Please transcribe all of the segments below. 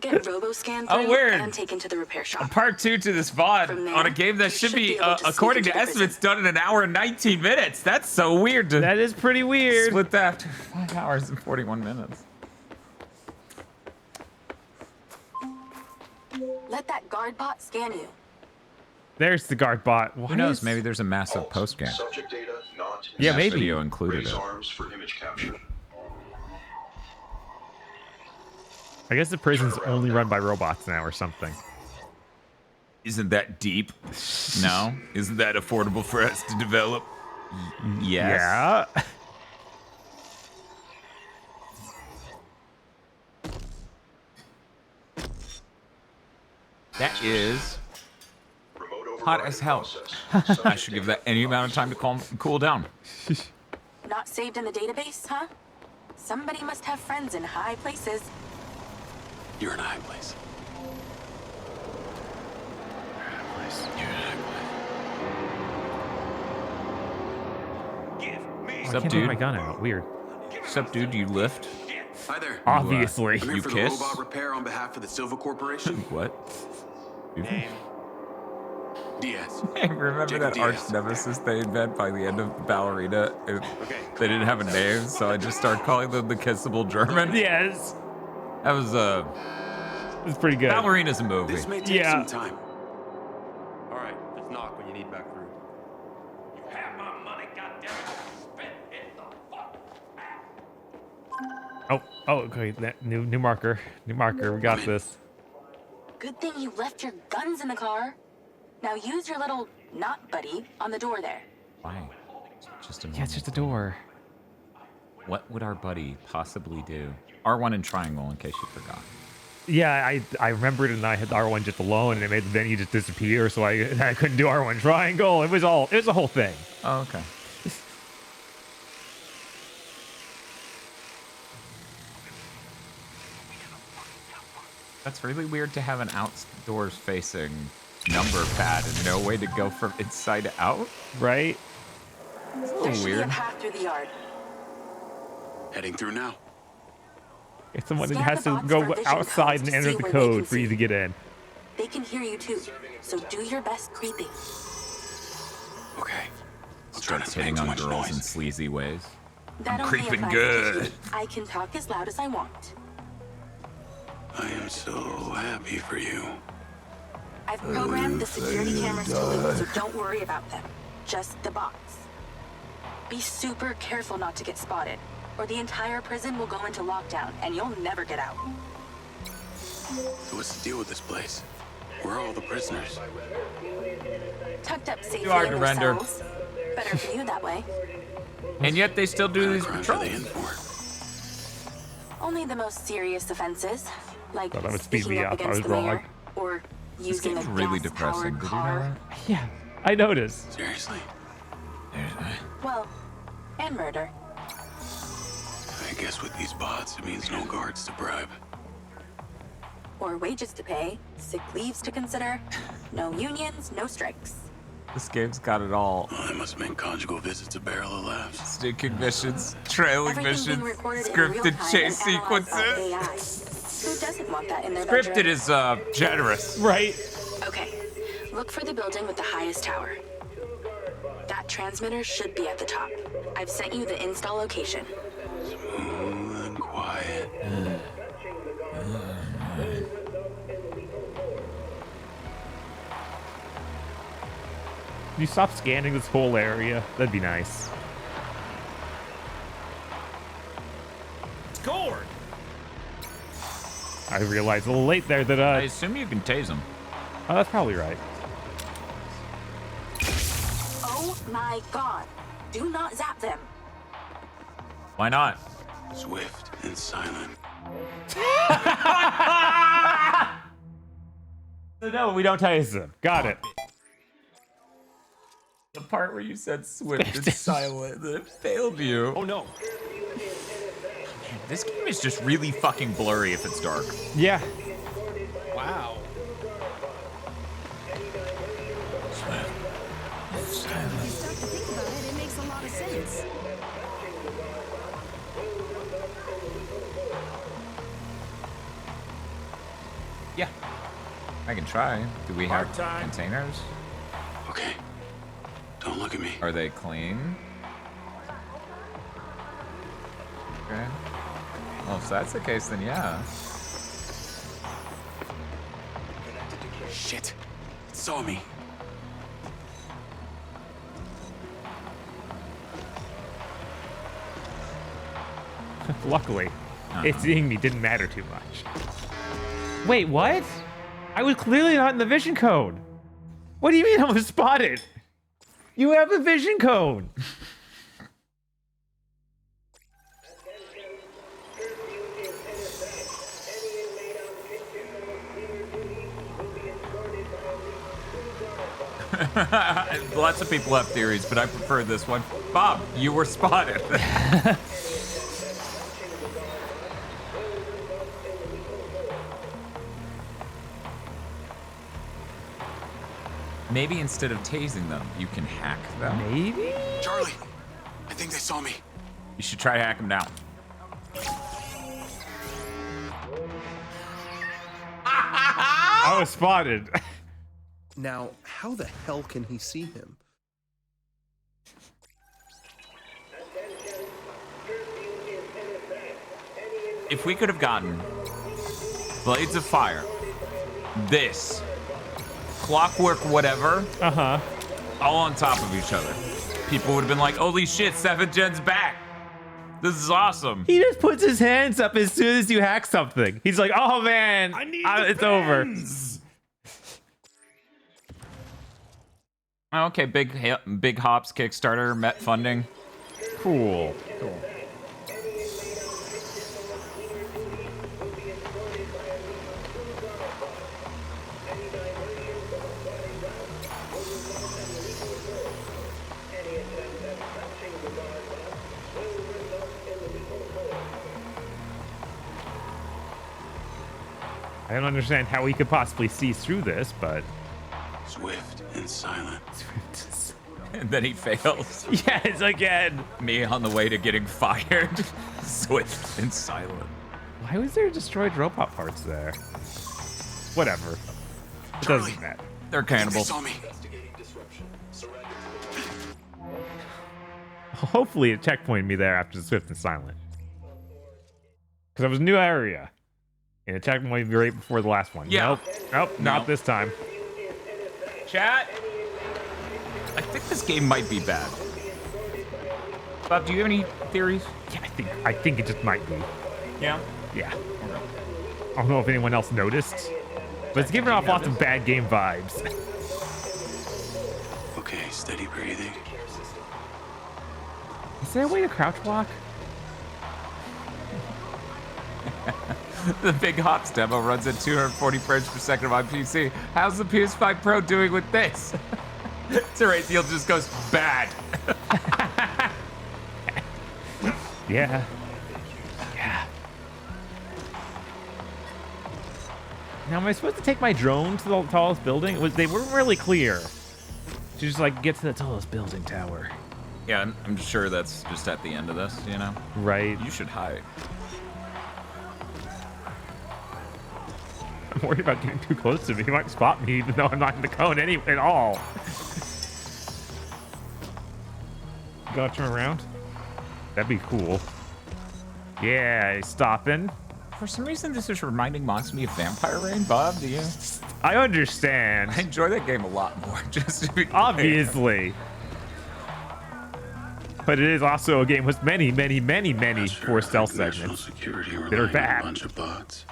get robo-scanned Oh, through weird. and taken to the repair shop. Part 2 to this VOD From there, on a game that you should should be, be able to sneak according into to the estimates, done in an hour and 19 minutes. That's so weird to That is pretty weird. split that after 5 hours and 41 minutes. Let that guard bot scan you. There's the guard bot. Who knows? Maybe there's a massive post game. Subject data not in Yeah, use. maybe. Video included Raise it. arms for image capture. I guess the prison's only run by robots now or something. Isn't that deep? No? Isn't that affordable for us to develop? Yes. Yeah. That is Remote hot override as hell. process. I should give that any amount of time to cool down. Not saved in the database, huh? Somebody must have friends in high places. You're in a high place. You're in a high place. Sup, I can't take dude? my gun out. Weird. Sup, dude? You lift? Hi there. Obviously. I'm here You for kiss? the robot repair on behalf of the Silva Corporation. What? Diaz. Hey, remember Jacob that arch Diaz. nemesis they invent by the end of Ballerina? They didn't have a name, so I just started calling them the Kissable German. Yes. That was It's pretty good. Ballerina's a movie. This may take Yeah. some time. All right, just knock when you need back through. You have my money, goddammit. Spit it the fuck. Oh, okay. That new marker. New marker. We got this. Good thing you left your guns in the car. Now use your little knot buddy on the door there. Why? Just a Yeah, it's just a door. What would our buddy possibly do? R1 and triangle, in case you forgot. Yeah, I remembered and I had R1 just alone and it made the venue just disappear, so I couldn't do R1 triangle. It was a whole thing. Oh, okay. That's really weird to have an outdoors facing number pad and no way to go from inside out. Right? It's a There little should be a weird. path through the yard. Heading through now. If someone Scan has the to box go for vision outside codes and to enter see the where they code can for you see. to get in. They can hear you too, so do your best creeping. Okay. I'll try not Starts to make hitting too on much girls in noise. sleazy ways. That only creeping applies good. to you. I can talk as loud as I want. I am so happy for you. I've programmed the security cameras to loop, so don't worry about them. Just the box. Be super careful not to get spotted, or the entire prison will go into lockdown and you'll never get out. So what's the deal with this place? Where are all the prisoners? Tucked up safely hard in to their render. cells. Better for you that way. And yet they still do What these kind of crimes are they in patrols. for? Only the most serious offenses, like Thought that would speed speaking me up up. I against was the wrong. mayor, or This using a game's really gas-powered depressing. Did you know car. that? Yeah, I noticed. Seriously? Well, and murder. I guess with these bots, it means no guards to bribe. Or wages to pay, sick leaves to consider, no unions, no strikes. This game's got it all. Well, I must make conjugal visits a barrel of laughs. Stinking missions, trailing Everything being missions, recorded in real scripted time chase and analyzed by sequences. AI. Who doesn't want that in their Scripted bedroom? is generous. Right. Okay, look for the building with the highest tower. That transmitter should be at the top. I've sent you the install location. Smooth and quiet. Can you stop scanning this whole area? That'd be nice. Scored! I realized a little late there that I assume you can tase them. oh, that's probably right. Oh my god. Do not zap them. Why not? Swift and silent. So no, we don't tase them. Got it. The part where you said swift and silent that failed you. Oh no. Man, this game is just really fucking blurry if it's dark. Yeah. Wow. If you start to think about it, it makes a lot of sense. Yeah. I can try. Do we have Part-time. containers? Okay. Don't look at me. Are they clean? Okay. Well, if that's the case, then yeah. Shit. It saw me. Luckily, it seeing me didn't matter too much. Wait, what? I was clearly not in the vision code. What do you mean I was spotted? You have a vision code. Lots of people have theories, but I prefer this one. Bob, you were spotted. Maybe instead of tasing them, you can hack them. Maybe? Charlie, I think they saw me. You should try to hack them now. I was spotted. Now, how the hell can he see him? If we could have gotten blades of fire, this, clockwork, whatever, all on top of each other, people would have been like, holy shit, 7th gen's back. This is awesome. He just puts his hands up as soon as you hack something. He's like, oh man, it's over. Okay, big hops Kickstarter met funding. Cool. I don't understand how he could possibly see through this, but Swift and silent. And then he fails. yes, again. Me on the way to getting fired. Swift and silent. Why was there destroyed robot parts there? Whatever. It doesn't matter. They're I think they cannibals. saw me. Hopefully it checkpointed me there after the Swift and Silent. Because it was a new area. And it checkpointed me right before the last one. Yeah. Nope, No. not this time. Chat? I think this game might be bad. Bob, do you have any theories? Yeah, I think it just might be. Yeah. Yeah. I don't know if anyone else noticed, but it's giving off lots of bad game vibes. Okay, steady breathing. Is there a way to crouch walk? The Big Hops demo runs at 240 frames per second on my PC. How's the PS5 Pro doing with this? Terracial just goes bad. Yeah. Yeah. Now, am I supposed to take my drone to the tallest building? They weren't really clear. To just like get to the tallest building tower. Yeah, I'm sure that's just at the end of this, you know? Right. You should hide. I'm worried about getting too close to me. He might spot me even though I'm not in the cone at all. Gotta turn around. That'd be cool. Yeah, he's stopping. For some reason, this is reminding me of Vampire Rain. Bob, do you? I understand. I enjoy that game a lot more, just to be clear. Obviously. But it is also a game with many four stealth National segments. security that are relying on bad. a bunch of bots.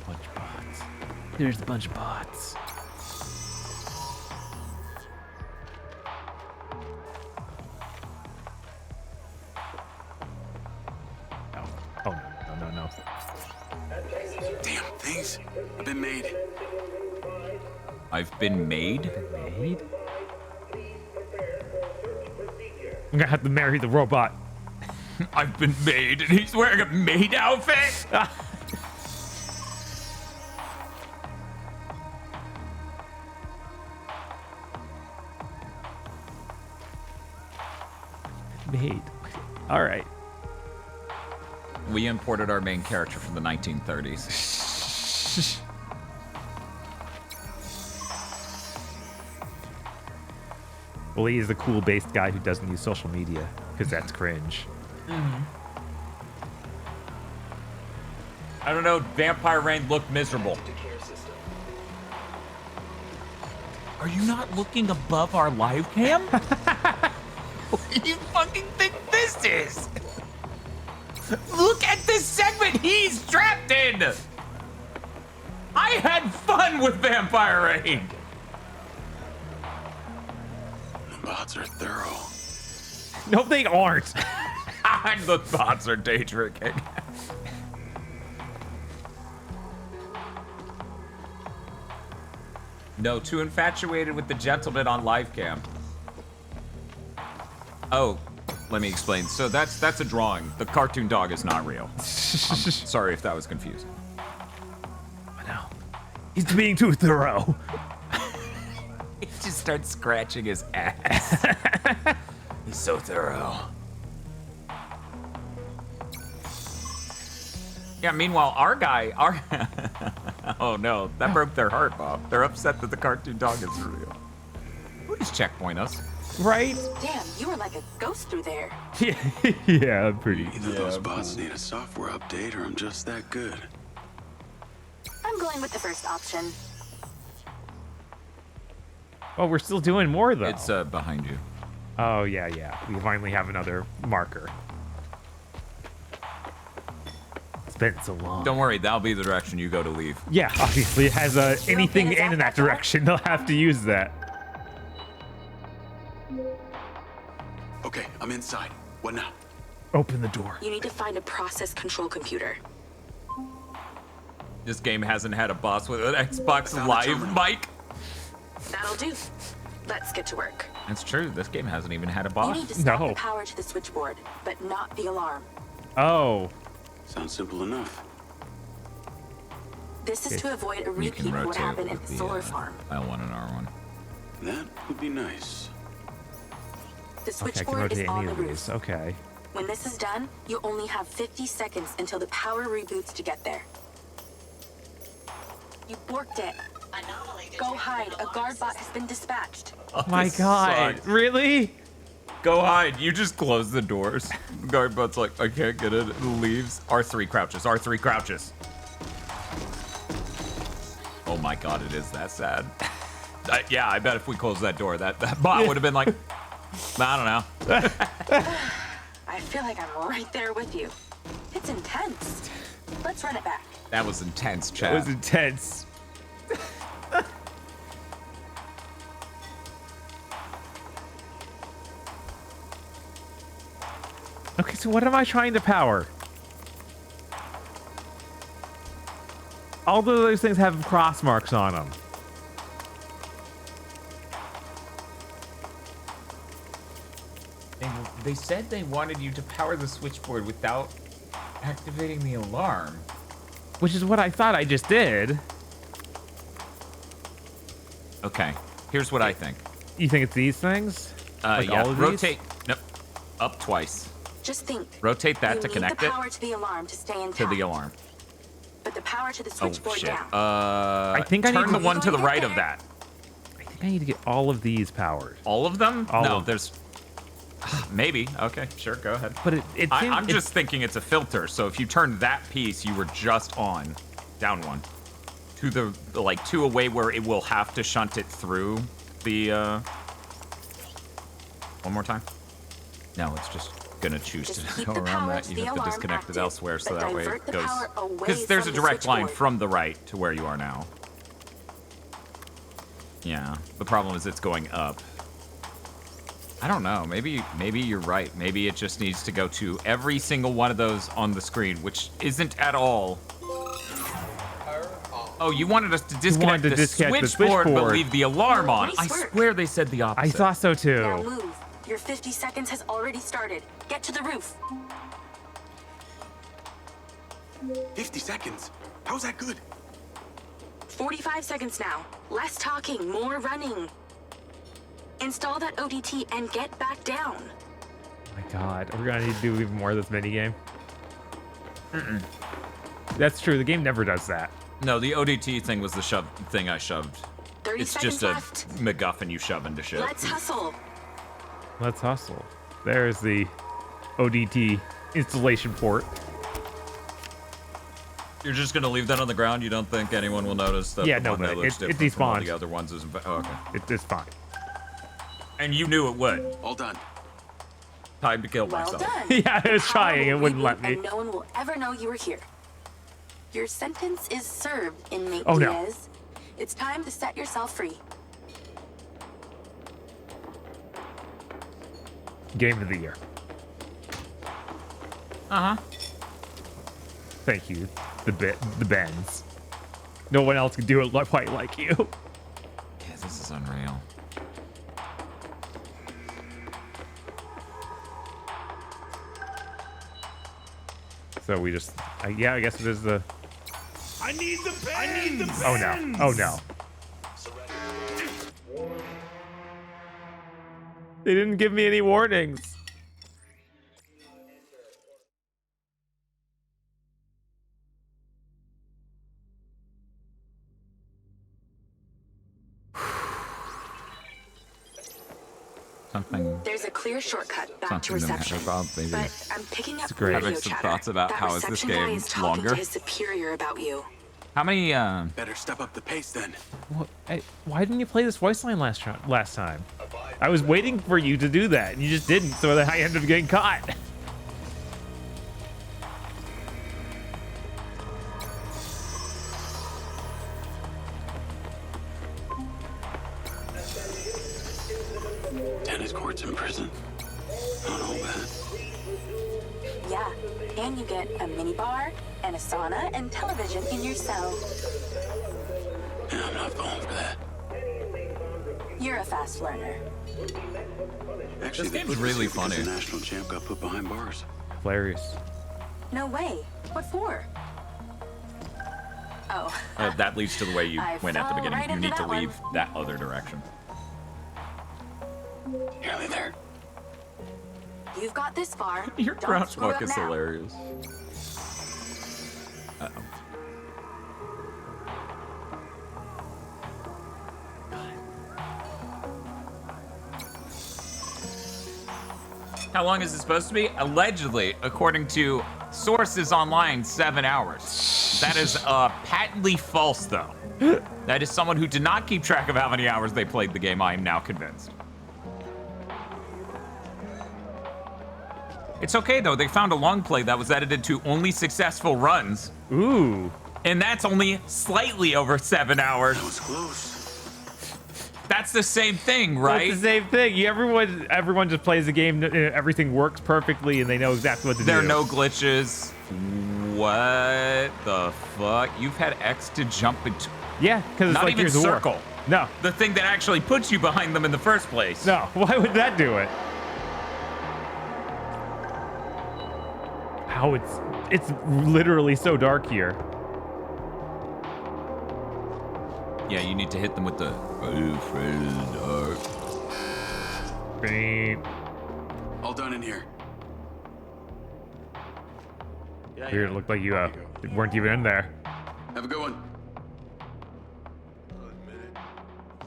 Bunch of bots. There's a bunch of bots. Oh no. Damn, things have been made. I've been made? Made? I'm gonna have to marry the robot. I've been made, and he's wearing a maid outfit? Made. All right. We imported our main character from the 1930s. Well, he is the cool-based guy who doesn't use social media, because that's cringe. I don't know, Vampire Rain looked miserable. Are you not looking above our live cam? What do you fucking think this is? Look at this segment he's trapped in! I had fun with Vampire Rain! The bots are thorough. No, they aren't. The bots are day drinking. No, too infatuated with the gentleman on live cam. Oh, let me explain. So that's a drawing. The cartoon dog is not real. I'm sorry if that was confusing. I know. He's being too thorough. He just starts scratching his ass. He's so thorough. Yeah, meanwhile, our oh no, that broke their heart, Bob. They're upset that the cartoon dog is real. Please checkpoint us. Right? Damn, you were like a ghost through there. Yeah, I'm pretty. Either those bots need a software update or I'm just that good. I'm going with the first option. Oh, we're still doing more, though. It's behind you. Oh, yeah. We finally have another marker. It's been so long. Don't worry, that'll be the direction you go to leave. Yeah, obviously it has anything in that direction. They'll have to use that. Okay, I'm inside. What now? Open the door. You need to find a process control computer. This game hasn't had a boss with an Xbox Live mic. That'll do. Let's get to work. That's true. This game hasn't even had a You boss. need to stop No. the power to the switchboard, but not the alarm. Oh. Sounds simple enough. This is to avoid a You repeat can of what rotate happened at with the the solar farm. L1 and R1. That would be nice. The Okay, I can switchboard is rotate on any the of roof. these. Okay. When this is done, you only have 50 seconds until the power reboots to get there. You borked it. Go hide. A guard bot has been dispatched. My This God. sucks. Really? Go hide. You just close the doors. Guardbot's like, I can't get it. And leaves. R3 crouches. R3 crouches. Oh my God, it is that sad. Yeah, I bet if we closed that door, that bot would have been like, I don't know. I feel like I'm right there with you. It's intense. Let's run it back. That was intense, Chad. That was intense. Okay, so what am I trying to power? All of those things have cross marks on them. They said they wanted you to power the switchboard without activating the alarm. Which is what I thought I just did. Okay, here's what I think. You think it's these things? Like Yeah, all of these? rotate. Nope. Up twice. Just think. Rotate that you to need connect the it power to the alarm to stay intact. to the alarm. But the power to the Oh switchboard shit. down. I think I need turn to- the one to the right of that. I think I need to get all of these powered. All of them? All no, of them. there's maybe. Okay, sure, go ahead. But it I'm just thinking it's a filter. So if you turn that piece, you were just on down one to the like to a way where it will have to shunt it through the. One more time. No, it's just gonna choose Just to keep go the around power that. to You the have to alarm disconnect it active, elsewhere, so but that way divert it the goes. power away Because there's a from the direct line switchboard. from the right to where you are now. Yeah, the problem is it's going up. I don't know. Maybe you're right. Maybe it just needs to go to every single one of those on the screen, which isn't at all. Oh, you wanted us to disconnect the switchboard but leave the alarm on. I Nice work. swear they said the opposite. I thought so Now too. move. Your 50 seconds has already started. Get to the roof. 50 seconds? How's that good? 45 seconds now. Less talking, more running. Install that ODT and get back down. Oh my God, are we gonna need to do even more of this minigame? That's true. The game never does that. No, the ODT thing was the thing I shoved. 30 It's seconds just a left. MacGuffin you shove into shit. Let's hustle. Let's hustle. There's the ODT installation port. You're just gonna leave that on the ground? You don't think anyone will notice that Yeah, the one that nobody. looks It different from all despawns. the other ones is... Oh, okay. It's fine. And you knew it would. All done. Time to kill Well myself. done. Yeah, I was The trying. power It will wouldn't let reboot me. And no one will ever know you were here. Your sentence is served, inmate Oh, no. Diaz. It's time to set yourself free. Game of the year. Uh-huh. Thank you, the Bens. No one else can do it quite like you. Yeah, this is unreal. So we just, yeah, I guess it is the. I need the bends. I need the bends. Oh no! Oh no! They didn't give me any warnings. Something... There's a clear shortcut back to Something to reception. matter about, maybe. But I'm picking up great. radio Having some chatter. thoughts about That how is this reception guy game is talking longer? to his superior about you. How many, Better step up the pace then. Why didn't you play this voice line last time? I was waiting for you to do that, and you just didn't, so then I ended up getting caught. Tennis courts in prison. Not all bad. Yeah, and you get a mini bar and a sauna and television in your cell. Yeah, I'm not falling for that. You're a fast learner. Actually, This they game's put this really here because funny. The national champ got put behind bars. Hilarious. No way. What for? Oh. that leads to the way you I went at the fell beginning. right You into need to that one. leave that other direction. Nearly there. You've got this far. Your Don't crouch screw walk up is now. hilarious. Uh-oh. How long is it supposed to be? Allegedly, according to sources online, 7 hours. That is patently false, though. That is someone who did not keep track of how many hours they played the game, I am now convinced. It's okay, though. They found a long play that was edited to only successful runs. Ooh. And that's only slightly over 7 hours. That was close. That's the same thing, right? It's the same thing. Everyone just plays the game. Everything works perfectly, and they know exactly what to do. There are no glitches. What the fuck? You've had X to jump into... Yeah, because it's Not like even Gears of War. circle. No. The thing that actually puts you behind them in the first place. No. Why would that do it? How it's literally so dark here. Yeah, you need to hit them with the... Beep. All done in here. Weird. It looked like you weren't even in there. Have a good one.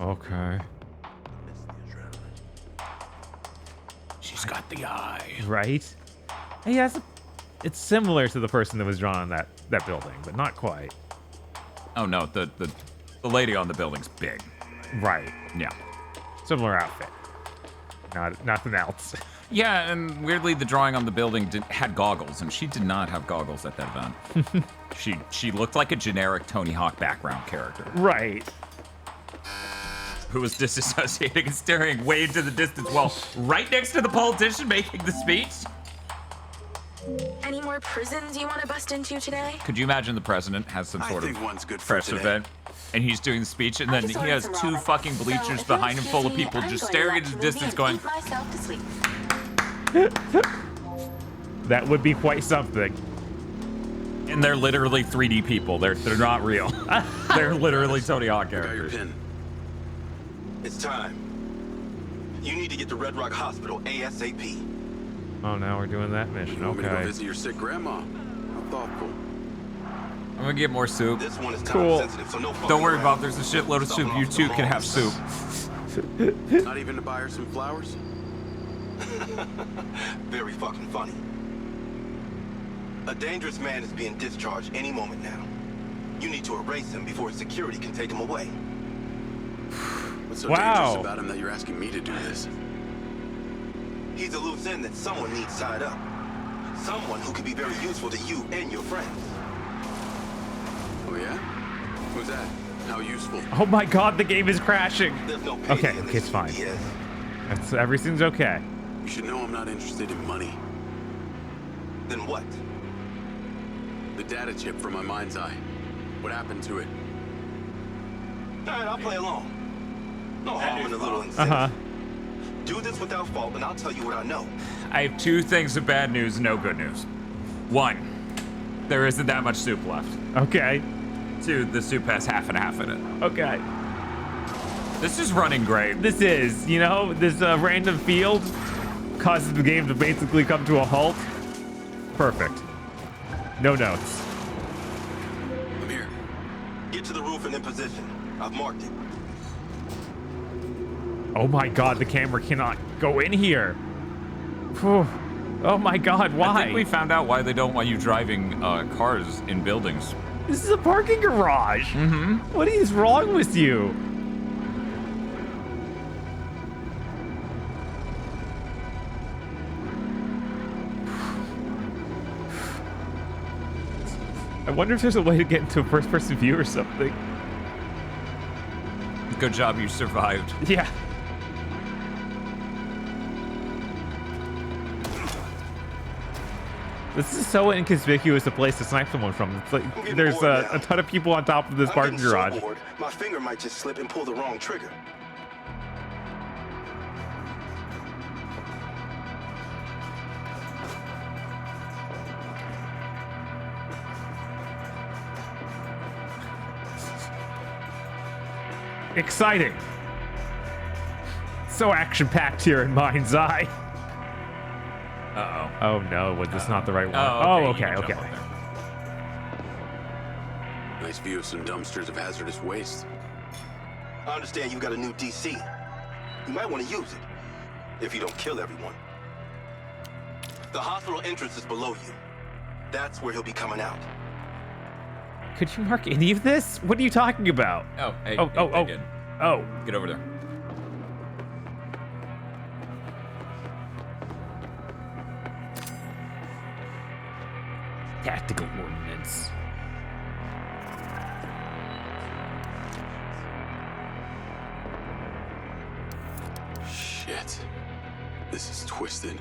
Okay. She's got the eye. Right? Hey, it's similar to the person that was drawn on that building, but not quite. Oh no, the lady on the building's big. Right. Yeah. Similar outfit. Nothing else. Yeah, and weirdly, the drawing on the building had goggles, and she did not have goggles at that event. she looked like a generic Tony Hawk background character. Right. Who was disassociating and staring way into the distance while right next to the politician making the speech. Any more prisons you want to bust into today? Could you imagine the president has some I sort think of one's good for press today. event, and he's doing the speech, and I then just he ordered has some 2 ramen. fucking So, bleachers if you'll behind him full of excuse me, people I'm just going to staring watch into a the movie distance and going, eat myself to sleep. That would be quite something. and they're literally 3D people. They're not real. They're literally Tony Hawk I got your characters. pin. It's time. You need to get to Red Rock Hospital ASAP. Oh, now we're doing that mission. You want me to go Okay. visit your sick grandma? thoughtful. I'm gonna get more soup. This one is time Cool. sensitive, so no Don't worry about fucking it. There's a shitload of soup. You too can have soup. Not even to buy her some flowers? Very fucking funny. A dangerous man is being discharged any moment now. You need to erase him before his security can take him away. What's so Wow. dangerous about him that you're asking me to do this? He's a loose end that someone needs tied up. Someone who could be very useful to you and your friends. Oh yeah? Who's that? How useful? Oh my god, the game is crashing. There's no payday Okay, in okay, this it's fine. Diaz. Everything's okay. You should know I'm not interested in money. Then what? The data chip from my mind's eye. What happened to it? Alright, I'll play along. No harm in a little incentive. Do this without fault, and I'll tell you what I know. I have two things of bad news, no good news. One, there isn't that much soup left. Okay. Two, the soup has half and half in it. Okay. This is running great. This is, you know, this random field causes the game to basically come to a halt. Perfect. No notes. I'm here. Get to the roof and in position. I've marked it. Oh my god, the camera cannot go in here. Whew. Oh my god, why? I think we found out why they don't want you driving cars in buildings. This is a parking garage. Mm-hmm. What is wrong with you? I wonder if there's a way to get into a first-person view or something. Good job, you survived. Yeah. This is so inconspicuous a place to snipe someone from. It's like I'm getting there's bored a now. ton of people on top of this I'm parking getting so garage. bored, my finger might just slip and pull the wrong trigger. Exciting. So action-packed here in Mind's Eye. Uh-oh. Oh no, was this not the right one? Oh, Oh, okay, okay, you can okay. jump up there. Nice view of some dumpsters of hazardous waste. I understand you've got a new DC. You might want to use it, if you don't kill everyone. The hospital entrance is below you. That's where he'll be coming out. Could you mark any of this? What are you talking about? Oh, hey, Oh, hey, oh, hey, oh. kid. Oh, Get over there. tactical ordnance. Shit. This is twisted.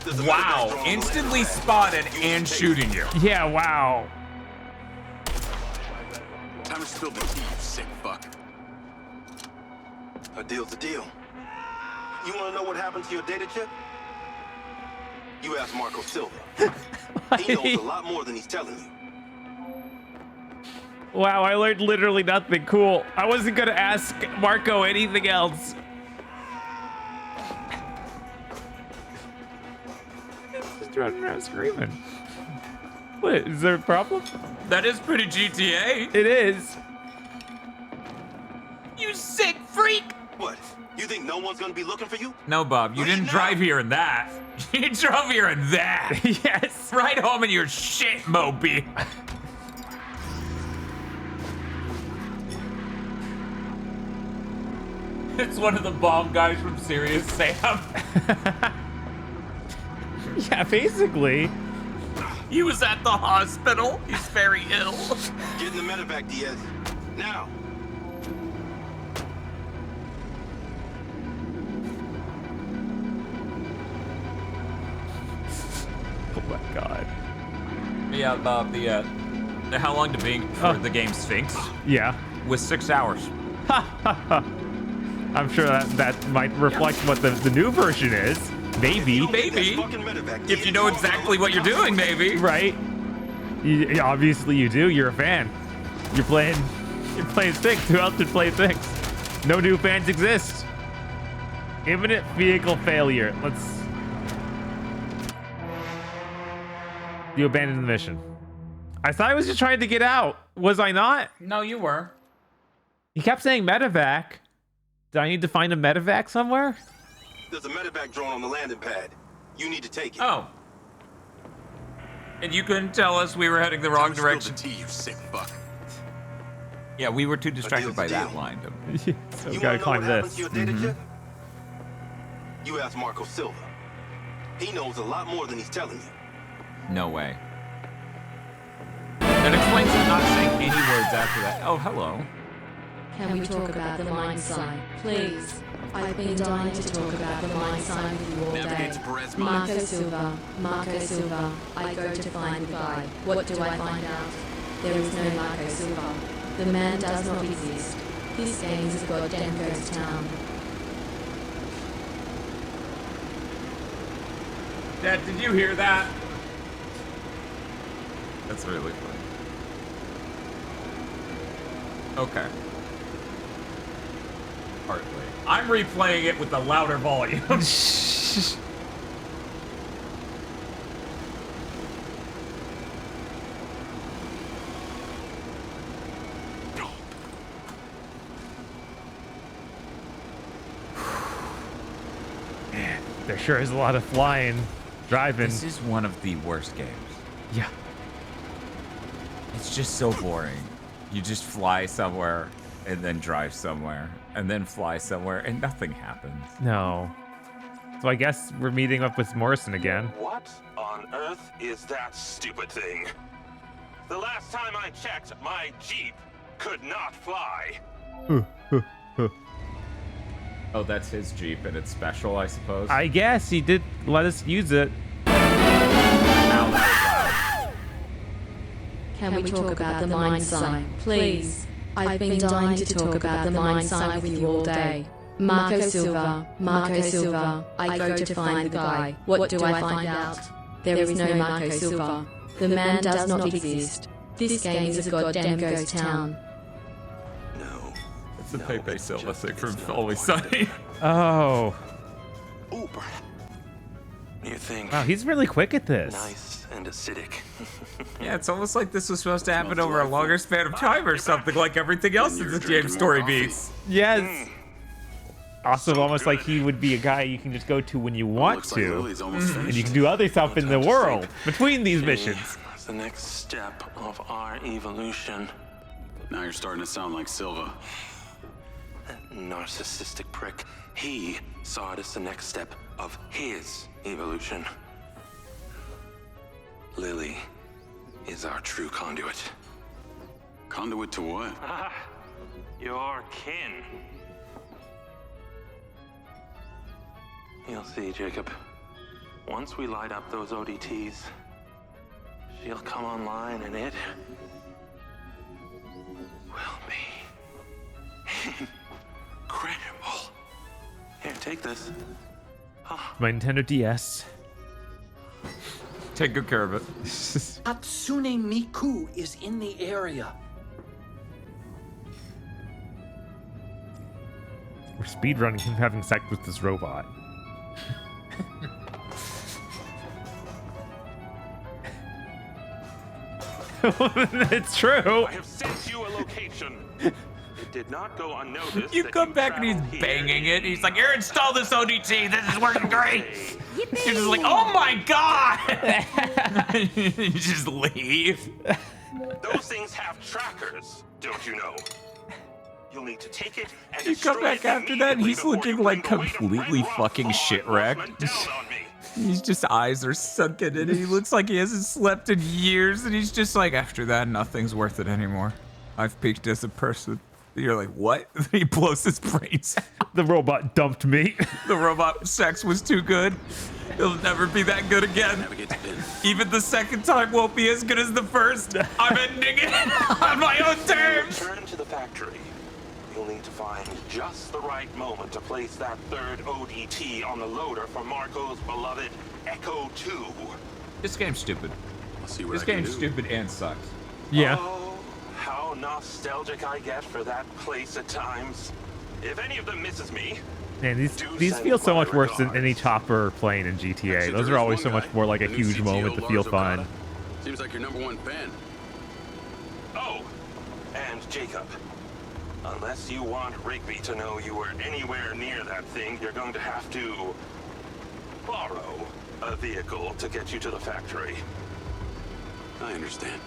There's a Wow, medevac drone instantly on the spotted and shooting you. Yeah, wow. Time to spill the tea, you sick fuck. A deal's a deal. You want to know what happened to your data chip? You ask Marco Silva. He knows a lot more than he's telling you. Wow, I learned literally nothing. Cool. I wasn't gonna ask Marco anything else. Just running around screaming. What, is there a problem? That is pretty GTA. It is. You sick freak. What? You think no one's gonna be looking for you? No, Bob, you Leave didn't now. drive here in that. You drove here in that. Yes. Right home in your shit mobile. It's one of the bomb guys from Serious Sam. Yeah, basically. He was at the hospital. He's very ill. Get in the medevac, Diaz. Now. Oh my god. Yeah, Bob, the how long to being for the game Sphinx Yeah. was 6 hours. I'm sure that might reflect what the new version is. Maybe. Maybe. That fucking medevac, If you know exactly what you're doing, maybe. Right? Obviously you do. You're a fan. You're playing Sphinx. Who else would play Sphinx? No new fans exist. Imminent vehicle failure. Let's... You abandoned the mission. I thought I was just trying to get out. Was I not? No, you were. He kept saying medevac. Do I need to find a medevac somewhere? There's a medevac drone on the landing pad. You need to take it. Oh. And you couldn't tell us we were heading the wrong direction. Tea, you sick fuck. Yeah, we were too distracted by that line. So You gotta wanna know climb what happened this. to your data chip? You ask Marco Silva. He knows a lot more than he's telling you. No way. That explains him not saying any words after that. Oh, hello. Can we talk about the Mindseyǝ, please? I've been dying to talk about the Mindseyǝ with you all day. Marco Silva. I go to find the guy. What do I find out? There is no Marco Silva. The man does not exist. This game is a goddamn ghost town. Dad, did you hear that? That's really funny. Okay. Partly. I'm replaying it with the louder volume. Man, there sure is a lot of flying, driving. This is one of the worst games. Yeah. It's just so boring. You just fly somewhere and then drive somewhere and then fly somewhere and nothing happens. No. So I guess we're meeting up with Morrison again. What on earth is that stupid thing? The last time I checked, my Jeep could not fly. Oh, that's his Jeep and it's special, I suppose. I guess he did let us use it. Ow, that was loud. Can we talk about the Mindseyǝ, please? I've been dying to talk about the Mindseyǝ with you all day. Marco Silva. I go to find the guy. What do I find out? There is no Marco Silva. The man does not exist. This game is a goddamn ghost town. No. It's the Pepe Silva thing from Always Sunny. Oh. Uber. You think? Wow, he's really quick at this. Nice and acidic. Yeah, it's almost like this was supposed to happen over a longer span of time or something, like everything else in the James story beats. Yes. Also, almost like he would be a guy you can just go to when you want to, and you can do other stuff in the world between these missions. That's the next step of our evolution. Now you're starting to sound like Silva. That narcissistic prick. He saw it as the next step of his evolution. Lily is our true conduit. Conduit to what? Your kin. You'll see, Jacob. Once we light up those ODTs, she'll come online and it will be incredible. Here, take this. My Nintendo DS. Take good care of it. Hatsune Miku is in the area. We're speedrunning him having sex with this robot. It's true. I have sent you a location. It did not go unnoticed. You that come back and traveled he's here. banging it. He's like, here, install this ODT. This is working great. You're just like, oh my God. You just leave. Those things have trackers, don't you know? You'll need to take it and You come destroy back it after that and immediately he's before looking you like bring the weight of completely Red Rock's fucking law shit wrecked. enforcement down on me. He's just eyes are sunken and he looks like he hasn't slept in years and he's just like, after that, nothing's worth it anymore. I've peaked as a person. You're like, what? He blows his brains out. The robot dumped me. The robot sex was too good. It'll never be that good again. Even the second time won't be as good as the first. I'm ending it on my own terms. Return to the factory. You'll need to find just the right moment to place that third ODT on the loader for Marco's beloved Echo 2. This game's stupid. This game's stupid and sucks. Yeah. Oh, how nostalgic I get for that place at times. If any of them misses me, Man, these feel so much worse than any chopper plane in GTA. Those are always so much more like a huge moment to feel fun. Seems like your #1 fan. Oh, and Jacob. Unless you want Rigby to know you were anywhere near that thing, you're going to have to borrow a vehicle to get you to the factory. I understand.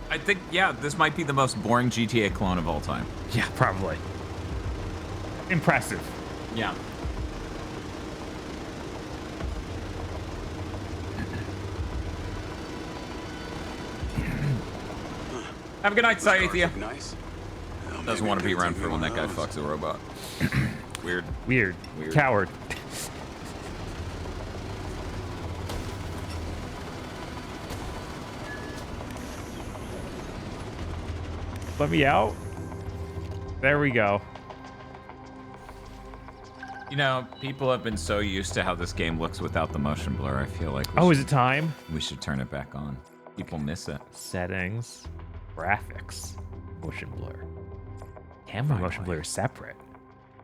I think, yeah, this might be the most boring GTA clone of all time. Yeah, probably. Impressive. Yeah. Have a good night, Saithia. Nice. Doesn't want to be around for when that guy fucks a robot. Weird. Weird. Coward. Let me out. There we go. You know, people have been so used to how this game looks without the motion blur. I feel like is it time? We should turn it back on. People miss it. Settings, graphics, motion blur. Camera motion blur is separate.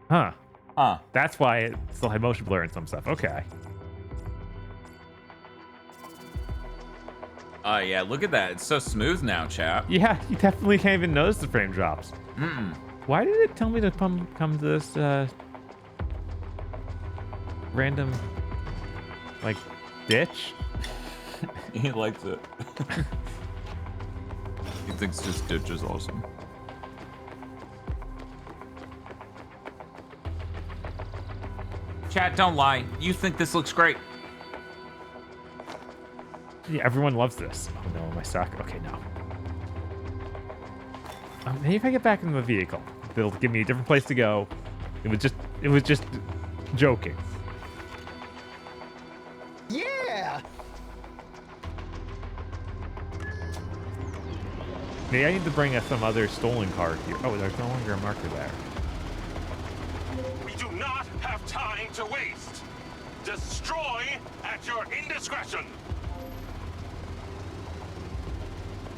Huh. That's why it still had motion blur and some stuff. Okay. Yeah, look at that. It's so smooth now, chap. Yeah, you definitely can't even notice the frame drops. Why did it tell me to come to this random like ditch? He likes it. He thinks this ditch is awesome. Chat, don't lie. You think this looks great. Yeah, everyone loves this. Oh no, am I stuck? Okay, no. Maybe if I get back in the vehicle, they'll give me a different place to go. It was just joking. Yeah! Maybe I need to bring some other stolen car here. Oh, there's no longer a marker there. We do not have time to waste. Destroy at your indiscretion.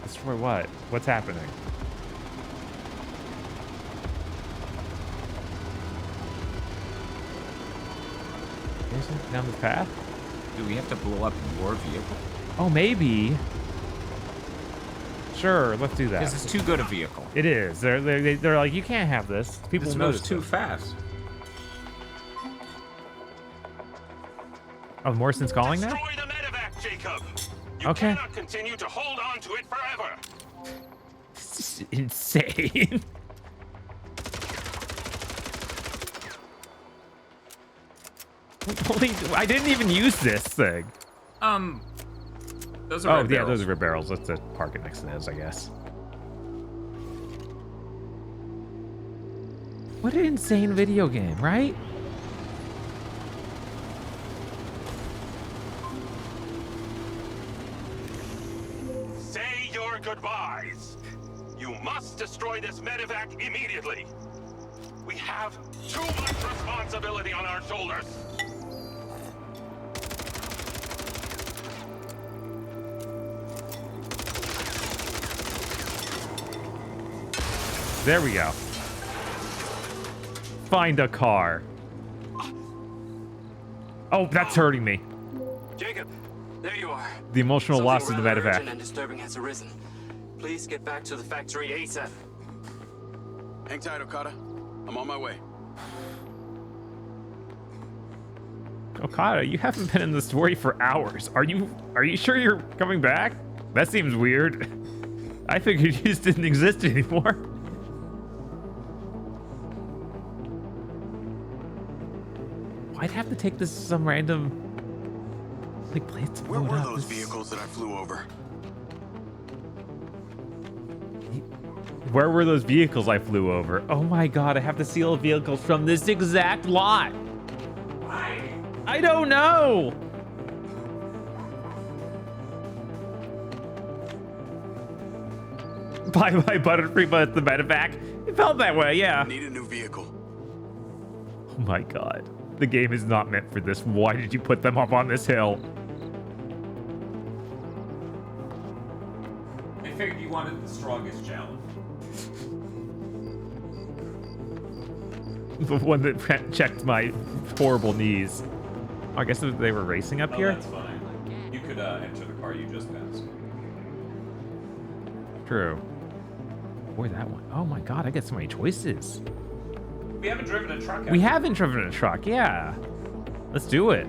Destroy what? What's happening? There's something down this path? Do we have to blow up your vehicle? Oh, maybe. Sure, let's do that. Because it's too good a vehicle. It is. They're like, you can't have this. People This know moves too fast. Oh, Morrison's calling now? Destroy the medevac, Jacob. You Okay. cannot continue to hold on to it forever. This is insane. I didn't even use this thing. Those are red barrels. Those are red barrels. Let's park it next to those, I guess. What an insane video game, right? Say your goodbyes. You must destroy this medevac immediately. We have too much responsibility on our shoulders. There we go. Find a car. Oh, that's hurting me. Jacob, there you are. The emotional loss of the Something rather medevac. urgent and disturbing has arisen. Please get back to the factory ASAP. Hang tight, Okada. I'm on my way. Okada, you haven't been in the story for hours. Are you sure you're coming back? That seems weird. I figured you just didn't exist anymore. I'd have to take this to some random like place. Where were those vehicles that I flew over? Where were those vehicles I flew over? Oh my god, I have to steal vehicles from this exact lot. Why? I don't know. Bye bye Butterfree, but the medevac. It felt that way, yeah. Need a new vehicle. Oh my god. The game is not meant for this. Why did you put them up on this hill? I figured you wanted the strongest challenge. The one that checked my horrible knees. Oh, I guess they were racing up here? That's fine. You could enter the car you just passed. True. Boy, that one. Oh my god, I get so many choices. We haven't driven a truck. We haven't driven a truck, yeah. Let's do it.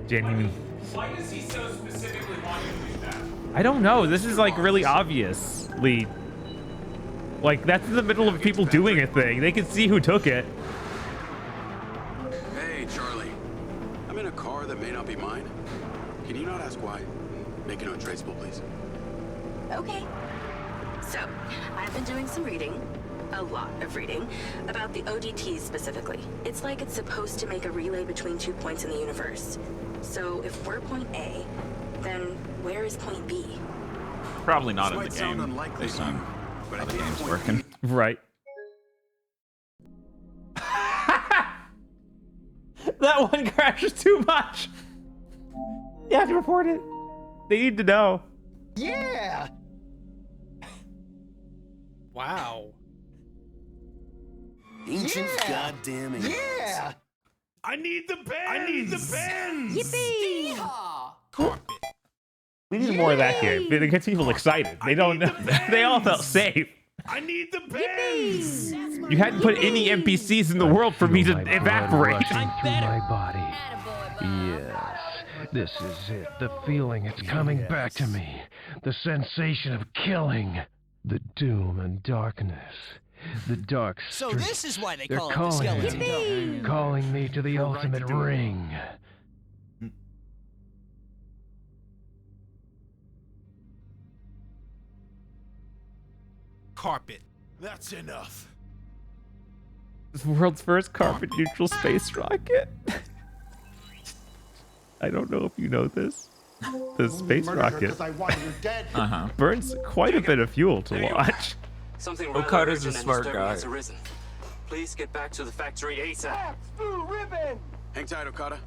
Genuine. Why does he so specifically want you to do that? I don't know. This is like really obviously. Like, that's in the middle of people doing a thing. They can see who took it. Hey, Charlie. I'm in a car that may not be mine. Can you not ask why? Make it untraceable, please. Okay. So, I've been doing some reading, a lot of reading, about the ODTs specifically. It's like it's supposed to make a relay between 2 points in the universe. So, if we're point A, then where is point B? Probably not in the Might sound game. unlikely This to you, time. but I How the think game's point working. Right. That one crashes too much. You have to report it. They need to know. Yeah! Wow. Ancient goddamn ancients. Yeah! I need the Benz! I need the Benz! Yippee! We need more of that game. It gets people excited. They don't know. They all felt safe. I need the Benz! You hadn't put any NPCs in the world for me to evaporate. My body. Yes, this is it. The feeling, it's coming back to me. The sensation of killing. The doom and darkness. The dark street. So this is why they They're call it the calling skeleton me. dome. Calling me to the ultimate ring. Carpet. That's enough. It's the world's first carbon-neutral space rocket. I don't know if you know this. The space rocket burns quite a bit of fuel to launch. Something Okada's a urgent and smart disturbing guy. has arisen. Please get back to the factory ASAP. Hang tight, Okada.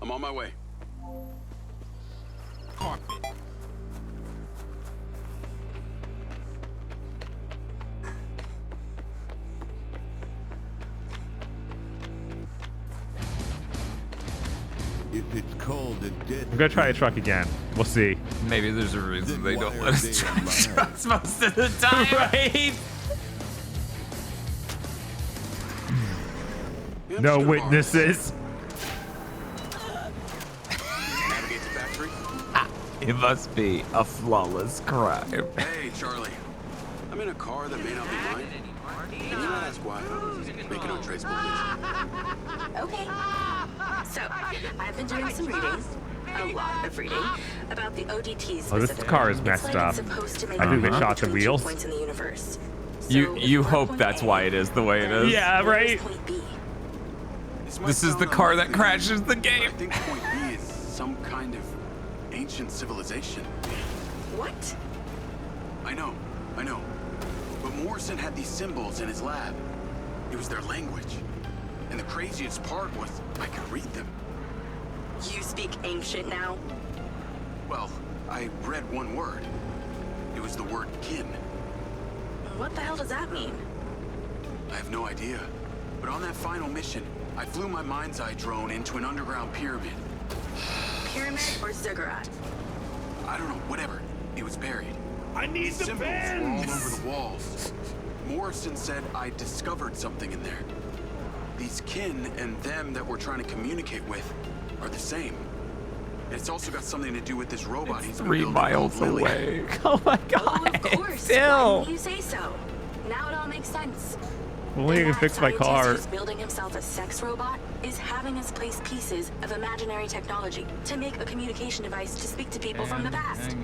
I'm on my way. Carpet. If it's cold and dead. I'm gonna try a truck again. We'll see. Maybe there's a reason they don't let us drive trucks most of the time. Right? No witnesses. Navigate the factory. It must be a flawless crime. Hey, Charlie. I'm in a car that may not be mine. Can you not ask why? Make it untraceable, please. Okay. So, I've been doing some reading, a lot of reading, about the ODTs. Oh, this car is messed up. I think they shot the wheels. Points in the universe. You hope that's why it is the way it is. Yeah, right. This is the car that crashes the game. I think point B is some kind of ancient civilization. What? I know. But Morrison had these symbols in his lab. It was their language. And the craziest part was I could read them. You speak ancient now? Well, I read one word. It was the word kin. What the hell does that mean? I have no idea. But on that final mission, I flew my mind's eye drone into an underground pyramid. Pyramid or ziggurat? I don't know, whatever. It was buried. I need the Symbols were Benz! all over the walls. Morrison said I discovered something in there. These kin and them that we're trying to communicate with are the same. And it's also got something to do with this robot he's been 3 building miles called Lily. away. Oh my god. Of course. Still. Why didn't you say so? Now it all makes sense. Only I can fix my car. Who's building himself a sex robot is having us place pieces of imaginary technology to make a communication device to speak to people from the past.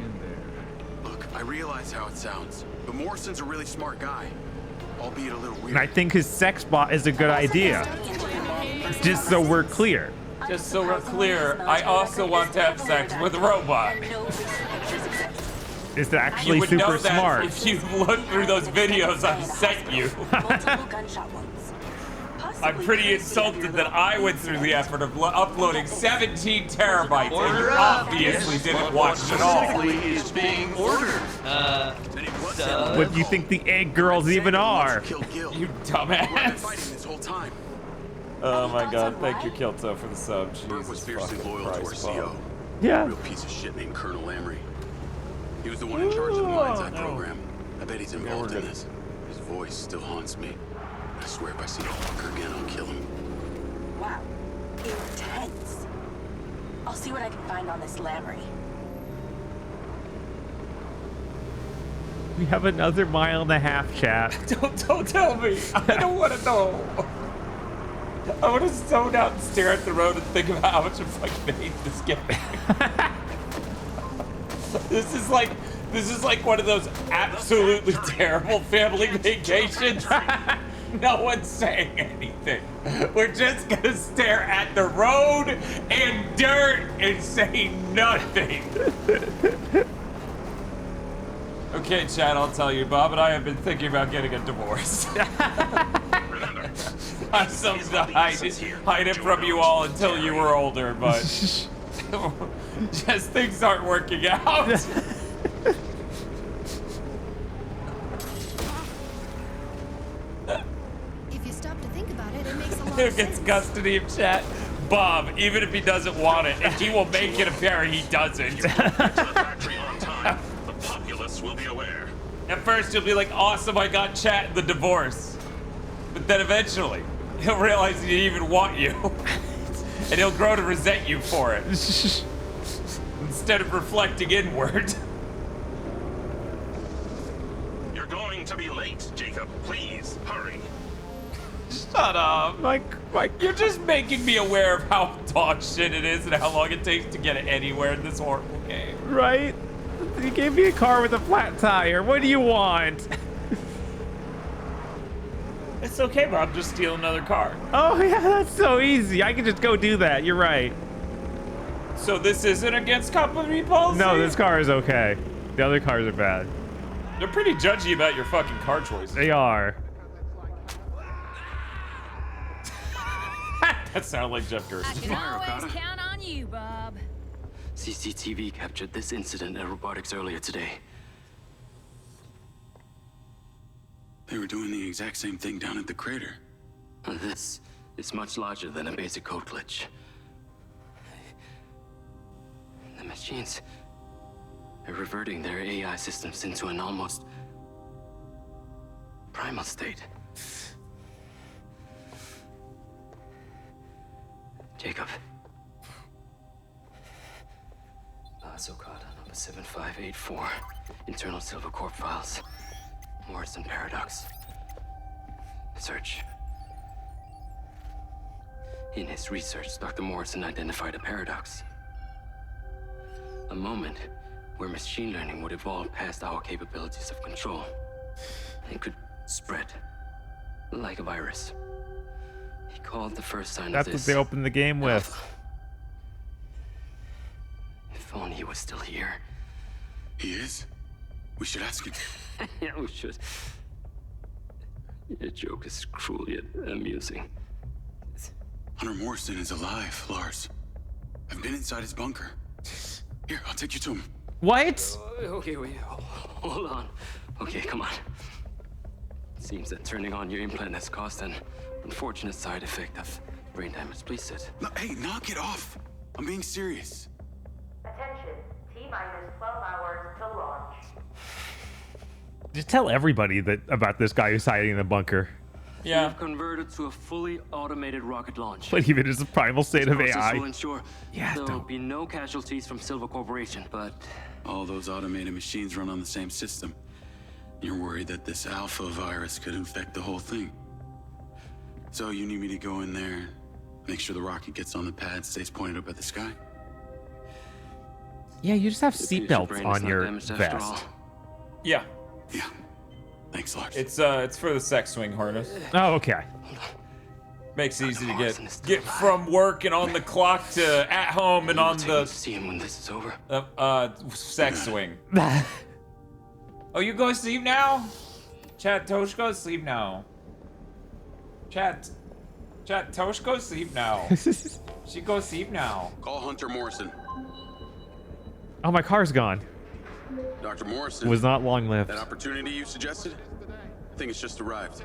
Look, I realize how it sounds, but Morrison's a really smart guy, albeit a little And weird. I think his sex bot is a good idea. Just so we're clear. Just so we're clear, I also want to have sex with a robot. It's You actually would super know that smart. if you look through those videos I sent you. I'm pretty insulted that I went through the effort of uploading 17 terabytes and you obviously didn't watch it all. Is being ordered. Then it was What do you think the egg girls even are? You dumbass. This whole time. Oh my god, thank you, Kilto, for the sub. Bert was Jesus fiercely fucking loyal to our Christ, CO. Bob. Yeah. A real piece of shit named Colonel Lamry. He was the one in charge of the Mindseyǝ program. I bet he's involved in this. His voice still haunts me. I swear if I see the fucker again, I'll kill him. Wow. Intense. I'll see what I can find on this Lamry. We have another 1.5 miles, chat. Don't tell me. I don't want to know. I want to zone out and stare at the road and think about how much I fucking hate this game. This is like one of those absolutely terrible family vacations. No one's saying anything. We're just gonna stare at the road and dirt and say nothing. Okay, Chad, I'll tell you, Bob and I have been thinking about getting a divorce. I supposed to hide it from you all until you were older, but just things aren't working out. If you stop to think about it, it makes a lot Who of gets sense. custody of Chat? Bob, even if he doesn't want it, and he will make it apparent he doesn't. The populace will be aware. At first, you'll be like, awesome, I got Chat in the divorce. But then eventually, he'll realize he didn't even want you. And he'll grow to resent you for it. Instead of reflecting inward. You're going to be late, Jacob. Please, hurry. Shut up. Like, you're just making me aware of how dog shit it is and how long it takes to get anywhere in this horrible game. Right? You gave me a car with a flat tire. What do you want? It's okay, Bob. Just steal another car. Oh, yeah, that's so easy. I can just go do that. You're right. So this isn't against company policy? No, this car is okay. The other cars are bad. They're pretty judgy about your fucking car choices. They are. That sounded like Jeff Gerst. I can always count on you, Bob. CCTV captured this incident at robotics earlier today. They were doing the exact same thing down at the crater. This is much larger than a basic code glitch. The machines are reverting their AI systems into an almost primal state. Jacob. Sokata number 7584. Internal Silva Corp files. Morrison paradox. Search. In his research, Dr. Morrison identified a paradox. A moment where machine learning would evolve past our capabilities of control. It could spread like a virus. He called the first sign That's of this. what they opened the game with. If only he was still here. He is? We should ask him. Yeah, we should. Your joke is cruel yet amusing. Hunter Morrison is alive, Lars. I've been inside his bunker. Here, I'll take you to him. What? Okay, wait. Hold on. Okay, come on. Seems that turning on your implant has caused an unfortunate side effect of brain damage. Please sit. No, hey, knock it off. I'm being serious. Attention, T-minus 12 hours to launch. Just tell everybody about this guy who's hiding in the bunker. Yeah. We've converted to a fully automated rocket launch. But even as a primal state of This AI. will ensure there'll be no casualties from Silva Corporation, but all those automated machines run on the same system. You're worried that this alpha virus could infect the whole thing. So you need me to go in there, make sure the rocket gets on the pad, stays pointed up at the sky? Yeah, you just have seatbelts on your vest. Yeah. Yeah. Thanks, Lars. It's for the sex swing harness. Oh, okay. Makes it easy to get from work and on the clock to at home and on the see him when this is over. Sex swing. Oh, you go to sleep now? Chat Tosh go to sleep now. Chat Tosh go to sleep now. She go to sleep now. Call Hunter Morrison. Oh, my car's gone. Dr. Morrison. Was not long-lived. That opportunity you suggested? I think it's just arrived.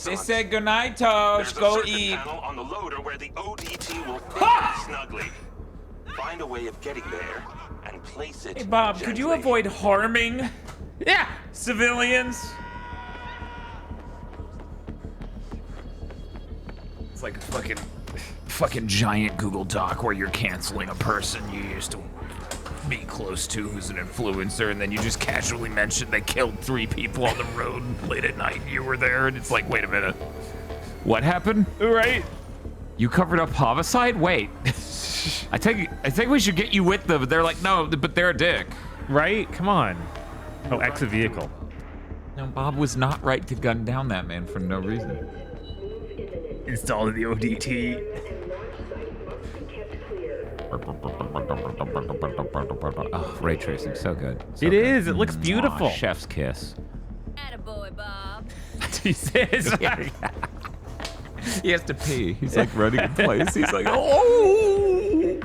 They said goodnight, Tosh. Go There's a eat. panel on the loader where the ODT will fit snugly. Find a way of getting there and place it. Hey, Bob, could you avoid harming civilians? It's like a fucking giant Google Doc where you're canceling a person you used to be close to who's an influencer, and then you just casually mention they killed 3 people on the road late at night and you were there, and it's like, wait a minute. What happened? Right? You covered up homicide? Wait. I think we should get you with them. They're like, no, but they're a dick. Right? Come on. Oh, exit vehicle. No, Bob was not right to gun down that man for no reason. Install the ODT. Oh, ray tracing, so good. So it good. is. It looks beautiful. Chef's kiss. Attaboy, Bob. Jesus. He has to pee. He's like running in place. He's like, oh!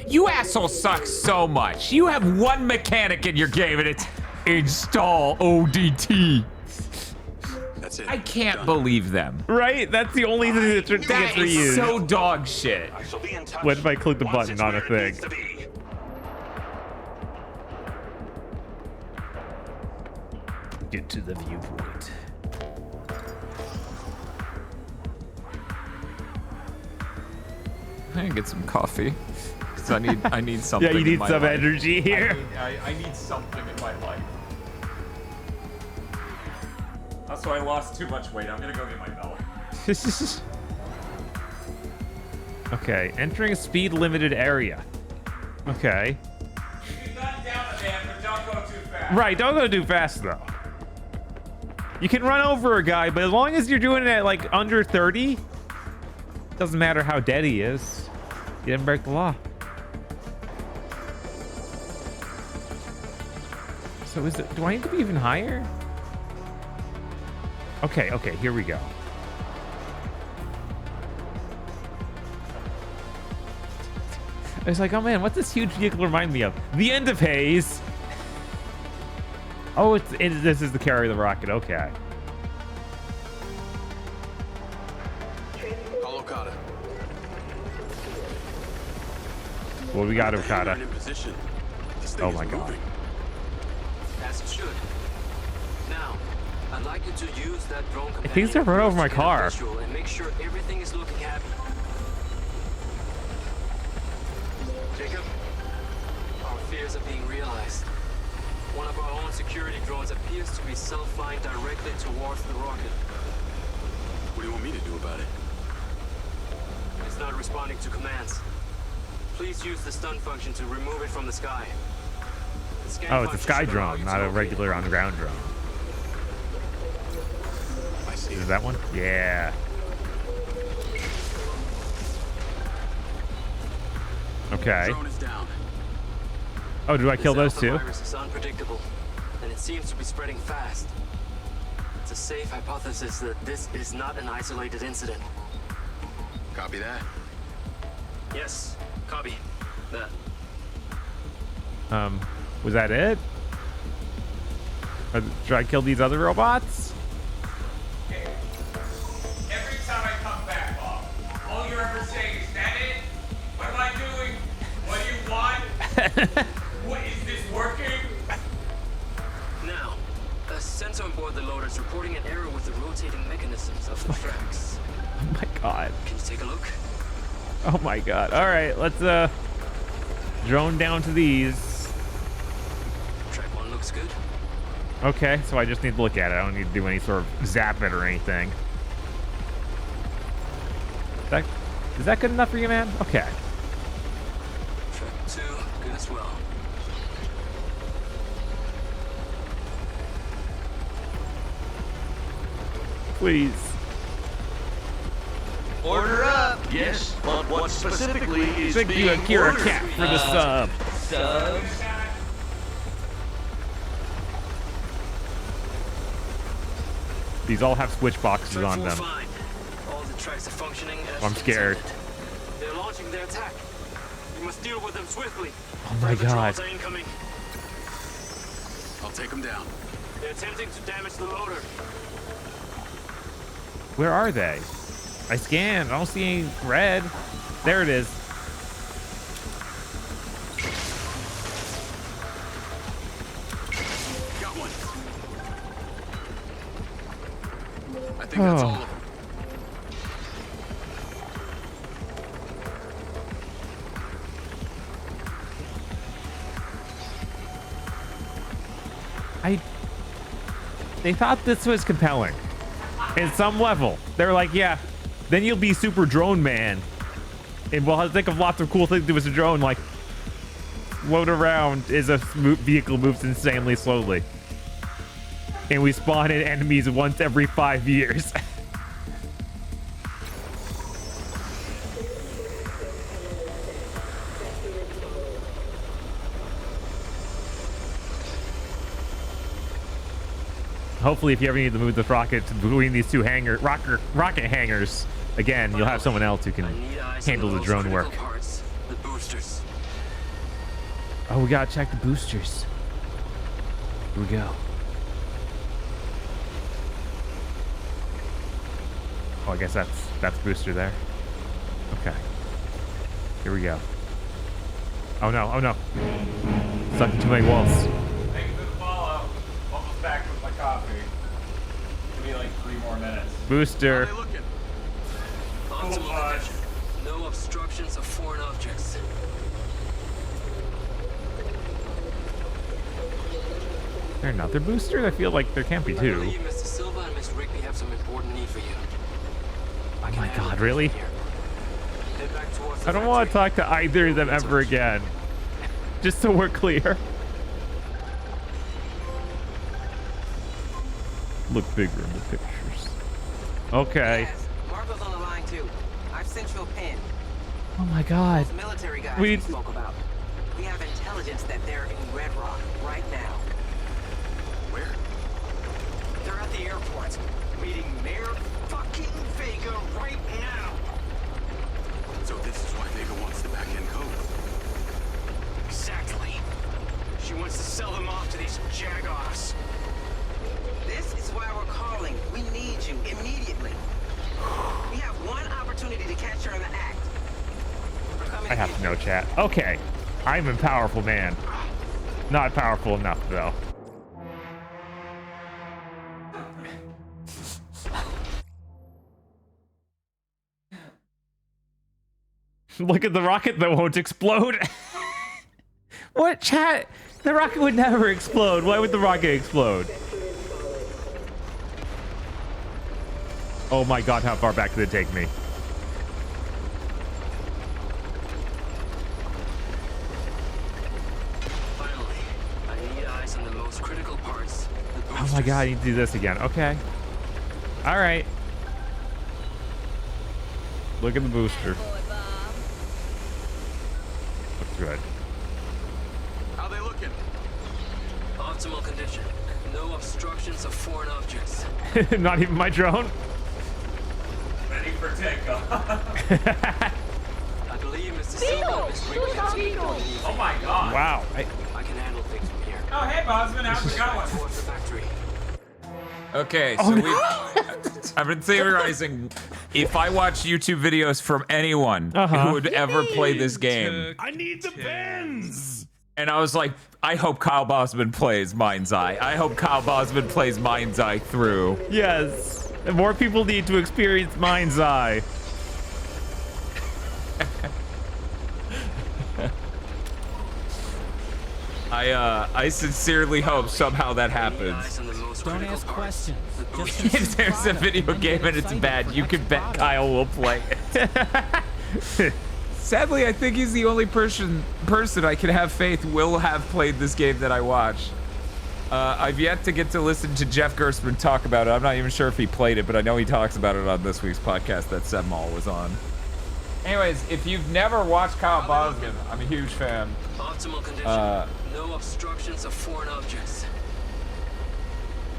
You asshole suck so much. You have one mechanic in your game and it's install ODT. That's it. I can't believe them. Right? That's the only thing that gets That reused. is so dog shit. What if I click the button on a thing? Get to the viewpoint. I can get some coffee. Cause I need something. Yeah, you need in my some life. energy here. I need something in my life. Also, I lost too much weight. I'm gonna go get my belt. Okay, entering a speed limited area. Okay. You can gun down a man, but don't go too fast. Right, don't go too fast though. You can run over a guy, but as long as you're doing it at like under 30, doesn't matter how dead he is. You didn't break the law. So is it, do I need to be even higher? Okay, here we go. I was like, oh man, what's this huge vehicle remind me of? The end of Haze. Oh, this is the carry of the rocket. Okay. Call Okada. Well, we got Okada. In position. This thing Oh is my god. moving. As it should. Now, I'd like you to use that drone I think it's gonna run over my car. and make sure everything is looking happy. Jacob, our fears are being realized. One of our own security drones appears to be self-flying directly towards the rocket. What do you want me to do about it? It's not responding to commands. Please use the stun function to remove it from the sky. The scan Oh, it's a function sky should allow drone, you not to a locate regular on-ground drone. I see. Is that one? Yeah. Okay. Drone is down. Oh, do I kill those This two? alpha virus is unpredictable, and it seems to be spreading fast. It's a safe hypothesis that this is not an isolated incident. Copy that. Yes, copy that. Was that it? Should I kill these other robots? Every time I come back, Bob, all you're ever saying is, that it? What am I doing? What do you want? What, is this working? Now, a sensor on board the loader is reporting an error with the rotating mechanisms of the tracks. Oh my god. Can you take a look? Oh my god. All right, let's drone down to these. Track 1 looks good. Okay, so I just need to look at it. I don't need to do any sort of zap it or anything. Is that good enough for you, man? Okay. Track 2, good as well. Please. Order up. Yes, but what specifically is Thank you, being Akira ordered? Cat, for the sub. Subs. These all have switch boxes on them. Fine. All the tracks are functioning as I'm scared. They're launching their attack. You must deal with them swiftly. Oh my God. Are incoming. I'll take them down. They're attempting to damage the loader. Where are they? I scanned. I don't see any red. There it is. Got one. I think that's all of them. They thought this was compelling. At some level. They were like, yeah, then you'll be super drone man. And we'll think of lots of cool things to do with a drone, like float around as a vehicle moves insanely slowly. And we spawn in enemies once every 5 years. Hopefully, if you ever need to move the rocket between these two rocket hangars, again, you'll have someone else who can handle the drone work. The boosters. Oh, we gotta check the boosters. Here we go. Oh, I guess that's booster there. Okay. Here we go. Oh no! Oh no! Stuck in too many walls. Thank you for the follow. Almost back with my coffee. Give me like 3 more minutes. Booster. How are they looking? Optimal condition. No obstructions of foreign objects. Is there another booster? I feel like there can't be two. I believe Mr. Silva and Miss Rigby have some important need for you. Oh my God, really? Head back towards the I don't want to talk to either of them ever again. Just so we're clear. Look bigger in the pictures. Okay. Yes, Marco's on the line too. I've sent you a pin. Oh my God. Those military guys We we spoke about. We have intelligence that they're in Red Rock right now. Where? They're at the airport, meeting Mayor fucking Vega right now. So this is why Vega wants the back-end code. Exactly. She wants to sell them off to these jagoffs. This is why we're calling. We need you immediately. We have one opportunity to catch her in the act. We're coming I have to know, chat. Okay. I'm a powerful man. Not powerful enough, though. Look at the rocket that won't explode. What, chat? The rocket would never explode. Why would the rocket explode? Oh my God, how far back did it take me? Finally, I need eyes on the most critical parts. Oh my God, I need to do this again. Okay. All right. Look at the booster. Looks good. How they looking? Optimal condition. No obstructions of foreign objects. Not even my drone? Ready for takeoff. I believe Mr. Silva and Miss Rigby have some important needs. Oh my God. Wow. I can handle things from here. Oh, hey, Bosman, how's it going? Towards the factory. Okay, so I've been theorizing if I watch YouTube videos from anyone who would ever play this game. I need the pens! And I was like, I hope Kyle Bosman plays Mindseyǝ. I hope Kyle Bosman plays Mindseyǝ through. Yes. And more people need to experience Mindseyǝ. I sincerely hope somehow that happens. Don't ask questions. If there's a video game and it's bad, you can bet Kyle will play it. Sadly, I think he's the only person I can have faith will have played this game that I watch. I've yet to get to listen to Jeff Gerstmann talk about it. I'm not even sure if he played it, but I know he talks about it on this week's podcast that Sebmall was on. Anyways, if you've never watched Kyle Bosman, I'm a huge fan. Optimal condition. No obstructions of foreign objects.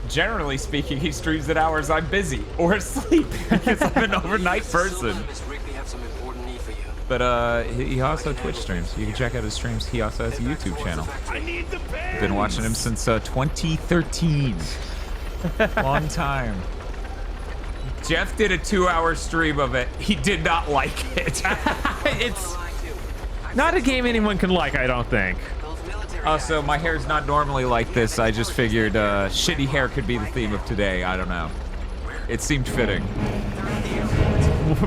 Generally speaking, he streams at hours I'm busy or asleep because I'm an overnight person. Miss Rigby have some important need for you. But he also Twitch streams. You can check out his streams. He also has a YouTube channel. Been watching him since 2013. Long time. Jeff did a 2-hour stream of it. He did not like it. It's not a game anyone can like, I don't think. Also, my hair's not normally like this. I just figured shitty hair could be the theme of today. I don't know. It seemed fitting.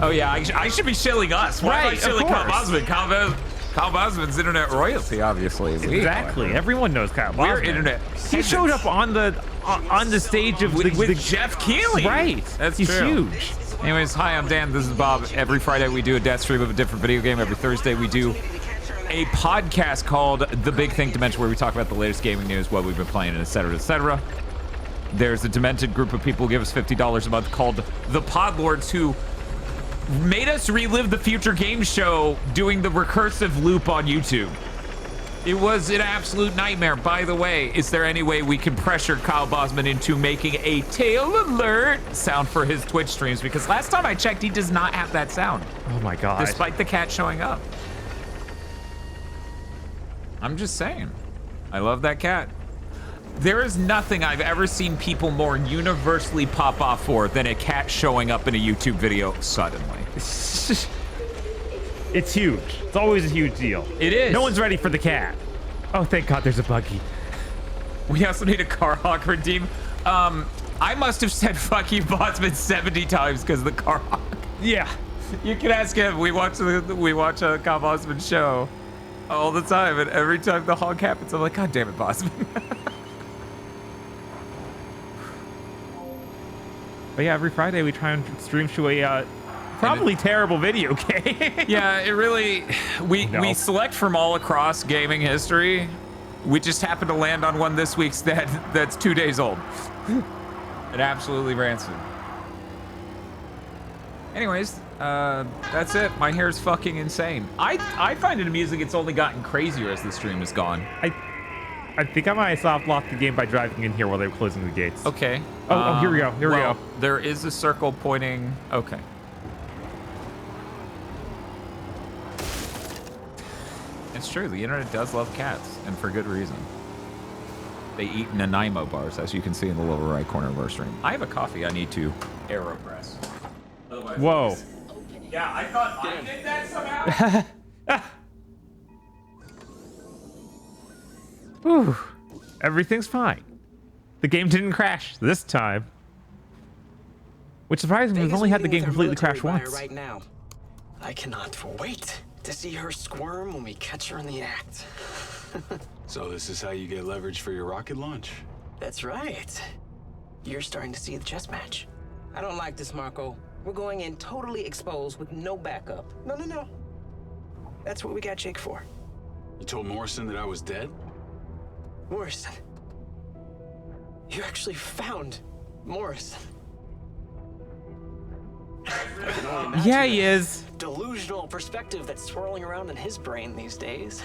Oh yeah, I should be shilling us. Why am I shilling Kyle Bosman? Kyle Bosman's internet royalty, obviously. Exactly. Everyone knows Kyle Bosman. We're internet. He showed up on the stage of with Jeff Keighley. Right. He's huge. Anyways, hi, I'm Dan. This is Bob. Every Friday we do a death stream of a different video game. Every Thursday we do a podcast called The Big Thing Dimension, where we talk about the latest gaming news, what we've been playing, and etc., etc. There's a demented group of people who give us $50 a month called the Podlords, who made us relive the Future Game Show doing the recursive loop on YouTube. It was an absolute nightmare. By the way, is there any way we can pressure Kyle Bosman into making a tail alert sound for his Twitch streams? Because last time I checked, he does not have that sound. Oh my god. Despite the cat showing up. I'm just saying. I love that cat. There is nothing I've ever seen people more universally pop off for than a cat showing up in a YouTube video suddenly. It's huge. It's always a huge deal. It is. No one's ready for the cat. Oh, thank God there's a buggy. We also need a car hawk redeem. I must have said fuck you Bosman 70 times because of the car hawk. Yeah. You can ask him. We watch a Kyle Bosman show all the time, and every time the honk happens, I'm like, God damn it, Bosman. But yeah, every Friday we try and stream to a probably terrible video game. Yeah, it really, we select from all across gaming history. We just happened to land on one this week that's 2 days old. It absolutely rancid. Anyways, that's it. My hair's fucking insane. I find it amusing it's only gotten crazier as the stream has gone. I think I might have soft locked the game by driving in here while they were closing the gates. Okay. Oh, here we go. Here we go. There is a circle pointing. Okay. It's true. The internet does love cats, and for good reason. They eat Nanaimo bars, as you can see in the lower right corner of our stream. I have a coffee I need to AeroPress. Otherwise, whoa. Yeah, I thought I did that somehow. Whew. Everything's fine. The game didn't crash this time. Which surprised me, we've only had the game completely crash once. Right now. I cannot wait to see her squirm when we catch her in the act. So this is how you get leverage for your rocket launch? That's right. You're starting to see the chess match. I don't like this, Marco. We're going in totally exposed with no backup. No. That's what we got Jake for. You told Morrison that I was dead? Morrison. You actually found Morrison. Yeah, he is. Delusional perspective that's swirling around in his brain these days.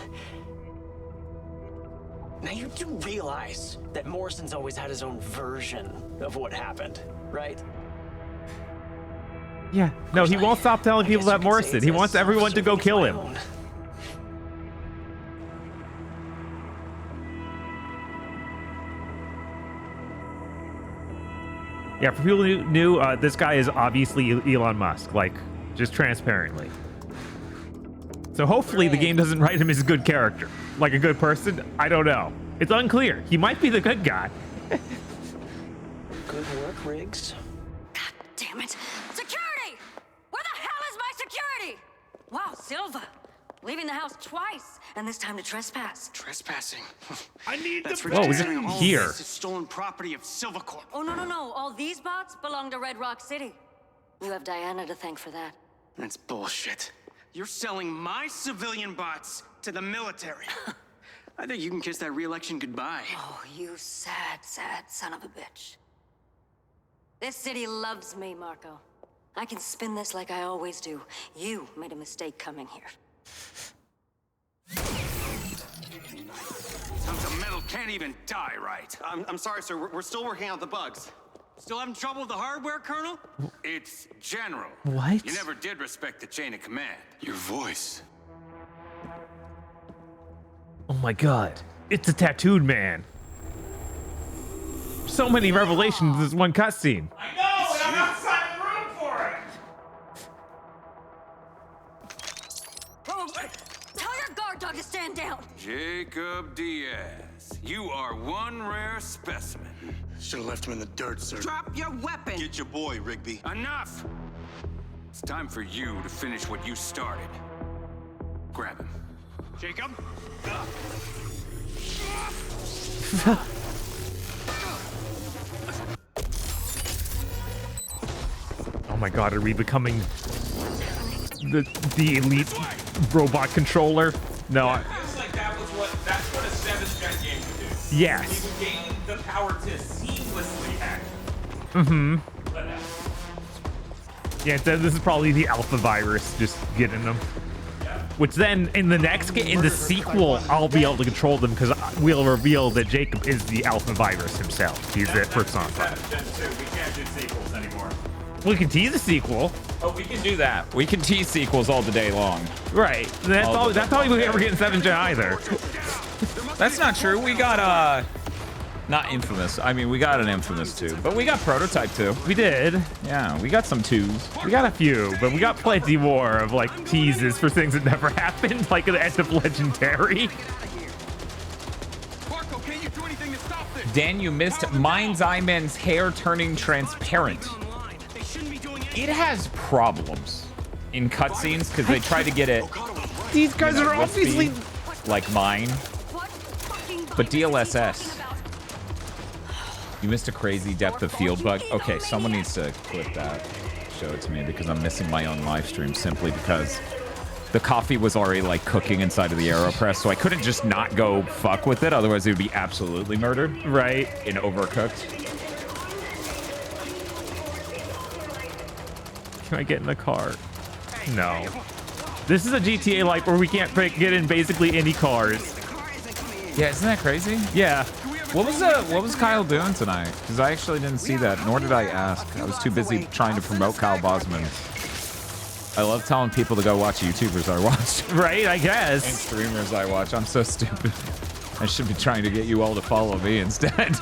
Now you do realize that Morrison's always had his own version of what happened, right? Yeah. No, he won't stop telling people about Morrison. He wants everyone to go kill him. Yeah, for people who knew, this guy is obviously Elon Musk, like, just transparently. So hopefully the game doesn't write him as a good character. Like a good person? I don't know. It's unclear. He might be the good guy. Good work, Riggs. God damn it. Security! Where the hell is my security? Wow, Silva. Leaving the house twice, and this time to trespass. Trespassing? I need That's Whoa, is it here? This is stolen property of Silva Corp. Oh, no. All these bots belong to Red Rock City. You have Diana to thank for that. That's bullshit. You're selling my civilian bots to the military. I think you can kiss that re-election goodbye. Oh, you sad son of a bitch. This city loves me, Marco. I can spin this like I always do. You made a mistake coming here. Tons of metal can't even die right. I'm sorry, sir. We're still working out the bugs. Still having trouble with the hardware, Colonel? It's General. What? You never did respect the chain of command. Your voice. Oh my god. It's a tattooed man. So many revelations in this one cutscene. I know, and I'm outside the room for it. Oh, tell your guard dog to stand down. Jacob Diaz, you are one rare specimen. Should have left him in the dirt, sir. Drop your weapon. Get your boy, Rigby. Enough! It's time for you to finish what you started. Grab him. Jacob? Oh my god, are we becoming the elite robot controller? No. It feels like that's what a 7th gen game would do. Yes. You would gain the power to seamlessly hack. Mm-hmm. But no. Yeah, this is probably the alpha virus just getting them. Which then in the next game, in the sequel, I'll be able to control them because we'll reveal that Jacob is the alpha virus himself. He's the personified. We can't do sequels anymore. We can tease a sequel. Oh, we can do that. We can tease sequels all the day long. Right. That's all we ever get in 7th gen either. That's not true. We got not Infamous. I mean, we got an Infamous 2, but we got Prototype 2. We did. Yeah, we got some 2s. We got a few, but we got plenty more of like teases for things that never happened, like the end of Legendary. Marco, can't you do anything to stop this? Dan, you missed Mindseyǝ Man's hair turning transparent. It has problems in cutscenes because they try to get it. These guys are obviously like mine, but DLSS. You missed a crazy depth of field bug. Okay, someone needs to clip that, show it to me because I'm missing my own live stream simply because the coffee was already like cooking inside of the AeroPress, so I couldn't just not go fuck with it. Otherwise, it would be absolutely murdered. Right. And overcooked. Can I get in the car? No. This is a GTA like where we can't get in basically any cars. Yeah, isn't that crazy? Yeah. What was Kyle doing tonight? Because I actually didn't see that, nor did I ask. I was too busy trying to promote Kyle Bosman. I love telling people to go watch YouTubers I watch. Right, I guess. And streamers I watch. I'm so stupid. I should be trying to get you all to follow me instead.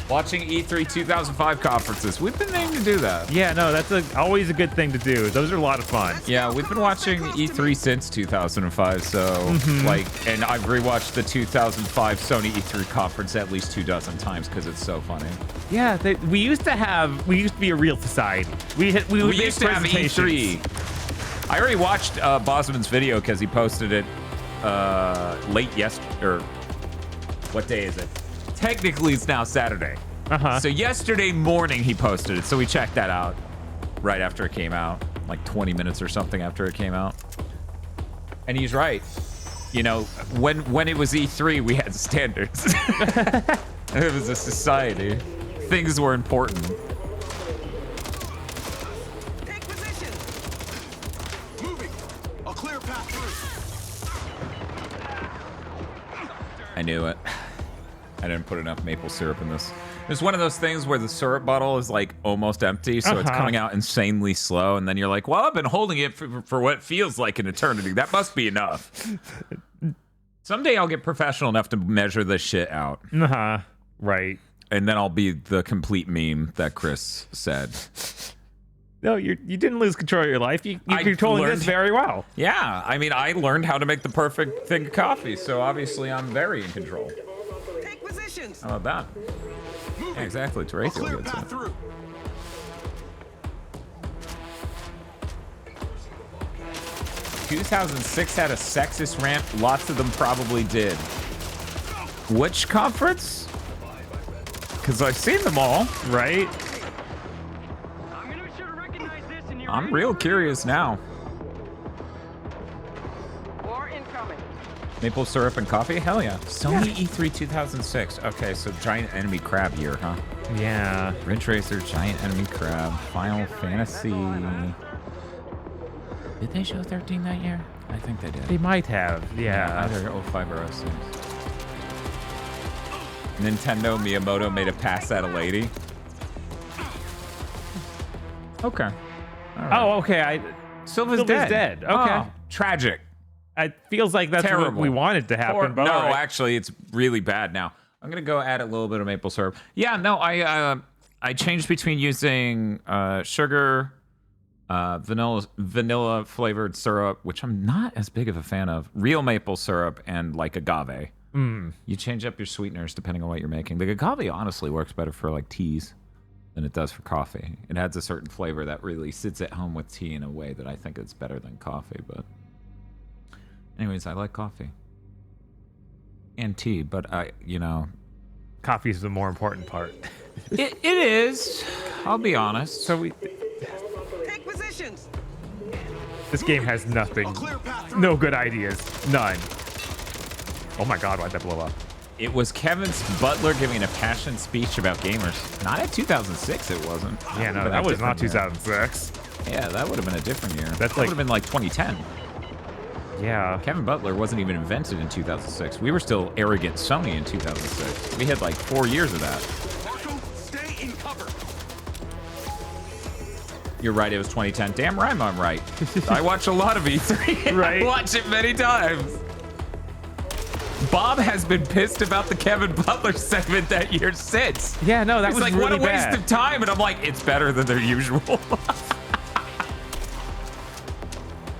Watching E3 2005 conferences. We've been aiming to do that. Yeah, no, that's always a good thing to do. Those are a lot of fun. Yeah, we've been watching E3 since 2005, so like, and I've rewatched the 2005 Sony E3 conference at least 24 times because it's so funny. Yeah, we used to be a real society. We used to have E3. I already watched Bosman's video because he posted it late yesterday, or what day is it? Technically, it's now Saturday. So yesterday morning, he posted it. So we checked that out right after it came out, like 20 minutes or something after it came out. And he's right. You know, when it was E3, we had standards. It was a society. Things were important. Take position. Moving. A clear path through. I knew it. I didn't put enough maple syrup in this. It's one of those things where the syrup bottle is like almost empty, so it's coming out insanely slow, and then you're like, well, I've been holding it for what feels like an eternity. That must be enough. Someday I'll get professional enough to measure this shit out. Right. And then I'll be the complete meme that Chris said. No, you didn't lose control of your life. You're controlling this very well. Yeah, I mean, I learned how to make the perfect thing of coffee, so obviously I'm very in control. How about that? Yeah, exactly. Terrestrial gets it. 2006 had a sexist rant. Lots of them probably did. Which conference? Because I've seen them all, right? I'm real curious now. Maple syrup and coffee? Hell yeah. Sony E3 2006. Okay, so giant enemy crab year, huh? Yeah. Ridge Racer, giant enemy crab, Final Fantasy. Did they show 13 that year? I think they did. They might have, yeah. Either 05 or 06. Nintendo Miyamoto made a pass at a lady. Okay. Right. Oh, okay. Silva's dead. Okay. Oh, tragic. It feels like that's terrible. what we wanted to happen. But no, right. actually, it's really bad now. I'm gonna go add a little bit of maple syrup. Yeah, no, I changed between using sugar, vanilla flavored syrup, which I'm not as big of a fan of, real maple syrup, and like agave. You change up your sweeteners depending on what you're making. The agave honestly works better for like teas than it does for coffee. It adds a certain flavor that really sits at home with tea in a way that I think it's better than coffee. But anyways, I like coffee and tea, but coffee is the more important part. It is. I'll be honest. So Take positions. This game has nothing. No good ideas. None. Oh my God! Why'd that blow up? It was Kevin Butler giving a passionate speech about gamers. Not in 2006, it wasn't. Yeah, no, that was not 2006. Yeah, that would have been a different year. That would have been like 2010. Yeah. Kevin Butler wasn't even invented in 2006. We were still arrogant Sony in 2006. We had like 4 years of that. Marco, stay in cover. You're right, it was 2010. Damn right, I'm right. I watch a lot of E3. Right. I watch it many times. Bob has been pissed about the Kevin Butler segment that year since. Yeah, no, that was like, really what a waste bad. of time. And I'm like, it's better than their usual.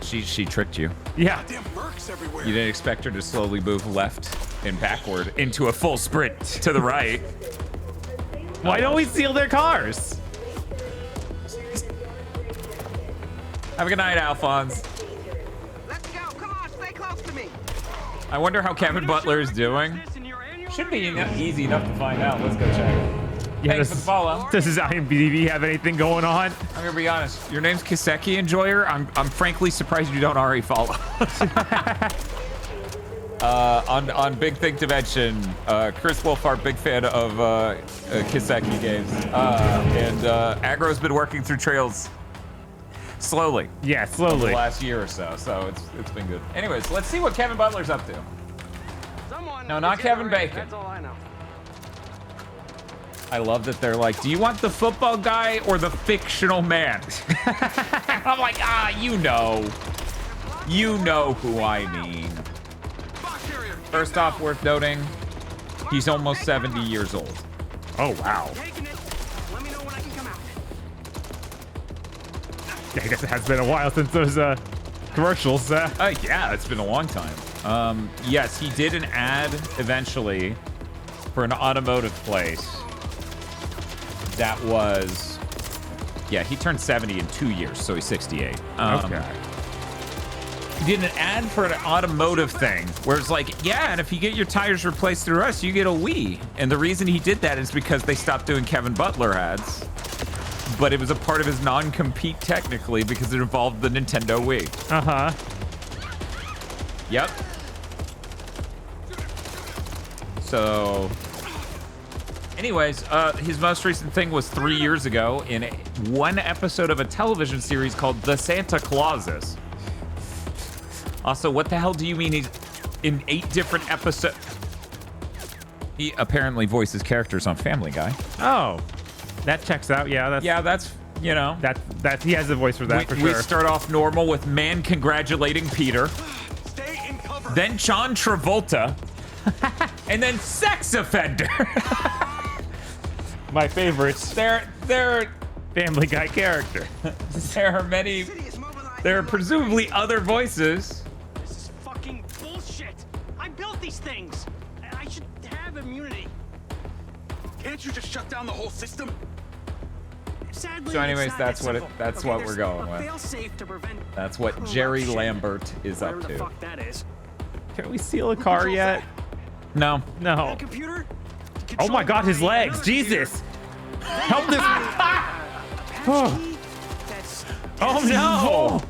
She tricked you. Yeah. You didn't expect her to slowly move left and backward into a full sprint to the right. Why don't we steal their cars? Have a good night, Alphonse. Let's go. Come on, stay close to me. I wonder how Kevin Butler is doing. Should be easy enough to find out. Let's go check. Yeah, Thanks for the follow. Does his IMDb have anything going on? I'm gonna be honest. Your name's Kiseki Enjoyer. I'm frankly surprised you don't already follow. On Big Thing Dimension, Chris Wolfhard, big fan of Kiseki games, and Agro's been working through trails slowly. Yeah, slowly. The last year or so. So it's been good. Anyways, let's see what Kevin Butler's up to. No, not Kevin Bacon. That's all I know. I love that they're like, do you want the football guy or the fictional man? I'm like, you know who I mean. First off, worth noting, he's almost 70 years old. Oh, wow. Yeah, I guess it has been a while since those commercials. Yeah, it's been a long time. Yes, he did an ad eventually for an automotive place. That was, yeah, he turned 70 in 2 years, so he's 68. Okay. He did an ad for an automotive thing where it's like, yeah, and if you get your tires replaced through us, you get a Wii. And the reason he did that is because they stopped doing Kevin Butler ads. But it was a part of his non-compete technically because it involved the Nintendo Wii. Uh-huh. Yep. So, anyways, his most recent thing was 3 years ago in one episode of a television series called The Santa Clauses. Also, what the hell do you mean he's in 8 different episodes? He apparently voices characters on Family Guy. Oh, that checks out. Yeah, that's you know. That he has a voice for that for sure. We start off normal with man congratulating Peter. Stay in cover. Then John Travolta. And then sex offender. My favorites. They're Family Guy character. There are presumably other voices. This is fucking bullshit. I built these things. I should have immunity. Can't you just shut down the whole system? Sadly, So anyways, it's not that's that what simple. that's Okay, what there's we're going a with. fail-safe to prevent That's what Jerry corruption. Lambert is up Whatever the to. fuck that is. Can we steal a car yet? No. No. Computer? Oh my God, his legs! Jesus! Help this! Oh no!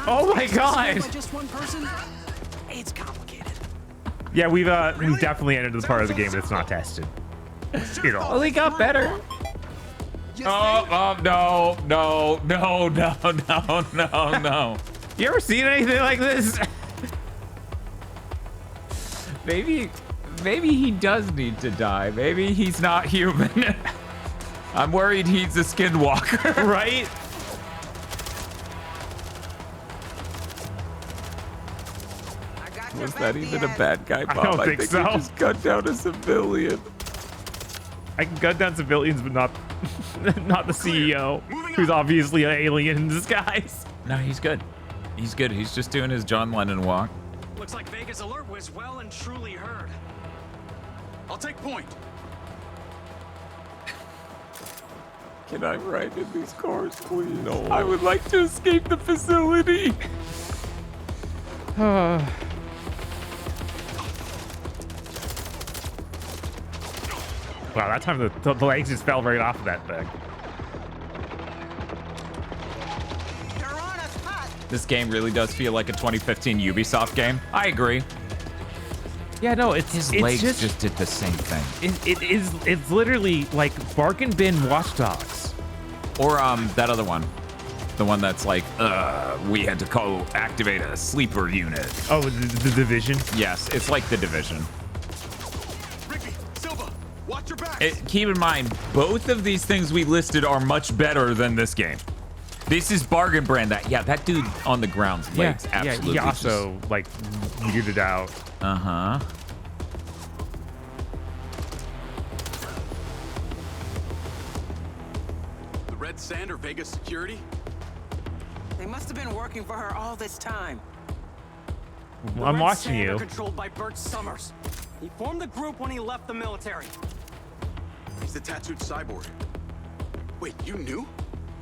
Oh my God! Just one person? It's complicated. Yeah, we've definitely entered the part of the game that's not tested. At all. Well, he got better. No. You ever seen anything like this? Maybe maybe he does need to die. Maybe he's not human. I'm worried he's a skinwalker. Right? Was that even a bad guy, Bob? I don't think so. He just cut down a civilian. I can cut down civilians, but not not the CEO, who's obviously an alien in disguise. No, he's good. He's good. He's just doing his John Lennon walk. Looks like Vega's alert was well and truly heard. I'll take point. Can I ride in these cars, please? No. I would like to escape the facility. Wow, that time the legs just fell right off of that thing. This game really does feel like a 2015 Ubisoft game. I agree. Yeah, no, his legs just did the same thing. It's literally like bargain bin Watch Dogs. Or that other one. The one that's like, we had to activate a sleeper unit. Oh, the Division? Yes, it's like the Division. Ricky, Silva, watch your back. Keep in mind, both of these things we listed are much better than this game. This is bargain brand. That dude on the ground's legs absolutely. Yeah, he also like weirded out. Uh-huh. The Red Sand or Vegas security? They must have been working for her all this time. I'm watching you. Controlled by Bert Summers. He formed the group when he left the military. He's the tattooed cyborg. Wait, you knew?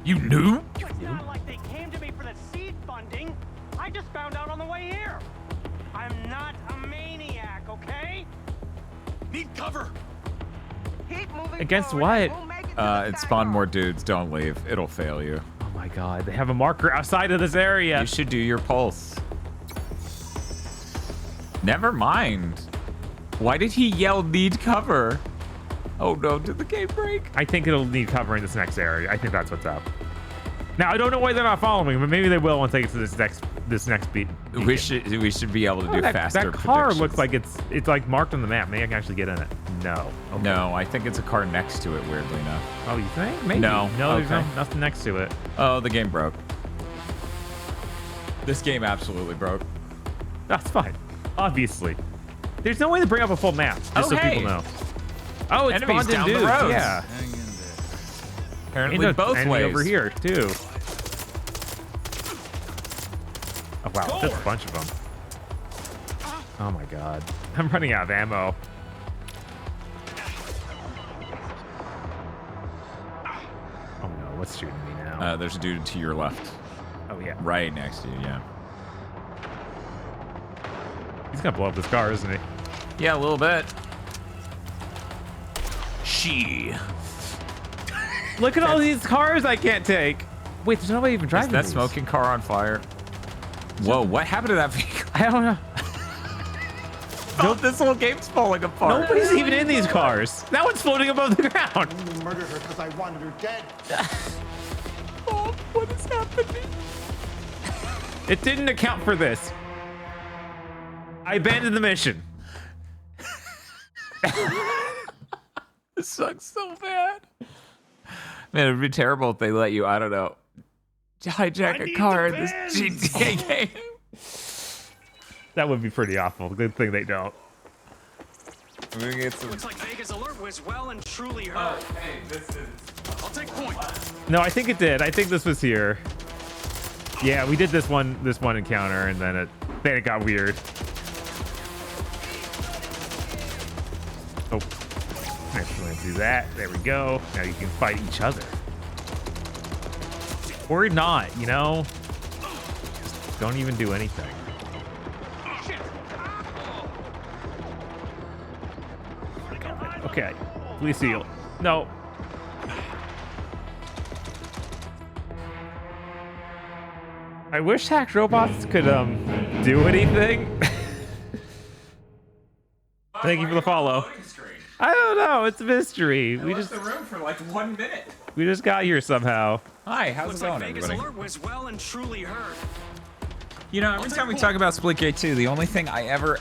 You knew? It's not like they came to me for the seed funding. I just found out on the way here. I'm not a maniac, okay? Need cover. Keep moving Against forward. what? It spawned more dudes. Don't leave. It'll fail you. Oh my god, they have a marker outside of this area. You should do your pulse. Never mind. Why did he yell need cover? Oh no, did the game break? I think it'll need cover in this next area. I think that's what's up. Now I don't know why they're not following, but maybe they will once they get to this next beat. We should be able to do faster. That car looks like it's like marked on the map. Maybe I can actually get in it. No. Okay. No, I think it's a car next to it. Weirdly enough. Oh, you think? Maybe. No. No, Okay. there's nothing next to it. Oh, the game broke. This game absolutely broke. That's fine. Obviously. There's no way to bring up a full map, just so people know. Oh, it's enemies spawned in down dudes. the road. Yeah. Apparently both enemy ways. over here too. Oh wow, there's a bunch of them. Oh my god, I'm running out of ammo. Oh no, what's shooting me now? There's a dude to your left. Oh yeah. Right next to you, yeah. He's gonna blow up this car, isn't he? Yeah, a little bit. Look at all these cars I can't take. Wait, there's nobody even driving Is that these. smoking car on fire? Whoa, what happened to that vehicle? I don't know. Nope, this whole game's falling apart. Nobody's even in these cars. That one's floating above the ground. You murdered her because I wanted her dead. Oh, what is happening? It didn't account for this. I abandoned the mission. This sucks so bad. Man, it'd be terrible if they let you, I don't know, hijack a car in this GTA game. That would be pretty awful. Good thing they don't. I'm gonna get some. Looks like Vega's alert was well and truly heard. Hey, this is. I'll take point. No, I think it did. I think this was here. Yeah, we did this one encounter, and then it got weird. Oh, next we're gonna do that. There we go. Now you can fight each other, or not. You know, just don't even do anything. Okay, police seal. No. I wish hacked robots could do anything. Thank you for the follow. I don't know. It's a mystery. We just the room for like 1 minute. We just got here somehow. Hi, how's it going, Vega's everybody? alert was well and truly heard. You know, every time we talk about Splitgate 2, the only thing I ever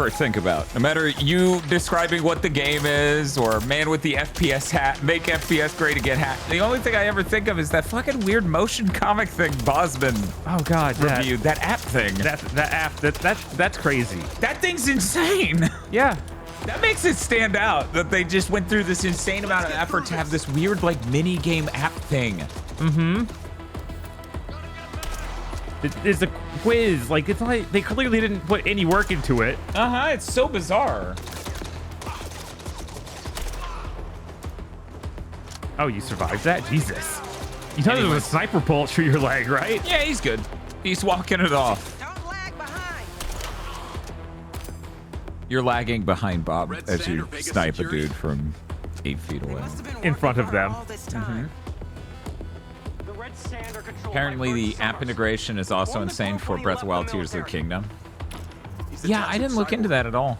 think about, no matter you describing what the game is, or man with the FPS hat, make FPS great again hat, the only thing I ever think of is that fucking weird motion comic thing Bosman reviewed. That app thing. That's crazy. That thing's insane. Yeah. That makes it stand out that they just went through this insane amount of effort to have this weird, like, mini game app thing. Mm-hmm. It's a quiz. Like, it's like they clearly didn't put any work into it. Uh-huh. It's so bizarre. Oh, you survived that? Jesus. You thought there was a sniper bullet through your leg, right? Yeah, he's good. He's walking it off. You're lagging behind, Bob, as you snipe a dude from 8 feet away. In front of them. Mm-hmm. Apparently, the app integration is also insane for Breath of the Wild Tears of the Kingdom. Yeah, I didn't look into that at all.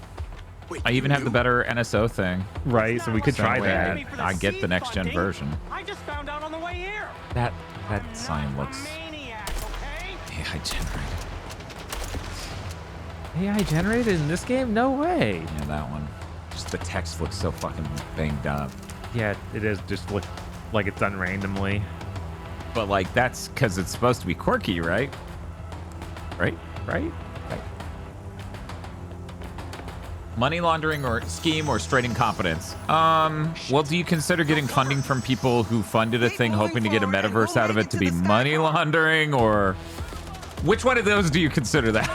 I even have the better NSO thing. Right, so we could try that. I get the next-gen version. I just found out on the way here. That sign looks AI generated. AI generated in this game? No way. Yeah, that one. Just the text looks so fucking banged up. Yeah, it is just look like it's done randomly. But like that's because it's supposed to be quirky, right? Right? Money laundering or scheme or straight incompetence. Well, do you consider getting funding from people who funded a thing hoping to get a metaverse out of it to be money laundering, or which one of those do you consider that?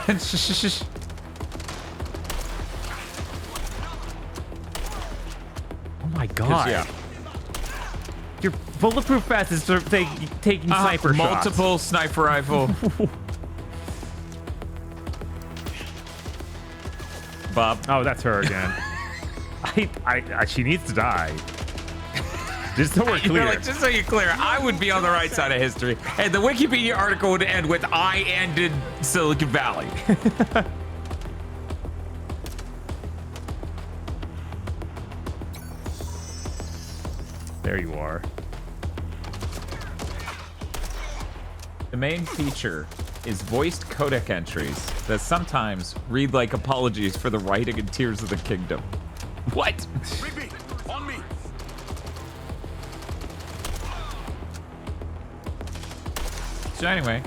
Oh my god. Yeah. Your bulletproof vest is taking sniper shots. Multiple sniper rifle. Bob. Oh, that's her again. She needs to die. Just so we're clear. Like, just so you're clear, I would be on the right side of history, and the Wikipedia article would end with "I ended Silicon Valley." There you are. The main feature is voiced codec entries that sometimes read like apologies for the writing in Tears of the Kingdom. What? On me. So anyway,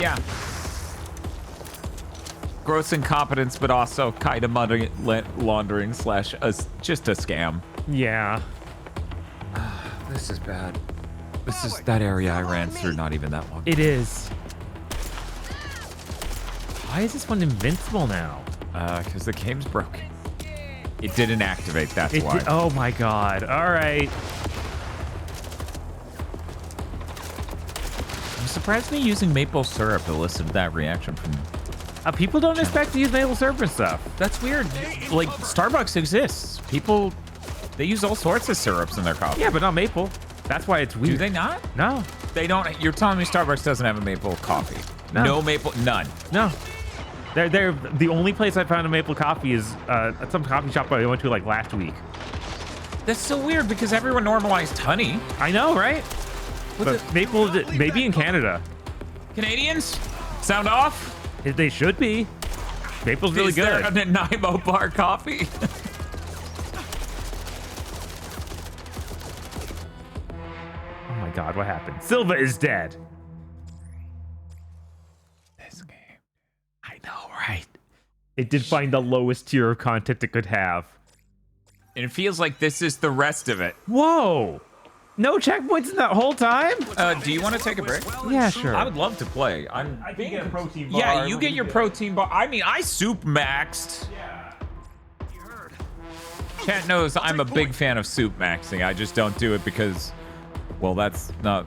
yeah. Gross incompetence, but also kind of money laundering / just a scam. Yeah. This is bad. This is that area I ran through not even that long. It is. Why is this one invincible now? Because the game's broken. It didn't activate, that's why. Oh my god. All right. I'm surprised me using maple syrup elicited that reaction from... people don't expect to use maple syrup and stuff. That's weird. Like, Starbucks exists. People, they use all sorts of syrups in their coffee. Yeah, but not maple. That's why it's weird. Do they not? No. They don't. You're telling me Starbucks doesn't have a maple coffee? No maple, none. No. They're the only place I found a maple coffee is at some coffee shop I went to like last week. That's so weird because everyone normalized honey. I know, right? But maple, maybe in Canada. Canadians? Sound off? They should be. Maple's really good. Is there a Nanaimo bar coffee? Oh my god, what happened? Silva is dead. This game. I know, right? It did find the lowest tier of content it could have. And it feels like this is the rest of it. Whoa! No checkpoints in that whole time? Do you want to take a break? Yeah, sure. I would love to play. I can get a protein bar. Yeah, you get your protein bar. I mean, I soup maxed. Yeah. Chat knows I'm a big fan of soup maxing. I just don't do it because, well, that's not...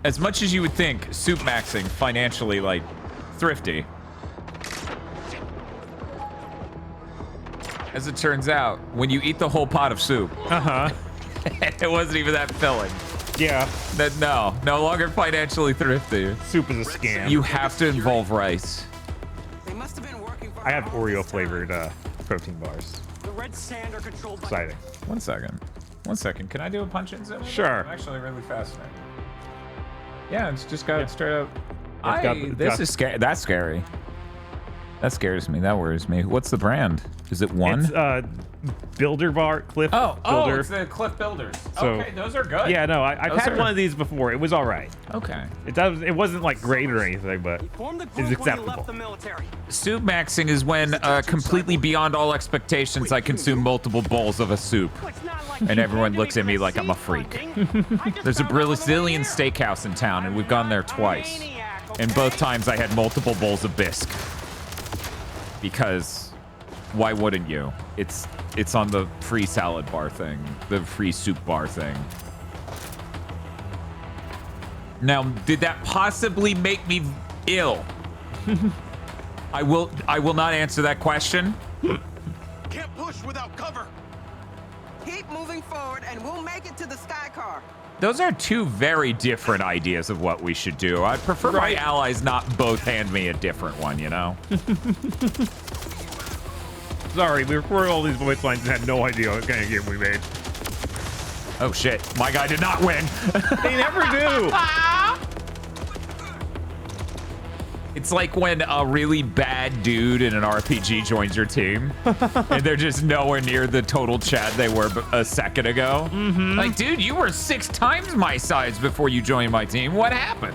As much as you would think, soup maxing financially, like, thrifty. As it turns out, when you eat the whole pot of soup... Uh-huh. It wasn't even that filling. Yeah. That no longer financially thrifty. Soup is a scam. You have to involve rice. I have Oreo flavored protein bars. The red sand are controlled by... Exciting. One second. Can I do a punch in zone? Sure. I'm actually really fascinated. Yeah, it's just got it straight up. This is scary. That's scary. That scares me. That worries me. What's the brand? Is it one? It's Builder Bar, Cliff Builder. Oh, it's the Cliff Builders. So, okay, those are good. Yeah, no, I've had one of these before. It was all right. Okay. It wasn't like great or anything, but it's acceptable. Soup maxing is when completely beyond all expectations I consume multiple bowls of a soup. And everyone looks at me like I'm a freak. There's a Brazilian steakhouse in town, and we've gone there twice. And both times I had multiple bowls of bisque. Because why wouldn't you? It's on the free salad bar thing, the free soup bar thing. Now, did that possibly make me ill? I will not answer that question. Can't push without cover. Keep moving forward and we'll make it to the sky car. Those are two very different ideas of what we should do. I'd prefer my allies not both hand me a different one, you know? Sorry, we recorded all these voice lines and had no idea what kind of game we made. Oh shit, my guy did not win. They never do. It's like when a really bad dude in an RPG joins your team and they're just nowhere near the total Chad they were a second ago. Like, dude, you were 6 times my size before you joined my team. What happened?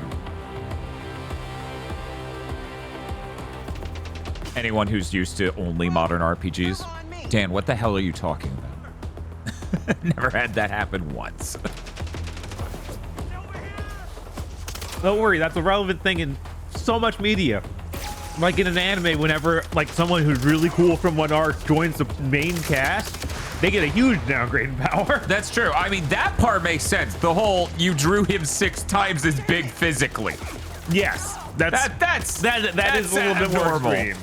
Anyone who's used to only modern RPGs. Dan, what the hell are you talking about? Never had that happen once. Don't worry, that's a relevant thing in so much media. Like in an anime, whenever like someone who's really cool from one arc joins the main cast, they get a huge downgrade in power. That's true. I mean, that part makes sense. The whole you drew him 6 times is big physically. Yes, that is a little bit more extreme.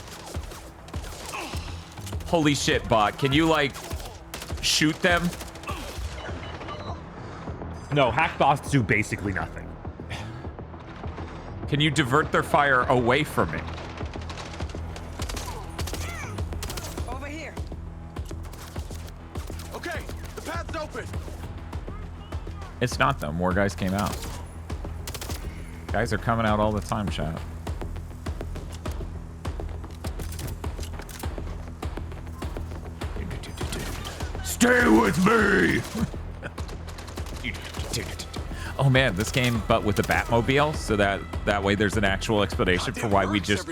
Holy shit, bot. Can you like shoot them? No, hack bots do basically nothing. Can you divert their fire away from it? Over here. Okay, the path's open. It's not though. More guys came out. Guys are coming out all the time, chat. Stay with me! Oh man, this game, but with the Batmobile, so that way there's an actual explanation for why we just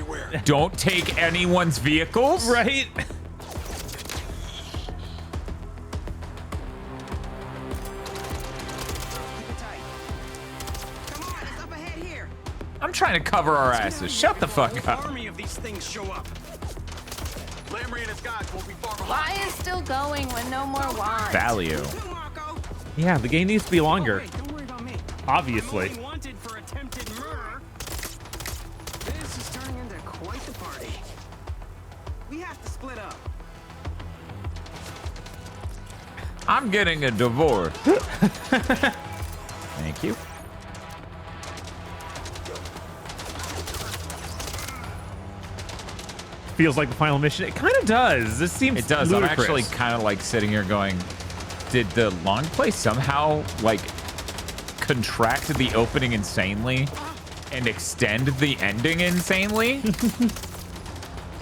don't take anyone's vehicles. Right? I'm trying to cover our asses. Shut the fuck up. Army of these things show up. Lamry and his guys won't be far behind. Why is still going when no more wants? Value. Yeah, the game needs to be longer. Obviously. Wanted for attempted murder. This is turning into quite the party. We have to split up. I'm getting a divorce. Thank you. Feels like the final mission. It kind of does. This seems It does. ludicrous. I'm actually kind of like sitting here going, did the long play somehow like contract the opening insanely and extend the ending insanely?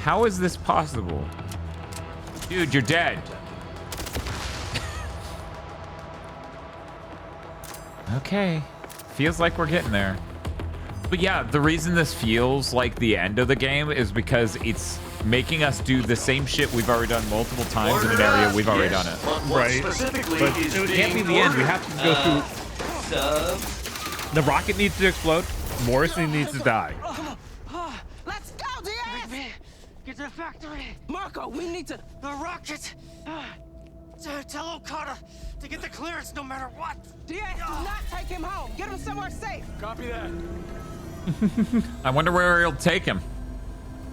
How is this possible? Dude, you're dead. Okay. Feels like we're getting there. But yeah, the reason this feels like the end of the game is because it's making us do the same shit we've already done multiple times in an area we've already done it. Right. But it can't be the end. We have to go through. The rocket needs to explode. Morrison needs to die. Let's go, Diaz! Get to the factory. Marco, we need to... The rocket. Tell Okada to get the clearance no matter what. Diaz, do not take him home. Get him somewhere safe. Copy that. I wonder where he'll take him.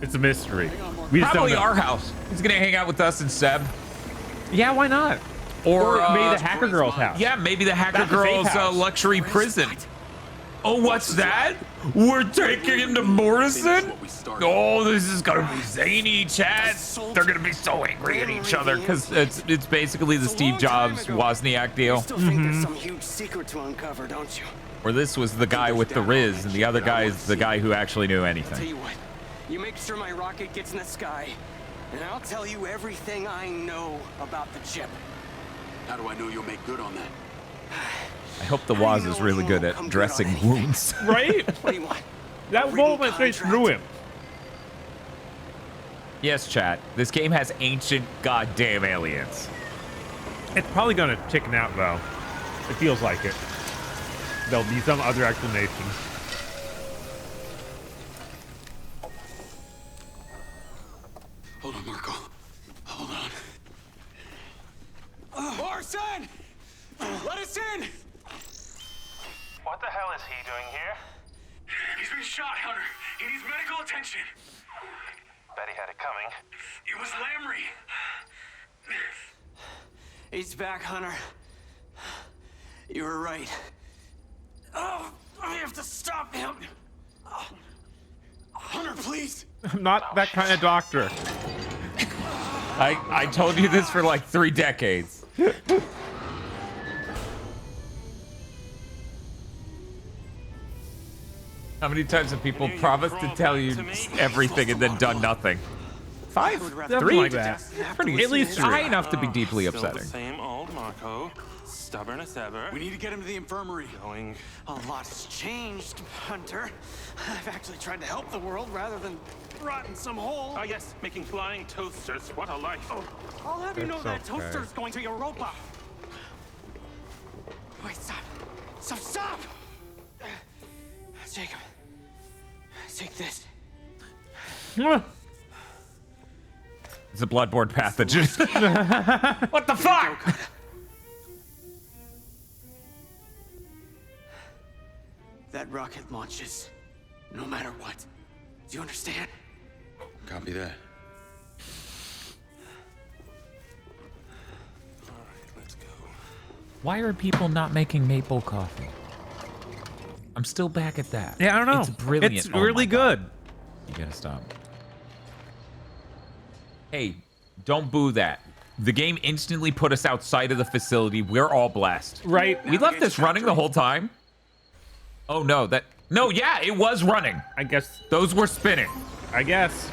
It's a mystery. We just Probably don't know. our house. He's gonna hang out with us and Seb. Yeah, why not? Or maybe the hacker girl's house. Yeah, maybe the hacker That's a safe girl's house. luxury prison. Oh, what's that? We're taking him to Morrison? Oh, this is gonna be zany, Chad. They're gonna be so angry at each other because it's basically the Steve Jobs Wozniak deal. Still think there's some huge secret to uncover, don't you? Or this was the guy with the Riz, and the other guy is the guy who actually knew Tell anything. you what, you make sure my rocket gets in the sky, and I'll tell you everything I know about the chip. How do I know you'll make good on that? I hope the Waz is really good at dressing wounds. Right? What do you want? That bullet went straight through him. Yes, chat. This game has ancient goddamn aliens. It's probably gonna chicken out though. It feels like it. There'll be some other explanation. Hold on, Marco. Hold on. Morrison! Let us in! What the hell is he doing here? He's been shot, Hunter. He needs medical attention. Bet he had it coming. It was Lamry. He's back, Hunter. You were right. Oh, I have to stop him. Hunter, please. I'm not that kind of doctor. I told you this for like 3 decades. How many times have people promised to tell you everything and then done nothing? 5? 3? Like that. Pretty, at least high 3. enough to be deeply Still upsetting. the same old Marco. Stubborn as ever. We need to get him to the infirmary. Going. A lot's changed, Hunter. I've actually tried to help the world rather than rot in some hole. Ah, yes, making flying toasters. What a life. Oh, I'll have you know That's that okay. toaster's going to Europa. Wait, stop. Stop! Jacob, take this. It's a bloodborne pathogen. What the fuck? That rocket launches no matter what. Do you understand? Copy that. Let's go. Why are people not making maple coffee? I'm still back at that. Yeah, I don't know. It's brilliant. It's Oh really my God. good. You gotta stop. Hey, don't boo that. The game instantly put us outside of the facility. We're all blessed. Right. We left this running the whole time. Oh no, no, yeah, it was running. I guess those were spinning. I guess.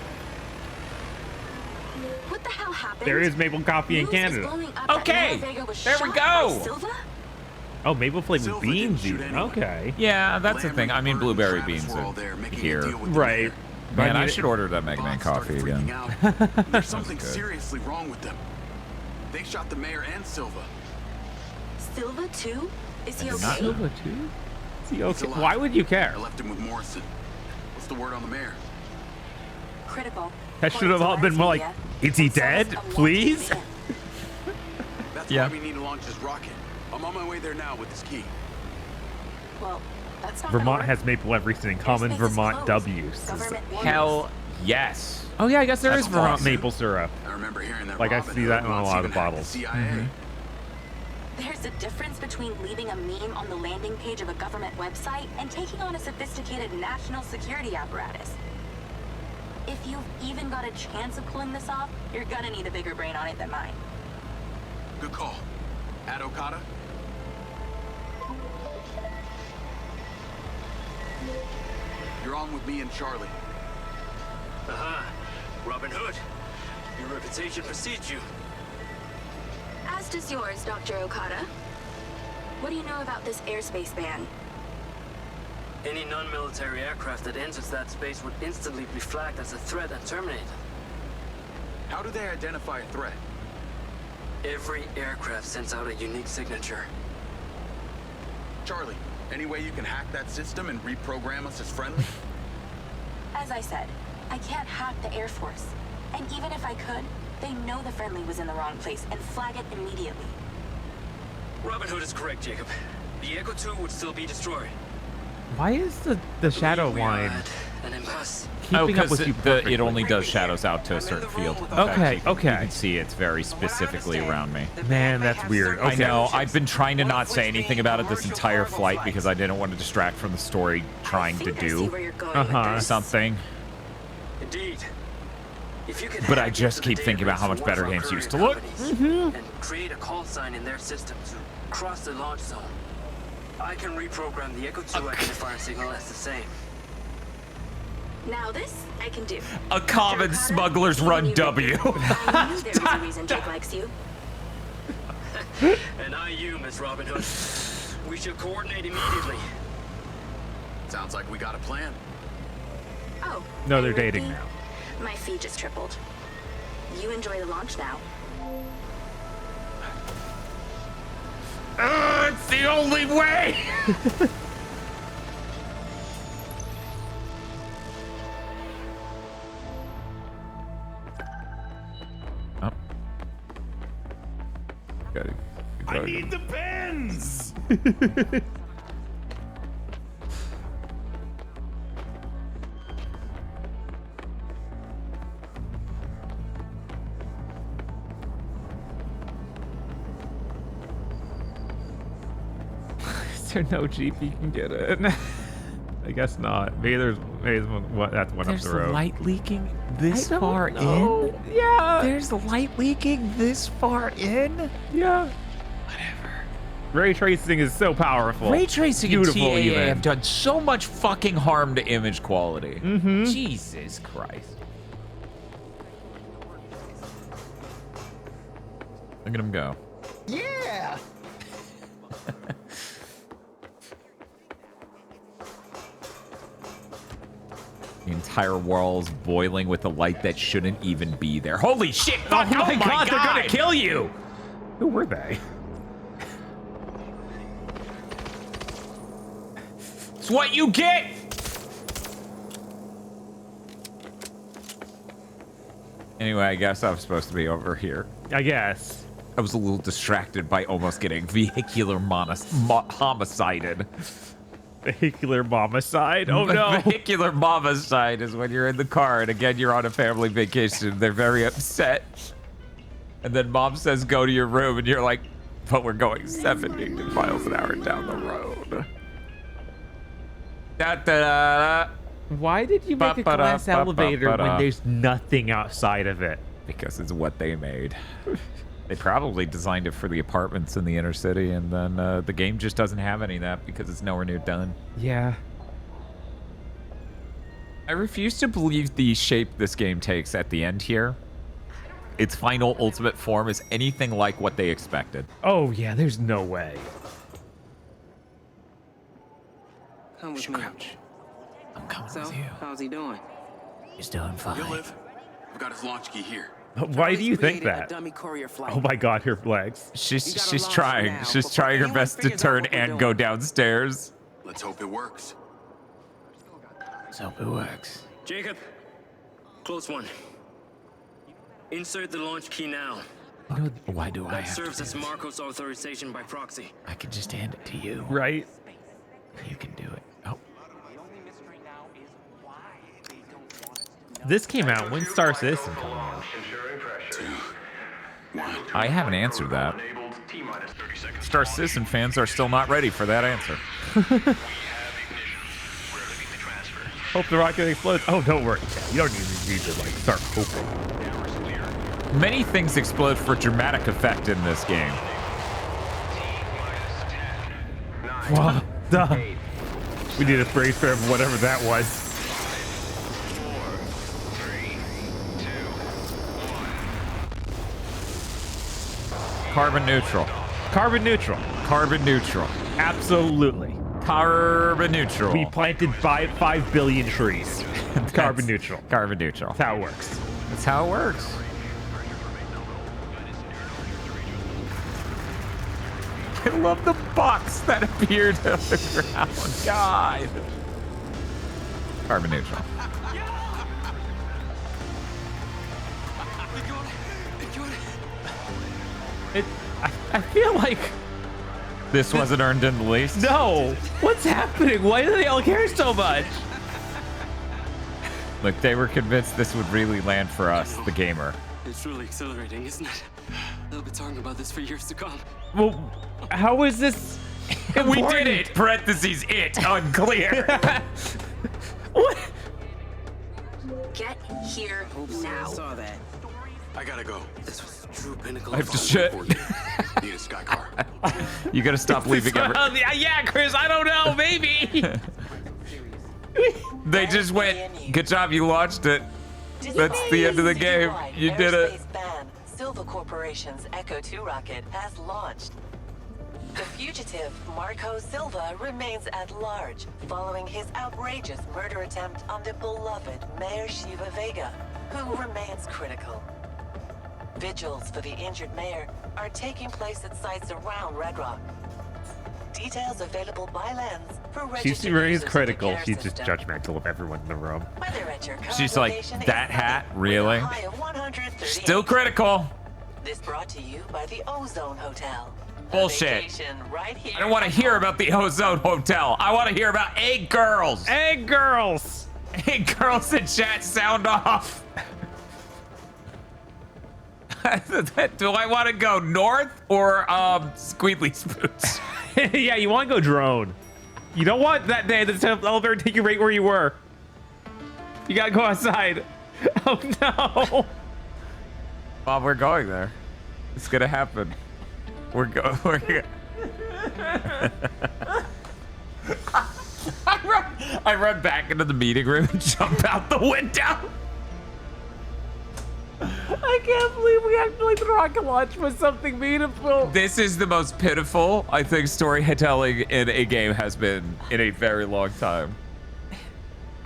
What the hell happened? There is maple coffee in Canada. Okay, there we go. Oh, maple flavored beans even. Okay. Yeah, that's the thing. I mean, blueberry beans are here. Right. Man, I should order that Mega Man coffee again. There's something seriously wrong with them. They shot the mayor and Silva. Silva too? Is he okay? Silva too? Is he okay? Why would you care? I left him with Morrison. What's the word on the mayor? Critical. That should have all been more like, is he dead? Please? That's Yeah. why we need to launch this rocket. I'm on my way there now with this key. Well, that's not Vermont has maple everything. Common Vermont W's. Hell yes. Oh yeah, I guess there is That's Vermont awesome. maple syrup. I remember hearing that. Like I Robin see that Hood in a wants lot of even hacked the bottles. CIA. There's a difference between leaving a meme on the landing page of a government website and taking on a sophisticated national security apparatus. If you've even got a chance of pulling this off, you're gonna need a bigger brain on it than mine. Good call. At Okada? You're on with me and Charlie. Aha. Robin Hood. Your reputation precedes you. As does yours, Dr. Okada. What do you know about this airspace ban? Any non-military aircraft that enters that space would instantly be flagged as a threat and terminated. How do they identify a threat? Every aircraft sends out a unique signature. Charlie, any way you can hack that system and reprogram us as friendly? As I said, I can't hack the Air Force. And even if I could, they know the friendly was in the wrong place and flag it immediately. Robin Hood is correct, Jacob. The Echo 2 would still be destroyed. Why is the shadow line An impasse. keeping up with you perfectly? it only does shadows out to a certain field. Okay, You okay. can see it's very specifically around me. Man, that's weird. Okay. I know. I've been trying to not say anything about it this entire flight because I didn't want to distract from the story trying to do something. Indeed. If you could But hack I just into the keep thinking about how much database of better one of our games used courier to look. Mm-hmm. companies And create a call sign in their system to cross the launch zone. Then you could hack into the database of one of our courier companies. Yeah, And create a call sign in their system to cross the launch zone. I can reprogram the Echo 2 identifier signal as the same. Now this I can do. A common smuggler's run W. I knew there was a reason Jake likes you. And I you, Miss Robin Hood. We should coordinate immediately. Sounds like we got a plan. Oh. No, they're dating now. My fee just tripled. You enjoy the launch now. It's the only way! Oh. I need the pens! Is there no Jeep you can get in? I guess not. Maybe there's what? That's one up the road. There's light leaking this far in? Yeah. There's light leaking this far in? Yeah. Whatever. Ray tracing is so powerful. Ray tracing and Beautiful TAA even. have done so much fucking harm to image quality. Mm-hmm. Jesus Christ. Look at him go. Yeah! The entire world's boiling with a light that shouldn't even be there. Holy shit! Fuck! Oh my God, they're gonna kill you! Who were they? It's what you get! Anyway, I guess I was supposed to be over here. I guess. I was a little distracted by almost getting vehicular homicided. Vehicular homicide? Oh no. Vehicular homicide is when you're in the car and again you're on a family vacation. They're very upset. And then mom says go to your room and you're like, but we're going 70 miles an hour down the road. Da, da, da, da. Why did you make a glass elevator when there's nothing outside of it? Because it's what they made. They probably designed it for the apartments in the inner city, and then the game just doesn't have any of that because it's nowhere near done. Yeah. I refuse to believe the shape this game takes at the end here, its final ultimate form, is anything like what they expected. Oh yeah, there's no way. Come with me. Crouch. I'm coming with you. How's he doing? He's doing fine. He'll live. I've got his launch key here. Why do you think Created a that? dummy courier flight. Oh my God, her legs. She's trying. She's trying her best to turn and go downstairs. Let's hope it works. Let's hope it works. Jacob, close one. Insert the launch key now. Why do I That have serves to as do this? Marco's authorization by proxy. I can just hand it to you. Right? You can do it. Oh. This came out when Star Citizen came out. I haven't answered that. Star Citizen fans are still not ready for that answer. Hope the rocket explodes. Oh, don't worry. You don't even need to like start hoping. Many things explode for dramatic effect in this game. Wow. Duh. We need a phrase for whatever that was. Carbon neutral. Carbon neutral. Carbon neutral. Absolutely. Carbon neutral. We planted 5 billion trees. Carbon neutral. Carbon neutral. That's how it works. That's how it works. I love the box that appeared on the ground. God. Carbon neutral. I feel like this wasn't earned in the least. No. What's happening? Why do they all care so much? Look, they were convinced this would really land for us, the gamer. It's really exhilarating, isn't it? They'll be talking about this for years to come. Well, how is this We did it! Parentheses, it, unclear. What? Get here now. I saw that. I gotta go. This was the true pinnacle I have to shit. Need a sky car. You gotta stop leaving every... Yeah, Chris, I don't know, maybe. They just went, good job, you launched it. That's the end of the game. You did it. Silva Corporation's Echo 2 rocket has launched. The fugitive, Marco Silva, remains at large following his outrageous murder attempt on the beloved Mayor Shiva Vega, who remains critical. Vigils for the injured mayor are taking place at sites around Red Rock. Details available by Lens for registered She's very users of the critical. care She's just system. judgmental of everyone in the room. Whether at your current She's like, location that is hat, set really? with a high of 138. Still critical. This brought to you by the Ozone Hotel. A Bullshit. vacation right here. I don't want to hear about the Ozone Hotel. I want to hear about egg girls. Egg girls. Egg girls in chat, sound off. Do I want to go north or Squeedly's boots? Yeah, you want to go drone. You don't want that day the elevator take you right where you were. You gotta go outside. Oh no. Bob, we're going there. It's gonna happen. We're going. I run back into the meeting room and jump out the window. I can't believe we actually the rocket launch was something meaningful. This is the most pitiful, I think, storytelling in a game has been in a very long time.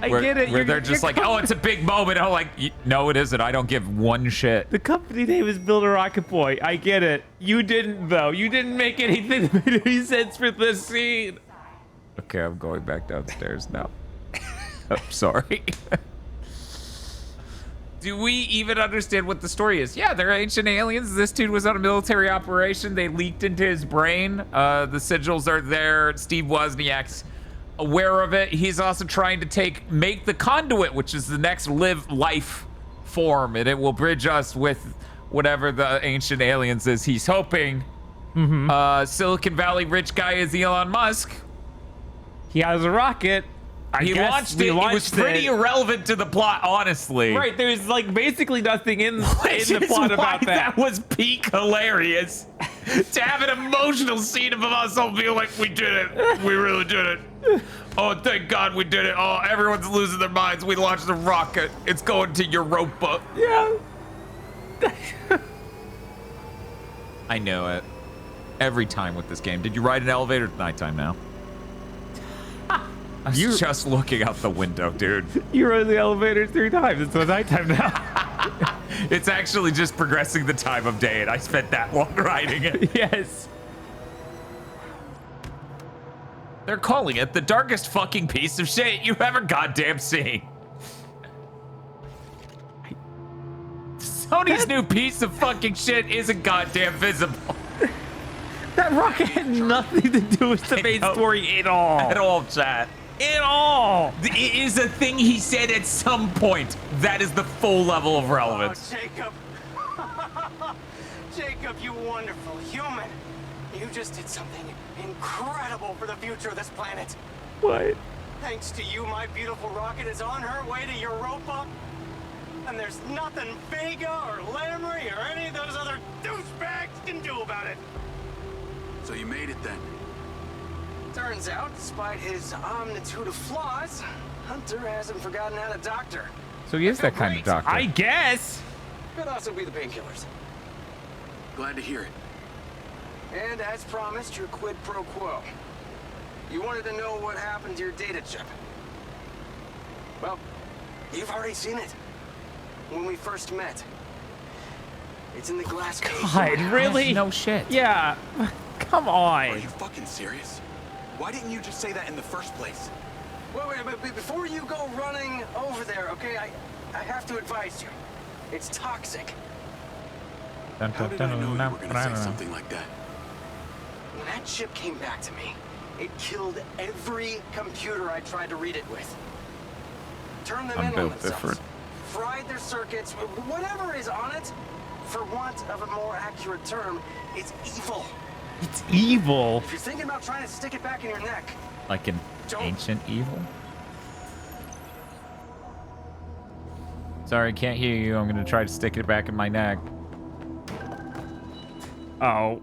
I get it. Where they're just like, oh, it's a big moment. I'm like, no, it isn't. I don't give one shit. The company name is Build a Rocket Boy. I get it. You didn't, though. You didn't make anything that made any sense for this scene. Okay, I'm going back downstairs now. I'm sorry. Do we even understand what the story is? Yeah, they're ancient aliens. This dude was on a military operation. They leaked into his brain. The sigils are there. Steve Wozniak's aware of it. He's also trying to make the conduit, which is the next life form, and it will bridge us with whatever the ancient aliens is. He's hoping. Silicon Valley rich guy is Elon Musk. He has a rocket. He launched it. It was pretty irrelevant to the plot, honestly. Right, there's like basically nothing in the plot about that. That was peak hilarious. To have an emotional scene of us all being like, we did it. We really did it. Oh, thank God we did it. Oh, everyone's losing their minds. We launched the rocket. It's going to Europa. Yeah. I know it. Every time with this game. Did you ride an elevator at nighttime now? I was just looking out the window, dude. You rode the elevator 3 times. It's the nighttime now. It's actually just progressing the time of day, and I spent that long riding it. Yes. They're calling it the darkest fucking piece of shit you've ever goddamn seen. Sony's new piece of fucking shit isn't goddamn visible. That rocket had nothing to do with the main story at all. At all, chat. At all. It is a thing he said at some point. That is the full level of relevance. Oh, Jacob. Jacob, you wonderful human. You just did something incredible for the future of this planet. What? Thanks to you, my beautiful rocket is on her way to Europa. And there's nothing Vega or Lamry or any of those other douchebags can do about it. So you made it then? Turns out, despite his omnitude of flaws, Hunter hasn't forgotten how to doctor. So he is that kind of doctor. I guess. Could also be the painkillers. Glad to hear it. And as promised, your quid pro quo. You wanted to know what happened to your data chip. Well, you've already seen it. When we first met. It's in the glass case. God, really? No shit. Yeah. Come on. Are you fucking serious? Why didn't you just say that in the first place? Wait, but before you go running over there, okay, I have to advise you. It's toxic. How did I know you were gonna say something like that? When that chip came back to me, it killed every computer I tried to read it with. Turned them in on themselves. Fried their circuits, whatever is on it, for want of a more accurate term, it's evil. It's evil. If you're thinking about trying to stick it back in your neck, Like an ancient evil? Sorry, can't hear you. I'm gonna try to stick it back in my neck. Oh.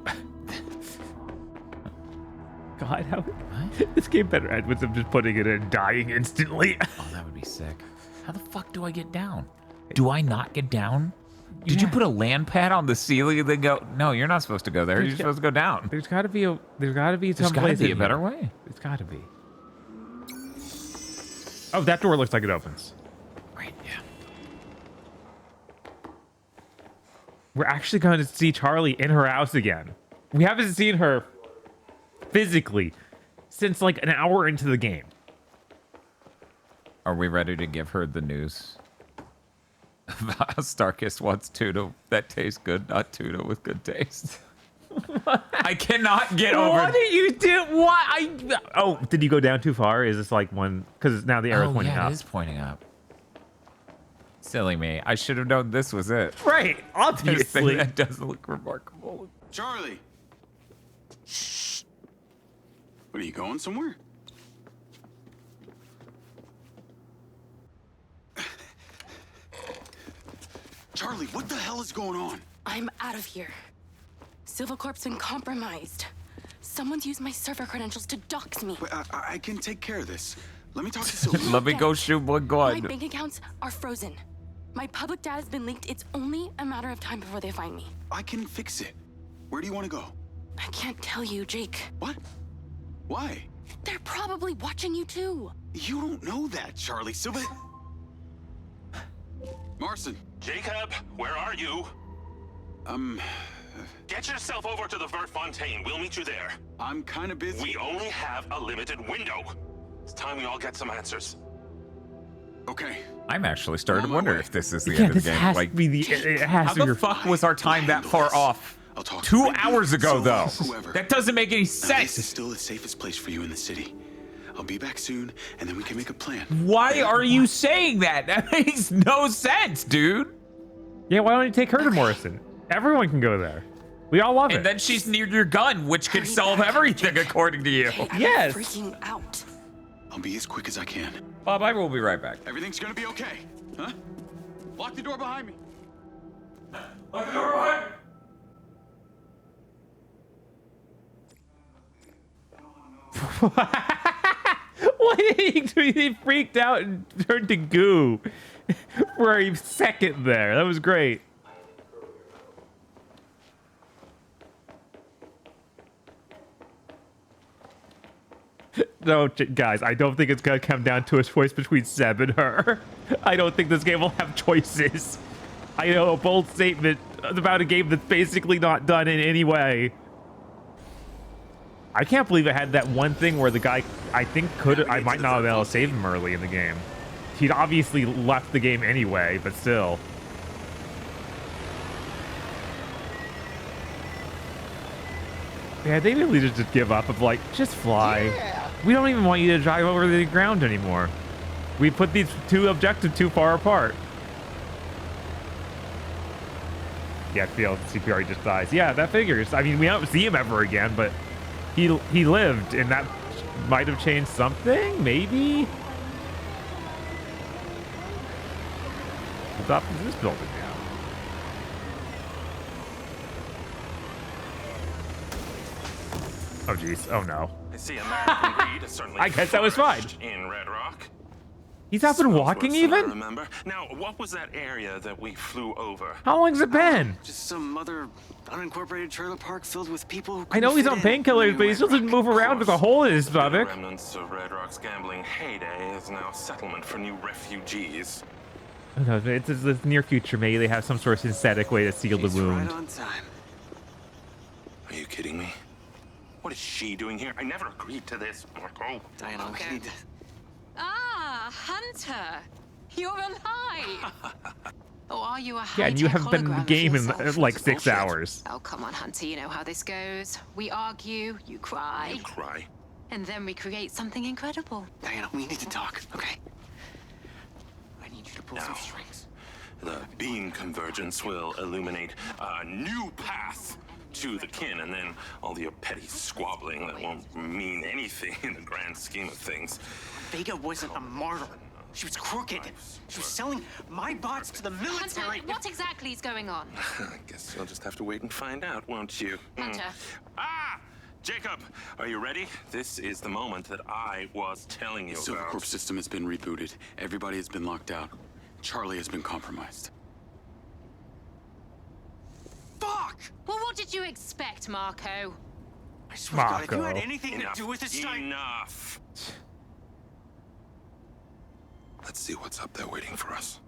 God, how this game better end with them just putting it in, dying instantly. Oh, that would be sick. How the fuck do I get down? Do I not get down? Did you put a land pad on the ceiling and then go? No, you're not supposed to go there. You're supposed to go down. There's got to be a better way. There's got to be. Oh, that door looks like it opens. Right. Yeah. We're actually going to see Charlie in her house again. We haven't seen her physically since like an hour into the game. Are we ready to give her the news? Starkist wants tuna that tastes good, not tuna with good taste. I cannot get over. What did you do? What? Oh, did you go down too far? Is this like one? Because now the arrow's pointing up. It is pointing up. Silly me. I should have known this was it. Right. Obviously. That doesn't look remarkable. Charlie. Shh. What, are you going somewhere? Charlie, what the hell is going on? I'm out of here. Silva Corp's been compromised. Someone's used my server credentials to dox me. Wait, I can take care of this. Let me talk to Silva. Let me go shoot one gun. My bank accounts are frozen. My public data's been leaked. It's only a matter of time before they find me. I can fix it. Where do you want to go? I can't tell you, Jake. What? Why? They're probably watching you too. You don't know that, Charlie. Silva. Morrison. Jacob, where are you? Get yourself over to the Vertfontein. We'll meet you there. I'm kind of busy. We only have a limited window. It's time we all get some answers. Okay. I'm actually starting to wonder if this is the end of the game. Has to be it has how to be the fuck was our time that far off? 2 hours ago, though. That doesn't make any sense. This is still the safest place for you in the city. I'll be back soon, and then we can make a plan. Why are you saying that? That makes no sense, dude. Yeah, why don't you take her to Morrison? Everyone can go there. We all love it. And then she's near your gun, which could solve everything, according to you. Hey, I'm yes. freaking out. I'll be as quick as I can. Bob, I will be right back. Everything's gonna be okay, huh? Lock the door behind me. Lock the door behind me. What did he freaked out and turned to goo for a second there? That was great. No, guys, I don't think it's gonna come down to a choice between Seb and her. I don't think this game will have choices. I know a bold statement about a game that's basically not done in any way. I can't believe it had that one thing where the guy, I think, I might not have been able to save him early in the game. He'd obviously left the game anyway, but still. Yeah, they really just give up of like, just fly. Yeah. We don't even want you to drive over the ground anymore. We put these two objectives too far apart. Yeah, failed CPR, he just dies. Yeah, that figures. I mean, we don't see him ever again, but he lived, and that might have changed something, maybe? What up is this building now? Oh, jeez. Oh, no. I see a man can read. Certainly I guess that was fine. In Red Rock. He's not been walking even? Remember? Now, what was that area that we flew over? How long's it been? Just some other unincorporated trailer park filled with people who I know he's on painkillers, but he still doesn't move around with a hole in his stomach. The remnants of Red Rock's gambling heyday is now a settlement for new refugees. No, it's the near future. Maybe they have some sort of synthetic way to seal the wound. Right on time. Are you kidding me? What is she doing here? I never agreed to this, Marco. Diana, okay. Ah, Hunter. You're alive. Oh, are you a Yeah, and you haven't been in the game in like 6 hours. Oh, come on, Hunter. You know how this goes. We argue, you cry. You cry. And then we create something incredible. Diana, we need to talk, okay? I need you to pull some strings. The beam convergence will illuminate a new path to the kin, and then all the petty squabbling that won't mean anything in the grand scheme of things. Vega wasn't a martyr. She was crooked. She was selling my bots to the military. Hunter, what exactly is going on? I guess you'll just have to wait and find out, won't you? Hunter. Ah! Jacob, are you ready? This is the moment that I was telling you The Silva about. Corp system has been rebooted. Everybody has been locked out. Charlie has been compromised. Fuck! Well, what did you expect, Marco? I swear to God, if you had anything to do with this time... Enough! Let's see what's up there waiting for us.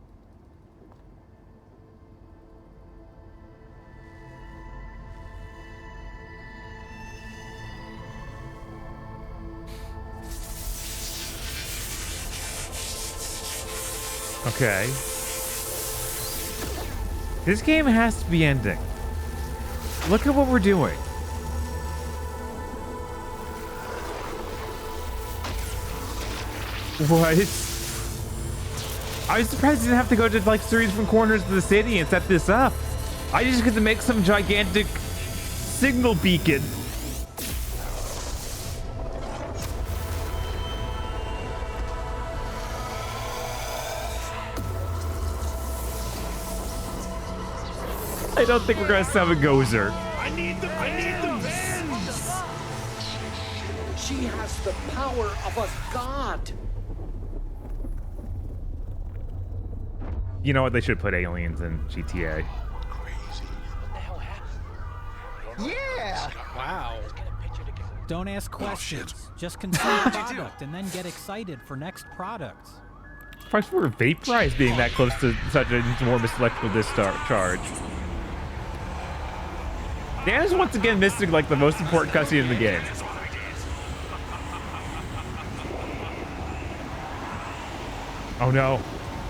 Okay. This game has to be ending. Look at what we're doing. What? I was surprised you didn't have to go to like 3 different corners of the city and set this up. I just get to make some gigantic signal beacon. I don't think we're gonna summon Gozer. I need the bends! She has the power of a god. You know what? They should put aliens in GTA. Yeah! Wow. Don't ask questions. Just consume product and then get excited for next products. Surprised we're vaporized being that close to such an enormous electrical discharge. Dan is once again missing like the most important cutscene in the game. Oh no.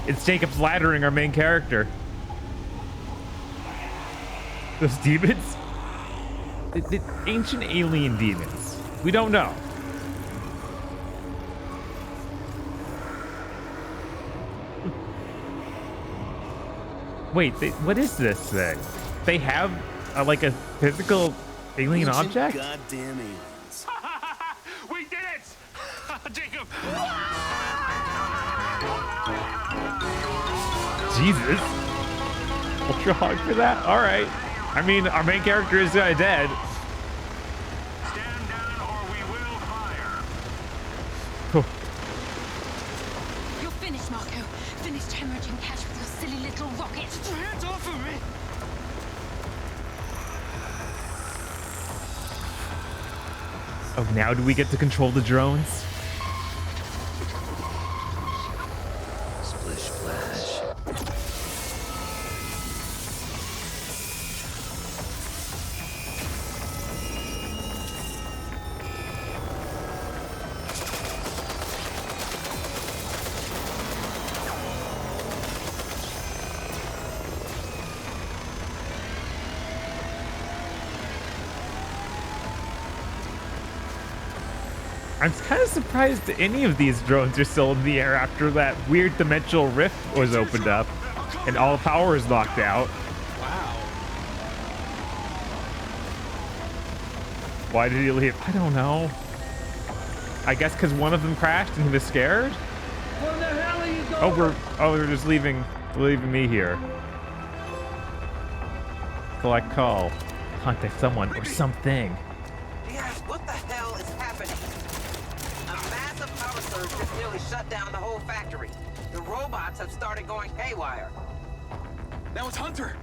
It's Jacob's laddering our main character. Those demons? The ancient alien demons. We don't know. Wait, what is this thing? They have like a physical alien object? Goddamn aliens. We did it! Jacob! Jesus. Ultra hard for that? Alright. I mean, our main character is dead. Stand down or we will fire. You're finished, Marco. Finished hemorrhaging cash with your silly little rocket. Hands off of me! Oh, now do we get to control the drones? Splish splash. I'm kind of surprised any of these drones are still in the air after that weird dimensional rift was opened up and all power is knocked out. Wow. Why did he leave? I don't know. I guess because one of them crashed and he was scared? Where the hell are you going? We're just leaving me here. Collect call. Contact someone or something. Yes, what the hell is happening? A massive power surge just nearly shut down the whole factory. The robots have started going haywire. Now it's Hunter!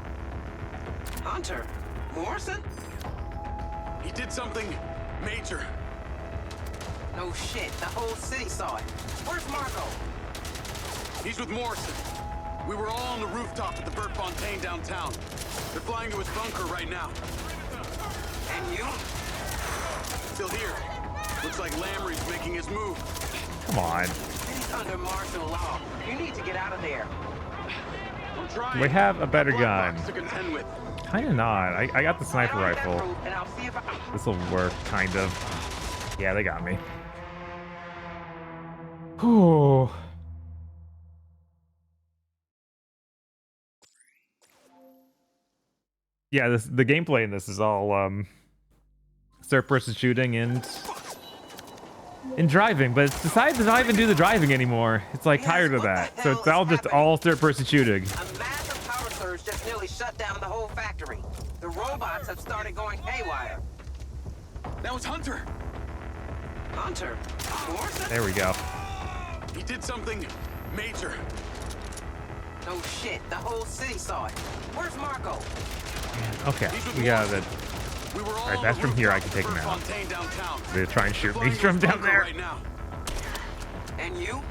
Hunter? Morrison? He did something major. No shit, the whole city saw it. Where's Marco? He's with Morrison. We were all on the rooftop at the Burt Fontaine downtown. They're flying to his bunker right now. And you? Still here. Looks like Lamry's making his move. Come on. City's under martial law. You need to get out of there. I'm trying. We have a better gun. To contend with. Kind of not. I got the sniper rifle. And I'll see if I... This will work, kind of. Yeah, they got me. Whew. Yeah, the gameplay in this is all third-person shooting and in driving, but it's decided to not even do the driving anymore. It's like tired of that. So it's all just all third-person shooting. A massive power surge just nearly shut down the whole factory. The robots have started going haywire. That was Hunter. Hunter? Morrison? There we go. He did something major. No shit, the whole city saw it. Where's Marco? Okay, we got it. All right, that's from here. I can take him out. They're trying to shoot me from down there. And you?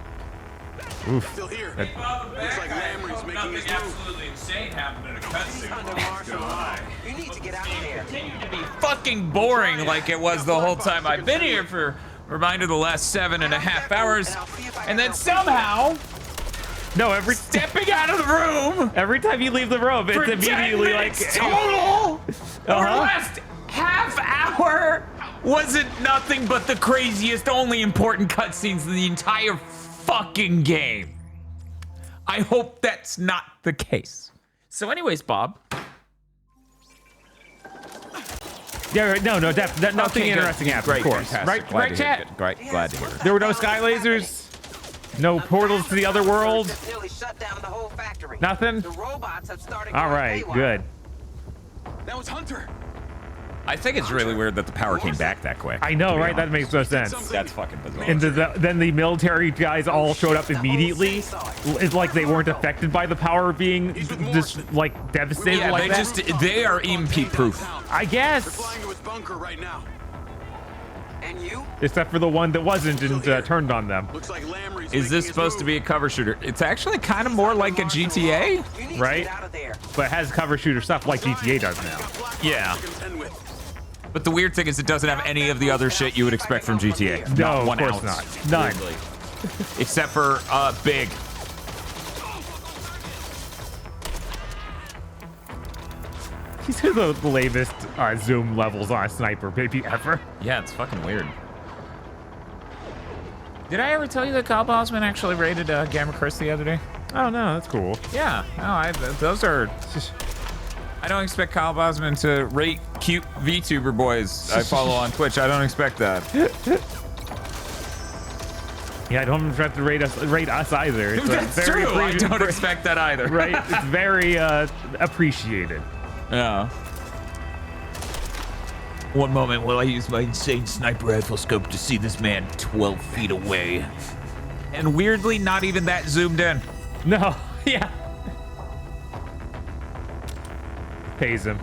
Oof. Still here. Looks like Lamry's making his move. Absolutely insane happened in a cutscene. You need to get out of there. To be fucking boring like it was the whole time I've been here for reminder the last 7.5 hours, and then somehow. No, every stepping out of the room. Every time you leave the room, it's for immediately 10 like total. Over the last half hour wasn't nothing but the craziest, only important cutscenes in the entire fucking game. I hope that's not the case. So, anyways, Bob. Yeah, right, no, nothing interesting happened. Of course, fantastic. right, chat. Glad to hear it. There were no sky lasers. No portals to the other world. Nothing. The robots have started. All right, good. That was Hunter. I think it's really weird that the power came back that quick. I know, right? That makes no sense. That's fucking bizarre. And then the military guys all showed up immediately. It's like they weren't affected by the power being just like devastated yeah, like that. They are EMP proof. I guess. Flying to his bunker right now. And you? Except for the one that wasn't and turned on them. Looks like Lamry's Is this supposed to be a cover shooter? It's actually kind of more like a GTA, right? But it has cover shooter stuff like GTA does now. Yeah. But the weird thing is it doesn't have any of the other shit you would expect from GTA. No, not of course not. None. Weirdly. Except for Big. These are the lamest zoom levels on a sniper maybe ever. Yeah, it's fucking weird. Did I ever tell you that Kyle Bosman actually rated Gamma Chris the other day? Oh no, that's cool. Yeah, no, those are. I don't expect Kyle Bosman to rate cute VTuber boys I follow on Twitch. I don't expect that. Yeah, I don't expect to rate us either. It's That's very true. I don't expect that either. Right? It's very appreciated. Yeah. One moment while I use my insane sniper rifle scope to see this man 12 feet away. And weirdly, not even that zoomed in. No, yeah. Pays him.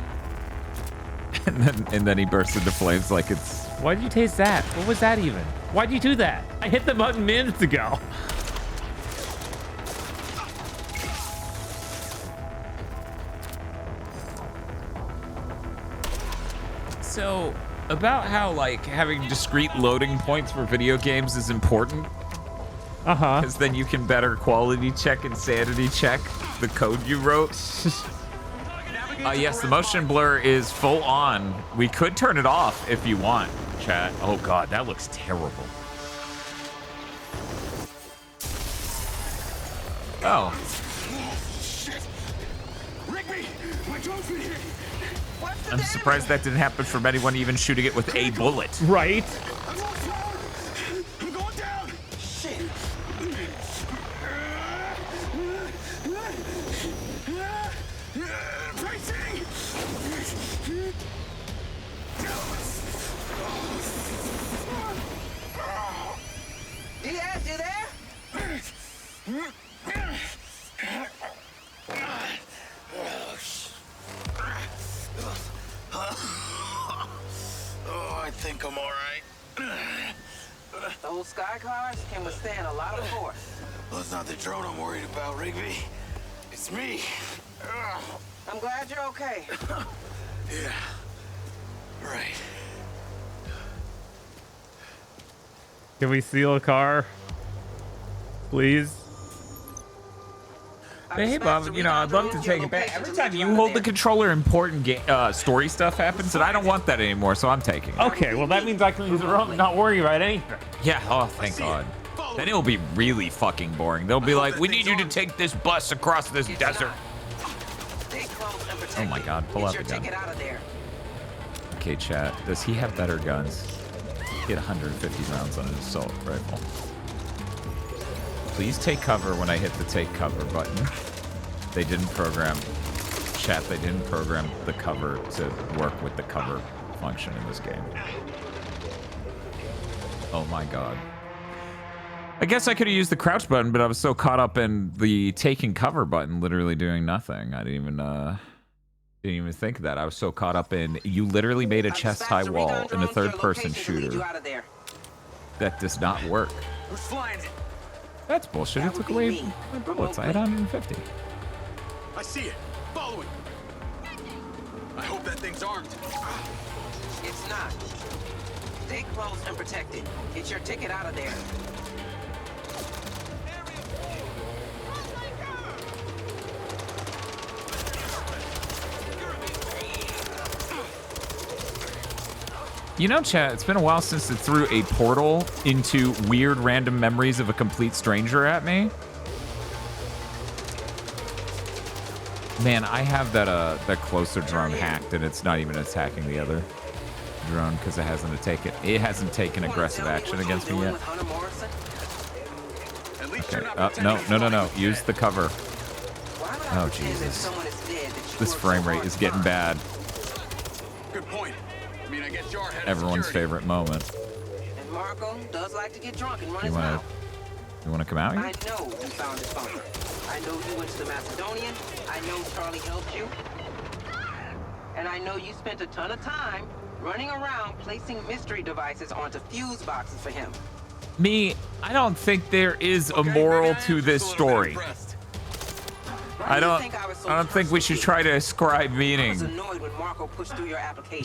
And then he bursts into flames like it's... Why'd you taste that? What was that even? Why'd you do that? I hit the button minutes ago. So, about how, like, having discrete loading points for video games is important. Uh-huh. Because then you can better quality check and sanity check the code you wrote. Yes, the motion blur is full on. We could turn it off if you want, chat. Oh god, that looks terrible. Oh. I'm surprised that didn't happen from anyone even shooting it with a bullet. Right? I'm going down. Shit. Diaz, you there? Oh, I think I'm all right. Those sky cars can withstand a lot of force. Well, it's not the drone I'm worried about, Rigby. It's me. I'm glad you're okay. Yeah. Right. Can we steal a car? Please? Hey, Bob, you know, I'd love to take it back. Every time you hold the controller, important story stuff happens, and I don't want that anymore, so I'm taking it. Okay, well, that means I can use the room and not worry about anything. Yeah, oh, thank God. Then it'll be really fucking boring. They'll be like, we need you to take this bus across this desert. Oh my God, pull out the gun. Okay, chat, does he have better guns? He had 150 rounds on his assault rifle. Please take cover when I hit the take cover button. They didn't program, chat, they didn't program the cover to work with the cover function in this game. Oh my god. I guess I could have used the crouch button, but I was so caught up in the taking cover button literally doing nothing. I didn't even think of that. I was so caught up in, you literally made a chest-high wall in a third-person shooter. That does not work. Who's flying it? That's bullshit. It took away my bullets. I had 150. I see it. Follow it. I hope that thing's armed. It's not. Stay close and protected. Get your ticket out of there. You know, chat, it's been a while since it threw a portal into weird random memories of a complete stranger at me. Man, I have that closer drone hacked, and it's not even attacking the other drone because it hasn't taken aggressive action against me yet. Okay. No. Use the cover. Oh Jesus! This frame rate is getting bad. Good point. I mean, I guess you're head of Everyone's security. favorite moment. And Marco does like to get drunk and run You his mouth. wanna come out here? I know you found his bunker. I know you went to the Macedonian. I know Charlie helped you. And I know you spent a ton of time running around placing mystery devices onto fuse boxes for him. I don't think there is a moral to this story. I don't think we should try to ascribe meaning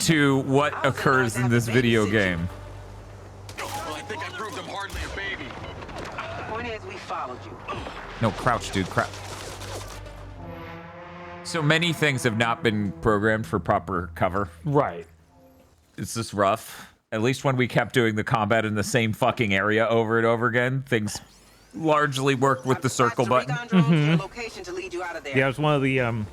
to what occurs in this video game. Well, I think I proved I'm hardly a baby. The point is, we followed you. No, crouch, dude, crouch. So many things have not been programmed for proper cover. Right. It's just rough. At least when we kept doing the combat in the same fucking area over and over again, things largely worked with the circle button. Yeah, it was one of the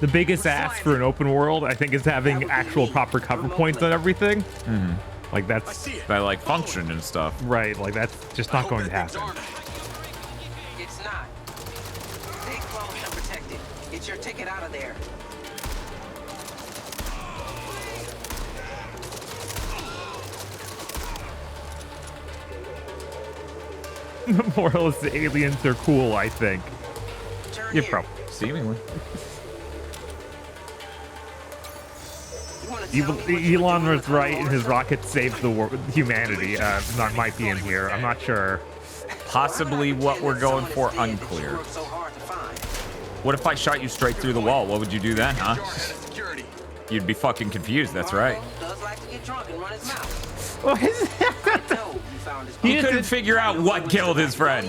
biggest asks for an open world, I think, is having actual proper cover points on everything. Like that's that like function and stuff. Right, like that's just not going to happen. It's not. Stay close and protected. Get your ticket out of there. The moral is the aliens are cool, I think. You're probably seemingly. Elon was right, and his rocket saved the world, humanity. That might be in here. I'm not sure. Possibly what we're going for, unclear. What if I shot you straight through the wall? What would you do then, huh? You'd be fucking confused. That's right. What is that? He couldn't figure out what killed his friend.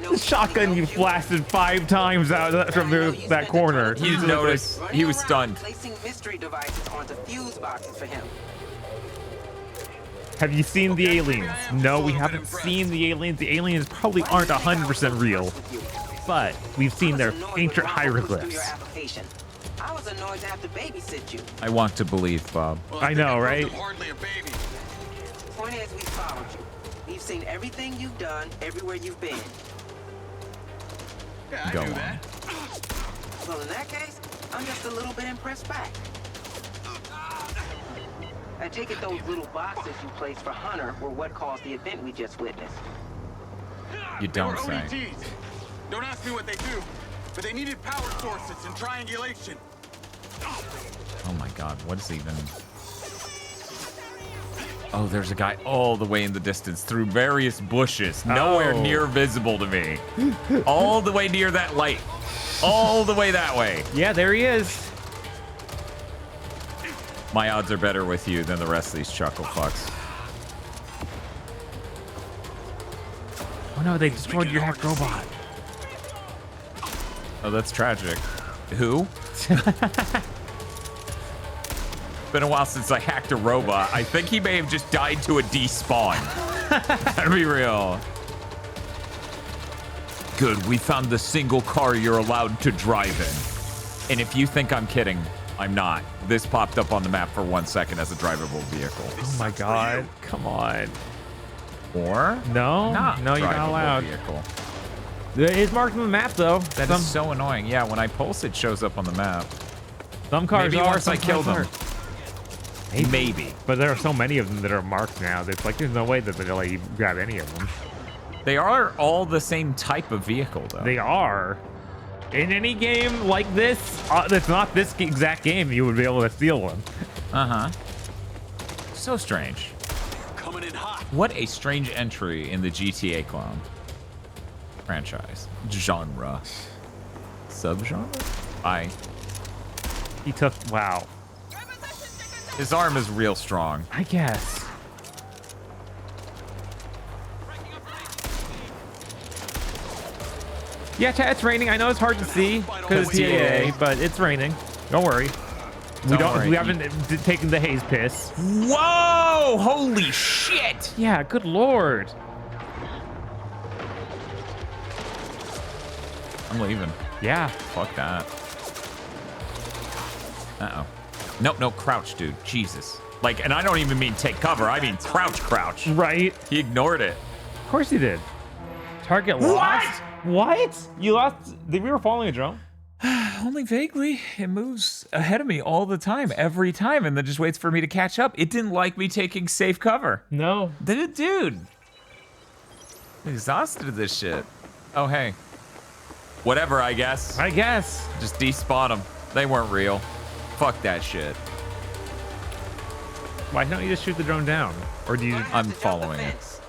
The shotgun you blasted 5 times out from that corner. He didn't notice. He was stunned. Placing mystery devices onto fuse boxes for him. Have you seen the aliens? No, we haven't seen the aliens. The aliens probably aren't 100% real, but we've seen their ancient hieroglyphs. I was annoyed to have to babysit you. I want to believe, Bob. I know, right? Point is, we followed you. We've seen everything you've done, everywhere you've been. Yeah, Go I knew on. that. Well, in that case, I'm just a little bit impressed back. I take it those little boxes you placed for Hunter were what caused the event we just witnessed. You don't say. ODGs. Don't ask me what they do, but they needed power sources and triangulation. Oh my god, what is even... Oh, there's a guy all the way in the distance through various bushes, nowhere near visible to me. All the way near that light. All the way that way. Yeah, there he is. My odds are better with you than the rest of these chuckle fucks. Oh no, they destroyed your hacked robot. Oh, that's tragic. Who? Been a while since I hacked a robot. I think he may have just died to a despawn. Gotta be real. Good, we found the single car you're allowed to drive in. And if you think I'm kidding, I'm not. This popped up on the map for 1 second as a drivable vehicle. Oh my god. Come on. Or? No. Not no, you're not allowed. Vehicle. It is marked on the map, though. That is so annoying. Yeah, when I pulse, it shows up on the map. Some cars Maybe are. once I kill them. Maybe. But there are so many of them that are marked now. It's like there's no way that they'll let you grab any of them. They are all the same type of vehicle, though. They are. In any game like this, that's not this exact game, you would be able to steal one. Uh-huh. So strange. Coming in hot. What a strange entry in the GTA clone franchise. Genre. Subgenre? He took... Wow. His arm is real strong. I guess. Yeah, chat, it's raining. I know it's hard to see because it's TAA, but it's raining. Don't worry. We haven't taken the haze piss. Whoa! Holy shit! Yeah, good lord. I'm leaving. Yeah. Fuck that. Uh-oh. Nope, no, crouch, dude. Jesus. Like, and I don't even mean take cover. I mean crouch. Right. He ignored it. Of course he did. Target lost. What? You lost? We were following a drone? Only vaguely. It moves ahead of me all the time, every time, and then just waits for me to catch up. It didn't like me taking safe cover. No. Dude. I'm exhausted of this shit. Oh, hey. Whatever, I guess. Just despawn them. They weren't real. Fuck that shit. Why don't you just shoot the drone down? Or do you... I'm following it.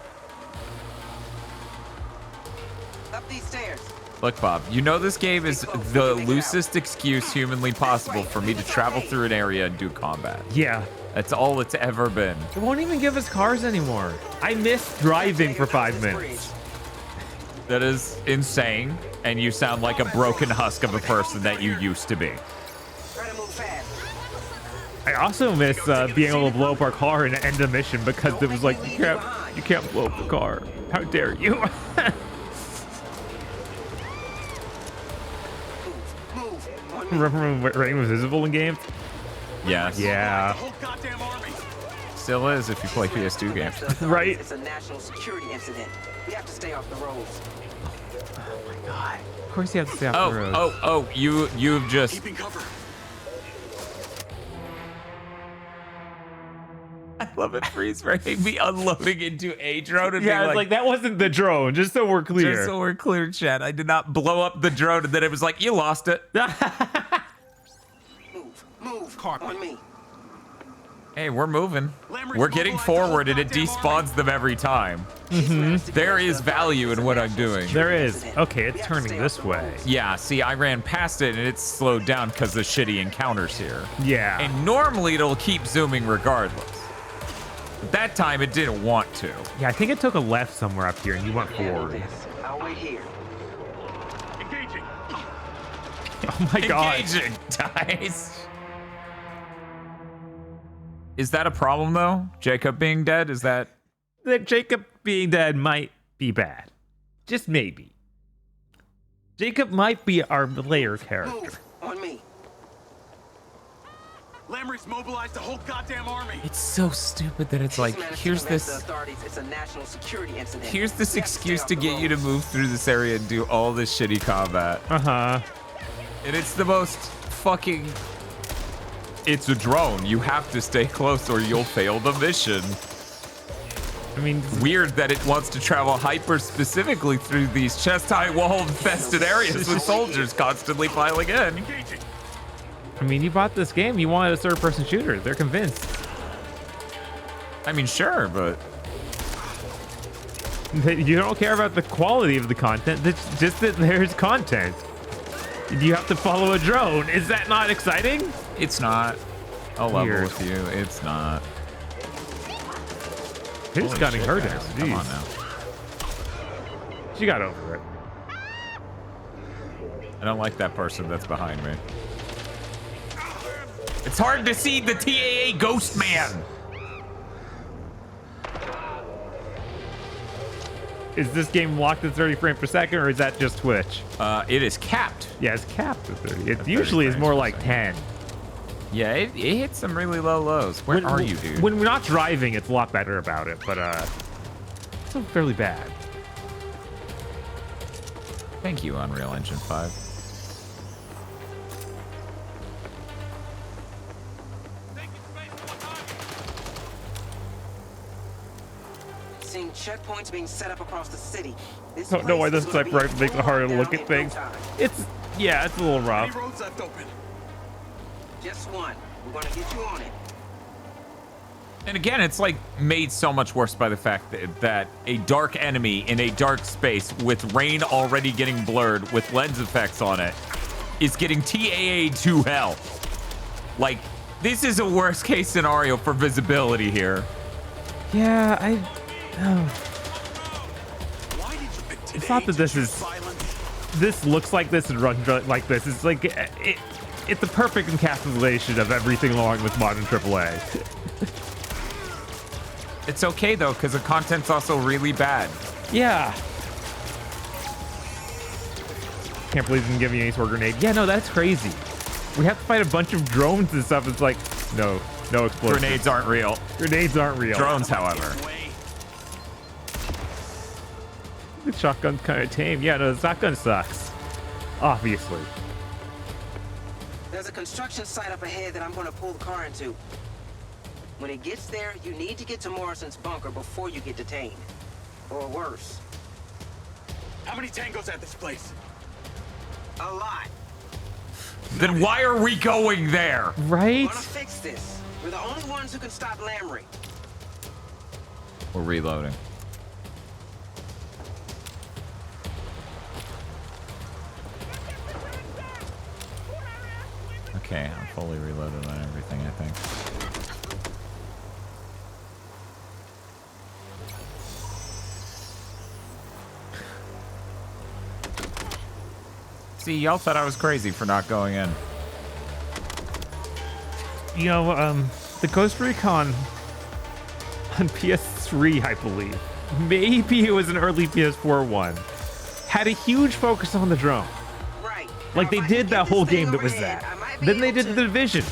Up these stairs. Look, Bob, you know this game is the loosest excuse humanly possible for me to travel through an area and do combat. Yeah. That's all it's ever been. It won't even give us cars anymore. I miss driving for 5 minutes. That is insane, and you sound like a broken husk of a person that you used to be. I also miss being able to blow up our car and end the mission because it was like, you can't blow up the car. How dare you? Remember when rain was visible in games? Yes. Yeah. Still is if you play PS2 games. Right. It's a national security incident. We have to stay off the roads. Oh my god. Of course you have to stay off the roads. You've just... Keeping cover. I love it. Freeze framing me unloading into a drone and yeah, being it's like that wasn't the drone, just so we're clear. Just so we're clear, chat. I did not blow up the drone and then it was like, you lost it. Move, on me. Hey, we're moving. We're getting forward and it despawns them every time. There is value in what I'm doing. There is. Okay, it's turning this way. Yeah, see, I ran past it and it's slowed down because of shitty encounters here. Yeah. And normally it'll keep zooming regardless. But that time it didn't want to. Yeah, I think it took a left somewhere up here and you went forward. I'll wait here. Engaging. Oh my god. Engaging, guys. Is that a problem though? Jacob being dead? Is that... That Jacob being dead might be bad. Just maybe. Jacob might be our player character. Move on me. Lamry's mobilized the whole goddamn army. It's so stupid that it's like, here's this... It's a national security incident. Here's this excuse to get you to move through this area and do all this shitty combat. Uh-huh. And it's the most fucking... It's a drone. You have to stay close or you'll fail the mission. I mean... Weird that it wants to travel hyper specifically through these chest-high wall-infested areas with soldiers constantly piling in. I mean, you bought this game. You wanted a third-person shooter. They're convinced. I mean, sure, but... You don't care about the quality of the content. It's just that there's content. You have to follow a drone. Is that not exciting? It's not. I'll level Weird. with you. It's not. Who's gunning her down? Come on now. She got over it. I don't like that person that's behind me. It's hard to see the TAA ghost man. Is this game locked at 30 frames per second, or is that just Twitch? It is capped. Yeah, it's capped at 30. It usually is more like 10. Yeah, it hits some really low lows. Where are you, dude? When we're not driving, it's a lot better about it, but it's still fairly bad. Thank you, Unreal Engine 5. Seeing checkpoints being set up across the city. This I don't know why this type right makes it harder to look at things. It's a little rough. Any roads left open? Just one. We're gonna get you on it. And again, it's like made so much worse by the fact that a dark enemy in a dark space with rain already getting blurred with lens effects on it is getting TAA'd to hell. Like, this is a worst case scenario for visibility here. Yeah, it's not that this looks like this and runs like this. It's like it's the perfect encapsulation of everything along with modern AAA. It's okay though, because the content's also really bad. Yeah. Can't believe they didn't give me any sort of grenade. Yeah, no, that's crazy. We have to fight a bunch of drones and stuff. It's like, no explosions. Grenades aren't real. Grenades aren't real. Drones, however. The shotgun's kind of tame. Yeah, no, the shotgun sucks. Obviously. There's a construction site up ahead that I'm going to pull the car into. When it gets there, you need to get to Morrison's bunker before you get detained. Or worse. How many tangos at this place? A lot. Then why are we going there? Right? We're gonna fix this. We're the only ones who can stop Lamry. We're reloading. Okay, I'm fully reloaded on everything, I think. See, y'all thought I was crazy for not going in. You know, the Ghost Recon on PS3, I believe, maybe it was an early PS4 one, had a huge focus on the drone. Right. Like they did that whole game that was that. Then they did the Division.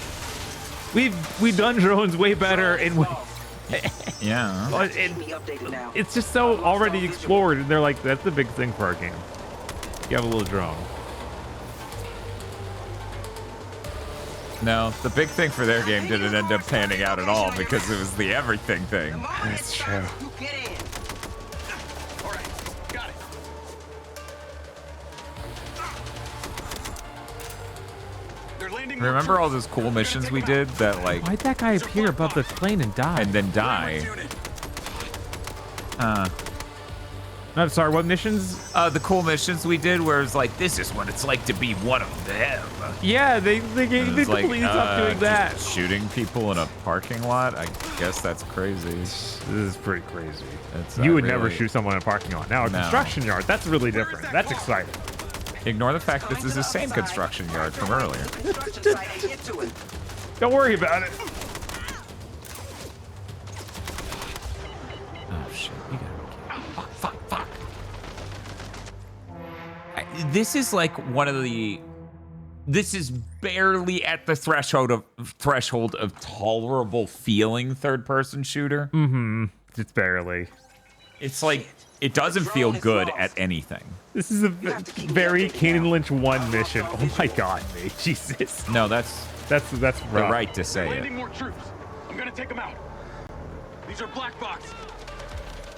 We've done drones way better and yeah. It's just so already explored, and they're like, that's the big thing for our game. You have a little drone. No, the big thing for their game didn't end up panning out at all because it was the everything thing. That's true. Remember all those cool missions we did that like... Why'd that guy appear above the plane and die? And then die. I'm sorry, what missions? The cool missions we did where it's like, this is what it's like to be one of them. Yeah, they completely stopped doing that. Shooting people in a parking lot? I guess that's crazy. This is pretty crazy. It's you would never shoot someone in a parking lot. Now, a No. construction yard, that's really different. That's exciting. Ignore the fact this is the same construction yard from earlier. Don't worry about it. Oh, shit. You gotta... Fuck. This is like one of the... This is barely at the threshold of tolerable feeling third-person shooter. Mm-hmm. It's barely. It's like, it doesn't feel good at anything. This is a very Kane Lynch 1 mission. Oh my god, mate. Jesus. No, that's rough. the right to say Landing it. more troops. I'm gonna take them out. These are black box.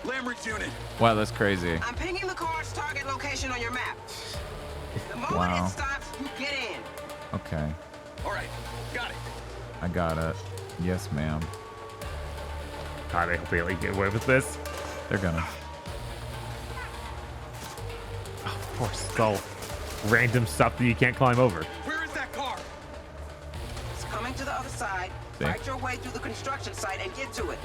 Lamry's unit. Wow, that's crazy. I'm pinging the car's target location on your map. The moment Wow. it stops, you get in. Okay. All right, got it. I got it. Yes, ma'am. God, I hope they let you get away with this. They're gonna. Of course, it's all random stuff that you can't climb over. Where is that car? It's coming to the other side. See? Fight your way through the construction site and get to it.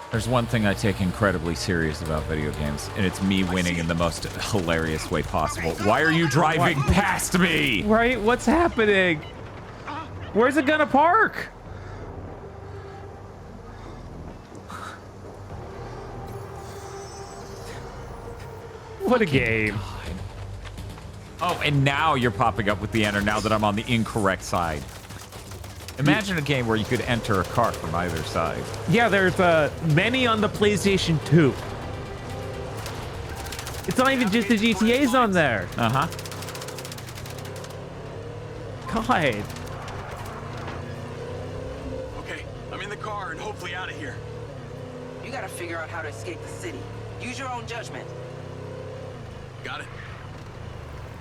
There's one thing I take incredibly serious about video games, and it's me winning in the most hilarious way possible. Why are you driving past me? Right? What's happening? Where's it gonna park? What a game. Oh, and now you're popping up with the enter now that I'm on the incorrect side. Imagine a game where you could enter a car from either side. Yeah, there's many on the PlayStation 2. It's not even just the GTAs on there. Uh-huh. God. Okay, I'm in the car and hopefully out of here. You gotta figure out how to escape the city. Use your own judgment. Got it.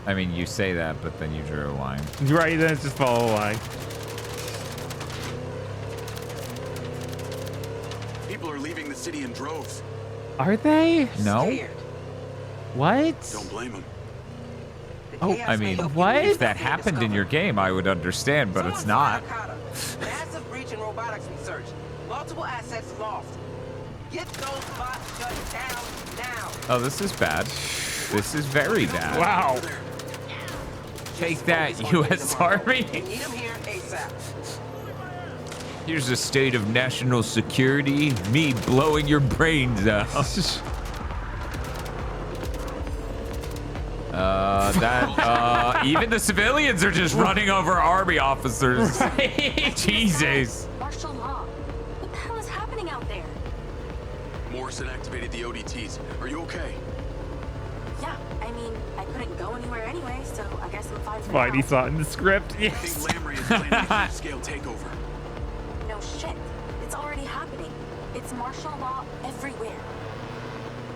I mean, you say that, but then you drew a line. Right, then it's just follow a line. People are leaving the city in droves. Are they? No. What? Don't blame them. Oh, I mean, if that happened in your game, I would understand, but it's not. Massive breach in robotics research. Multiple assets lost. Get those bots shut down now. Oh, this is bad. This is very bad. Wow. Take that, U.S. Army. Need them here ASAP. Here's a state of national security. Me blowing your brains out. Even the civilians are just running over army officers. Right. Jesus. Martial law. What the hell is happening out there? Morrison activated the ODTs. Are you okay? Yeah, I mean, I couldn't go anywhere anyway, so I guess I'm fine for Fine, now. he saw it in the script. I think Lamry is planning a huge-scale takeover. No shit. It's already happening. It's martial law everywhere.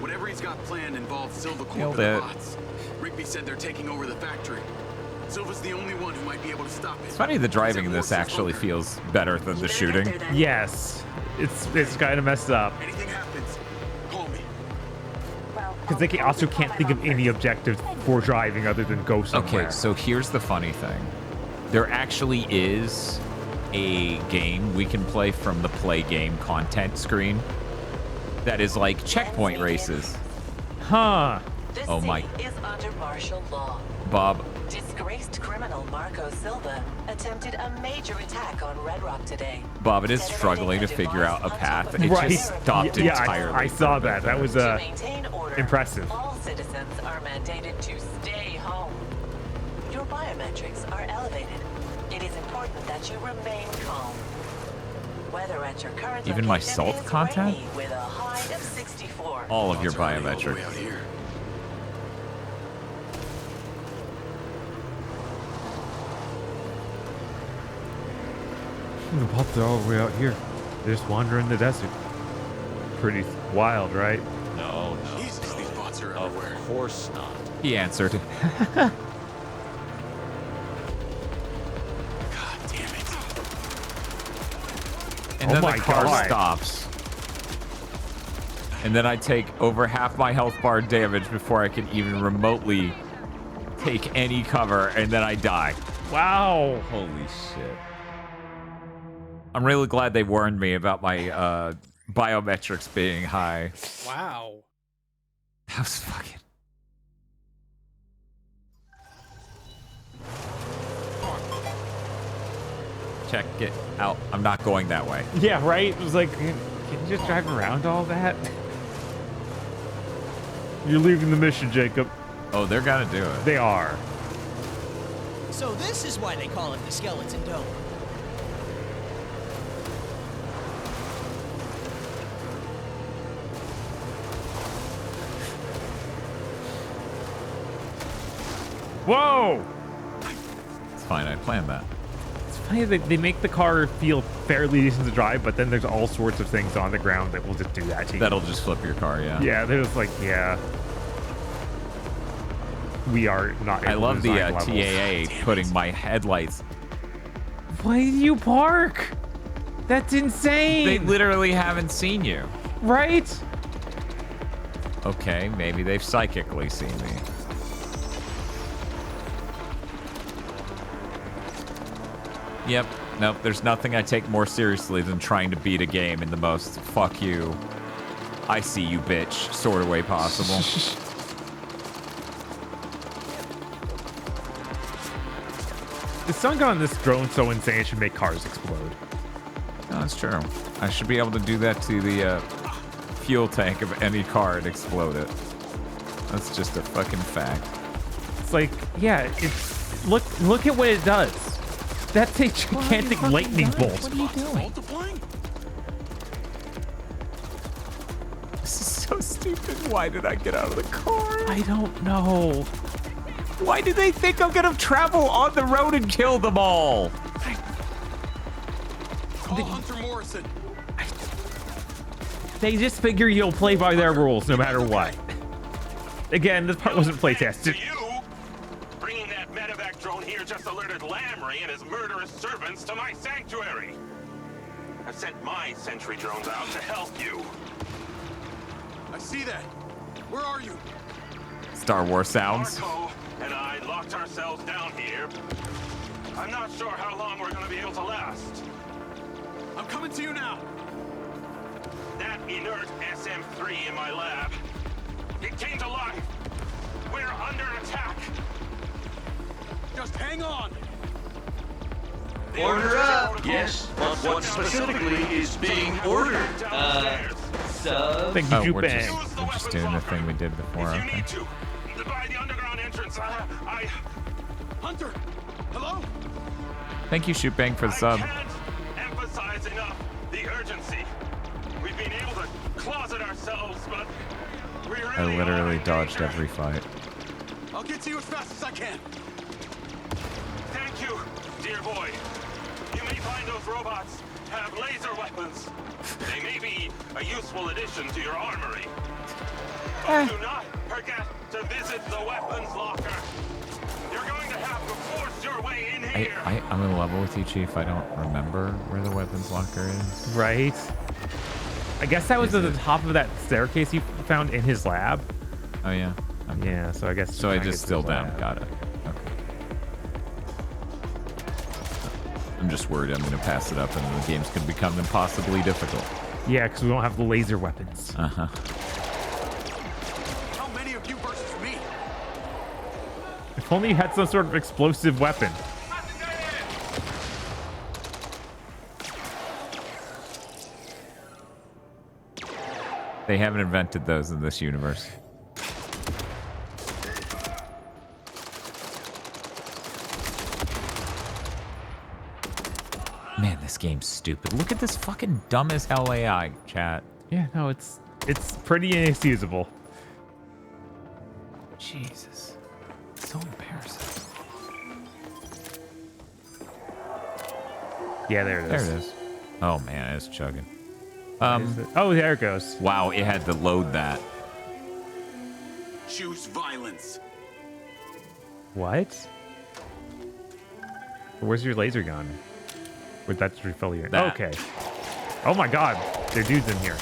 Whatever he's got planned involves Silva Corp Nailed and the it. bots. Rigby said they're taking over the factory. Silva's the only one who might be able to stop it. It's funny the driving in this actually feels better than the shooting. Yes. It's kind of messed up. Anything happens, call me. Because they also can't think of any objectives for driving other than go somewhere. Okay, so here's the funny thing. There actually is a game we can play from the play game content screen that is like checkpoint races. Huh. Oh my. Is under martial law. Bob. Disgraced criminal Marco Silva attempted a major attack on Red Rock today. Bob, it is struggling to figure out a path. It Right. just stopped Yeah, entirely. I saw that. That was To maintain order, impressive. all citizens are mandated to stay home. Your biometrics are elevated. It is important that you remain calm. Weather at your current Even my location salt is content? rainy with a high of 64. All of your biometrics. The bots are all the way out here. They're just wandering the desert. Pretty wild, right? No, no. Jesus, these bots are everywhere. Of course not. He answered. God damn it. And then the car stops. And then I take over half my health bar damage before I can even remotely take any cover, and then I die. Wow. Holy shit. I'm really glad they warned me about my biometrics being high. Wow. That was fucking... Check it out. I'm not going that way. Yeah, right? It was like, can you just drive around all that? You're leaving the mission, Jacob. Oh, they're gonna do it. They are. So this is why they call it the Skeleton Dome. Whoa! It's fine, I planned that. It's funny that they make the car feel fairly decent to drive, but then there's all sorts of things on the ground that will just do that to you. That'll just flip your car, yeah. Yeah, they're just like, yeah. We are not. I able love to the design levels. TAA putting my headlights. Why did you park? That's insane. They literally haven't seen you. Right? Okay, maybe they've psychically seen me. Yep. Nope. There's nothing I take more seriously than trying to beat a game in the most fuck you, I see you bitch sort of way possible. The sun gun on this drone so insane it should make cars explode. No, that's true. I should be able to do that to the fuel tank of any car and explode it. That's just a fucking fact. It's like, yeah, it's look at what it does. That's a gigantic lightning bolt. What are you doing? This is so stupid. Why did I get out of the car? I don't know. Why do they think I'm gonna travel on the road and kill them all? Call Hunter Morrison. They just figure you'll play by their rules no matter what. Again, this part wasn't play tested. Bringing that medevac drone here just alerted Lamry and his murderous servants to my sanctuary. I've sent my sentry drones out to help you. I see that. Where are you? Star Wars sounds. Marco and I locked ourselves down here. I'm not sure how long we're going to be able to last. I'm coming to you now. That inert SM-3 in my lab. It came to life. We're under attack. Just hang on. Order up! Yes, but what specifically is being ordered? Thank you, we're just doing the thing we did before. If you Okay. need to, by the underground entrance, Hunter, hello? Thank you, Shootbang, for the sub. Can't emphasize enough the urgency. We've been able to closet ourselves, but we really I literally are dodged danger. every fight. I'll get to you as fast as I can. Thank you, dear boy. You may find those robots have laser weapons. They may be a useful addition to your armory. But do not forget to visit the weapons locker. You're going to have to force your way in here. I'm in level with you, Chief. I don't remember where the weapons locker is. Right. I guess that was at the top of that staircase you found in his lab. Oh, yeah. Yeah, so I guess... So I just still down. Got it. Okay. I'm just worried I'm going to pass it up and the game's going to become impossibly difficult. Yeah, because we don't have the laser weapons. Uh-huh. How many of you versus me? If only you had some sort of explosive weapon. They haven't invented those in this universe. Man, this game's stupid. Look at this fucking dumb as hell AI, chat. Yeah, no, it's pretty inexcusable. Jesus. So embarrassing. Yeah, there it is. There it is. Oh man, it's chugging. Oh, there it goes. Wow, it had to load that. Choose violence. What? Where's your laser gun? Would that refill your... That. Okay. Oh my god, there are dudes in here.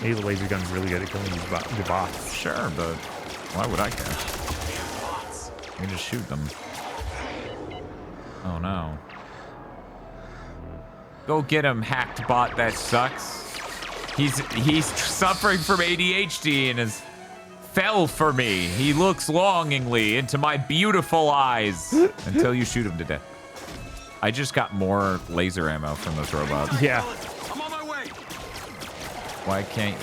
Maybe the laser gun's really good at killing these bots. Sure, but why would I care? I can just shoot them. Oh no. Go get him, hacked bot that sucks. He's suffering from ADHD and has fell for me. He looks longingly into my beautiful eyes until you shoot him to death. I just got more laser ammo from those robots. Yeah. I'm on my way. Why can't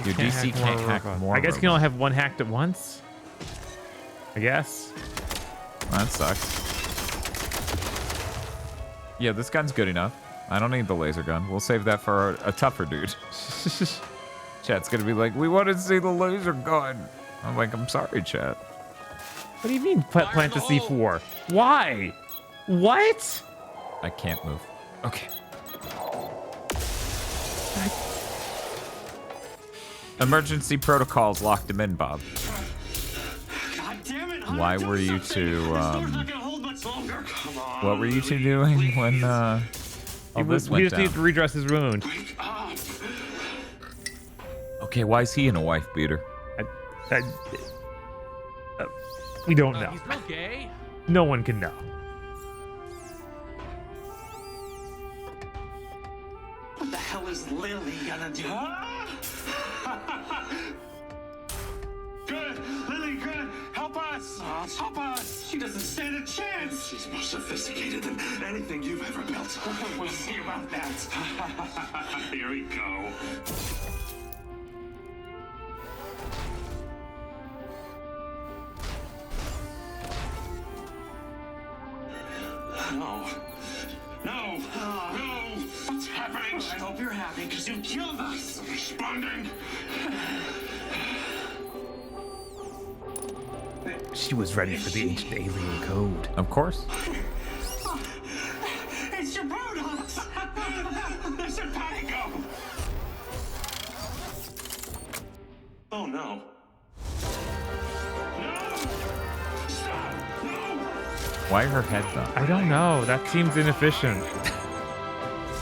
your DC can't hack more? I guess you can only have one hacked at once. I guess. Well, that sucks. Yeah, this gun's good enough. I don't need the laser gun. We'll save that for a tougher dude. Chat's gonna be like, we want to see the laser gun. I'm like, I'm sorry, chat. What do you mean plant the C4? Why? What? I can't move. Okay. Emergency protocols locked him in, Bob. God damn it! Why were you two, what were you two doing when, all this went We just down? need to redress his wound. Okay, why is he in a wife beater? We don't know. He's okay. No one can know. What the hell is Lily gonna do? Good, Lily, good. Help us. Help us. She doesn't stand a chance. She's more sophisticated than anything you've ever built. We'll see about that. Here we go. No. No. No. What's happening? I hope you're happy because you killed us. Responding. She was ready for the ancient alien code. Of course. It's your products. They're simpatico. Oh no. Why her head though? I don't know. That seems inefficient.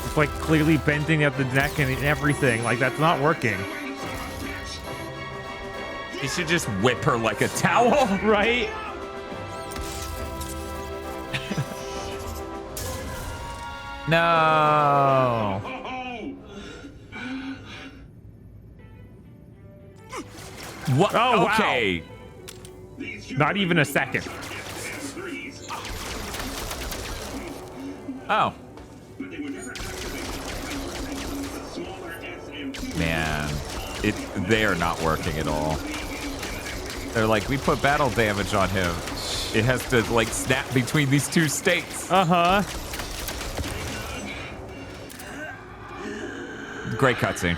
It's like clearly bending at the neck and everything. Like that's not working. You should just whip her like a towel, right? No. What? Oh, okay. Wow. Not even a second. Oh. Man, they are not working at all. They're like, we put battle damage on him. It has to like snap between these two states. Uh-huh. Great cutscene.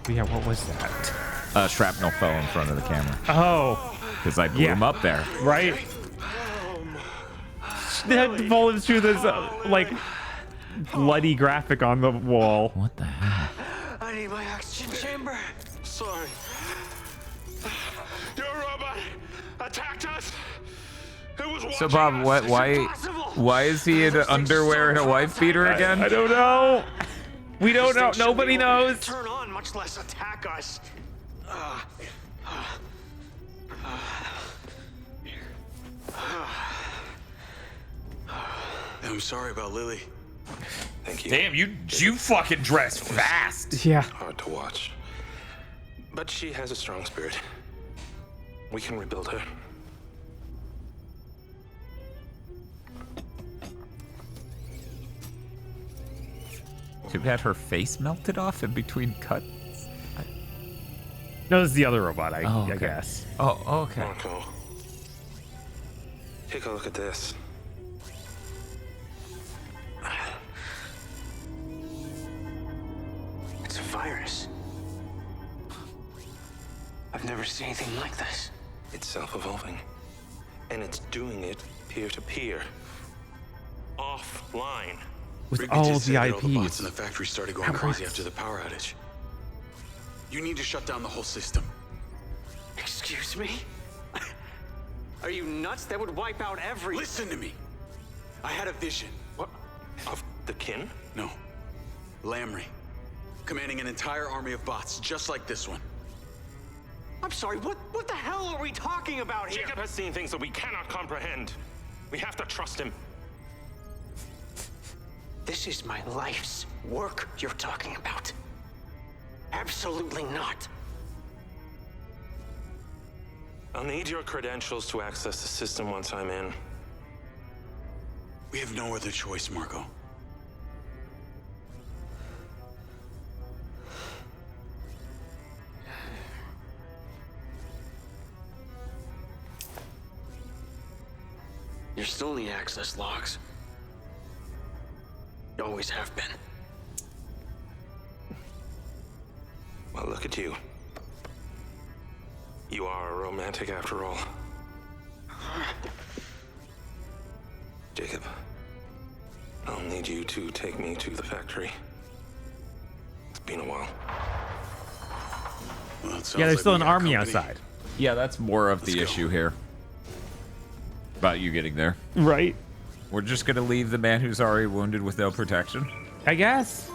Yeah, what was that? Shrapnel fell in front of the camera. Oh. Because I blew him up there. Right? They had to fall through this, like, bloody graphic on the wall. What the hell? I need my oxygen chamber. Sorry. Your robot attacked us. It was So Bob, why is he in underwear and a wife beater again? I don't know. We don't know. Nobody knows. Turn on, much less attack us. I'm sorry about Lily. Thank you. Damn, you fucking dress fast. Yeah. Hard to watch. But she has a strong spirit. We can rebuild her. She had her face melted off in between cuts. No, this is the other robot, I okay. guess. Oh, okay. Marco, take a look at this. It's a virus. I've never seen anything like this. It's self-evolving. And it's doing it peer-to-peer. Offline. With Rigby all just the said that all the bots IPs. in the factory started going crazy after the power outage. You need to shut down the whole system. Excuse me? Are you nuts? That would wipe out every... Listen to me. I had a vision. What? Of the kin? No. Lamry. Commanding an entire army of bots, just like this one. I'm sorry, what the hell are we talking about here? Jacob has seen things that we cannot comprehend. We have to trust him. This is my life's work you're talking about. Absolutely not. I'll need your credentials to access the system once I'm in. We have no other choice, Marco. You're still in the access logs. You always have been. Well, look at you. You are a romantic after all. Jacob, I'll need you to take me to the factory. It's been a while. Well, it sounds Yeah, there's like still we an got army company. outside. Yeah, that's more of the issue here. About you getting there. Right. We're just gonna leave the man who's already wounded with no protection. I guess.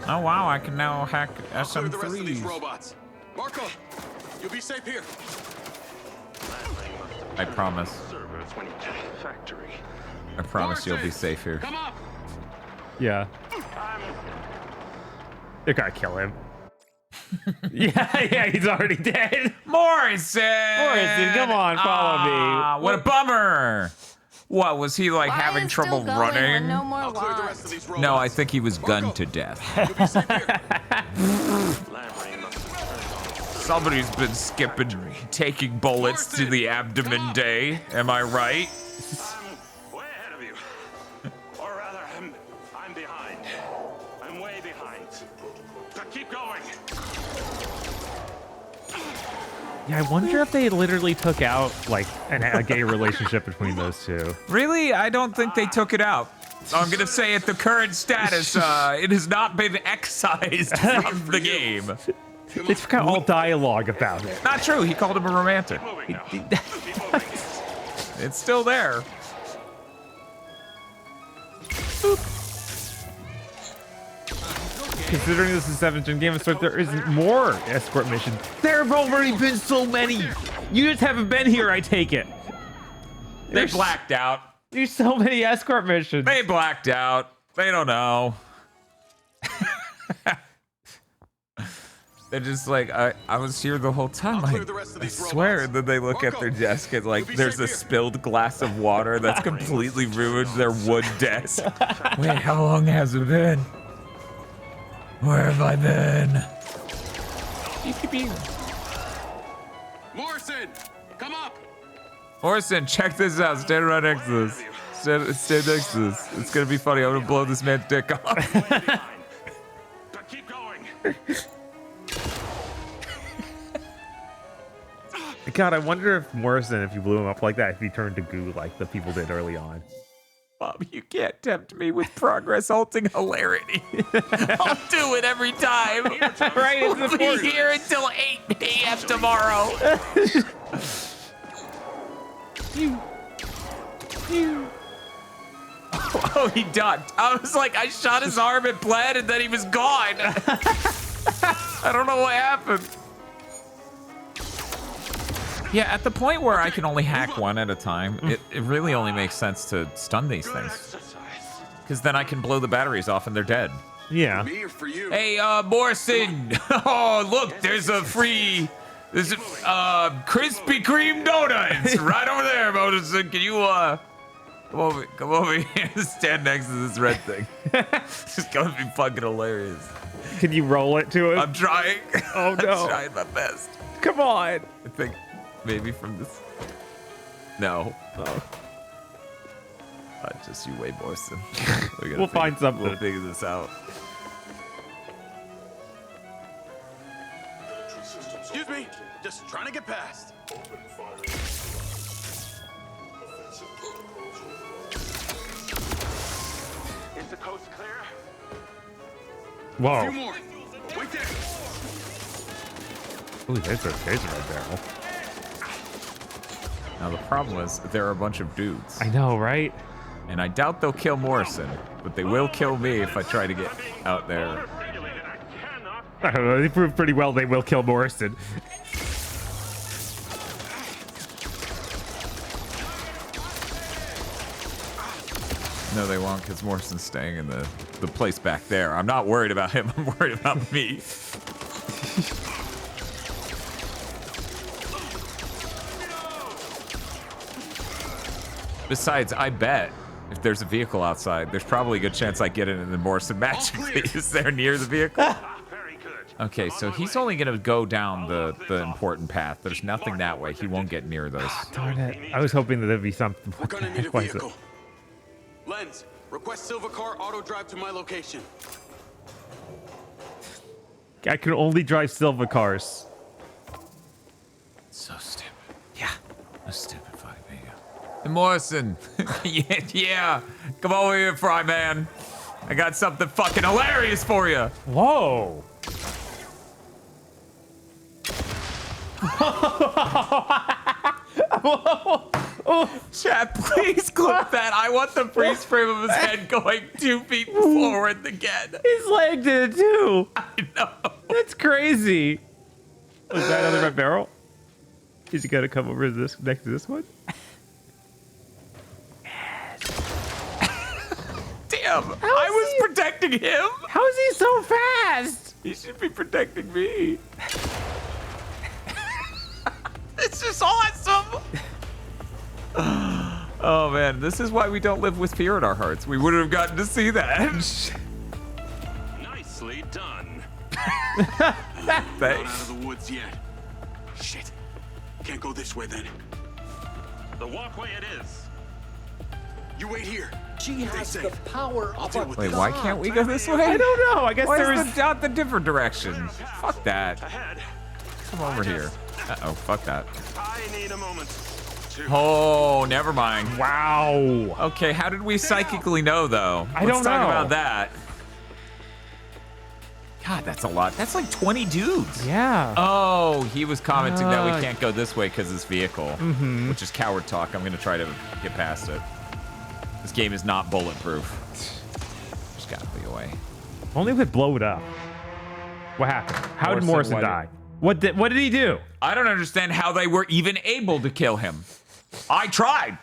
Oh wow, I can now hack I'll clear the rest of these SM3s. robots. Marco, you'll be safe here. I promise. Servers when you get to the factory. I promise you'll be safe here. Come up. Yeah. They're gonna kill him. yeah, he's already dead. Morrison, come on, follow me. What a bummer. What, was he like having trouble running? No more No, I think he was gunned to death. Somebody's been skipping taking bullets to the abdomen day. Am I right? I'm way ahead of you. Or rather, I'm behind. I'm way behind. But keep going. Yeah, I wonder if they literally took out like a gay relationship between those two. Really? I don't think they took it out. I'm gonna say at the current status, it has not been excised from the game. They took out all dialogue about it. Not true. He called him a romantic. It's still there. Considering this is 7th gen Game of Thrones, there isn't more escort missions. There have already been so many. You just haven't been here, I take it. They blacked out. There's so many escort missions. They blacked out. They don't know. They're just like, I was here the whole time. I swear that they look at their desk and like there's a spilled glass of water that's completely ruined their wood desk. Wait, how long has it been? Where have I been? Morrison, come up. Morrison, check this out. Stand right next to this. Stand next to this. It's gonna be funny. I'm gonna blow this man's dick off. But keep going. God, I wonder if Morrison, if you blew him up like that, if he turned to goo like the people did early on. Bob, you can't tempt me with progress halting hilarity. I'll do it every time. Right, we'll be here until 8 a.m. tomorrow. Oh, he ducked. I was like, I shot his arm, it bled, and then he was gone. I don't know what happened. Yeah, at the point where I can only hack one at a time, it really only makes sense to stun these things. Because then I can blow the batteries off and they're dead. Yeah. Hey, Morrison. Oh, look, there's a free... There's Krispy Kreme donuts right over there, Morrison. Can you, come over here and stand next to this red thing. It's gonna be fucking hilarious. Can you roll it to him? I'm trying. Oh, no. I'm trying my best. Come on. I think maybe from this. No. Oh. Just you wait, Morrison. We'll find something. We'll figure this out. Excuse me, just trying to get past. Is the coast clear? Whoa. A few more. Wait there. Ooh, there's a red barrel. Now the problem is there are a bunch of dudes. I know, right? And I doubt they'll kill Morrison, but they will kill me if I try to get out there. I don't know, they proved pretty well they will kill Morrison. No, they won't, because Morrison's staying in the place back there. I'm not worried about him, I'm worried about me. Besides, I bet if there's a vehicle outside, there's probably a good chance I get in and then Morrison magically is there near the vehicle. Okay, so he's only going to go down the important path. There's nothing that way. He won't get near those. Darn it. I was hoping that there'd be something. We're gonna need a vehicle. Lens, request Silva car auto drive to my location. I can only drive Silva cars. So stupid. Yeah. A stupid fucking video. Hey, Morrison. yeah. Come over here, Fry Man. I got something fucking hilarious for you. Whoa. Chat, please clip that. I want the freeze frame of his head going 2 feet forward again. His leg did it too. I know. That's crazy. Was that another red barrel? Is he gonna come over to this next to this one? Damn, I was protecting him. How is he so fast? He should be protecting me. This is awesome. Oh man, this is why we don't live with fear in our hearts. We wouldn't have gotten to see that. Nicely done. Not out of the woods yet. Shit. Can't go this way then. The walkway it is. You wait here. She has the power of a Wait, why can't we go this way? I don't know. I guess Why there is is the different direction. Fuck that. Come over here. Uh-oh, fuck that. I need a moment. Oh, never mind. Wow. Okay, how did we psychically know, though? I don't Let's talk know. about that. God, that's a lot. That's like 20 dudes. Yeah. Oh, he was commenting that we can't go this way because this vehicle, Mhm. which is coward talk. I'm going to try to get past it. This game is not bulletproof. There's got to be a way. Only if it blow it up. What happened? How did Morrison, Morrison why die? What did he do? I don't understand how they were even able to kill him. I tried.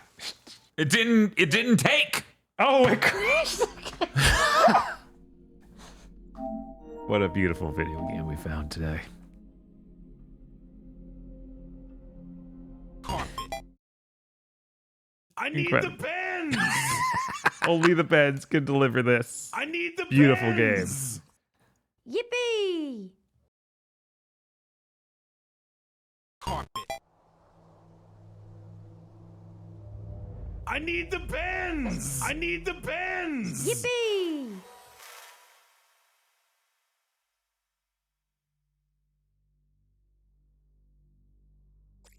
It didn't take. Oh, it crashed. What a beautiful video game we found today. I need Incredible. the bends. Only the beds can deliver this. I need the Beautiful bends. game. Yippee! Carpet. I need the bends. I need the bends. Yippee!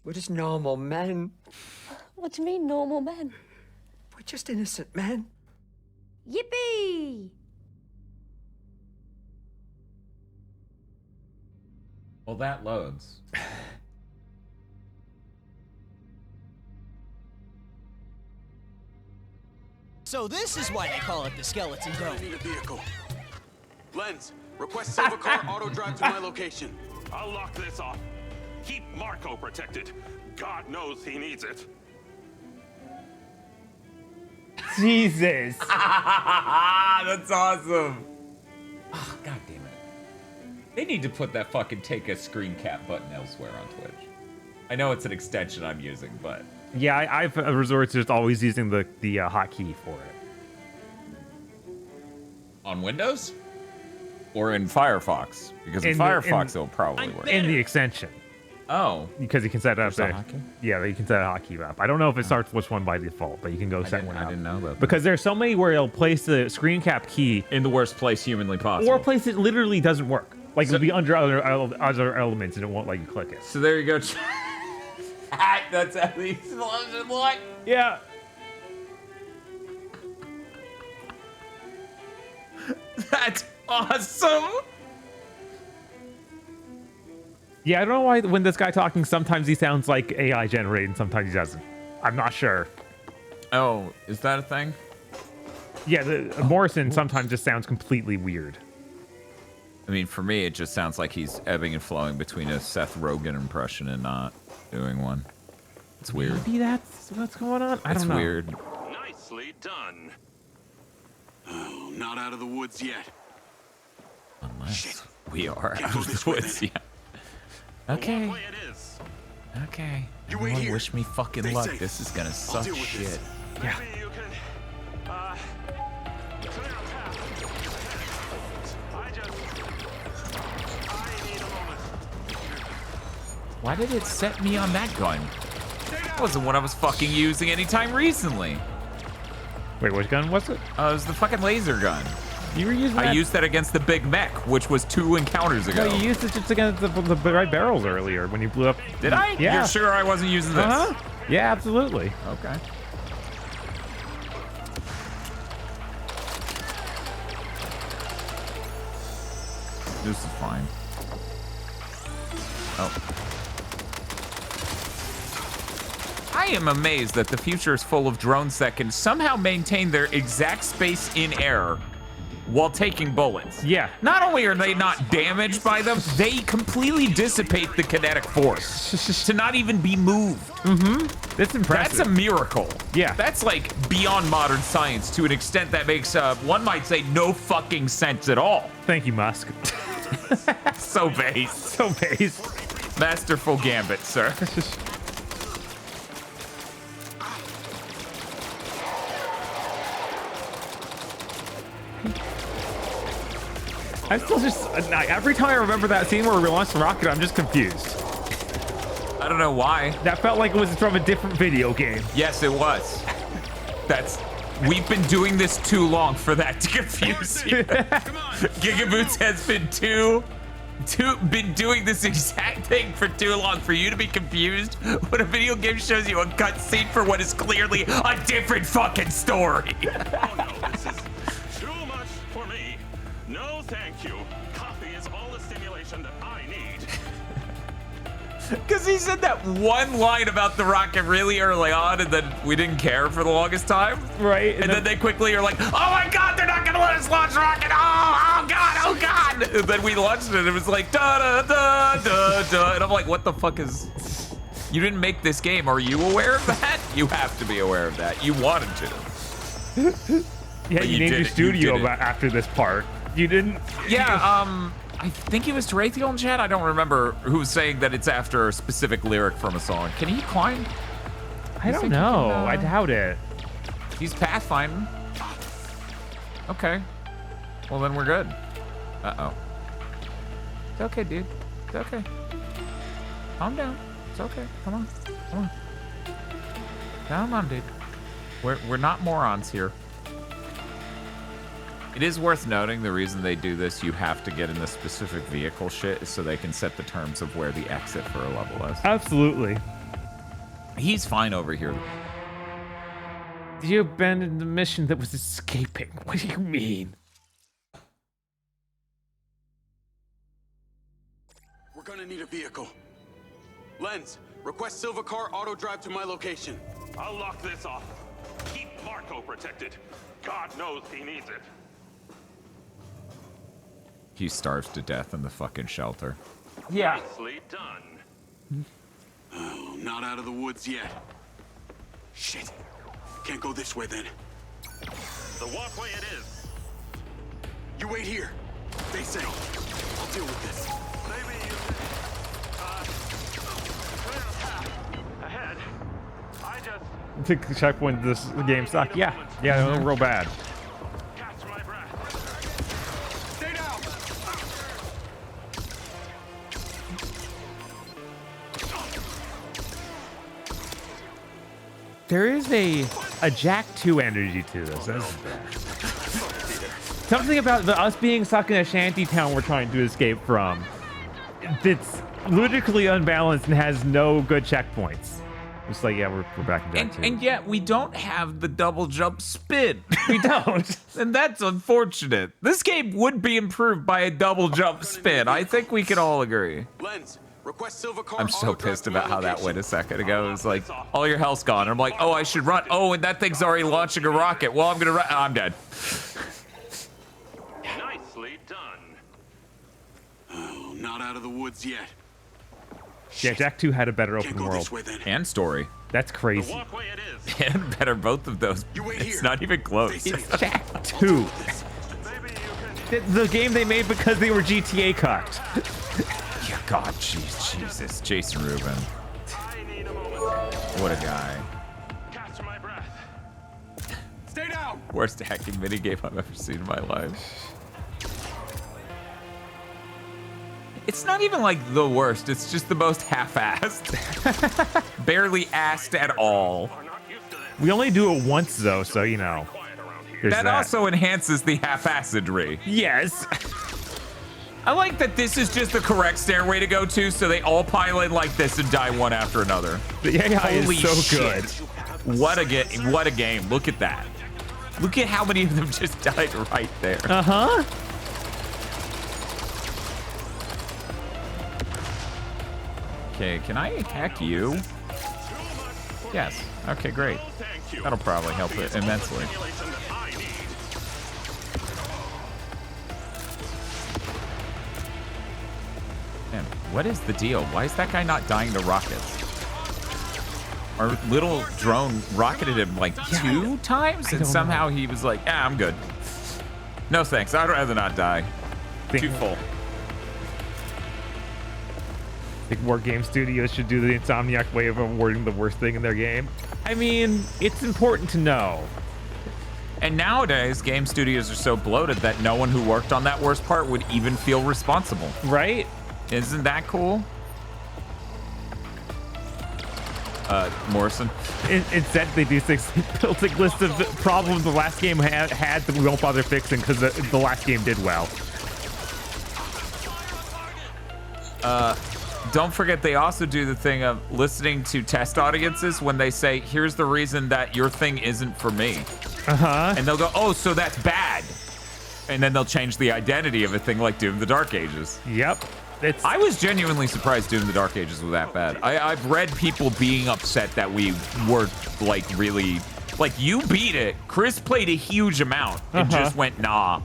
We're just normal men. What do you mean, normal men? We're just innocent men. Yippee! Well, that loads. So this is why they call it the Skeleton Dome. I need a vehicle. Lens, request Silva car auto drive to my location. I'll lock this off. Keep Marco protected. God knows he needs it. Jesus. That's awesome. Oh, God damn it. They need to put that fucking take a screen cap button elsewhere on Twitch. I know it's an extension I'm using, but... Yeah, I've resorted to just always using the hotkey for it. On Windows? Or in Firefox? Because in Firefox it'll probably work. In the extension. Oh. Because you can set it up There's a there. hotkey? Yeah, you can set a hotkey up. I don't know if it starts which one by default, but you can go set one up. I didn't know about that. Because there's so many where it'll place the screen cap key in the worst place humanly possible. or a place that literally doesn't work. Like it'll be under other elements and it won't let you click it. So there you go. That's how the explosion look. Yeah. That's awesome. Yeah, I don't know why when this guy talking, sometimes he sounds like AI generated and sometimes he doesn't. I'm not sure. Oh, is that a thing? Yeah, Morrison sometimes just sounds completely weird. I mean, for me, it just sounds like he's ebbing and flowing between a Seth Rogen impression and not doing one. It's weird. Maybe that's what's going on? I don't know. It's weird. Nicely done. Oh, not out of the woods yet. Unless we are out of the woods yet. Okay. Okay. You wait Everyone here. wish me fucking Stay luck. safe. This is gonna I'll suck deal with shit. this. Yeah. Maybe you can, clear a path. I need a moment. Why did it set me on that gun? That wasn't what I was fucking using anytime recently. Wait, which gun was it? It was the fucking laser gun. You were using that? I used that against the Big Mech, which was 2 encounters ago. No, you used it just against the right barrels earlier when you blew up. Did I? Yeah. You're sure I wasn't using this? Uh-huh. Yeah, absolutely. Okay. This is fine. Oh. I am amazed that the future is full of drones that can somehow maintain their exact space in air while taking bullets. Yeah. Not only are they not damaged by them, they completely dissipate the kinetic force to not even be moved. Mm-hmm. That's impressive. That's a miracle. Yeah. That's like beyond modern science to an extent that makes, one might say, no fucking sense at all. Thank you, Musk. So based. So based. Masterful gambit, sir. I'm still just every time I remember that scene where we launched the rocket, I'm just confused. I don't know why. That felt like it was from a different video game. Yes, it was. We've been doing this too long for that to confuse you. GigaBoots has been been doing this exact thing for too long for you to be confused when a video game shows you a cutscene for what is clearly a different fucking story. Oh no, this is too much for me. No, thank you. Coffee is all the stimulation that I need. Because he said that one line about the rocket really early on, and then we didn't care for the longest time. Right. And then they quickly are like, oh my God, they're not going to let us launch rocket. Oh God, oh God. And then we launched it, and it was like, da da da da da. And I'm like, what the fuck is... You didn't make this game. Are you aware of that? You have to be aware of that. You wanted to. Yeah, you named your studio after this part. You didn't... Yeah, I think it was Tarathiel in chat. I don't remember who was saying that it's after a specific lyric from a song. Can he climb? I don't know. I doubt it. He's pathfinding. Okay. Well, then we're good. Uh-oh. It's okay, dude. It's okay. Calm down. It's okay. Come on. Come on. Come on, dude. We're not morons here. It is worth noting the reason they do this, you have to get in the specific vehicle shit is so they can set the terms of where the exit for a level is. Absolutely. He's fine over here. Did you abandon the mission that was escaping? What do you mean? We're gonna need a vehicle. Lens, request Silva car auto drive to my location. I'll lock this off. Keep Marco protected. God knows he needs it. He starves to death in the fucking shelter. Yeah. Nicely done. Oh, not out of the woods yet. Shit. Can't go this way then. The walkway it is. You wait here. Stay safe. I'll deal with this. Maybe you clear a path ahead. I just... Pick the checkpoint this game suck. Yeah, real bad. Catch my breath. Stay down. There is a Jack 2 energy to this. Something about us being stuck in a shanty town we're trying to escape from. It's ludicrously unbalanced and has no good checkpoints. It's like, yeah, we're back in Jack 2. And yet we don't have the double jump spin. We don't. And that's unfortunate. This game would be improved by a double jump spin. I think we can all agree. Lens, request Silva car I'm so pissed about how that went a second ago. It was like, all your health's gone. I'm like, oh, I should run. Oh, and that thing's already launching a rocket. Well, I'm going to run. Oh, I'm dead. Nicely done. Oh, not out of the woods yet. Yeah, Jack 2 had a better open go world. this way, then. And story. That's crazy. The walkway it is. And better both of those. It's not even close. It's Jack 2. The game they made because they were GTA cucked. Yeah, God, Jesus. Jason Rubin. What a guy. Catch my breath. Stay down. Worst hacking minigame I've ever seen in my life. It's not even like the worst. It's just the most half-assed. Barely assed at all. We only do it once, though, so, you know. That also enhances the half-assedry. Yes. I like that this is just the correct stairway to go to, so they all pile in like this and die one after another. The AI Holy is so shit. good. What a game. Look at that. Look at how many of them just died right there. Uh-huh. Okay, can I hack you? Yes. Okay, great. That'll probably help it immensely. Man, what is the deal? Why is that guy not dying to rockets? Our little drone rocketed him like 2 times, and somehow he was like, "Yeah, I'm good. No thanks. I'd rather not die. Too full." think more game studios should do the Insomniac way of awarding the worst thing in their game. I mean, it's important to know. And nowadays, game studios are so bloated that no one who worked on that worst part would even feel responsible. Right? Isn't that cool? Morrison. Instead, they do built a list of the problems the last game had that we won't bother fixing because the last game did well. Don't forget, they also do the thing of listening to test audiences when they say, here's the reason that your thing isn't for me. Uh-huh. And they'll go, oh, so that's bad. And then they'll change the identity of a thing like Doom the Dark Ages. Yep. I was genuinely surprised Doom the Dark Ages was that bad. I've read people being upset that we were, like, really... Like, you beat it. Chris played a huge amount and just went, nah.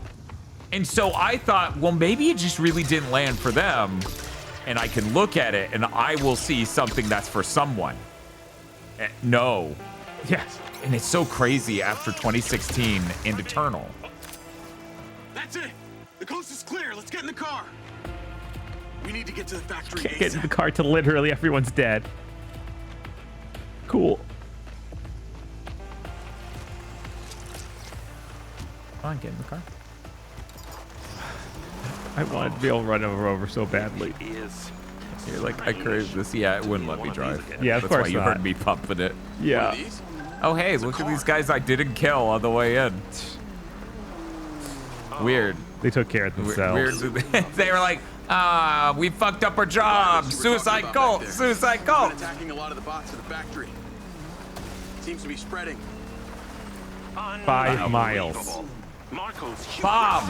And so I thought, well, maybe it just really didn't land for them. And I can look at it and I will see something that's for someone. No. Yes. And it's so crazy after 2016 and Eternal. That's it. The coast is clear. Let's get in the car. We need to get to the factory. Can't get in the car till literally everyone's dead. Cool. Come on, get in the car. I wanted to be able to run over so badly. You're like, I crave this. Yeah, it wouldn't let me drive. Yeah, of That's course why you not. heard me pumping it. Yeah. Oh, hey, look at these guys I didn't kill on the way in. Weird. They took care of themselves. Weird. They were like, we fucked up our job. Suicide cult. Suicide cult. Attacking a lot of the bots at the factory. Seems to be spreading. 5 miles. Bob,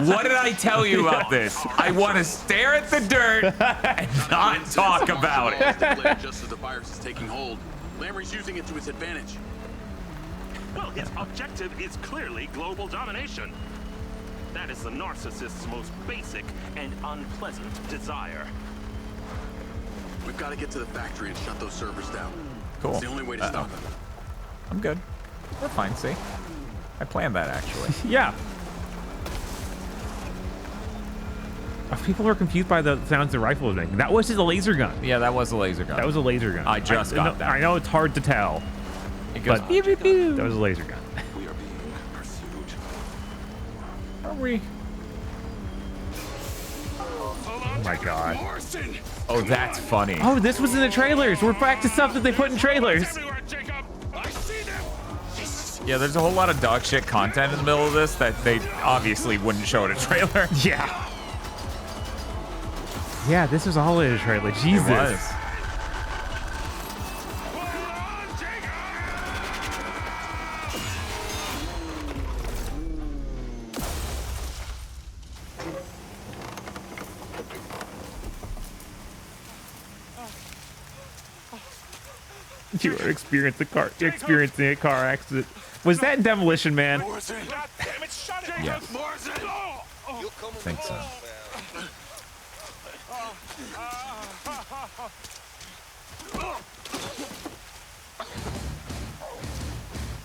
what did I tell you about this? I want to stare at the dirt and not talk about it. Just as the virus is taking hold, Lamry's using it to his advantage. Well, his objective is clearly global domination. That is the narcissist's most basic and unpleasant desire. We've got to get to the factory and shut those servers down. Cool. It's the only way to stop him. I'm good. We're fine, see? I planned that, actually. Yeah. People were confused by the sounds the rifle was making. That was just a laser gun. Yeah, that was a laser gun. That was a laser gun. I just got that. I know it's hard to tell. It goes, but that was a laser gun. We are being pursued. Are we? Oh my god. Oh, that's funny. Oh, this was in the trailers. We're back to stuff that they put in trailers. Yeah, there's a whole lot of dog shit content in the middle of this that they obviously wouldn't show in a trailer. Yeah. Yeah, this was all in a trailer. Jesus. It was. You were experiencing a car accident. Was that in Demolition Man? Yes. I think so.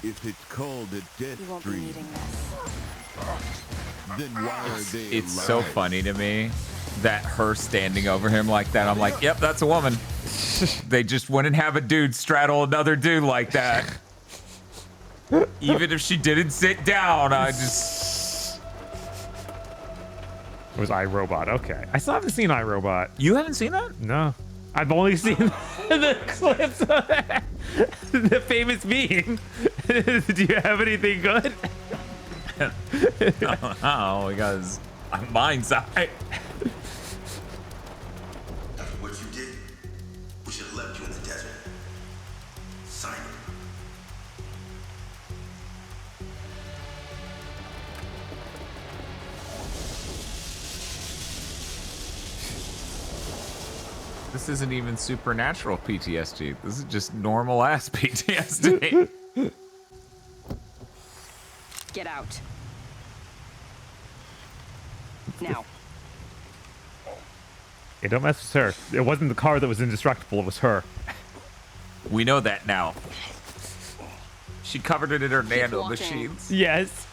If it's called a Deathstrǝam, then why are they It's so funny to me that her standing over him like that. I'm like, yep, that's a woman. They just wouldn't have a dude straddle another dude like that. Even if she didn't sit down, I just... It was iRobot. Okay. I still haven't seen iRobot. You haven't seen that? No. I've only seen the clips of that. The famous meme. Do you have anything good? Oh, because mine's eye. After what you did, we should have left you in the desert. Sign it. This isn't even supernatural PTSD. This is just normal ass PTSD. Get out. Now. Yeah, don't mess with her. It wasn't the car that was indestructible, it was her. We know that now. She covered it in her nano machines. Yes.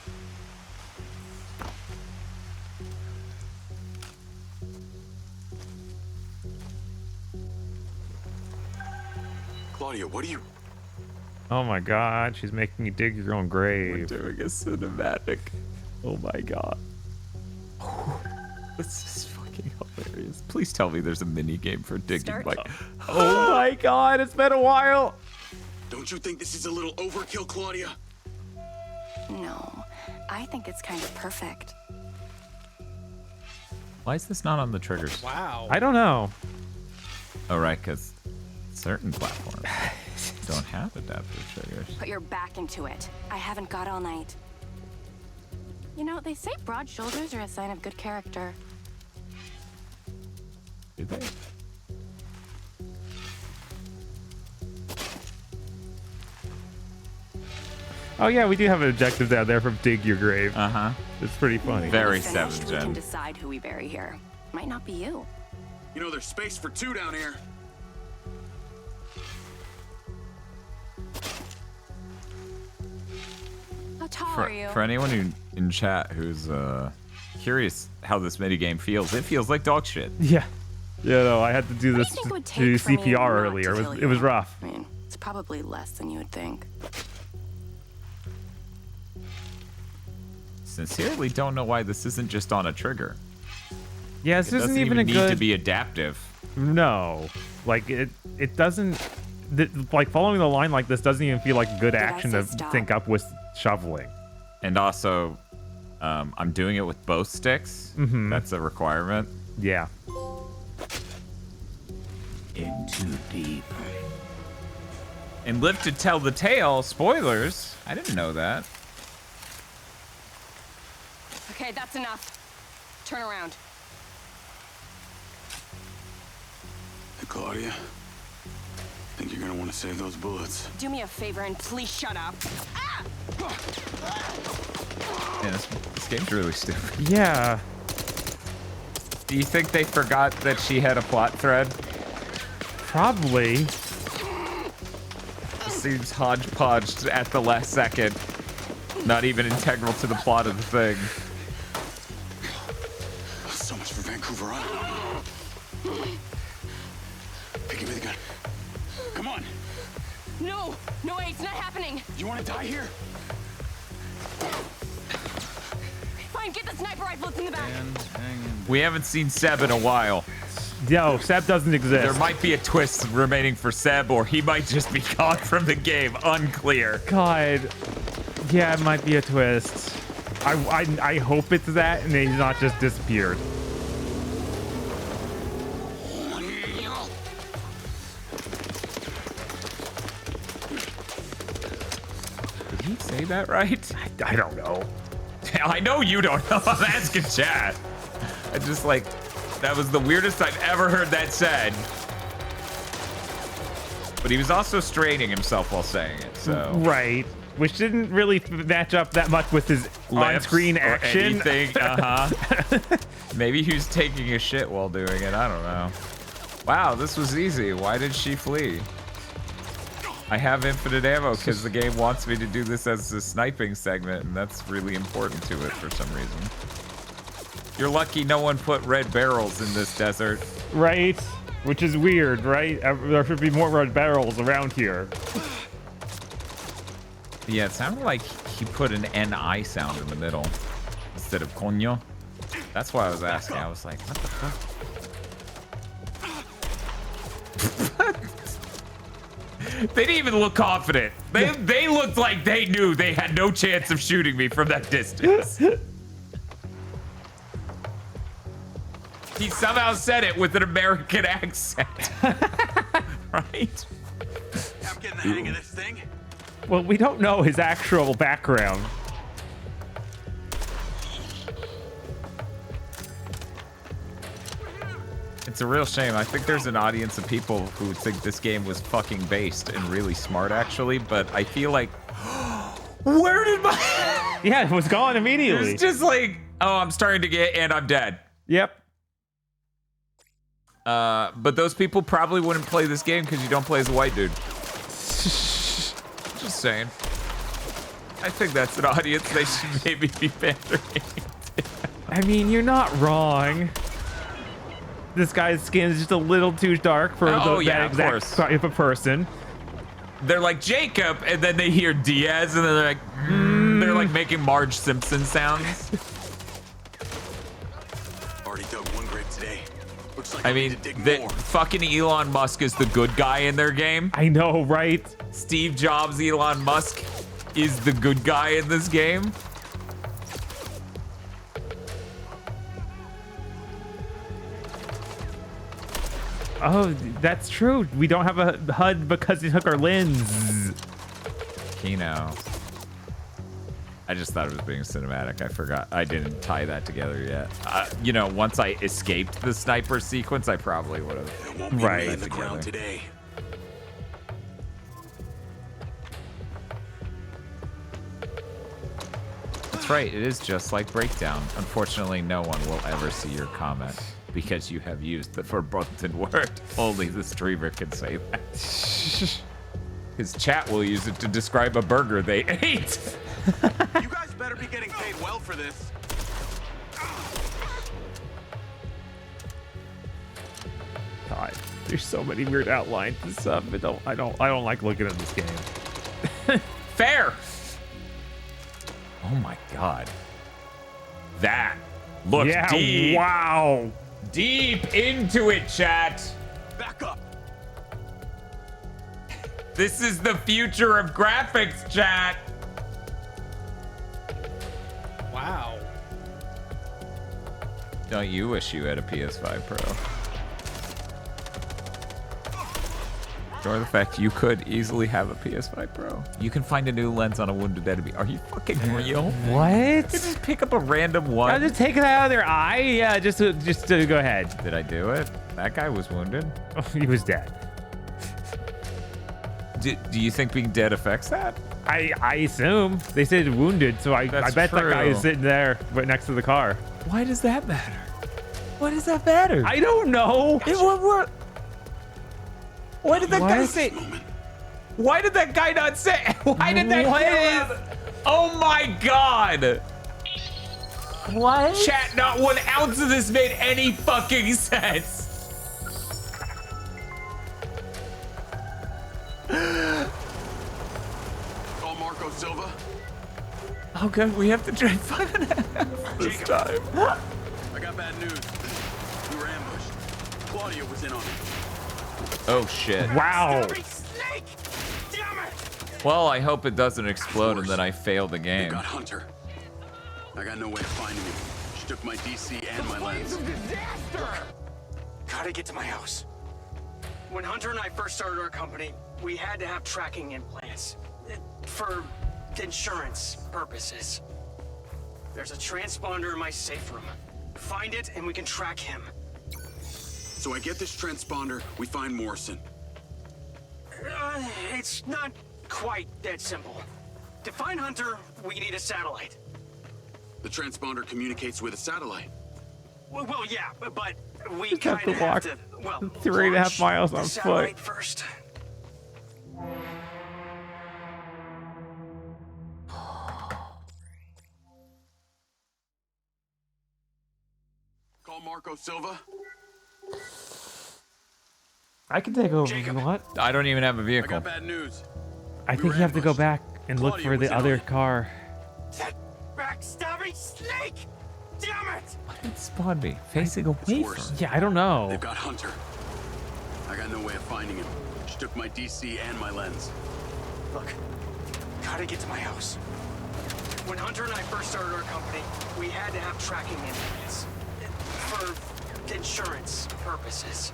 Claudia, what are you? Oh my god, she's making you dig your own grave. We're doing a cinematic. Oh my god. This is fucking hilarious. Please tell me there's a mini game for digging. Like, oh my god, it's been a while. Don't you think this is a little overkill, Claudia? No, I think it's kind of perfect. why is this not on the triggers? Wow. I don't know. Oh, right, because certain platforms don't have adaptive triggers. Put your back into it. I haven't got all night. You know, they say broad shoulders are a sign of good character. Do they? Oh yeah, we do have an objective down there from dig your grave. It's pretty funny. Very When we're finished, 7th we can gen. decide who we bury here. Might not be you. You know, there's space for 2 down here. How tall are you? For anyone who in chat who's curious how this minigame feels, it feels like dog shit. Yeah. Yeah, no, I had to do this think it would to take for me CPR not earlier. to kill It was you? rough. I mean, it's probably less than you would think. Sincerely don't know why this isn't just on a trigger. Yeah, this It isn't doesn't even a need good to be adaptive. No. Like it doesn't like following the line like this doesn't even feel like good action to sync up with shoveling. And also, I'm doing it with both sticks. That's a requirement. Yeah. In too deep. And live to tell the tale. Spoilers. I didn't know that. Okay, that's enough. Turn around. Hey, Claudia. I think you're gonna want to save those bullets. Do me a favor and please shut up. Ah! Yeah, this game's really stupid. Yeah. Do you think they forgot that she had a plot thread? Probably. It seems hodgepodged at the last second. Not even integral to the plot of the thing. So much for Vancouver Island. Hey, give me the gun. Come on. No, no way, it's not happening. You want to die here? Fine, get the sniper rifle, it's in the back. We haven't seen Seb in a while. Yo, Seb doesn't exist. There might be a twist remaining for Seb, or he might just be gone from the game. Unclear. God. Yeah, it might be a twist. I hope it's that and he's not just disappeared. Did he say that right? I don't know. I know you don't know. I'm asking chat. I just like, that was the weirdest I've ever heard that said. But he was also straining himself while saying it, so. Right. Which didn't really match up that much with his on-screen action. Anything. Maybe he was taking a shit while doing it. I don't know. Wow, this was easy. Why did she flee? I have infinite ammo because the game wants me to do this as a sniping segment, and that's really important to it for some reason. You're lucky no one put red barrels in this desert. Right? Which is weird, right? There should be more red barrels around here. Yeah, it sounded like he put an NI sound in the middle instead of coño. That's why I was asking. I was like, what the fuck? They didn't even look confident. They looked like they knew they had no chance of shooting me from that distance. He somehow said it with an American accent. Right? I'm getting the hang of this thing. Well, we don't know his actual background. It's a real shame. I think there's an audience of people who think this game was fucking based and really smart, actually, but I feel like... Where did my... Yeah, it was gone immediately. It's just like, oh, I'm starting to get, and I'm dead. Yep. But those people probably wouldn't play this game because you don't play as a white dude. Just saying. I think that's an audience they should maybe be pandering. I mean, you're not wrong. This guy's skin is just a little too dark for that exact type of person. they're like Jacob, and then they hear Diaz, and then they're like, they're like making Marge Simpson sounds. Already dug one grave today. Looks like I mean, fucking Elon Musk is the good guy in their game. I know, right? Steve Jobs, Elon Musk is the good guy in this game. Oh, that's true. We don't have a HUD because he took our lens. Kino. I just thought it was being cinematic. I forgot. I didn't tie that together yet. You know, once I escaped the sniper sequence, I probably would have. Right. The ground today. That's right. It is just like Breakdown. Unfortunately, no one will ever see your comment because you have used the forbidden word. Only the streamer can say that. His chat will use it to describe a burger they ate. You guys better be getting paid well for this. God, there's so many weird outlines and stuff. I don't like looking at this game. Fair. Oh my God. That looks deep. Wow. Deep into it, chat. Back up. This is the future of graphics, chat. Wow. Don't you wish you had a PS5 Pro? Or the fact you could easily have a PS5 Pro. You can find a new lens on a wounded enemy. Are you fucking real? What? Just pick up a random one. I'll just take it out of their eye. Yeah, just to go ahead. Did I do it? That guy was wounded. Oh, he was dead. Do you think being dead affects that? I assume. They said wounded, so I bet that guy is sitting there right next to the car. Why does that matter? Why does that matter? I don't know. Why did that guy say? Why did that guy not say? Why did that guy? Oh my God! What? Chat, not 1 ounce of this made any fucking sense. Call Marco Silva. Oh good, we have to try 5.5 this time. I got bad news. We were ambushed. Claudia was in on it. Oh shit. Wow. Well, I hope it doesn't explode and then I fail the game. Got Hunter. I got no way of finding him. She took my DC and my lens. Gotta get to my house. When Hunter and I first started our company, we had to have tracking implants. For insurance purposes. There's a transponder in my safe room. Find it and we can track him. So I get this transponder, we find Morrison. It's not quite that simple. To find Hunter, we need a satellite. The transponder communicates with a satellite. Well, yeah, but we Just have kind to of walk have to, well, 3.5 miles on the satellite foot. first. Call Marco Silva. I can take over if you want. I don't even have a I vehicle. got bad news. I think you have to go back and look for the other car. That backstabbing snake! Damn it! Why did it spawn me? Facing away from me. Yeah, I don't know. They've got Hunter. I got no way of finding him. She took my DC and my lens. Look, gotta get to my house. When Hunter and I first started our company, we had to have tracking implants. For insurance purposes.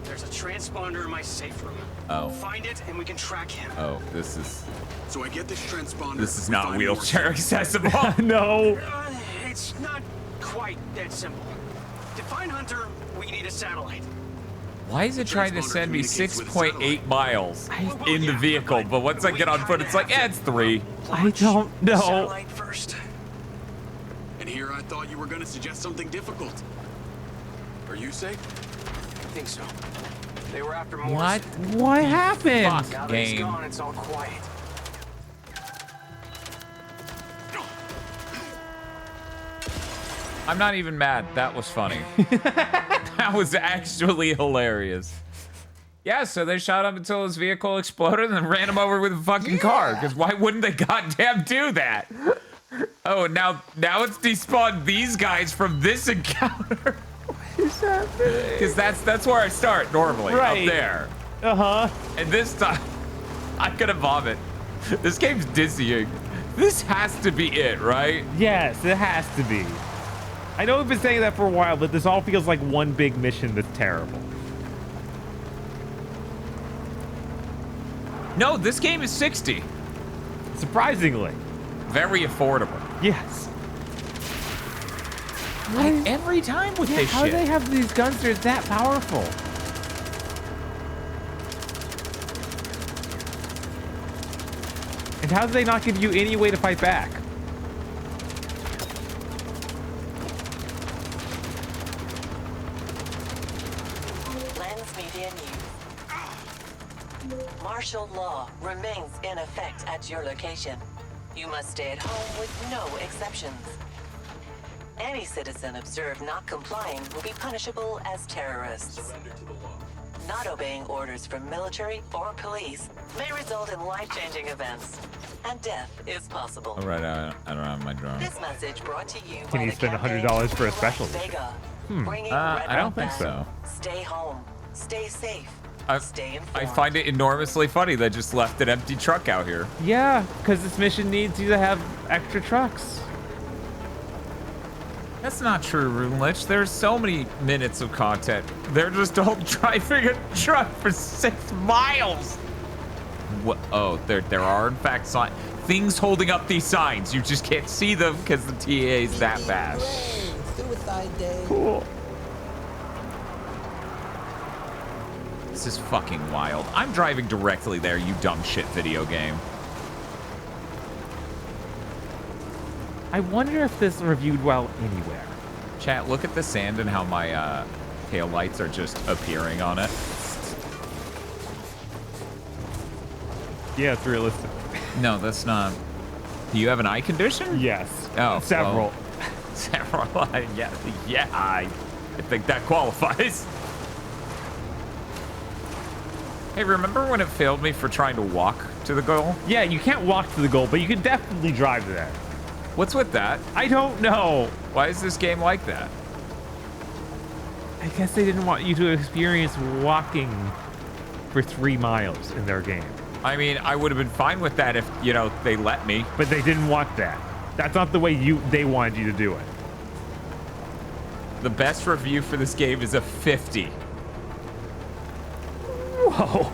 There's a transponder in my safe room. Oh. Find it and we can track him. Oh, this is. So I get this transponder. This is we not find wheelchair Morrison. accessible. No. It's not quite that simple. To find Hunter, we need a satellite. Why is it trying to send me 6.8 miles in the vehicle? But once I get on foot, it's like, yeah, it's 3. I don't know. Satellite first. And here I thought you were going to suggest something difficult. Are you safe? I think so. They were after What? Morrison. What happened? Fuck. Now that he's Game. gone, it's all quiet. I'm not even mad. That was funny. That was actually hilarious. Yeah, so they shot him until his vehicle exploded and then ran him over with a fucking car. Because why wouldn't they goddamn do that? Oh, now it's despawned these guys from this encounter. What is happening? Because that's where I start normally, up there. And this time, I'm gonna vomit. This game's dizzying. This has to be it, right? Yes, it has to be. I know we've been saying that for a while, but this all feels like one big mission that's terrible. No, this game is 60. Surprisingly. Very affordable. Yes. Like every time with this how shit. do they have these guns that are that powerful? And how do they not give you any way to fight back? Lens Media News. Martial law remains in effect at your location. You must stay at home with no exceptions. Any citizen observed not complying will be punishable as terrorists. Not obeying orders from military or police may result in life-changing events, and death is possible. All right, I don't have my drone. This message brought to you Can by you the spend campaign $100 for a to special? Las Vegas, bringing I don't think back. so. Stay home, stay safe, stay informed. I find it enormously funny they just left an empty truck out here. Yeah, because this mission needs you to have extra trucks. That's not true, Runelich. There's so many minutes of content. They're just all driving a truck for 6 miles. What? Oh, there are in fact things holding up these signs. You just can't see them because the TA is that bad. Suicide day. Cool. This is fucking wild. I'm driving directly there, you dumb shit video game. I wonder if this reviewed well anywhere. Chat, look at the sand and how my tail lights are just appearing on it. Yeah, it's realistic. No, that's not. Do you have an eye condition? Yes. Oh, several. Well, several. Yeah. I think that qualifies. Hey, remember when it failed me for trying to walk to the goal? Yeah, you can't walk to the goal, but you can definitely drive there. What's with that? I don't know. Why is this game like that? I guess they didn't want you to experience walking for 3 miles in their game. I mean, I would have been fine with that if, you know, they let me. But they didn't want that. That's not the way they wanted you to do it. The best review for this game is a 50. Whoa.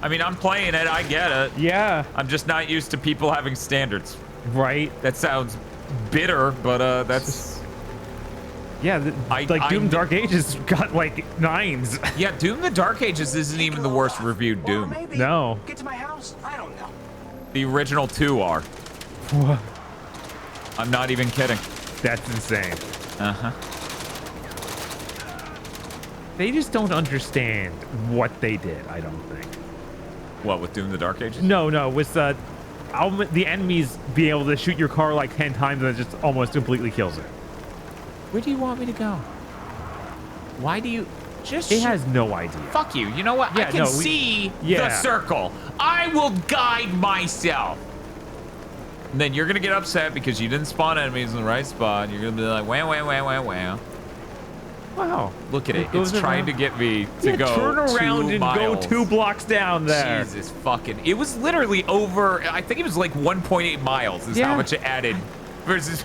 I mean, I'm playing it. I get it. Yeah. I'm just not used to people having standards. Right. That sounds bitter, but that's... Yeah, Doom Dark Ages got like 9s. Yeah, Doom the Dark Ages isn't even the worst reviewed Doom. No. Get to my house? I don't know. The original 2 are. What? I'm not even kidding. That's insane. Uh-huh. They just don't understand what they did, I don't think. What, with Doom the Dark Ages? No, with the enemies being able to shoot your car like 10 times and it just almost completely kills it. Where do you want me to go? Why do you just... It has no idea. Fuck you. You know what? Yeah, I can see the circle. I will guide myself. And then you're going to get upset because you didn't spawn enemies in the right spot. You're going to be like, wah, wah, wah, wah, wah. Wow. Look at it. It's trying to get me to go turn around 2 and miles. go 2 blocks down there. Jesus fucking. It was literally over, I think it was like 1.8 miles is how much it added versus...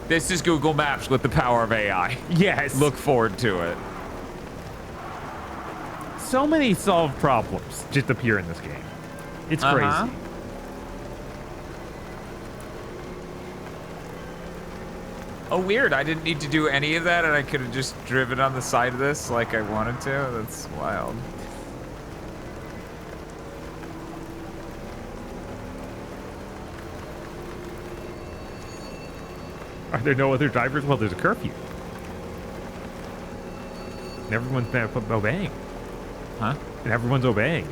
This is Google Maps with the power of AI. Yes. Look forward to it. So many solved problems just appear in this game. It's crazy. Oh, weird. I didn't need to do any of that, and I could have just driven on the side of this like I wanted to. That's wild. Are there no other drivers? Well, there's a curfew. And everyone's obeying. Huh? And everyone's obeying.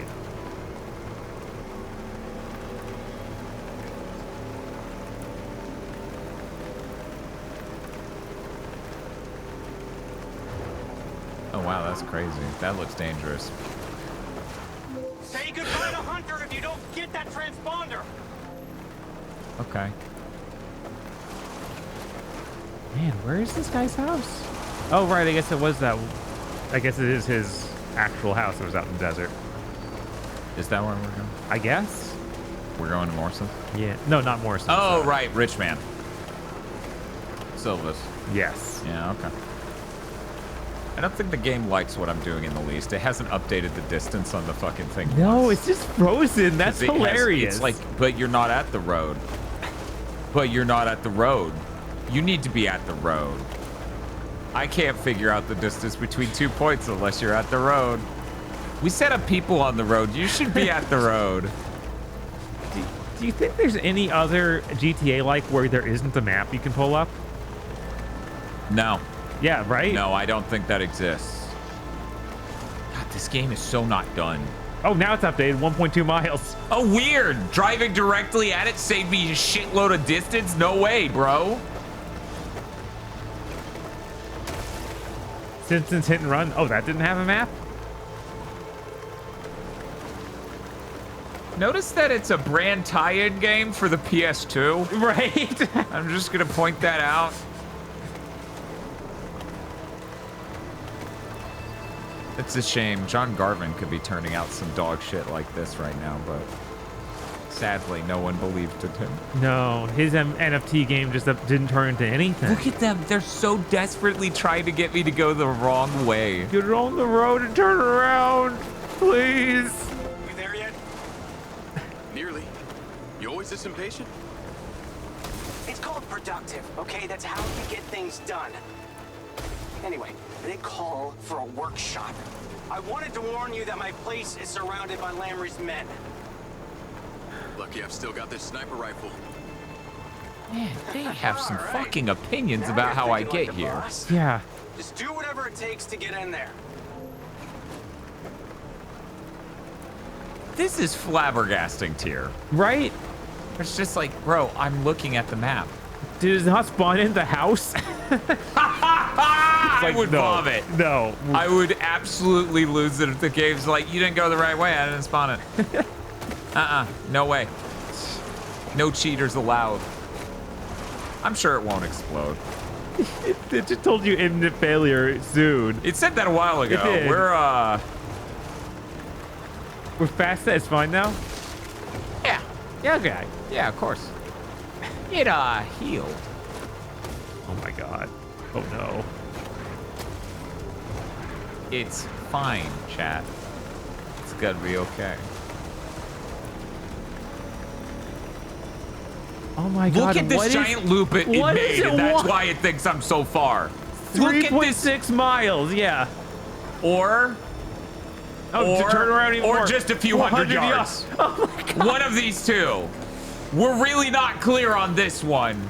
Oh, wow, that's crazy. That looks dangerous. Say goodbye to Hunter if you don't get that transponder. Okay. Man, where is this guy's house? Oh, right. I guess it was that. I guess it is his actual house that was out in the desert. Is that where we're going? I guess. We're going to Morrison? Yeah. No, not Morrison. Oh, right. Rich man. Silva's. Yes. Yeah, okay. I don't think the game likes what I'm doing in the least. It hasn't updated the distance on the fucking thing. No, it's just frozen. That's hilarious. It's like, but you're not at the road. But you're not at the road. You need to be at the road. I can't figure out the distance between 2 points unless you're at the road. We set up people on the road. You should be at the road. Do you think there's any other GTA like where there isn't a map you can pull up? No. Yeah, right? No, I don't think that exists. God, this game is so not done. Oh, now it's updated 1.2 miles. Oh, weird. Driving directly at it saved me a shitload of distance? No way, bro. Simpsons Hit and Run. Oh, that didn't have a map? Notice that it's a brand tie-in game for the PS2. Right. I'm just going to point that out. It's a shame. John Garvin could be turning out some dog shit like this right now, but sadly, no one believed in him. No, his NFT game just didn't turn into anything. Look at them. They're so desperately trying to get me to go the wrong way. Get on the road and turn around, please. You there yet? Nearly. You always this impatient? It's called productive, okay? That's how you get things done. Anyway, they call for a workshop. I wanted to warn you that my place is surrounded by Lamry's men. Lucky I've still got this sniper rifle. Man, they have some fucking opinions about how I get here. Boss. Yeah. Just do whatever it takes to get in there. This is flabbergasting tier. Right? It's just like, bro, I'm looking at the map. Did it not spawn in the house? I would vomit. No. I would absolutely lose it if the game's like, you didn't go the right way, I didn't spawn it. No way. No cheaters allowed. I'm sure it won't explode. It just told you imminent failure soon. It said that a while ago. It did. We're fast. It's fine now? Yeah. Yeah, okay. Yeah, of course. It healed. Oh my god. Oh no. It's fine, chat. It's gotta be okay. Oh my god. Look at this giant loop it made, and that's why it thinks I'm so far. 3.6 miles, yeah. Or to turn around even or more. just a few hundred yards. Oh my god. One of these two. We're really not clear on this one.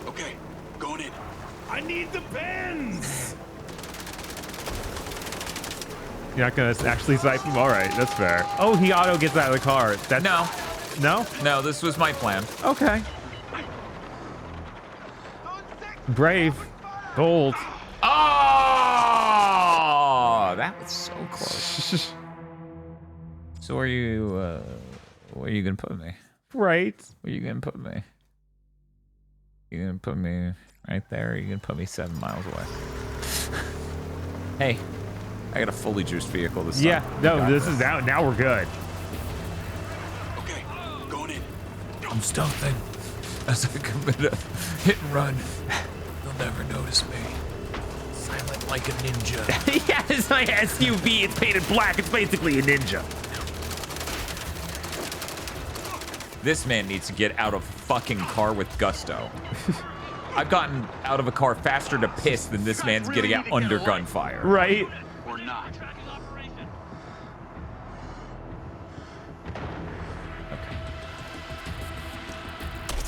Okay, going in. I need the pens. You're not gonna actually snipe him? All right, that's fair. Oh, he auto gets out of the car. That's... No. No? No, this was my plan. Okay. Brave. Bold. Oh, that was so close. So where are you gonna put me? Right. Where are you gonna put me? You gonna put me right there? Or are you gonna put me 7 miles away? Hey, I got a fully juiced vehicle this time. Yeah, no, this is now we're good. Okay, going in. I'm stealthing as I commit a hit and run. They'll never notice me. Silent like a ninja. Yeah, it's like an SUV. It's painted black. It's basically a ninja. This man needs to get out of a fucking car with gusto. I've gotten out of a car faster to piss than this man's getting out under gunfire. Right? Or not.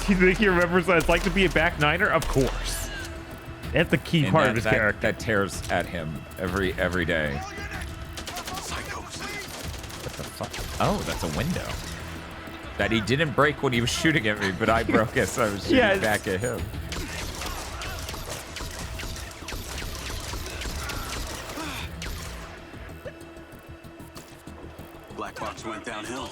Do you think he remembers what it's like to be a back niner? Of course. That's the key part of his character. That tears at him every day. Psychos. What the fuck? Oh, that's a window. That he didn't break when he was shooting at me, but I broke it, so I was shooting back at him. black box went downhill.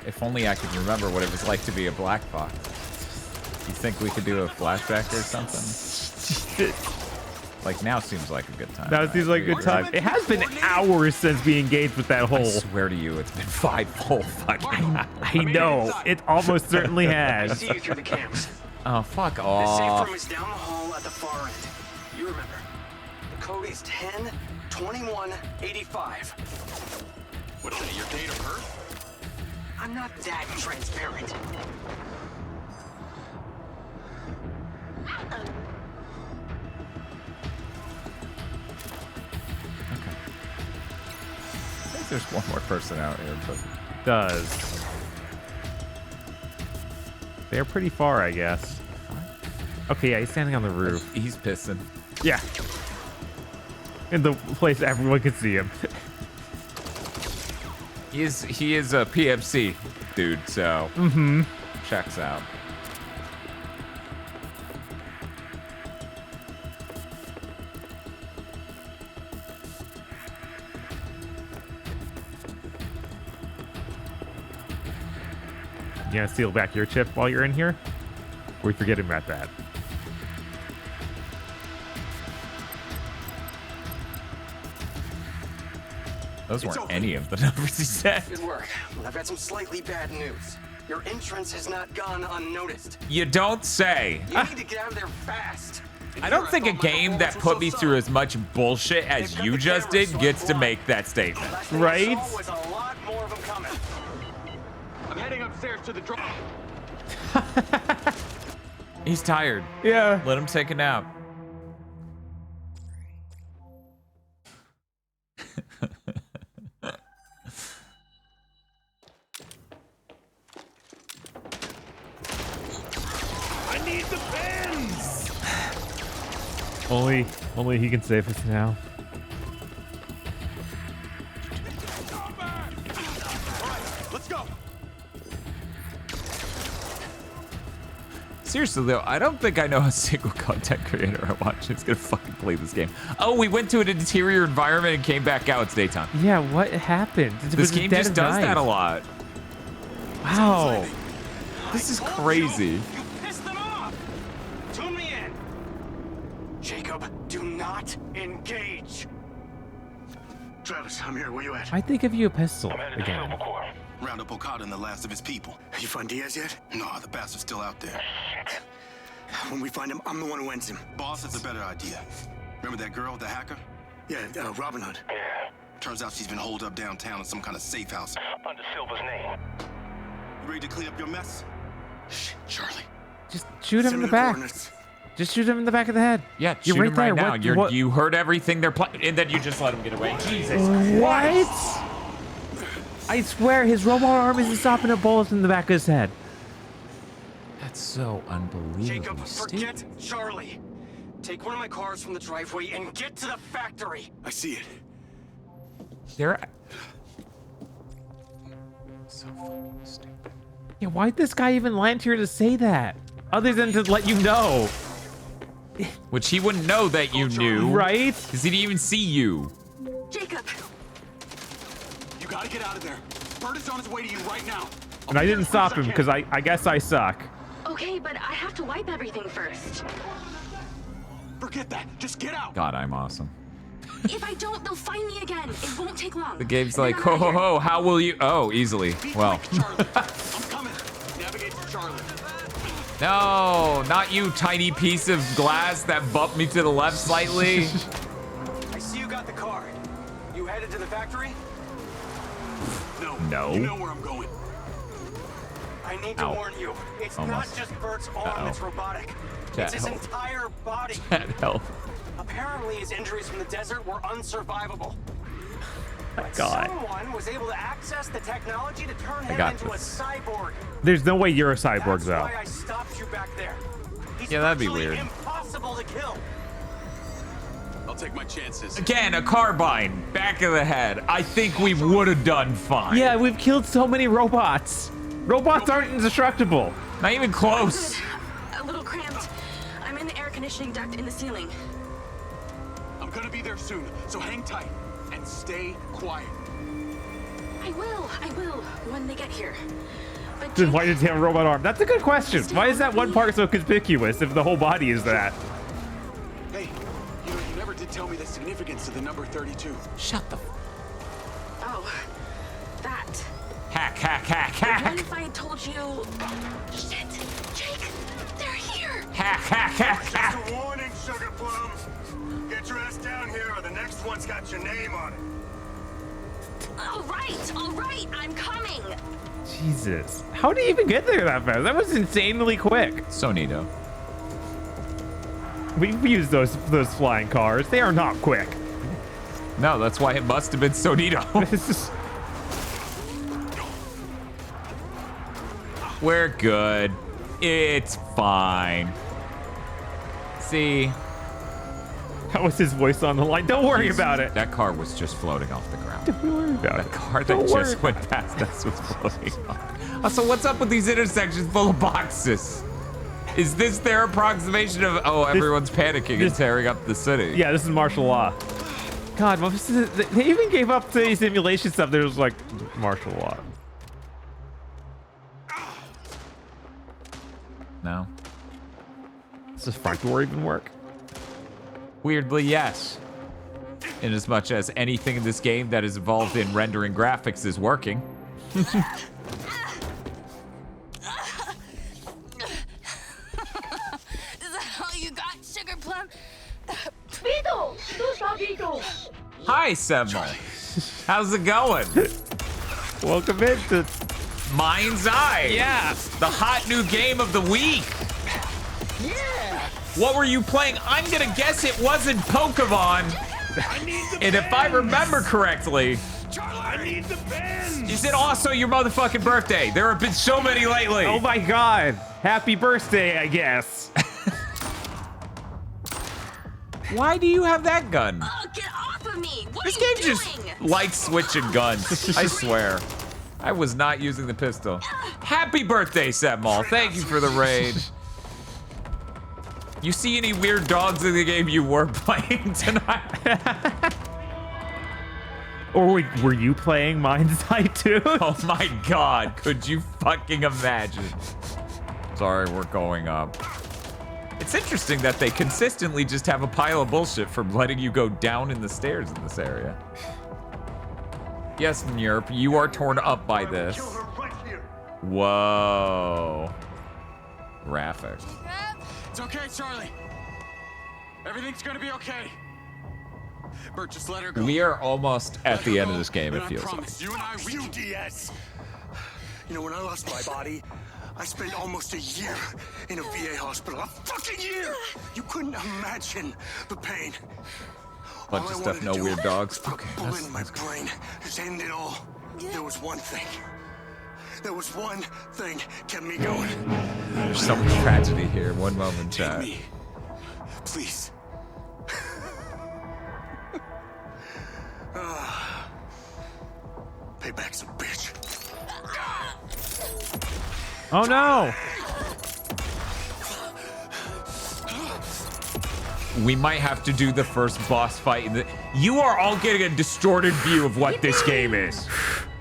If only I could remember what it was like to be a black box. You think we could do a flashback or something? Like, now seems like a good time. Now it seems like a good time. It has been hours since we engaged with that hole. I swear to you, it's been 5 whole fucking hours. I know. It almost certainly I has. see you through the cams. Oh, fuck The off. safe room is down the hall at the far end. You remember. The code is 10-21-85. What is that, your date of birth? I'm not that transparent. I think there's one more person out here, but Does. They're pretty far, I guess. Okay, yeah, he's standing on the roof. He's pissing. Yeah. In the place everyone can see him. He is a PFC dude, so checks out. You gonna steal back your chip while you're in here? Or we forget about that? Those weren't any of the numbers he said. Good work. Well, I've got some slightly bad news. Your entrance has not gone unnoticed. You don't say. You need to get out of there fast. I don't think a game that put me through as much bullshit as you just did gets to make that statement. Right? Was a lot more of them coming. I'm heading upstairs to the drop. He's tired. Yeah. Let him take a nap. I need the pens! Only he can save us now. Let's go. Seriously though, I don't think I know a single content creator I watch who's gonna fucking play this game. Oh, we went to an interior environment and came back out. It's daytime. Yeah, what happened? This game just does that a lot. Wow. This is crazy. You pissed them off. Tune me in. Jacob, do not engage. Travis, I'm here. Where you at? Why'd they give you a pistol again? Round up Okada and the last of his people. You find Diaz yet? Nah, the bastard's still out there. When we find him, I'm the one who ends him. Boss has a better idea. Remember that girl, the hacker? Yeah, Robin Hood. Yeah. Turns out she's been holed up downtown in some kind of safe house. Under Silva's name. You ready to clean up your mess? Shh, Charlie. Just shoot him in the back. Just shoot him in the back of the head. Yeah, You're shoot right him right there. now. What? You heard everything they're playing, and then you just let him get away. Jesus What? Christ. I swear, his robot arm isn't stopping a bullet in the back of his head. That's so unbelievable. Jacob, forget Charlie. Take one of my cars from the driveway and get to the factory. I see it. They're so fucking stupid. Yeah, why'd this guy even land here to say that? Other than to let you know. Which he wouldn't know that you knew. Right? Because he didn't even see you. Jacob. You gotta get out of there. Bert is on his way to you right now. And I didn't stop him because I guess I suck. Okay, but I have to wipe everything first. Forget that. Just get out. God, I'm awesome. If I don't, they'll find me again. It won't take long. The game's like, ho ho ho, how will you? Oh, easily. Well. I'm coming. Navigate to Charlie. No, not you, tiny piece of glass that bumped me to the left slightly. I see you got the car. You headed to the factory? No. You know where I'm going. I need to warn you. It's not just Bert's arm that's robotic. It's his entire body. That help. Apparently, his injuries from the desert were unsurvivable. But God. someone was able to access the technology to turn him into a cyborg. There's no way you're a cyborg, That's though. why I stopped you back there. He's Yeah, that'd be virtually weird. impossible to kill. I'll take my chances. Again, a carbine, back of the head. I think we would have done fine. Yeah, we've killed so many robots. Robots aren't indestructible. Not even close. A little cramped. I'm in the air conditioning duct in the ceiling. I'm gonna be there soon, so hang tight and stay quiet. I will, when they get here. But Then why does he have a robot arm? That's a good question. Why is that one part so conspicuous if the whole body is that? Hey, you never did tell me the significance of the number 32. Shut the Oh, that. Hack. What if I had told you... Shit, Jake, they're here. Hack. Just a warning, Sugar Plum. Get your ass down here or the next one's got your name on it. All right, I'm coming. Jesus. How did he even get there that fast? That was insanely quick. So neato. We've used those flying cars. They are not quick. No, that's why it must have been so neato. We're good. It's fine. See? How was his voice on the line? Don't worry about it. That car was just floating off the ground. Don't worry about it. That car that just went past us was floating off. Also, what's up with these intersections full of boxes? Is this their approximation of, everyone's panicking and tearing up the city? Yeah, this is martial law. God, what was this? They even gave up to simulation stuff. There was like martial law. No. Does this front door even work? Weirdly, yes. In as much as anything in this game that is involved in rendering graphics is working. Is that all you got, Sugar Plum? Hi, Seminole. How's it going? Welcome into Mindseyǝ. Yeah. The hot new game of the week. Yeah. What were you playing? I'm gonna guess it wasn't Pokemon. And if I remember correctly, I need the pen. is it also your motherfucking birthday? There have been so many lately. Oh my God. Happy birthday, I guess. Why do you have that gun? Oh, get off of me! What This are you game doing? just likes switching guns. I swear. I was not using the pistol. Happy birthday, Setmall. Thank you for the raid. You see any weird dogs in the game you were playing tonight? Or were you playing Mindseyǝ too? Oh my God, could you fucking imagine? Sorry, we're going up. It's interesting that they consistently just have a pile of bullshit from letting you go down in the stairs in this area. Yes, Nyerp, you are torn up by this. Whoa. Graphic. It's okay, Charlie. Everything's gonna be okay. Bert, just let her go. We are almost at the end of this game, it feels like. You and I, UDS. You know, when I lost my body, I spent almost a year in a VA hospital. A fucking year! You couldn't imagine the pain. Bunch of stuff, no weird dogs. Okay, Bullet in my brain. Just end it all. There was one thing. There was one thing kept me going. There's so much tragedy here. One moment, chat. Me. Please. Payback's a bitch. Oh no! We might have to do the first boss fight. You are all getting a distorted view of what this game is.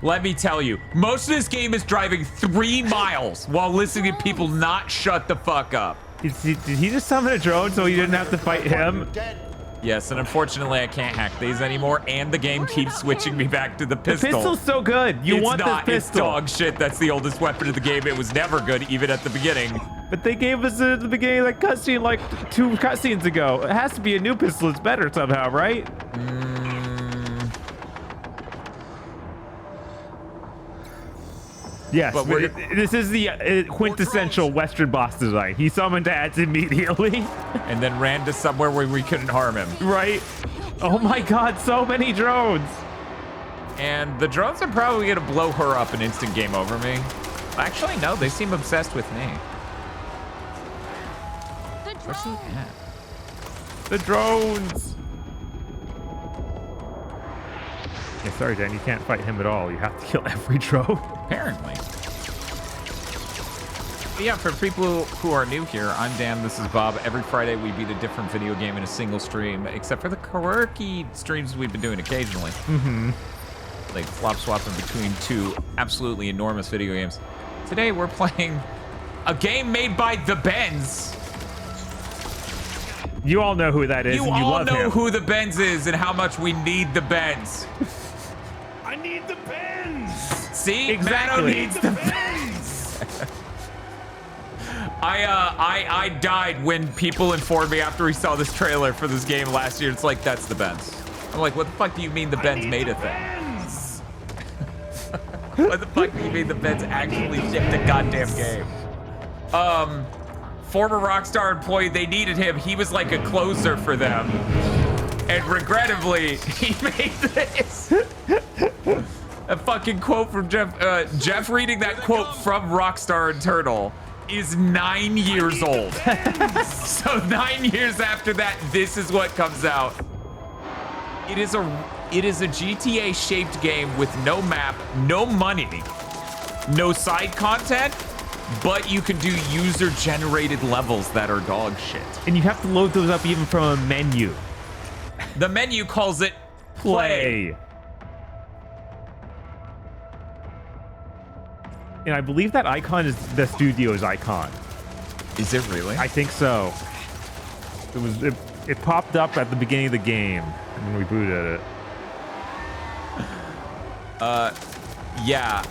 Let me tell you, most of this game is driving 3 miles while listening to people not shut the fuck up. Did he just summon a drone so he didn't have to fight him? Yes, and unfortunately I can't hack these anymore, and the game keeps switching me back to the pistol. The pistol's so good. You want this pistol. It's dog shit. That's the oldest weapon in the game. It was never good, even at the beginning. But they gave us at the beginning of that cutscene like 2 cutscenes ago. It has to be a new pistol. It's better somehow, right? Yes, but this is the quintessential Western boss design. He summoned ads immediately. And then ran to somewhere where we couldn't harm him. Right? Oh my God, so many drones. And the drones are probably gonna blow her up and instant game over me. Actually, no, they seem obsessed with me. Where's he at? The drones. Yeah, sorry, Dan, you can't fight him at all. You have to kill every drone. Apparently. Yeah, for people who are new here, I'm Dan, this is Bob. Every Friday we beat a different video game in a single stream, except for the quirky streams we've been doing occasionally. Mm-hmm. Like flop swapping between two absolutely enormous video games. Today we're playing a game made by The Benz. You all know who that is, and you all love know him. who The Benz is and how much we need The Benz. I need the Benz. See? Exactly. Mano needs the Benz. I died when people informed me after we saw this trailer for this game last year. It's like, that's the Benz. I'm like, what the fuck do you mean the Benz made a thing? What the fuck do you mean the Benz actually shipped a goddamn game? Former Rockstar employee, they needed him. He was like a closer for them. And regrettably, he made this. A fucking quote from Jeff. Jeff reading that quote from Rockstar Internal is 9 years old. So 9 years after that, this is what comes out. It is a GTA shaped game with no map, no money, no side content, but you can do user generated levels that are dog shit. And you have to load those up even from a menu. The menu calls it play. And I believe that icon is the studio's icon. Is it really? I think so. It popped up at the beginning of the game when we booted it. Yeah.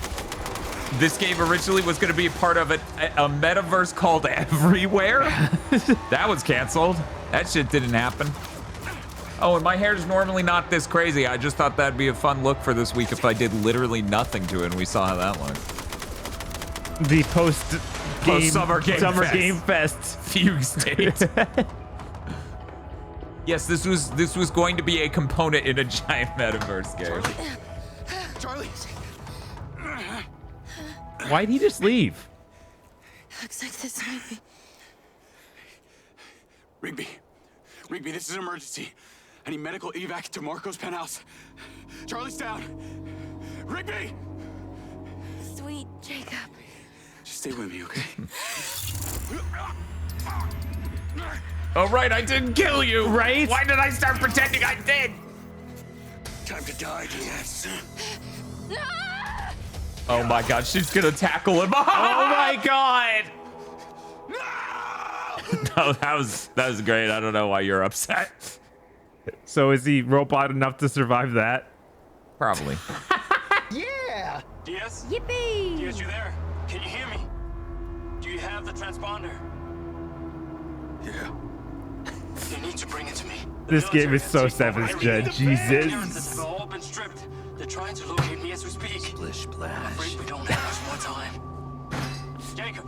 This game originally was going to be a part of a metaverse called Everywhere. That was canceled. That shit didn't happen. Oh, and my hair's normally not this crazy. I just thought that'd be a fun look for this week if I did literally nothing to it and we saw how that looked. The post-summer game fest fugue state. Yes, this was going to be a component in a giant metaverse game. Charlie. Why'd he just leave? Looks like this might be. Rigby, this is an emergency. I need medical evac to Marco's penthouse. Charlie's down. Rigby! Sweet Jacob. Just stay with me, okay? Oh, right, I didn't kill you. Right? Why did I start pretending I did? Time to die, yes. Oh my god, she's gonna tackle him. Oh my god! No, that was great. I don't know why you're upset. So is he robot enough to survive that? Probably. Yeah! DS? Yippee! DS, you there? Can you hear me? Do you have the transponder? Yeah. You need to bring it to me. This game is so 7th gen, Jesus. Clearances have all been stripped. They're trying to locate me as we speak. Splish splash. I'm afraid we don't have much more time. Jacob!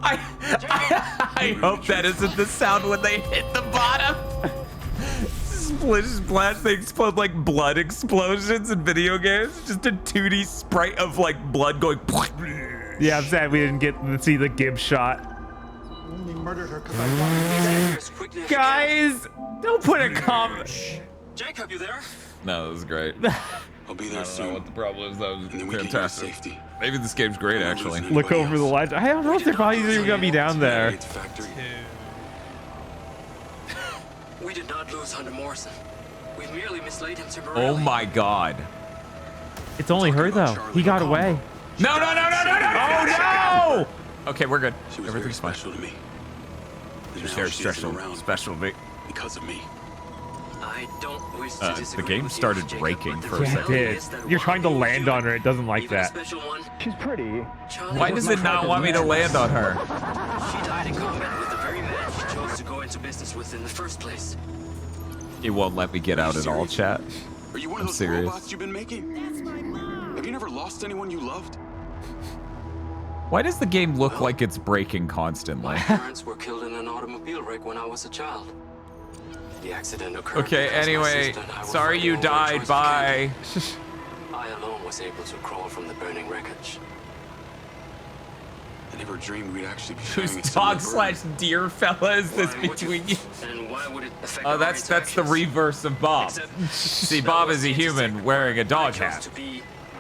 I hope that isn't the sound when they hit the bottom. Splish splash, they explode like blood explosions in video games. Just a 2D sprite of like blood going. Yeah, I'm sad we didn't get to see the Gibbs shot. Only murdered her because I Guys, don't put a comment. Jacob, you there? No, that was great. I'll be there I don't soon. know what the problem is. That was And then we fantastic. Get safety. Maybe this game's great, actually. Look over the ledge. I don't know if they're probably even gonna be down there. We did not lose Hunter Morrison. We merely mislaid him temporarily. Oh my god. It's only her though. He got away. No! Oh no! Okay, we're good. She was Everything's very fine. special to me. She's very special. Special to me. Because of me. I don't wish to The disagree game with you, started Jacob, breaking but for the a Yeah, it second. did. You're trying to land on her. It doesn't like Even a that. special one. She's pretty. Charlie Why was does my it not want me to land on her? She died in combat with the very man she chose to go into business with in the first place. It won't let me get out at all, chat. Are you one I'm of those serious. robots you've been making? That's my mom. Have you never lost anyone you loved? Why does the game look like it's breaking constantly? My parents were killed in an automobile wreck when I was a child. The accident occurred. Okay, because my anyway, sister and I were sorry fighting you over a died. choice Bye. between- I alone was able to crawl from the burning wreckage. I never dreamed we'd actually be Whose sharing a similar dog slash deer fella is this between you? And why would it affect Oh, our that's the interactions? reverse of Bob. Except See, Bob is a human wearing a dog hat,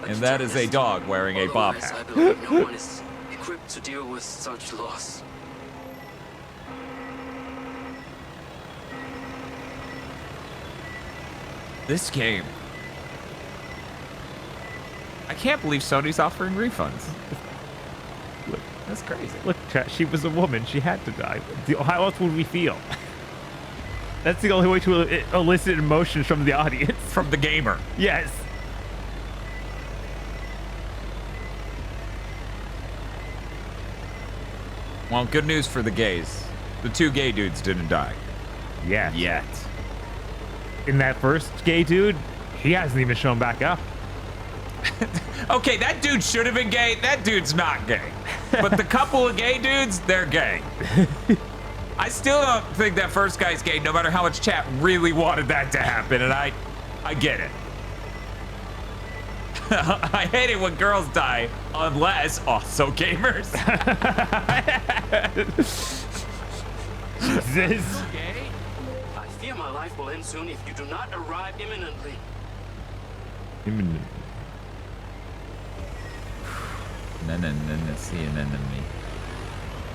and that is a dog wearing a Bob Otherwise, I hat. believe no one is equipped to deal with such loss. This game. I can't believe Sony's offering refunds. Look, that's crazy. Look, chat, she was a woman. She had to die. How else would we feel? That's the only way to elicit emotions from the audience. From the gamer. Yes. Well, good news for the gays. The 2 gay dudes didn't die. Yeah. Yet. In that first gay dude, he hasn't even shown back up. Okay, that dude should have been gay. That dude's not gay. But the couple of gay dudes, they're gay. I still don't think that first guy's gay, no matter how much chat really wanted that to happen, and I get it. I hate it when girls die, unless also gamers. Jesus. Okay. I fear my life will end soon if you do not arrive imminently. Imminent. See an enemy.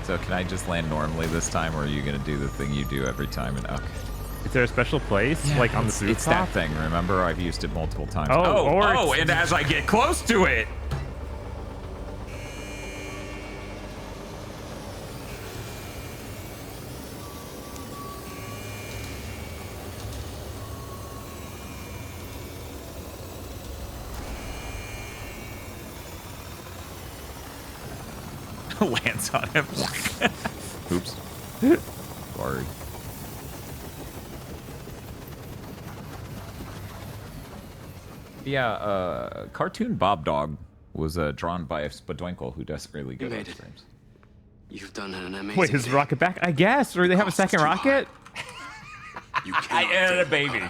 So can I just land normally this time, or are you gonna do the thing you do every time? And okay. Is there a special place, like on the rooftop? It's that thing. Remember, I've used it multiple times. Oh, and as I get close to it. Lands on him. Oops. Sorry. Yeah, cartoon Bob Dog was drawn by a Spadwinkle who does really good live streams. You've done an amazing. Wait, is Rocket back? I guess, or they have a second rocket? I added a baby.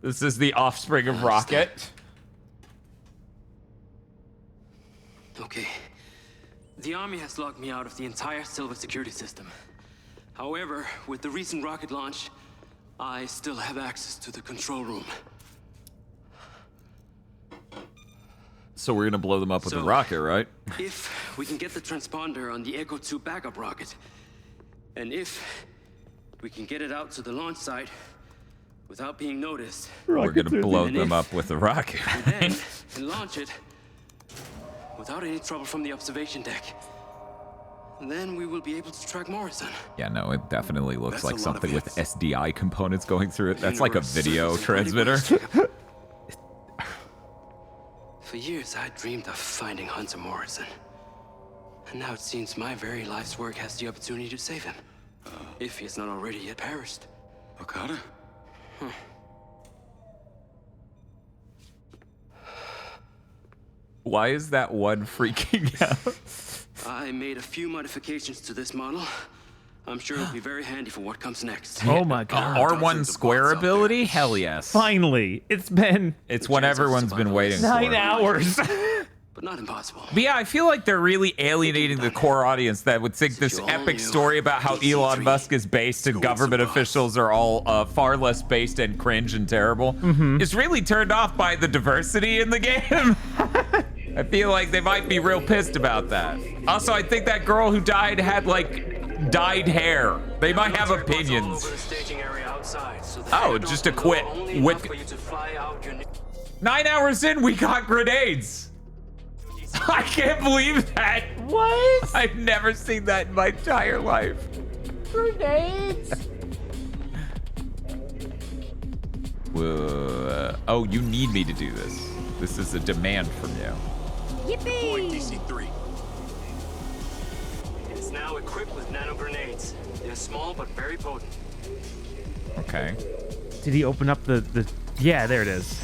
This is the offspring of Rocket. Okay. The Army has locked me out of the entire Silva security system. However, with the recent rocket launch, I still have access to the control room. So we're gonna blow them up with a rocket, right? If we can get the transponder on the Echo 2 backup rocket, and if we can get it out to the launch site without being noticed, we're gonna blow them up with a rocket. Then and launch it without any trouble from the observation deck. And then we will be able to track Morrison. Yeah, no, it definitely looks like something with SDI components going through it. That's like a video transmitter. For years, I dreamed of finding Hunter Morrison. And now it seems my very life's work has the opportunity to save him. If he has not already yet perished. Okada? Why is that one freaking out? I made a few modifications to this model. I'm sure it'll be very handy for what comes next. Oh my god. R1 square ability? Hell yes. Finally. It's been... It's what everyone's been waiting for. 9 hours. But not impossible. But yeah, I feel like they're really alienating the core audience that would think this epic story about how Elon Musk is based and government officials are all far less based and cringe and terrible is really turned off by the diversity in the game. I feel like they might be real pissed about that. Also, I think that girl who died had like dyed hair. They might have opinions. Oh, just a quit. 9 hours in, we got grenades. I can't believe that. What? I've never seen that in my entire life. Grenades? Oh, you need me to do this. This is a demand from you. Yippee! DC-3. It's now equipped with nano grenades. They're small but very potent. Okay. Did he open up the... Yeah, there it is.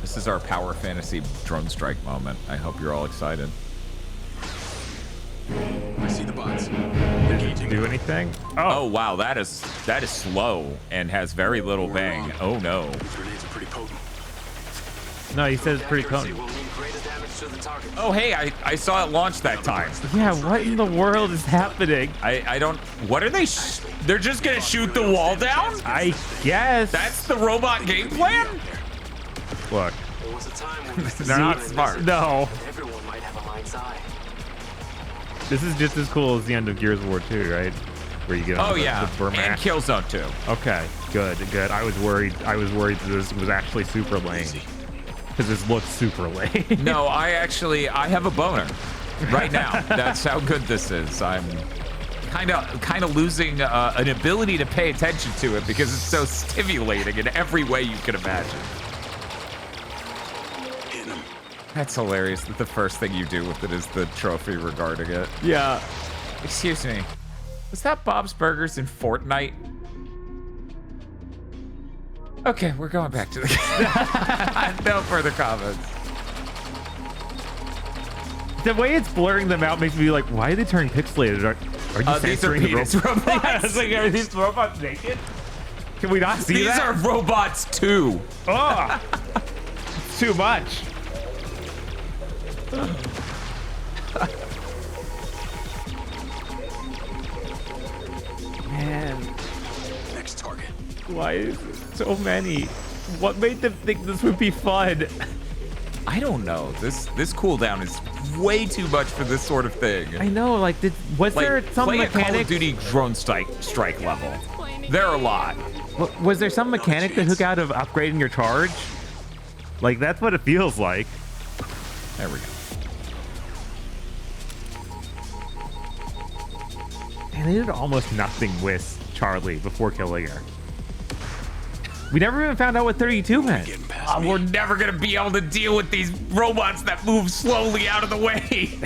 This is our Power Fantasy drone strike moment. I hope you're all excited. I see the bots. Did it do anything? Oh wow, that is slow and has very little bang. Oh no. These grenades are pretty potent. No, he says it's pretty potent. Oh hey, I saw it launch that time. Yeah, what in the world is happening? I don't... What are they... They're just gonna shoot the wall down? I guess. That's the robot game plan? Look. There was a time when They're not smart. No. mind's eye. This is just as cool as the end of Gears of War 2, right? Where you get the Burmac. and Killzone 2. Okay, good. I was worried this was actually super lame. Because this looks super lame. No, I have a boner right now. That's how good this is. I'm kind of losing an ability to pay attention to it because it's so stimulating in every way you can imagine. That's hilarious that the first thing you do with it is the trophy regarding it. Yeah. Excuse me. Was that Bob's Burgers in Fortnite? Okay, we're going back to the game. No further comments. The way it's blurring them out makes me like, why are they turning pixelated? Are you censoring the robots? Yeah, it's like, are these robots naked? Can we not see that? These are robots too. Oh, it's too much. Man. Next target. Why is it so many? What made them think this would be fun? I don't know. This cooldown is way too much for this sort of thing. I know, like, was there some play mechanic? a Call of Duty drone strike level. There are a lot. Was there some mechanic to hook out of upgrading your charge? Like, that's what it feels like. There we go. And they did almost nothing with Charlie before killing her. We never even found out what 32 meant. We're never gonna be able to deal with these robots that move slowly out of the way.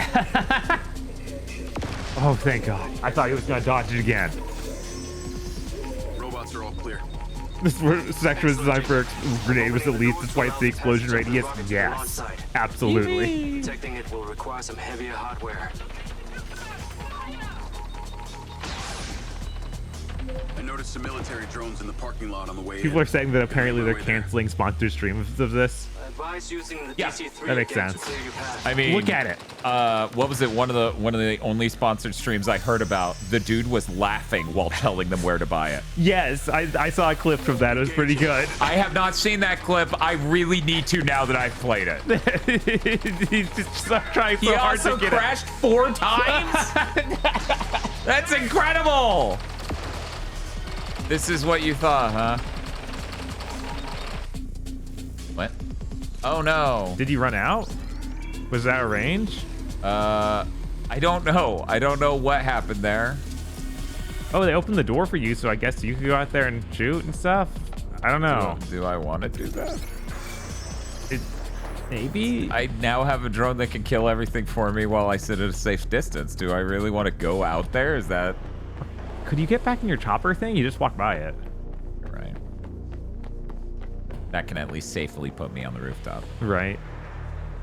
Oh, thank God. I thought he was gonna dodge it again. Robots are all clear. This section was designed for a grenade with at least despite the explosion radius. Yes, absolutely. Detecting it will require some heavier hardware. I noticed some military drones in the parking lot on the way. People are saying that apparently they're canceling sponsored streams of this. Advise using the Yeah, DC-3 that makes again to sense. clear your path. I mean, Look at it. What was it? One of the only sponsored streams I heard about. The dude was laughing while telling them where to buy it. Yes, I saw a clip from that. It was pretty good. I have not seen that clip. I really need to now that I've played it. He's just trying so hard to get it. He also crashed 4 times? That's incredible! This is what you thought, huh? What? Oh no. Did he run out? Was that a range? I don't know. I don't know what happened there. Oh, they opened the door for you, so I guess you could go out there and shoot and stuff. I don't know. Do I want to do that? Maybe. I now have a drone that can kill everything for me while I sit at a safe distance. Do I really want to go out there? Is that... Could you get back in your chopper thing? You just walk by it. Right. That can at least safely put me on the rooftop. Right.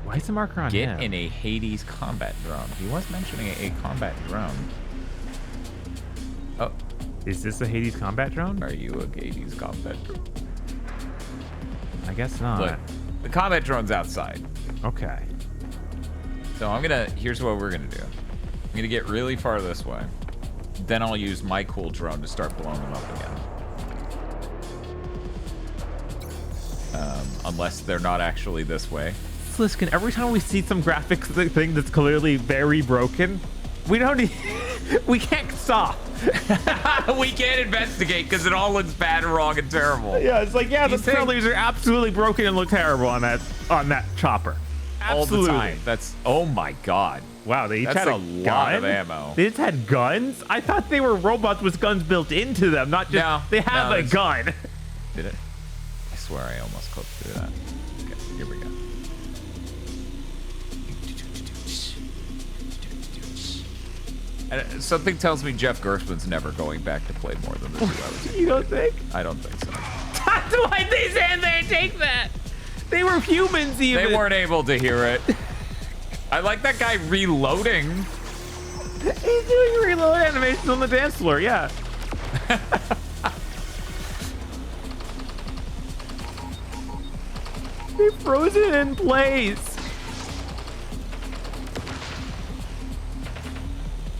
Why is the marker on him? Get in a Hades combat drone. He was mentioning a combat drone. Oh. Is this a Hades combat drone? Are you a Hades combat drone? I guess not. Look, the combat drone's outside. Okay. So here's what we're gonna do. I'm gonna get really far this way. Then I'll use my cool drone to start blowing them up again. Unless they're not actually this way. Sliskin, every time we see some graphics thing that's clearly very broken, we can't stop. We can't investigate because it all looks bad and wrong and terrible. Yeah, it's like, yeah, the trailers are absolutely broken and look terrible on that chopper. Absolutely. All the time. That's, oh my God. Wow, they each That's had a gun? lot of ammo. They just had guns? I thought they were robots with guns built into them, not just they have a gun. Did it? I swear I almost clipped through that. Okay, here we go. And something tells me Jeff Gershman's never going back to play more than the 2 hours. You don't think? I don't think so. That's why they stand there and take that. They were humans even. They weren't able to hear it. I like that guy reloading. He's doing reload animations on the dance floor, yeah. They're frozen in place.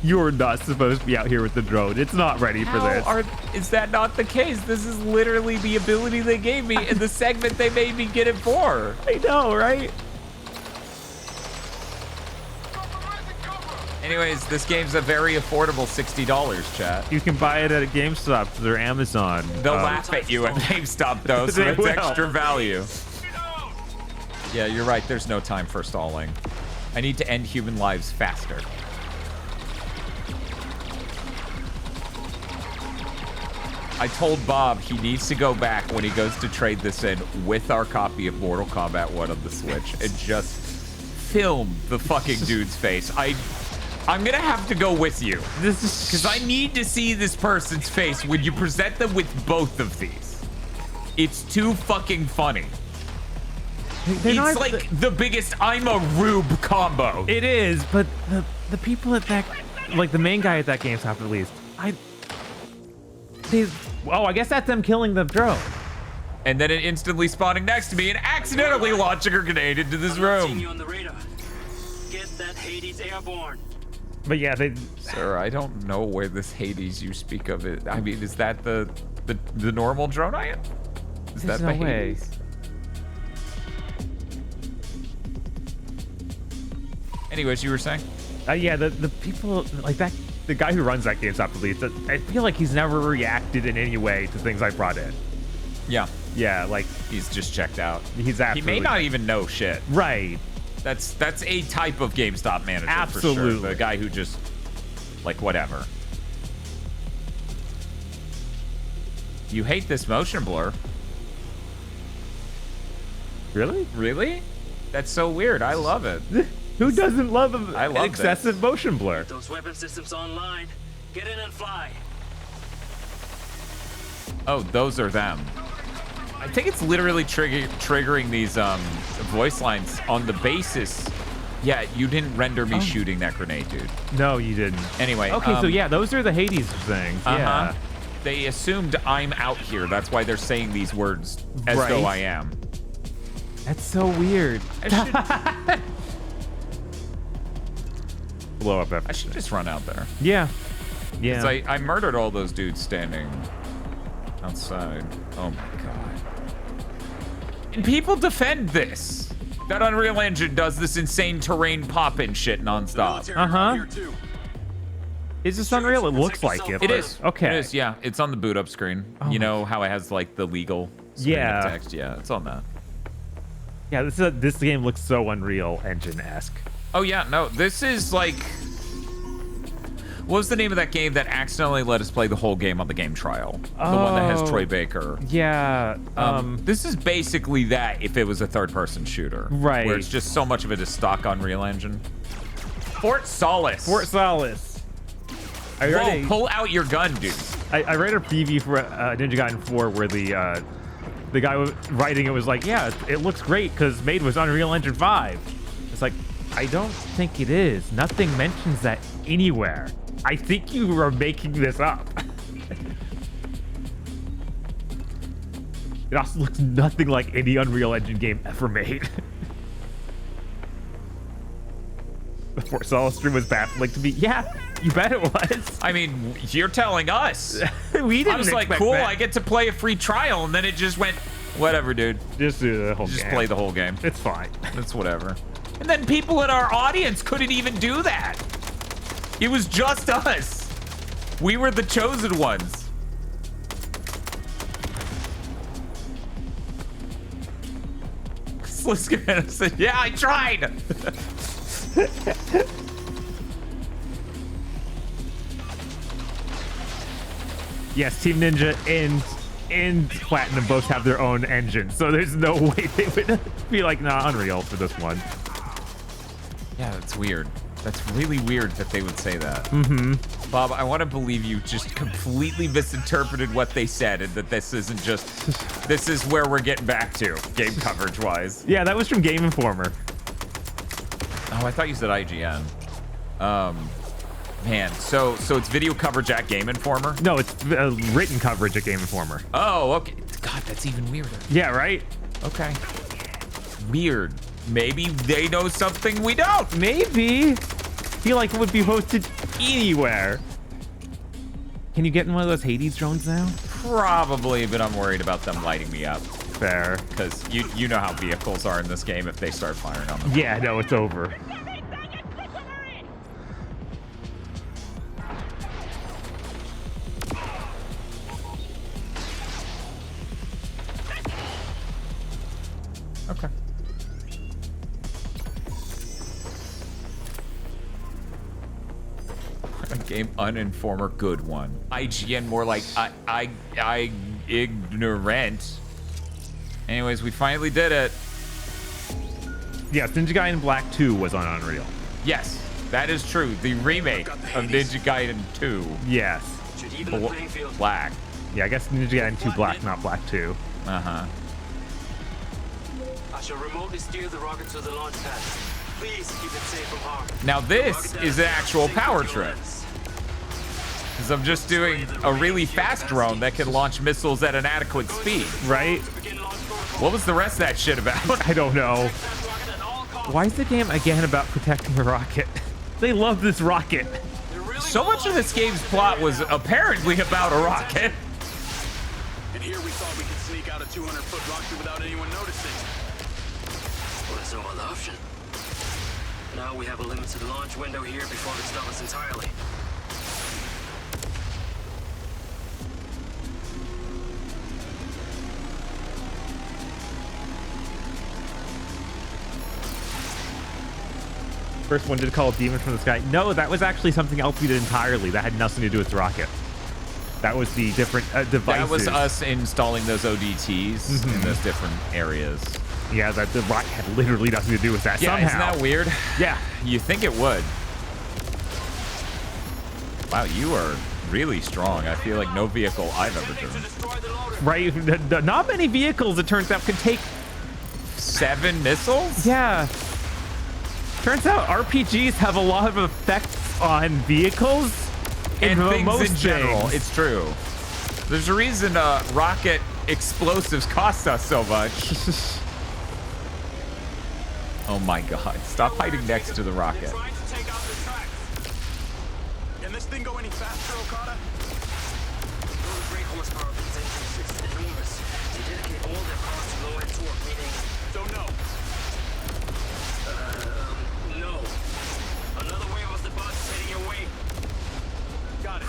You're not supposed to be out here with the drone. It's not ready for this. Is that not the case? This is literally the ability they gave me in the segment they made me get it for. I know, right? Anyways, this game's a very affordable $60, chat. You can buy it at a GameStop or Amazon. They'll laugh at you at GameStop, though, so it's extra value. Yeah, you're right. There's no time for stalling. I need to end human lives faster. I told Bob he needs to go back when he goes to trade this in with our copy of Mortal Kombat 1 on the Switch and just film the fucking dude's face. I'm gonna have to go with you. This is because I need to see this person's face when you present them with both of these. It's too fucking funny. It's like the biggest I'm a Rube combo. It is, but the people at that, like the main guy at that GameStop at least, I guess that's them killing the drone. And then it instantly spawning next to me and accidentally launching a grenade into this room. You on the radar. Get that Hades airborne. But yeah, Sir, I don't know where this Hades you speak of it. I mean, is that the normal drone I am? Is that the Hades? Anyways, you were saying? Yeah, the people like that. The guy who runs that GameStop, at least, I feel like he's never reacted in any way to things I brought in. Yeah. Yeah, like he's just checked out. He's absolutely. He may not even know shit. Right. That's a type of GameStop manager. Absolutely. For sure. The guy who just like whatever. You hate this motion blur. Really? Really? That's so weird. I love it. Who doesn't love an excessive motion blur? Get those weapon systems online. Get in and fly. Oh, those are them. I think it's literally triggering these voice lines on the basis. Yeah, you didn't render me shooting that grenade, dude. No, you didn't. Anyway. Okay, so yeah, those are the Hades things. Yeah. They assumed I'm out here. That's why they're saying these words as though I am. That's so weird. Blow up everything. I should just run out there. Yeah. Yeah. Because I murdered all those dudes standing outside. Oh my god. And people defend this. That Unreal Engine does this insane terrain pop-in shit nonstop. Is this Unreal? It looks like it. It is. Okay. It is, yeah. It's on the boot up screen. You know how it has like the legal screen of text? Yeah, it's on that. Yeah, this game looks so Unreal Engine-esque. Oh yeah, no, this is like... What was the name of that game that accidentally let us play the whole game on the game trial? The one that has Troy Baker. Yeah. This is basically that if it was a third-person shooter. Right. Where it's just so much of it is stock Unreal Engine. Fort Solace. Fort Solace. Whoa, pull out your gun, dude. I read a preview for Ninja Gaiden 4 where the guy writing it was like, yeah, it looks great because made was Unreal Engine 5. It's like, I don't think it is. Nothing mentions that anywhere. I think you are making this up. It also looks nothing like any Unreal Engine game ever made. The Fort Solace stream was baffling to me. Yeah, you bet it was. I mean, you're telling us. We didn't. I was like, cool, I get to play a free trial, and then it just went, whatever, dude. Just do the whole game. Just play the whole game. It's fine. It's whatever. And then people in our audience couldn't even do that. It was just us. We were the chosen ones. Sliska said, yeah, I tried. Yes, Team Ninja and Platinum both have their own engine, so there's no way they would be like, nah, Unreal for this one. Yeah, that's weird. That's really weird that they would say that. Mm-hmm. Bob, I want to believe you just completely misinterpreted what they said and that this isn't just... This is where we're getting back to, game coverage-wise. Yeah, that was from Game Informer. Oh, I thought you said IGN. Man, so it's video coverage at Game Informer? No, it's written coverage at Game Informer. Oh, okay. God, that's even weirder. Yeah, right? Okay. Weird. Maybe they know something we don't. Maybe. Feel like it would be hosted anywhere. Can you get in one of those Hades drones now? Probably, but I'm worried about them lighting me up. Fair. Because you know how vehicles are in this game if they start firing on them. Yeah, no, it's over. Game Uninformer, good one. IGN, more like I ignorant. Anyways, we finally did it. Yes, Ninja Gaiden Black 2 was on Unreal. Yes, that is true. The remake of Ninja Gaiden 2. Yes. Black. Yeah, I guess Ninja Gaiden 2 Black, not Black 2. I shall remotely steer the rocket to the launch pad. Please keep it safe from harm. Now this is an actual power trip. Because I'm just doing a really fast drone that can launch missiles at an adequate speed. Right? What was the rest of that shit about? I don't know. Why is the game again about protecting the rocket? They love this rocket. So much of this game's plot was apparently about a rocket. And here we thought we could sneak out a 200-foot rocket without anyone noticing. Well, there's no other option. Now we have a limited launch window here before they stop us entirely. First one did call it Demon from the Sky. No, that was actually something else we did entirely. That had nothing to do with the rocket. That was the different devices. That was us installing those ODTs in those different areas. Yeah, the rocket had literally nothing to do with that somehow. Isn't that weird? Yeah. You think it would. Wow, you are really strong. I feel like no vehicle I've ever driven. Right? Not many vehicles, it turns out, can take 7 missiles? Yeah. Turns out RPGs have a lot of effects on vehicles and things most in general. things. It's true. There's a reason rocket explosives cost us so much. Oh my god. Stop hiding next to the rocket. Can this thing go any faster, Okada? Those brake horsepower of these engines is enormous. They dedicate all their cars to low-end torque, meaning... Don't know. No. Another wave of the bus is heading your way. Got it.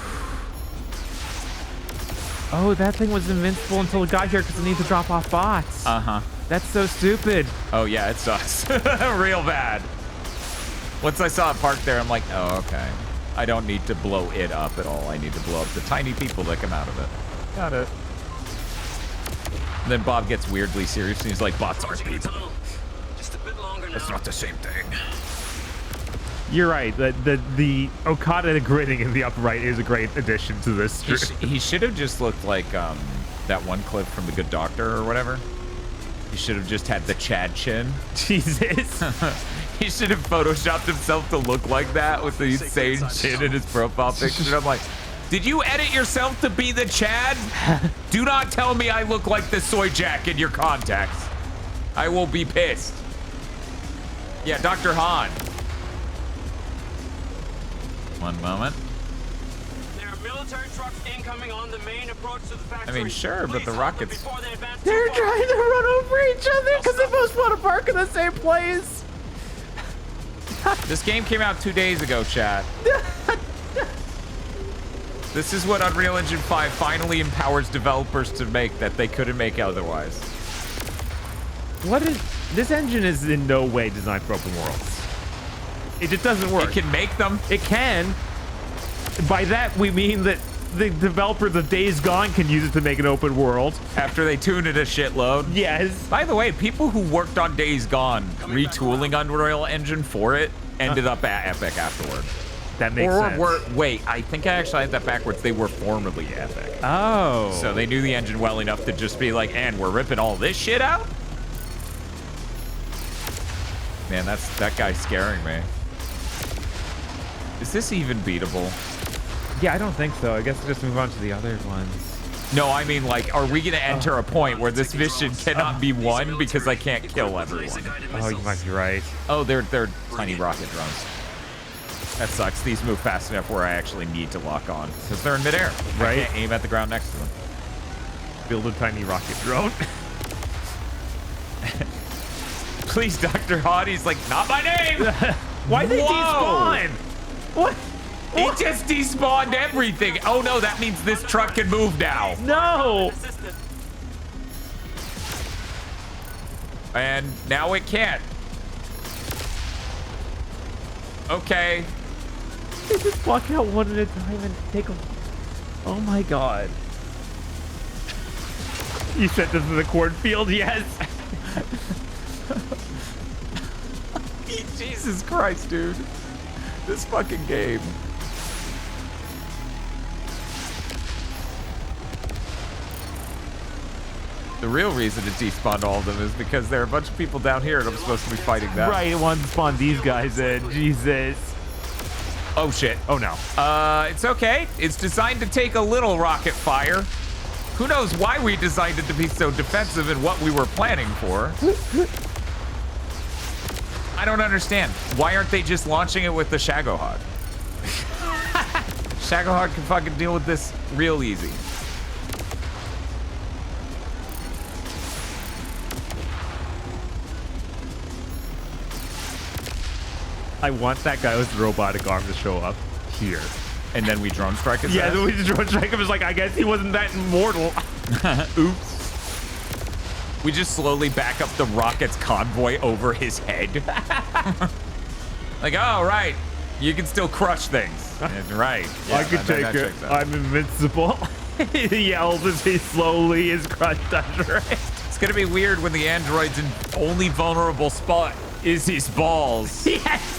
Oh, that thing was invincible until it got here because it needs to drop off bots. That's so stupid. Oh yeah, it sucks. Real bad. Once I saw it parked there, I'm like, oh, okay. I don't need to blow it up at all. I need to blow up the tiny people that come out of it. Got it. And then Bob gets weirdly serious and he's like, bots aren't people. That's not the same thing. You're right. The Okada grinning in the upper right is a great addition to this. He should have just looked like that one clip from The Good Doctor or whatever. He should have just had the Chad chin. Jesus. He should have photoshopped himself to look like that with the insane chin in his profile picture. I'm like, did you edit yourself to be the Chad? Do not tell me I look like the Soy Jack in your contacts. I will be pissed. Yeah, Dr. Han. One moment. There are military trucks incoming on the main approach to the factory. I mean, sure, but the rockets... They're trying to run over each other because they both want to park in the same place. This game came out 2 days ago, chat. This is what Unreal Engine 5 finally empowers developers to make that they couldn't make otherwise. This engine is in no way designed for open worlds. It just doesn't work. It can make them. It can. By that, we mean that the developers of Days Gone can use it to make an open world. After they tune it a shitload. Yes. By the way, people who worked on Days Gone retooling Unreal Engine for it ended up at Epic afterward. That makes sense. Wait, I think I actually had that backwards. They were formerly Epic. Oh. So they knew the engine well enough to just be like, and we're ripping all this shit out? Man, that guy's scaring me. Is this even beatable? Yeah, I don't think so. I guess we'll just move on to the other ones. No, I mean, like, are we going to enter a point where this mission cannot be won because I can't kill everyone? Oh, you might be right. Oh, they're tiny rocket drones. That sucks. These move fast enough where I actually need to lock on because they're in midair. Right. I can't aim at the ground next to them. Build a tiny rocket drone. Please, Dr. Hotty's like, not my name! Why did they despawn? What? It just despawned everything. Oh no, that means this truck can move now. No! And now it can't. Okay. They just walk out one at a time and take them. Oh my god. You sent this to the cornfield, yes. Jesus Christ, dude. This fucking game. The real reason it despawned all of them is because there are a bunch of people down here and I'm supposed to be fighting them. Right, it wanted to spawn these guys in. Jesus. Oh shit. Oh no. It's okay. It's designed to take a little rocket fire. Who knows why we designed it to be so defensive and what we were planning for. I don't understand. Why aren't they just launching it with the Shagohog? Shagohog can fucking deal with this real easy. I want that guy with the robotic arm to show up here. And then we drone strike his ass? Yeah, then we drone strike him. It's like, I guess he wasn't that immortal. Oops. We just slowly back up the rocket's convoy over his head. Like, oh, right. You can still crush things. Right. Yeah, I can take it. I'm invincible. He yells as he slowly is crushed under it. It's going to be weird when the android's only vulnerable spot is his balls. Yes.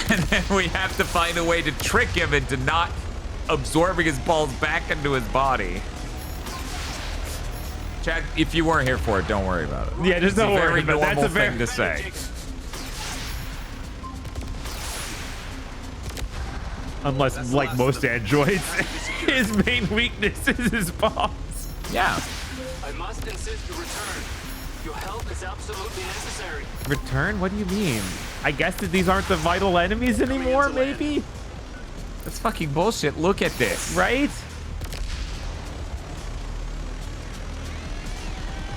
And then we have to find a way to trick him into not absorbing his balls back into his body. Chad, if you weren't here for it, don't worry about it. Yeah, just don't worry about it. That's a very normal thing to say. Unless, like most androids, his main weakness is his balls. Yeah. I must insist you return. Your help is absolutely necessary. Return? What do you mean? I guess that these aren't the vital enemies anymore, maybe? That's fucking bullshit. Look at this. Right?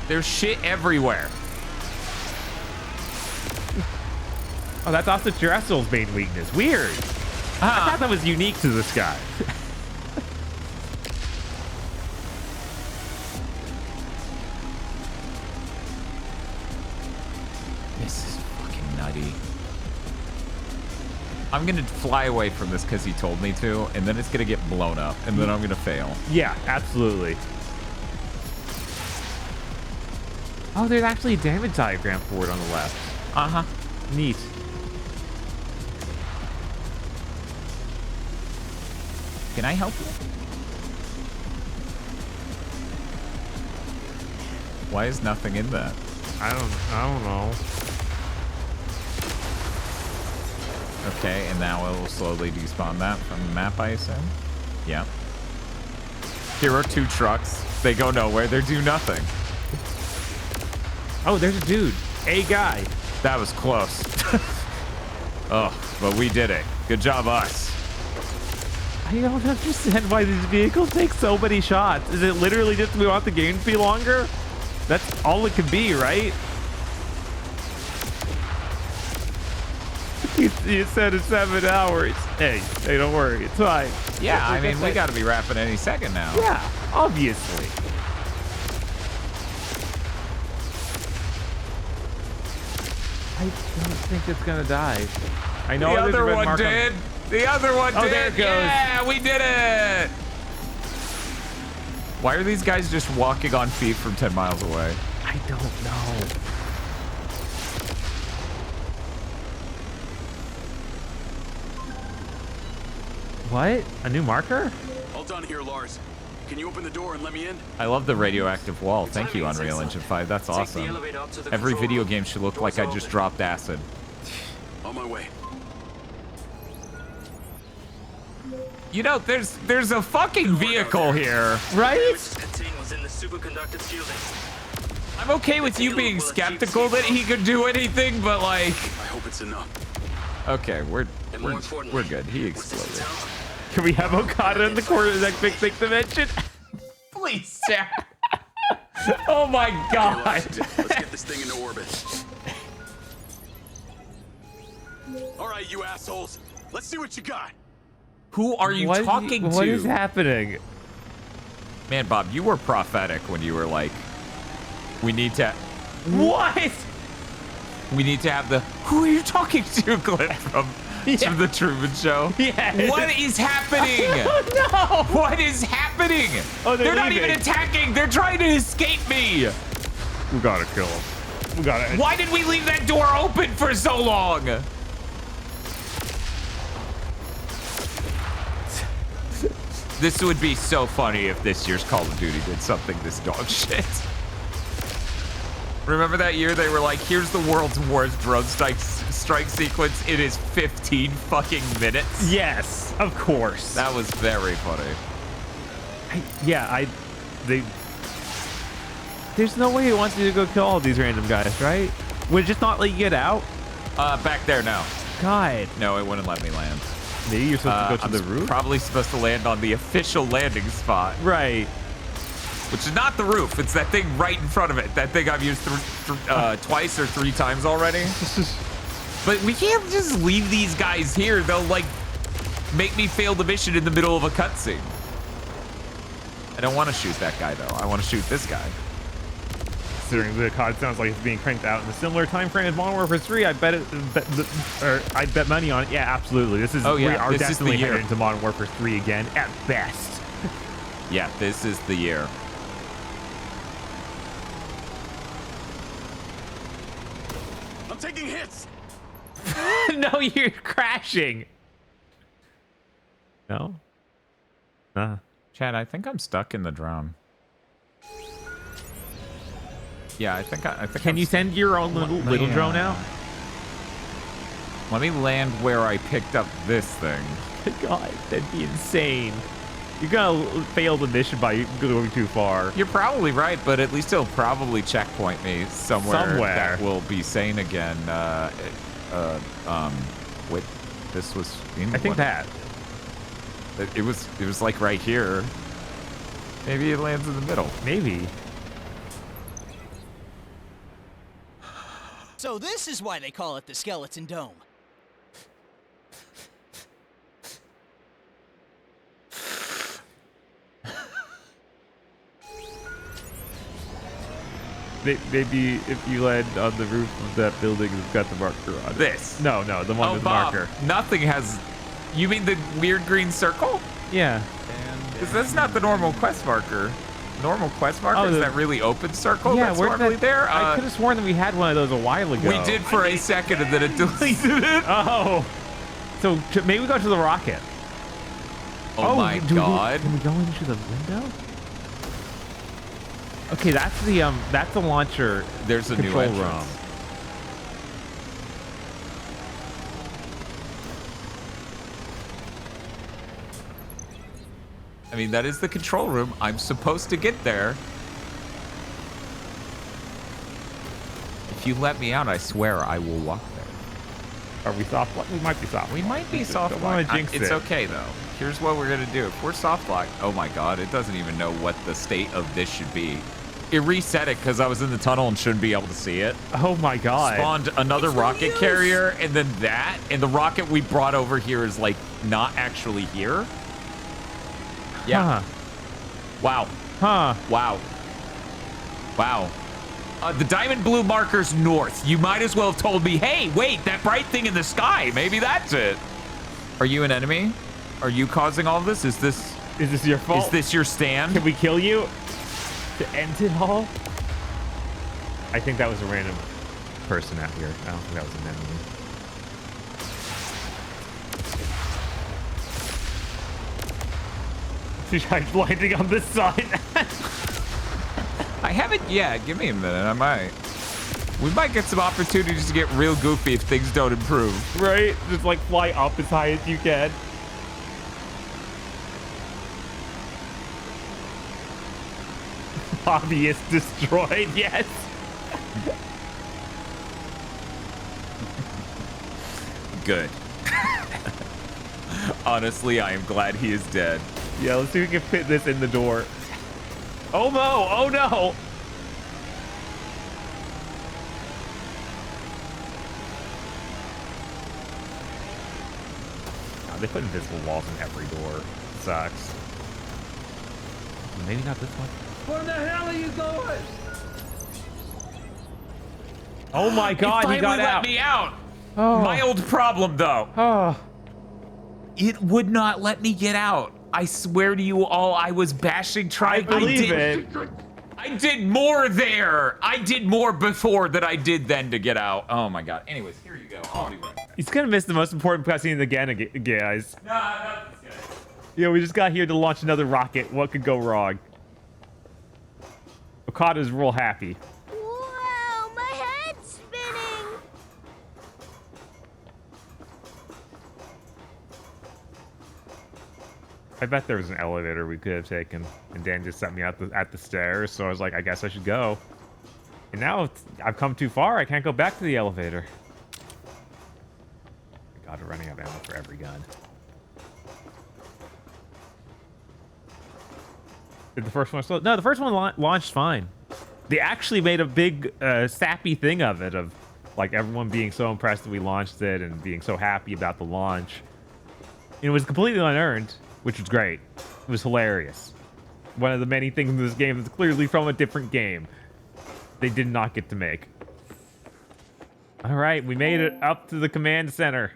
There's shit everywhere. Oh, that's also Dressel's main weakness. Weird. I thought that was unique to this guy. This is fucking nutty. I'm gonna fly away from this because he told me to, and then it's gonna get blown up, and then I'm gonna fail. Yeah, absolutely. Oh, there's actually a damage diagram for it on the left. Uh-huh. Neat. Can I help you? Why is nothing in that? I don't know. Okay, and now it will slowly despawn that from the map, I assume? Yeah. Here are 2 trucks. They go nowhere. They do nothing. Oh, there's a dude. A guy. That was close. Oh, but we did it. Good job, us. I don't understand why these vehicles take so many shots. Is it literally just we want the game to be longer? That's all it could be, right? You said it's 7 hours. Hey, don't worry. It's fine. Yeah, I mean, we got to be wrapping any second now. Yeah, obviously. I don't think it's going to die. I know the other one did. The other one did. Oh, there it goes. Yeah, we did it. Why are these guys just walking on feet from 10 miles away? I don't know. What? A new marker? All done here, Lars. Can you open the door and let me in? I love the radioactive wall. Thank you, Unreal Engine 5. That's awesome. Every video game should look like I just dropped acid. On my way. You know, there's a fucking vehicle here, right? I'm okay with you being skeptical that he could do anything, but like, I hope it's enough. Okay, we're good. He exploded. Can we have Okada in the corner of that big dimension? Please, Sarah. Oh my god. Let's get this thing into orbit. All right, you assholes. Let's see what you got. Who are you talking to? What is happening? Man, Bob, you were prophetic when you were like, we need to... What? We need to have the who are you talking to clip Yeah. From the Truman Show. Yeah. What is happening? No. What is happening? Oh, they're not even attacking. They're trying to escape me. We gotta kill him. We gotta. Why did we leave that door open for so long? This would be so funny if this year's Call of Duty did something this dog shit. Remember that year they were like, here's the world's worst drone strike sequence. It is 15 fucking minutes. Yes, of course. That was very funny. There's no way he wants you to go kill all these random guys, right? Would it just not let you get out? Back there, no. God. No, it wouldn't let me land. Maybe you're supposed to go to the roof? Probably supposed to land on the official landing spot. Right. Which is not the roof. It's that thing right in front of it. That thing I've used twice or 3 times already. But we can't just leave these guys here. They'll, like, make me fail the mission in the middle of a cutscene. I don't want to shoot that guy, though. I want to shoot this guy. Considering the COD sounds like it's being cranked out in a similar time frame as Modern Warfare 3, I bet money on it. Yeah, absolutely. This is we are this definitely is the year. headed into Modern Warfare 3 again at best. Yeah, this is the year. I'm taking hits. No, you're crashing. No. Chad, I think I'm stuck in the drone. Yeah, I think. Can you send your own little drone out? Let me land where I picked up this thing. God, that'd be insane. You're gonna fail the mission by going too far. You're probably right, but at least it'll probably checkpoint me somewhere. That will be sane again. Wait, this was. I think that. It was like right here. Maybe it lands in the middle. Maybe. So this is why they call it the Skeleton Dome. Maybe if you land on the roof of that building that's got the marker on it. This? No, the one with the marker. Nothing has. You mean the weird green circle? Yeah. Because that's not the normal quest marker. Normal quest marker is that really open circle that's normally there? I could have sworn that we had one of those a while ago. We did for a second and then it deleted it. Oh. So maybe we go to the rocket. Oh my god. Can we go into the window? Okay, that's the launcher. There's a new entrance. Room. I mean, that is the control room. I'm supposed to get there. If you let me out, I swear I will walk there. Are we soft lock? We might be soft. We might be soft Don't want lock. to jinx it. It's okay though. Here's what we're gonna do. If we're soft lock, oh my god, it doesn't even know what the state of this should be. It reset it because I was in the tunnel and shouldn't be able to see it. Oh my god. Spawned another rocket carrier and then that, and the rocket we brought over here is like not actually here. Yeah. Huh. Wow. Huh. Wow. Wow. The diamond blue marker's north. You might as well have told me, hey, wait, that bright thing in the sky. Maybe that's it. Are you an enemy? Are you causing all this? Is this your fault? Is this your stand? Can we kill you to end it all? I think that was a random person out here. I don't think that was an enemy. She tried landing on this side. I haven't yet. Give me a minute. I might. We might get some opportunities to get real goofy if things don't improve. Right? Just like fly up as high as you can. Bobby is destroyed, yes. Good. Honestly, I am glad he is dead. Yeah, let's see if we can fit this in the door. Oh no! Oh no! God, they put invisible walls in every door. Sucks. Maybe not this one. Where the hell are you going? Oh my god, he got out. Let me out. Mild problem, though. Oh. It would not let me get out. I swear to you all, I was bashing trying. I believe it. I did more there. I did more before than I did then to get out. Oh my god. Anyways, here you go. I'll be right back. He's gonna miss the most important cutscene again, guys. Nah, that's good. Yeah, we just got here to launch another rocket. What could go wrong? Okada's real happy. Wow, my head's spinning. I bet there was an elevator we could have taken, and Dan just sent me out at the stairs. So I was like, I guess I should go. And now I've come too far. I can't go back to the elevator. God, we're running out of ammo for every gun. Did the first one slow? No, the first one launched fine. They actually made a big sappy thing of it, of like everyone being so impressed that we launched it and being so happy about the launch. It was completely unearned, which was great. It was hilarious. One of the many things in this game that's clearly from a different game they did not get to make. All right, we made it up to the command center.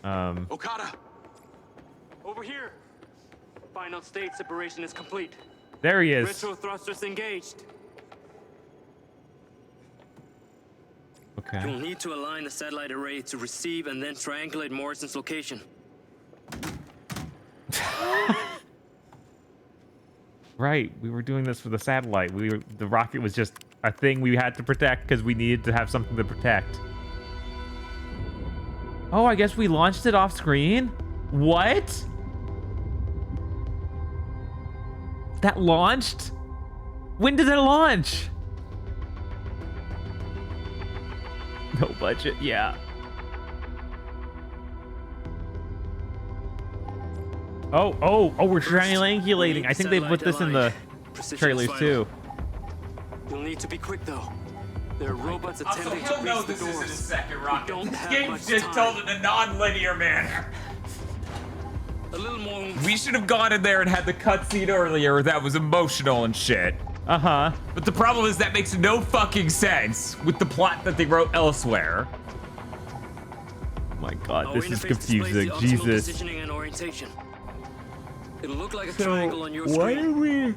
Okada! Over here! Final state separation is complete. There he is. Retro thrusters engaged. Okay. You'll need to align the satellite array to receive and then triangulate Morrison's location. Right, we were doing this for the satellite. The rocket was just a thing we had to protect because we needed to have something to protect. Oh, I guess we launched it off screen? What? That launched? When did it launch? No budget, yeah. Oh, we're triangulating. I think they put this in the trailers too. You'll need to be quick though. There are robots attempting to know reach the this doors. is his second rocket. Don't This have game's much just time. told in a non-linear manner. A little more. We should have gone in there and had the cutscene earlier that was emotional and shit. Uh-huh. But the problem is that makes no fucking sense with the plot that they wrote elsewhere. Oh my god, Our this is interface displays confusing. the optimal Jesus. positioning and orientation. It'll look like a So, triangle on your why screen. are we...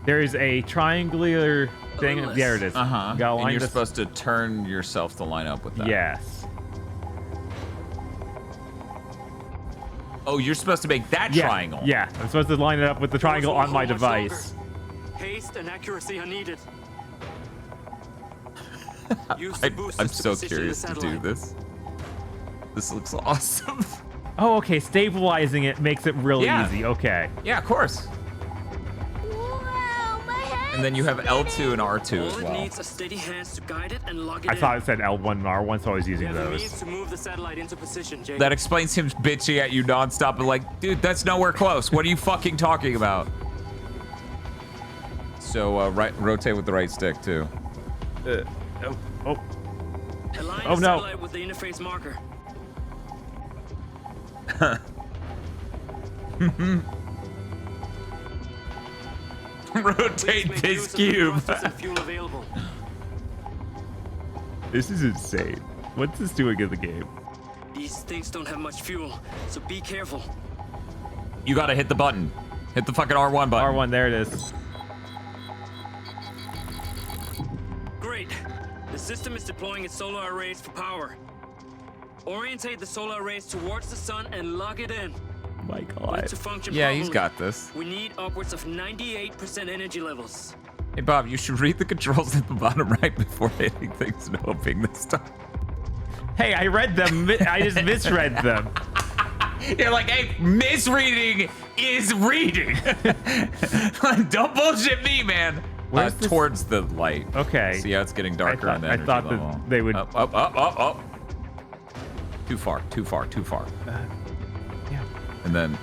There is a triangular thing. There it is. Uh-huh. You gotta And line you're this- supposed to turn yourself to line up with that. Yes. Oh, you're supposed to make that Yeah, triangle. Yeah, I'm supposed to line it up with the triangle on my device. Haste and accuracy are needed. Use the boosters I'm to so position curious the to do satellite. this. This looks awesome. Oh, okay. Stabilizing it makes it really Yeah. easy. Okay. Yeah, of course. Wow, my head. And then you have L2 and R2 as All it well. needs are steady hands to guide it and lock it I in. thought it said L1 and R1, so I was You using have the means those. to move the satellite into position, Jake. That explains him bitching at you nonstop and like, dude, that's nowhere close. What are you fucking talking about? So rotate with the right stick too. Oh Align Oh, the no. satellite with the interface marker. Rotate Make this use of the cube. thrusters and fuel available. This is insane. What's this doing in the game? These things don't have much fuel, so be careful. You gotta hit the button. Hit the fucking R1 button. R1, there it is. Great. The system is deploying its solar arrays for power. Orientate the solar arrays towards the sun and lock it in. Oh my For it god. to function Yeah, he's properly, got this. We need upwards of 98% energy levels. Hey Bob, you should read the controls at the bottom right before hitting things and hoping this time. Hey, I read them. I just misread them. You're like, hey, misreading is reading. Don't bullshit me, man. Where's this- Towards the light. Okay. See how it's getting darker on the energy thought level. that they would. Up. Too far. Yeah. And then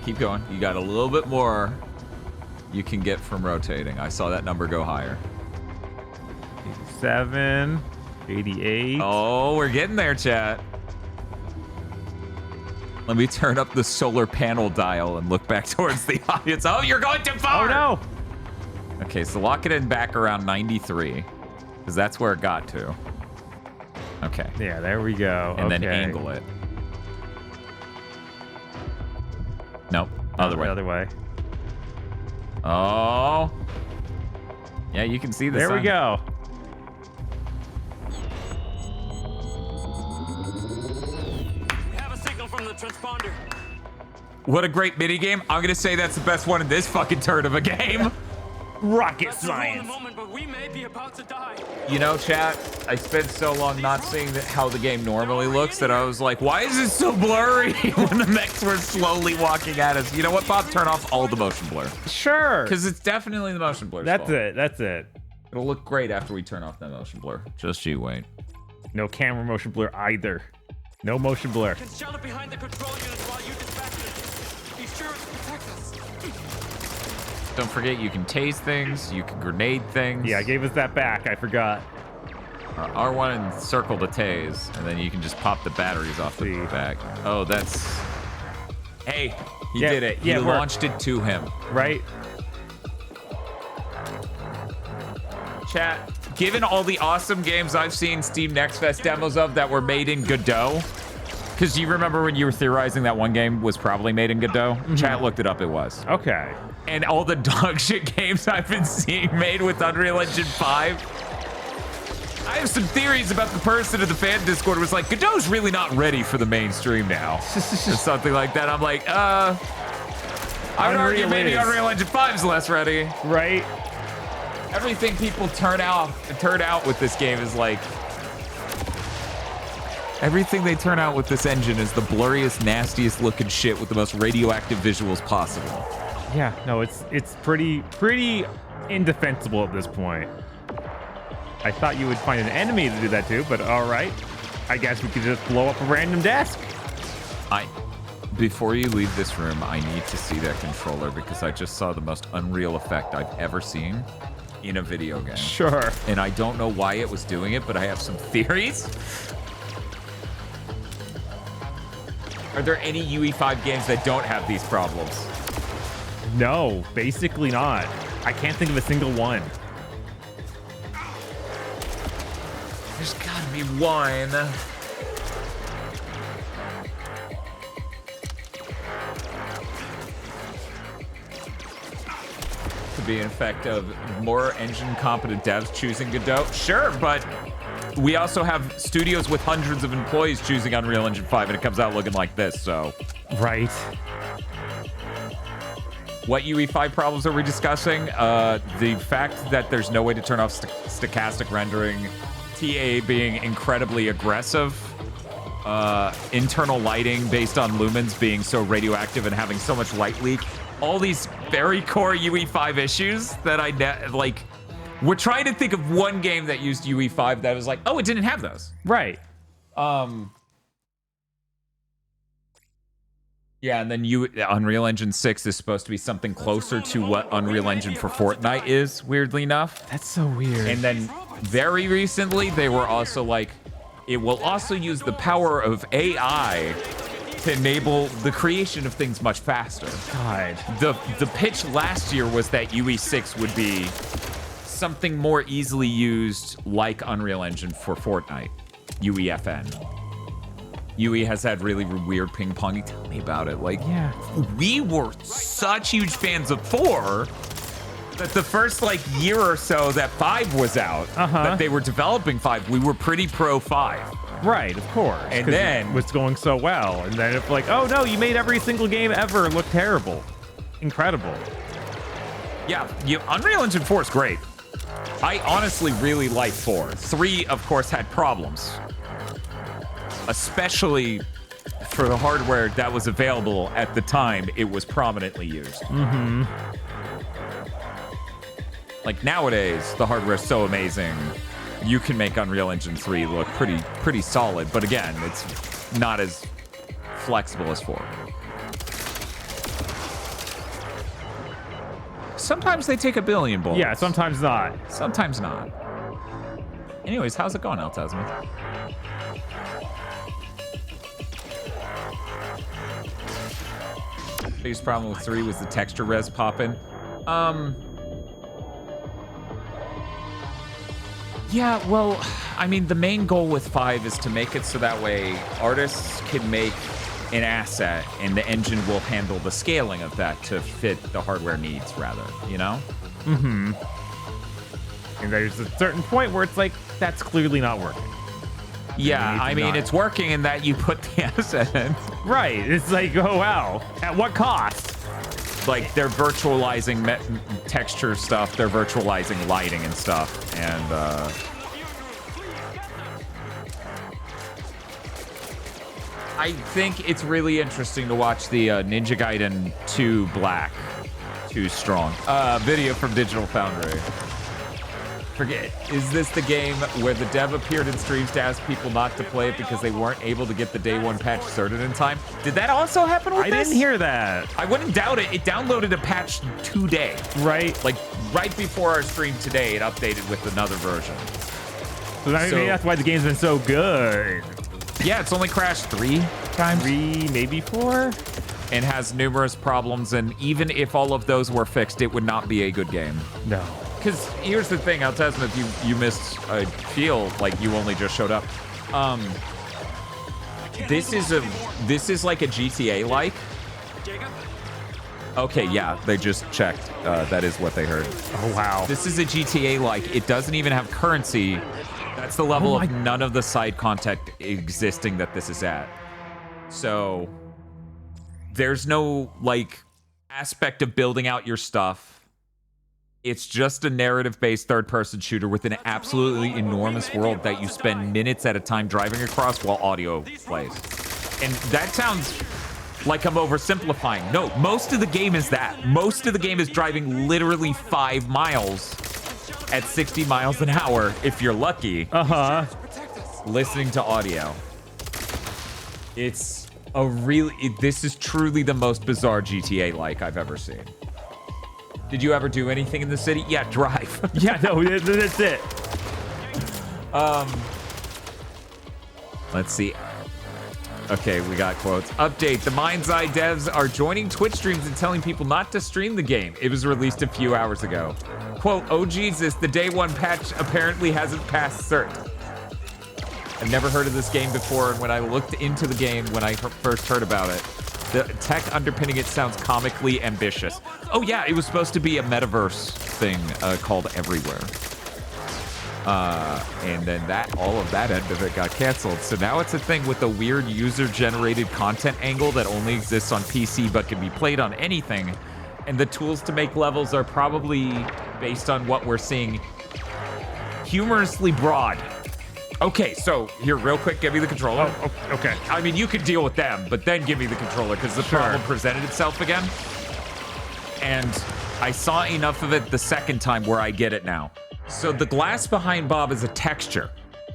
keep going. You got a little bit more you can get from rotating. I saw that number go higher. 87, 88. Oh, we're getting there, chat. Let me turn up the solar panel dial and look back towards the audience. Oh, you're going too far! Oh no! Okay, so lock it in back around 93, because that's where it got to. Okay. Yeah, there we go. And then angle it. Nope. Other way. The other way. Oh. Yeah, you can see the There sun. we go. We have a signal from the transponder. What a great minigame. I'm going to say that's the best one in this fucking turn of a game. Rocket That's science. The moment, but we may be about to die. You know, chat, I spent so long not seeing how the game normally looks that I was like, why is it so blurry when the mechs were slowly walking at us? You know what, Bob? Turn off all the motion blur. Sure. Because it's definitely the motion blur. That's it. That's it. It'll look great after we turn off the motion blur. Just you wait. No camera motion blur either. No motion blur. Can shelter behind the control unit while you dispatch it. Be sure to protect us. Don't forget, you can tase things, you can grenade things. Yeah, I gave us that back. I forgot. R1 and circle to tase, and then you can just pop the batteries off the back. Oh, that's... Hey, he did it. He launched it to him. Right? Chat, given all the awesome games I've seen Steam Next Fest demos of that were made in Godot, because you remember when you were theorizing that one game was probably made in Godot? Mm-hmm. Chat looked it up, it was. Okay. And all the dog shit games I've been seeing made with Unreal Engine 5. I have some theories about the person in the fan Discord who was like, Godot's really not ready for the mainstream now. Or something like that. I'm like, I would argue maybe Unreal Engine 5's less ready. Right? Everything people turn out with this game is like... Everything they turn out with this engine is the blurriest, nastiest looking shit with the most radioactive visuals possible. Yeah, no, it's pretty indefensible at this point. I thought you would find an enemy to do that to, but all right. I guess we could just blow up a random desk. Before you leave this room, I need to see that controller because I just saw the most unreal effect I've ever seen in a video game. Sure. And I don't know why it was doing it, but I have some theories. Are there any UE5 games that don't have these problems? No, basically not. I can't think of a single one. There's gotta be one. Could be an effect of more engine competent devs choosing Godot. Sure, but we also have studios with hundreds of employees choosing Unreal Engine 5 and it comes out looking like this, so. Right. What UE5 problems are we discussing? The fact that there's no way to turn off stochastic rendering, TA being incredibly aggressive, internal lighting based on lumens being so radioactive and having so much light leak. All these very core UE5 issues that we're trying to think of one game that used UE5 that was like, oh, it didn't have those. Right. Yeah, and then Unreal Engine 6 is supposed to be something closer to what Unreal Engine for Fortnite is, weirdly enough. That's so weird. And then very recently, they were also like, it will also use the power of AI to enable the creation of things much faster. God. The pitch last year was that UE6 would be something more easily used like Unreal Engine for Fortnite, UEFN. UE has had really weird ping-ponging. Tell me about it. Like, yeah, we were such huge fans of 4 that the first year or so that 5 was out, that they were developing 5, we were pretty pro 5. Right, of course. And then it was going so well, and then it's like, oh no, you made every single game ever look terrible. Incredible. Yeah, Unreal Engine 4 is great. I honestly really like 4. 3, of course, had problems. Especially for the hardware that was available at the time it was prominently used. Mm-hmm. Like nowadays, the hardware is so amazing, you can make Unreal Engine 3 look pretty solid, but again, it's not as flexible as 4. Sometimes they take a billion bullets. Yeah, sometimes not. Sometimes not. Anyways, how's it going, Altasman? Biggest problem with 3 was the texture res popping. Yeah, well, I mean, the main goal with 5 is to make it so that way artists can make an asset and the engine will handle the scaling of that to fit the hardware needs, rather, you know? Mm-hmm. And there's a certain point where it's like, that's clearly not working. Yeah, I mean, it's working in that you put the asset in. Right. It's like, oh, wow. At what cost? Like, they're virtualizing texture stuff. They're virtualizing lighting and stuff. And, I think it's really interesting to watch the Ninja Gaiden 2 Black, 2 Strong video from Digital Foundry. Forget, is this the game where the dev appeared in streams to ask people not to play it because they weren't able to get the day 1 patch sorted in time? Did that also happen with this? I didn't hear that. I wouldn't doubt it. It downloaded a patch today. Right. Like, right before our stream today, it updated with another version. So maybe that's why the game's been so good. Yeah, it's only crashed 3 times. 3, maybe 4? And has numerous problems, and even if all of those were fixed, it would not be a good game. No. Because here's the thing, Altesma, if you missed, I feel like you only just showed up. This is like a GTA-like. Okay, yeah, they just checked. That is what they heard. Oh, wow. This is a GTA-like. It doesn't even have currency. That's the level of none of the side content existing that this is at. So there's no, like, aspect of building out your stuff. It's just a narrative-based third-person shooter with an absolutely enormous world that you spend minutes at a time driving across while audio plays. And that sounds like I'm oversimplifying. No, most of the game is that. Most of the game is driving literally 5 miles at 60 miles an hour, if you're lucky. Uh-huh. Listening to audio. It's a this is truly the most bizarre GTA-like I've ever seen. Did you ever do anything in the city? Yeah, drive. Yeah, no, that's it. Let's see. Okay, we got quotes. Update. The Mindseyǝ devs are joining Twitch streams and telling people not to stream the game. It was released a few hours ago. Quote, oh Jesus, the day 1 patch apparently hasn't passed cert. I've never heard of this game before, and when I looked into the game when I first heard about it, the tech underpinning it sounds comically ambitious. Oh yeah, it was supposed to be a metaverse thing called Everywhere. And then all of that end of it got canceled. So now it's a thing with a weird user-generated content angle that only exists on PC but can be played on anything. And the tools to make levels are probably based on what we're seeing. Humorously broad. Okay, so here, real quick, give me the controller. Oh, okay. I mean, you could deal with them, but then give me the controller because the problem presented itself again. And I saw enough of it the second time where I get it now. So the glass behind Bob is a texture,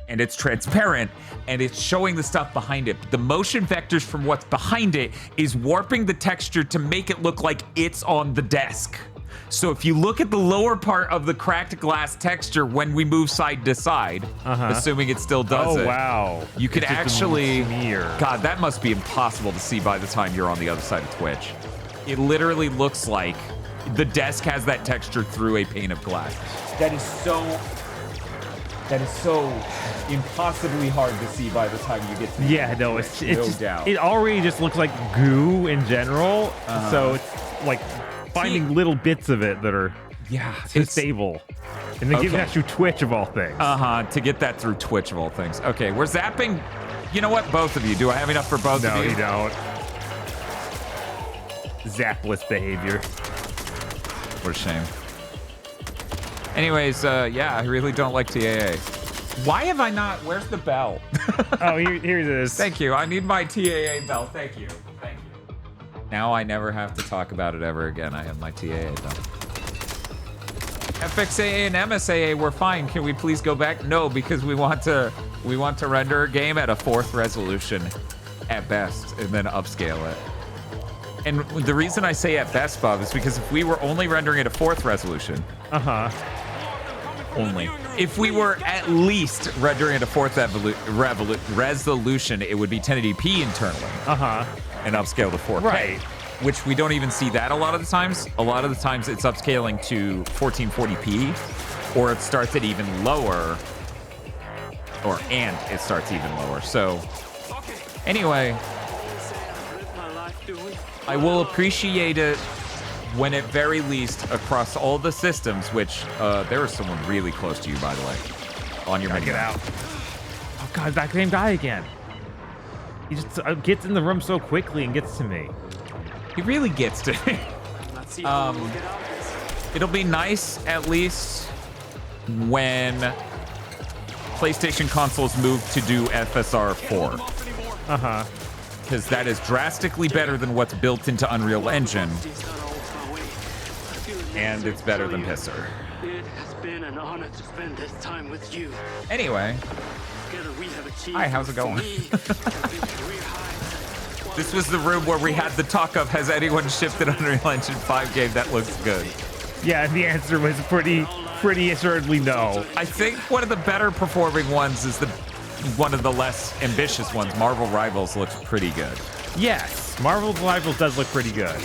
and it's transparent, and it's showing the stuff behind it. The motion vectors from what's behind it is warping the texture to make it look like it's on the desk. So if you look at the lower part of the cracked glass texture when we move side to side, assuming it still does it. Oh, wow. You could actually... God, that must be impossible to see by the time you're on the other side of Twitch. It literally looks like the desk has that texture through a pane of glass. That is so impossibly hard to see by the time you get to the Yeah, no, it's just, doubt. It already just looks like goo in general. So it's like finding little bits of it that are stable. And then giving that through Twitch of all things. To get that through Twitch of all things. Okay, we're zapping. You know what? Both of you. Do I have enough for both of you? No, you don't. Zapless behavior. What a shame. Anyways, yeah, I really don't like TAA. Why have I not? Where's the bell? Oh, here it is. Thank you. I need my TAA bell. Thank you. Thank you. Now I never have to talk about it ever again. I have my TAA bell. FXAA and MSAA were fine. Can we please go back? No, because we want to render a game at a 4th resolution at best and then upscale it. And the reason I say at best, Bob, is because if we were only rendering it at 4th resolution, only. If we were at least rendering it a 4th resolution, it would be 1080p internally. And upscale to 4K. Right. Which we don't even see that a lot of the times. A lot of the times it's upscaling to 1440p, or it starts at even lower and it starts even lower. So anyway, I will appreciate it when at very least across all the systems, which there is someone really close to you, by the way, on your Get out. Oh God, that same guy again. He just gets in the room so quickly and gets to me. He really gets to me. It'll be nice at least when PlayStation consoles move to do FSR 4. Uh-huh. Because that is drastically better than what's built into Unreal Engine. And it's better than Pisser. It has been an honor to spend this time with you. Anyway. Together we have achieved. Hi, how's it going? This was the room where we had the talk of, has anyone shipped an Unreal Engine 5 game that looks good? Yeah, the answer was pretty assuredly no. I think one of the better performing ones is one of the less ambitious ones. Marvel Rivals looks pretty good. Yes, Marvel Rivals does look pretty good.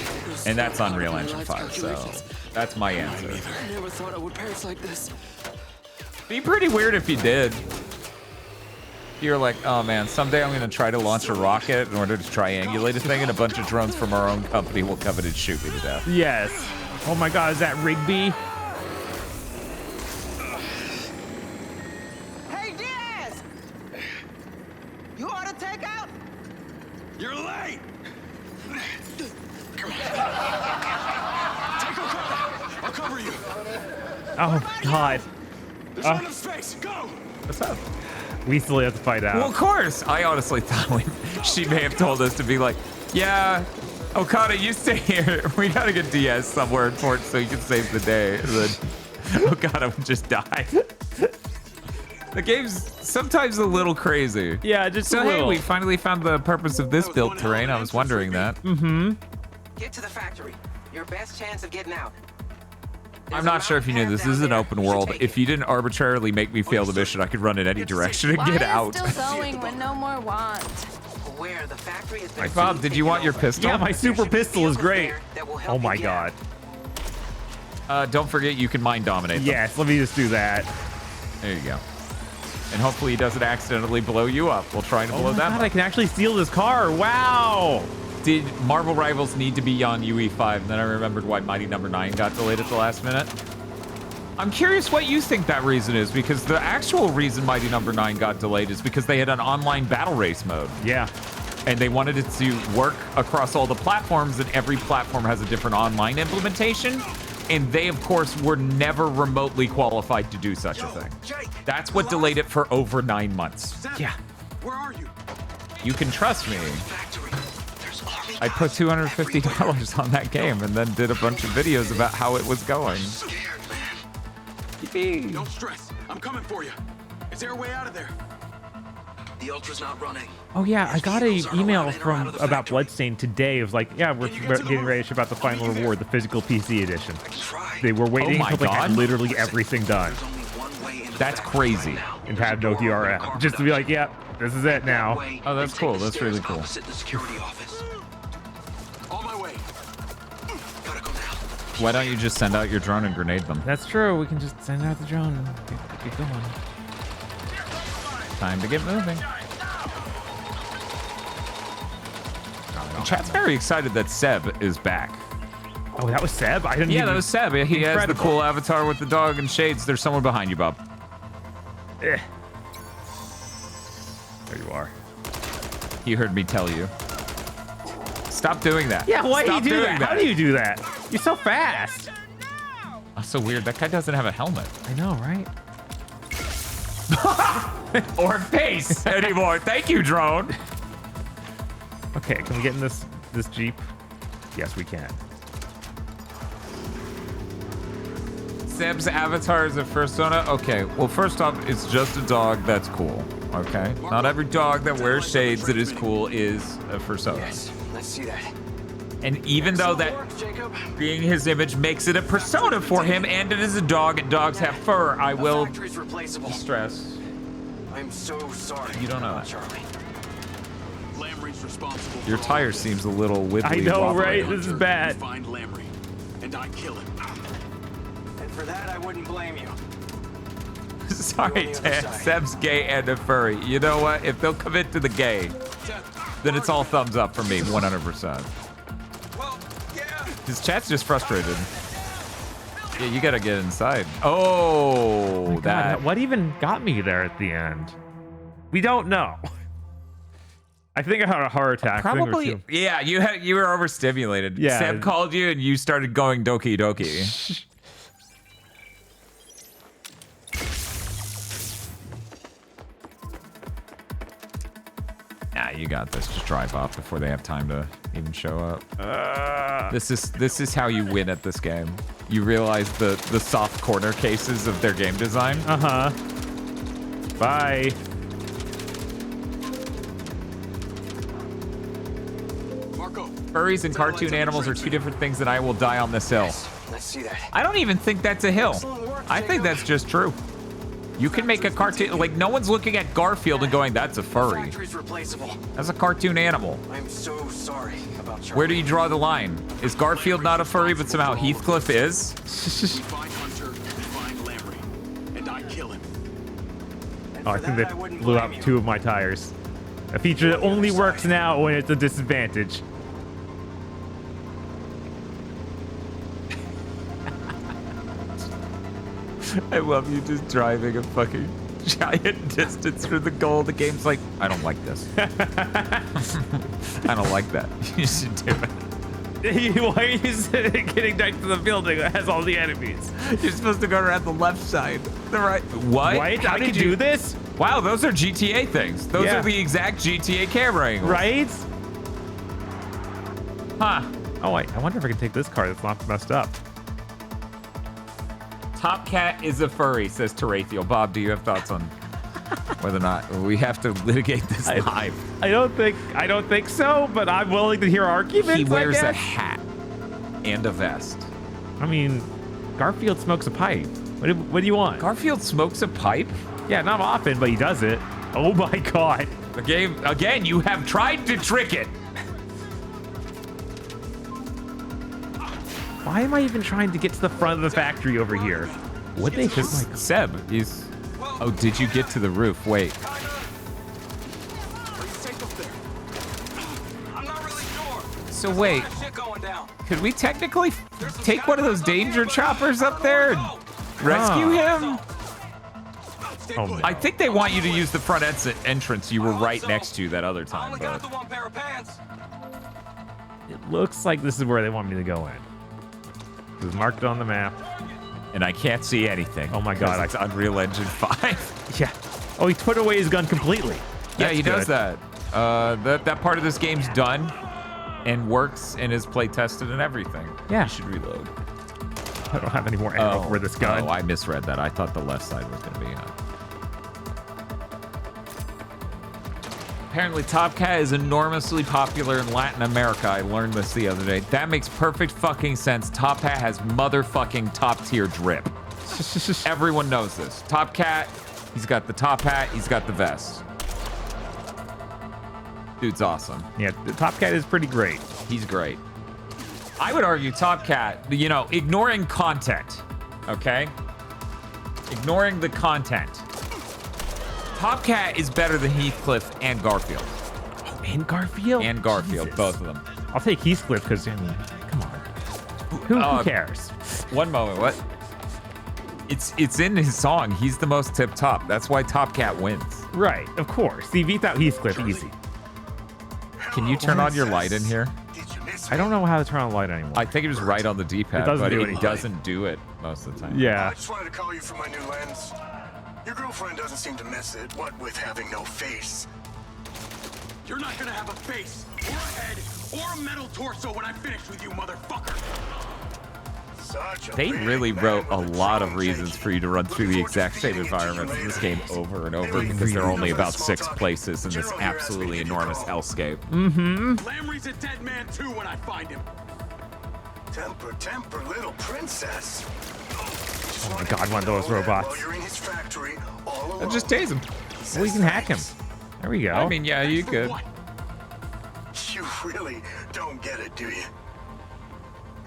And that's Unreal Engine 5, so that's my answer. I never thought I would perish like this. Be pretty weird if you did. You're like, oh man, someday I'm gonna try to launch a rocket in order to triangulate a thing, and a bunch of drones from our own company will come in and shoot me to death. Yes. Oh my God, is that Rigby? Hey, Diaz! You ought to take out? You're late! Take I'll cover you. Oh my God. There's not enough space. Go! What's up? We still have to fight out. Well, of course. I honestly thought she may have told us to be like, yeah, Okada, you stay here. We gotta get Diaz somewhere in port so he can save the day. And then Okada would just die. The game's sometimes a little crazy. Yeah, just so a little. Hey, we finally found the purpose of this built terrain. I was wondering that. Mm-hmm. Get to the factory. Your best chance of getting out. I'm not sure if you knew this. This is an open world. If you didn't arbitrarily make me fail the mission, I could run in any direction and get out. Why is still going when no more want? Where the factory is. Hey, Bob, did you want your pistol? Yeah, my super pistol is great. Oh my God. Don't forget you can mind dominate them. Yes, let me just do that. There you go. And hopefully he doesn't accidentally blow you up. We'll try to blow them up. I can actually steal this car. Wow. Did Marvel Rivals need to be on UE5? And then I remembered why Mighty Number 9 got delayed at the last minute. I'm curious what you think that reason is, because the actual reason Mighty Number 9 got delayed is because they had an online battle race mode. Yeah. And they wanted it to work across all the platforms, and every platform has a different online implementation. And they, of course, were never remotely qualified to do such a thing. That's what delayed it for over 9 months. Yeah. Where are you? You can trust me. I put $250 on that game and then did a bunch of videos about how it was going. Don't stress. I'm coming for you. Is there a way out of there? The Ultra's not running. Oh yeah, I got an email about Bloodstained today. It was like, yeah, we're getting ready to ship out the final reward, the physical PC edition. They were waiting until they had literally everything done. That's crazy. And had no DRM. Just to be like, yeah, this is it now. Oh, that's cool. That's really cool. Why don't you just send out your drone and grenade them? That's true. We can just send out the drone and get going. Time to get moving. Chat's very excited that Seb is back. Oh, that was Seb? I didn't Yeah, that was Seb. He has the cool avatar with the dog and shades. There's someone behind you, Bob. There you are. He heard me tell you. Stop doing that. Yeah, why do you Stop do doing that? How do you do that? You're so fast. That's so weird. That guy doesn't have a helmet. I know, right? Or face anymore. Thank you, drone. Okay, can we get in this Jeep? Yes, we can. Seb's avatar is a fursona? Okay, well, first off, it's just a dog. That's cool. Okay? Not every dog that wears shades that is cool is a fursona. Yes, let's see that. And even though that being his image makes it a persona for him, and it is a dog, and dogs have fur, I will stress. I'm so sorry. You don't know that. Charlie. Lamry's responsible. Your tire seems a little wibbly. I know, wobbly. right? This is bad. Find Lamry, and I kill him. And for that, I wouldn't blame you. Sorry, Ted. Seb's gay and a furry. You know what? If they'll commit to the gay, then it's all thumbs up for me, 100%. His chat's just frustrated. Yeah, you gotta get inside. Oh, that. What even got me there at the end? We don't know. I think I had a heart attack. Probably. Yeah, you were overstimulated. Yeah. Seb called you and you started going doki doki. Nah, you got this. Just drive off before they have time to even show up. This is how you win at this game. You realize the soft corner cases of their game design. Bye. Marco. Furries and cartoon animals are two different things, and I will die on this hill. Let's see that. I don't even think that's a hill. I think that's just true. You can make a cartoon, like no one's looking at Garfield and going, that's a furry. That's a cartoon animal. I'm so sorry about Charlie. Where do you draw the line? Is Garfield not a furry, but somehow Heathcliff is? We find Hunter, we find Lamry, and I kill him. Oh, I think that blew out 2 of my tires. A feature that only works now when it's a disadvantage. I love you just driving a fucking giant distance for the goal. The game's like, I don't like this. I don't like that. You should do it. Why are you getting next to the building that has all the enemies? You're supposed to go around the left side. The right. What? Right? How did you do this? Wow, those are GTA things. Those are the exact GTA camera angles. Right? Huh. Oh, I wonder if I can take this car that's not messed up. Top Cat is a furry, says Tarathiel. Bob, do you have thoughts on whether or not we have to litigate this live? I don't think so, but I'm willing to hear arguments. He wears a hat and a vest. I mean, Garfield smokes a pipe. What do you want? Garfield smokes a pipe? Yeah, not often, but he does it. Oh my god. The game, again, you have tried to trick it. Why am I even trying to get to the front of the factory over here? What they just like Seb, he's. Oh, did you get to the roof? Wait. So wait, could we technically take one of those danger choppers up there and rescue him? Oh, I think they want you to use the front entrance you were right next to that other time. But it looks like this is where they want me to go in. It was marked on the map. And I can't see anything. Oh my god. It's Unreal Engine 5. Yeah. Oh, he put away his gun completely. Yeah, he does that. That part of this game's done and works and is play tested and everything. Yeah. You should reload. I don't have any more ammo for this gun. Oh, I misread that. I thought the left side was going to be Apparently, Top Cat is enormously popular in Latin America. I learned this the other day. That makes perfect fucking sense. Top Hat has motherfucking top tier drip. Everyone knows this. Top Cat, he's got the top hat, he's got the vest. Dude's awesome. Yeah, the Top Cat is pretty great. He's great. I would argue Top Cat, you know, ignoring content, okay? Ignoring the content. Top Cat is better than Heathcliff and Garfield. Oh, and Garfield? And Garfield, Jesus. both of them. I'll take Heathcliff because, I mean, come on. Who cares? One moment, what? It's in his song. He's the most tip top. That's why Top Cat wins. Right, of course. He beat out Heathcliff easy. Can you turn on your light in here? I don't know how to turn on the light anymore. I think it was right on the D-pad, but it doesn't do it most of the time. Yeah. I just wanted to call you for my new lens. Your girlfriend doesn't seem to miss it, what with having no face. You're not gonna have a face, or a head, or a metal torso when I finish with you, motherfucker! They really wrote a lot of reasons for you to run through the exact same environments in this game over and over because there are only about 6 places in this absolutely enormous hellscape. Mm-hmm. Lamry's a dead man too when I find him. Temper, temper, little princess. Oh my god, one of those robots. Just tase him. Well, you can hack him. There we go. I mean, yeah, you could. You really don't get it, do you?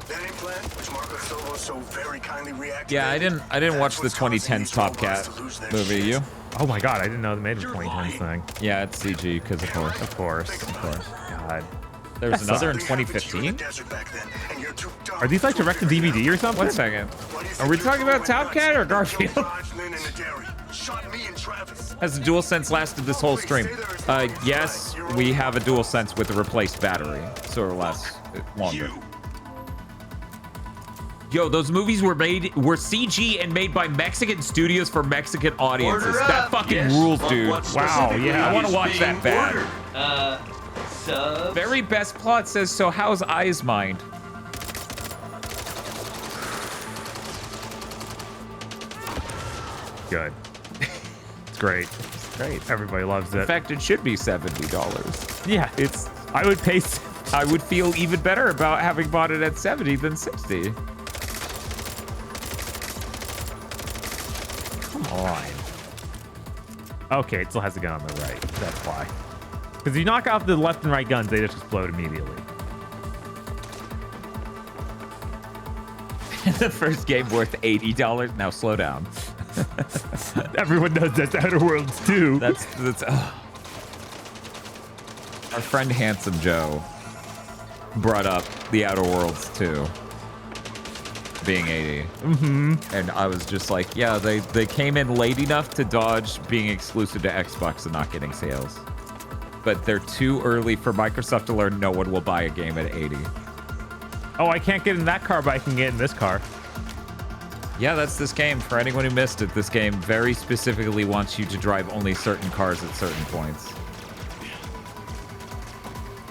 That implant, which Marco Silva so very kindly reactivated. Yeah, I didn't watch the 2010s Top Cat movie. You? Oh my god, I didn't know they made a 2010s thing. Yeah, it's CG because of course. Of course. God. There was another in 2015. Are these like direct to DVD or something? 1 second. Are we talking about Top Cat or Garfield? Has the DualSense lasted this whole stream? Yes, we have a DualSense with a replaced battery, so or less longer. Yo, those movies were CG and made by Mexican studios for Mexican audiences. That fucking rules, dude. Wow, yeah. I want to watch that bad. Very best plot says, so how's Eyes Mind? Good. It's great. It's great. Everybody loves it. In fact, it should be $70. Yeah, I would pay. I would feel even better about having bought it at 70 than 60. Come on. Okay, it still has a gun on the right. That's why. Because if you knock off the left and right guns, they just explode immediately. The first game worth $80. Now slow down. Everyone knows that's Outer Worlds 2. That's our friend Handsome Joe brought up the Outer Worlds 2 being 80. And I was just like, yeah, they came in late enough to dodge being exclusive to Xbox and not getting sales. But they're too early for Microsoft to learn no one will buy a game at 80. Oh, I can't get in that car, but I can get in this car. Yeah, that's this game. For anyone who missed it, this game very specifically wants you to drive only certain cars at certain points.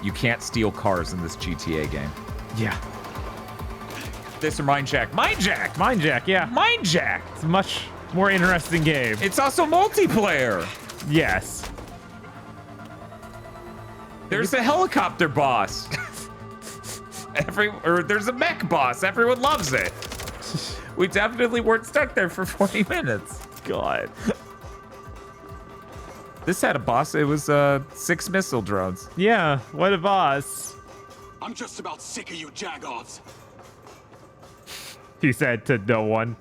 You can't steal cars in this GTA game. Yeah. This or Mindjack. Mindjack! Mindjack, yeah. Mindjack! It's a much more interesting game. It's also multiplayer. Yes. There's a helicopter boss. There's a mech boss. Everyone loves it. We definitely weren't stuck there for 40 minutes. God. This had a boss. It was 6 missile drones. Yeah, what a boss. I'm just about sick of you jagoffs. He said to no one.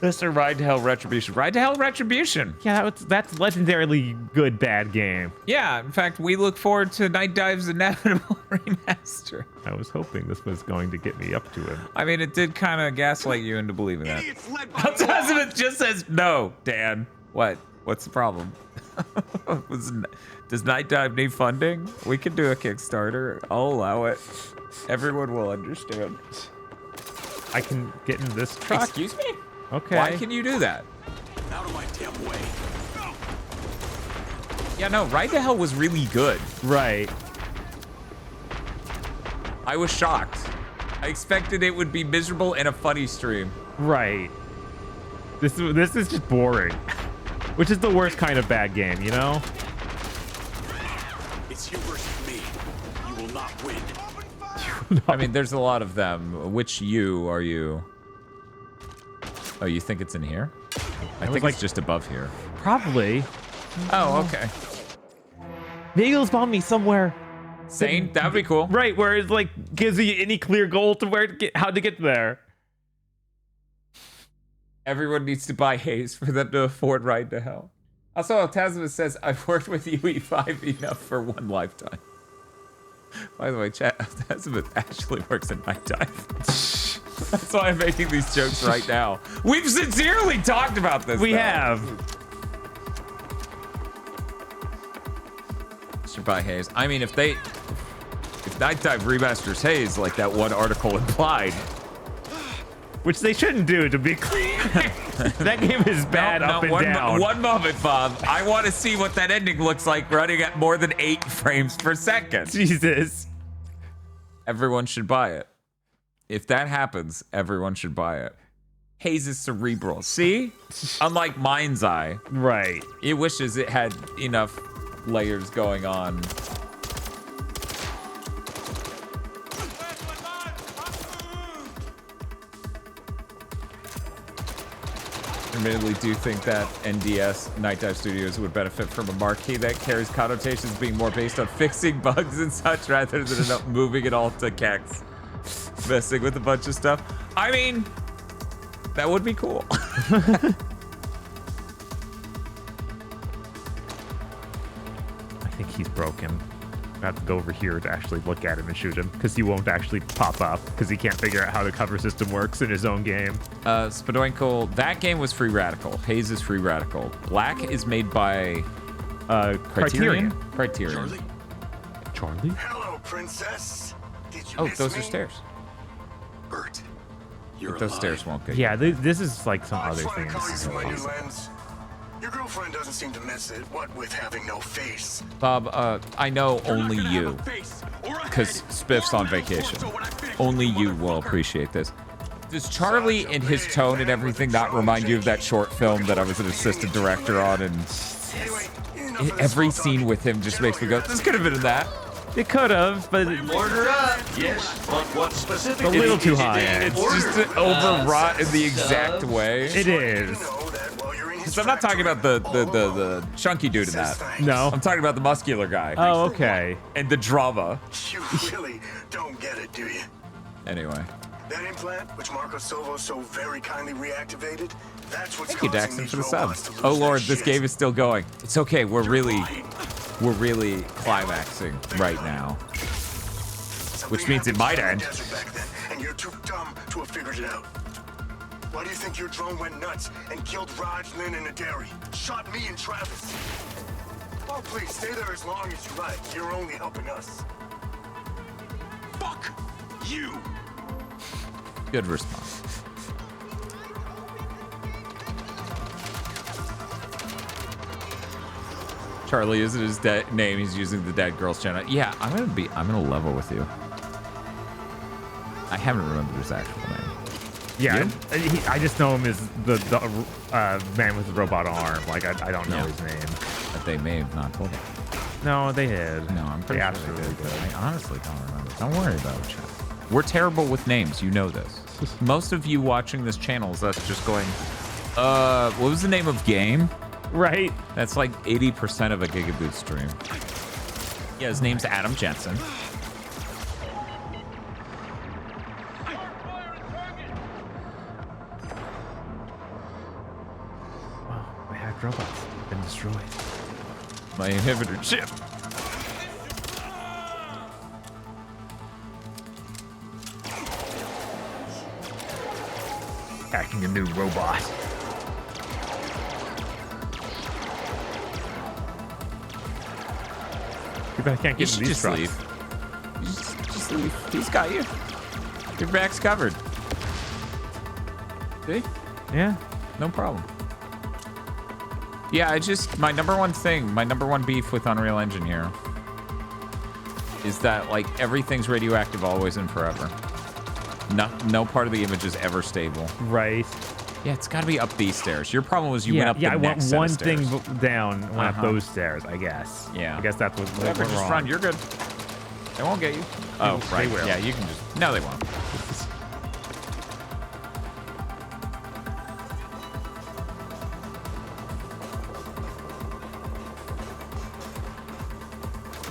This or Ride to Hell Retribution. Ride to Hell Retribution. Yeah, that's legendarily good bad game. Yeah, in fact, we look forward to Night Dive's inevitable remaster. I was hoping this was going to get me up to it. I mean, it did kind of gaslight you into believing that. It just says no, Dan. What? What's the problem? Does Night Dive need funding? We can do a Kickstarter. I'll allow it. Everyone will understand. I can get in this truck. Excuse me? Okay. Why can you do that? Out of my damn way. No. Yeah, no, Ride to Hell was really good. Right. I was shocked. I expected it would be miserable and a funny stream. Right. This is just boring. Which is the worst kind of bad game, you know? It's you versus me. You will not win. I mean, there's a lot of them. Which you are you? Oh, you think it's in here? I think it's just above here. Probably. Oh, okay. Maybe it'll spawn me somewhere. Sane? That'd be cool. Right, where it like gives you any clear goal to how to get there. Everyone needs to buy Haze for them to afford Ride to Hell. Also, Tasman says, I've worked with UE5 enough for one lifetime. By the way, chat, Tasman actually works in Night Dive. That's why I'm making these jokes right now. We've sincerely talked about this. We have. Should buy Haze. I mean, if Night Dive remasters Haze like that one article implied. Which they shouldn't do, to be clear. That game is bad up and down. One moment, Bob. I want to see what that ending looks like running at more than 8 frames per second. Jesus. Everyone should buy it. If that happens, everyone should buy it. Haze is cerebral. See? Unlike Mindseyë. Right. It wishes it had enough layers going on. admittedly do think that NDS, Night Dive Studios, would benefit from a marquee that carries connotations being more based on fixing bugs and such rather than moving it all to Kex. Messing with a bunch of stuff. I mean, that would be cool. I think he's broken. I have to go over here to actually look at him and shoot him because he won't actually pop up because he can't figure out how the cover system works in his own game. Spadoinkle, that game was Free Radical. Haze is Free Radical. Black is made by Criterion. Charlie? Hello, princess. Did you miss those me? are stairs. Bert, you're Those alive. stairs won't get Yeah, this is like some other Trying thing. to call you This is through my new impossible. lens. Your girlfriend doesn't seem to miss it. What with having no face? Bob, I know only you, because Spiff's on vacation. Only you will appreciate this. Does Charlie and his tone and everything not remind you of that short film that I was an assistant director on? And every scene with him just makes me go, this could have been in that. It could have, but Order up. Yes, but what specifically? a little too is it high. in It's order? just overwrought in the exact way. It is. So I'm not talking about the chunky dude in that. No. I'm talking about the muscular guy. Oh, okay. And the drama. You really don't get it, do you? Anyway. That implant, which Marco Silva so very kindly reactivated, that's what's Thank you, causing Daxton, these for the sub. robots to lose Oh their Lord, this shit. game is still going. It's okay. We're really climaxing right now. Which means it might end. Back then, and you're too dumb to have figured it out. Why do you think your drone went nuts and killed Raj, Lynn, and Aderi? Shot me and Travis. Oh, please, stay there as long as you like. You're only helping us. Fuck you. Good response. Charlie isn't his name. He's using the dead girl's channel. Yeah, I'm gonna level with you. I haven't remembered his actual name. Yeah, I just know him as the man with the robot arm. Like, I don't know his name. But they may have not told him. No, they did. No, I'm pretty They sure they absolutely did. I honestly don't remember. Don't worry about it, chat. We're terrible with names. You know this. Most of you watching this channel is us just going, what was the name of game? Right. That's like 80% of a GigaBoots stream. Yeah, his name's Adam Jensen. My hacked robots have been destroyed. My inhibitor chip. Hacking a new robot. Too bad I can't You get should into these just trucks. leave. Just leave. He's got you. Your back's covered. See? Yeah. No problem. Yeah, my number one beef with Unreal Engine here is that, like, everything's radioactive always and forever. No part of the image is ever stable. Right. Yeah, it's got to be up these stairs. Your problem was you went up the I went next set of one stairs. thing down, went up those stairs, I guess. Yeah. I guess that's what Whatever, went just wrong. run. You're good. They won't get you. Oh, They right. will. Yeah, you can just... No, they won't.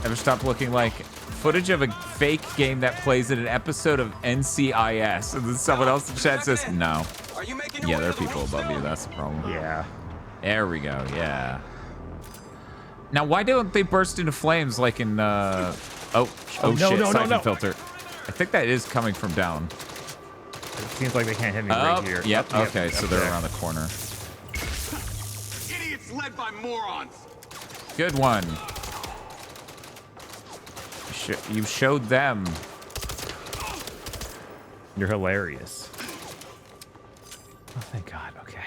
Ever stop looking like footage of a fake game that plays in an episode of NCIS? And then someone else in chat says, no. Yeah, there are people above you. That's the problem. Yeah. There we go. Yeah. Now, why don't they burst into flames like in, no, shit, no, siphon no. filter. I think that is coming from down. It seems like they can't hit me right here. Yep, Oh, okay, so they're around the corner. Idiots led by morons. Good one. You showed them. You're hilarious. Oh, thank God. Okay.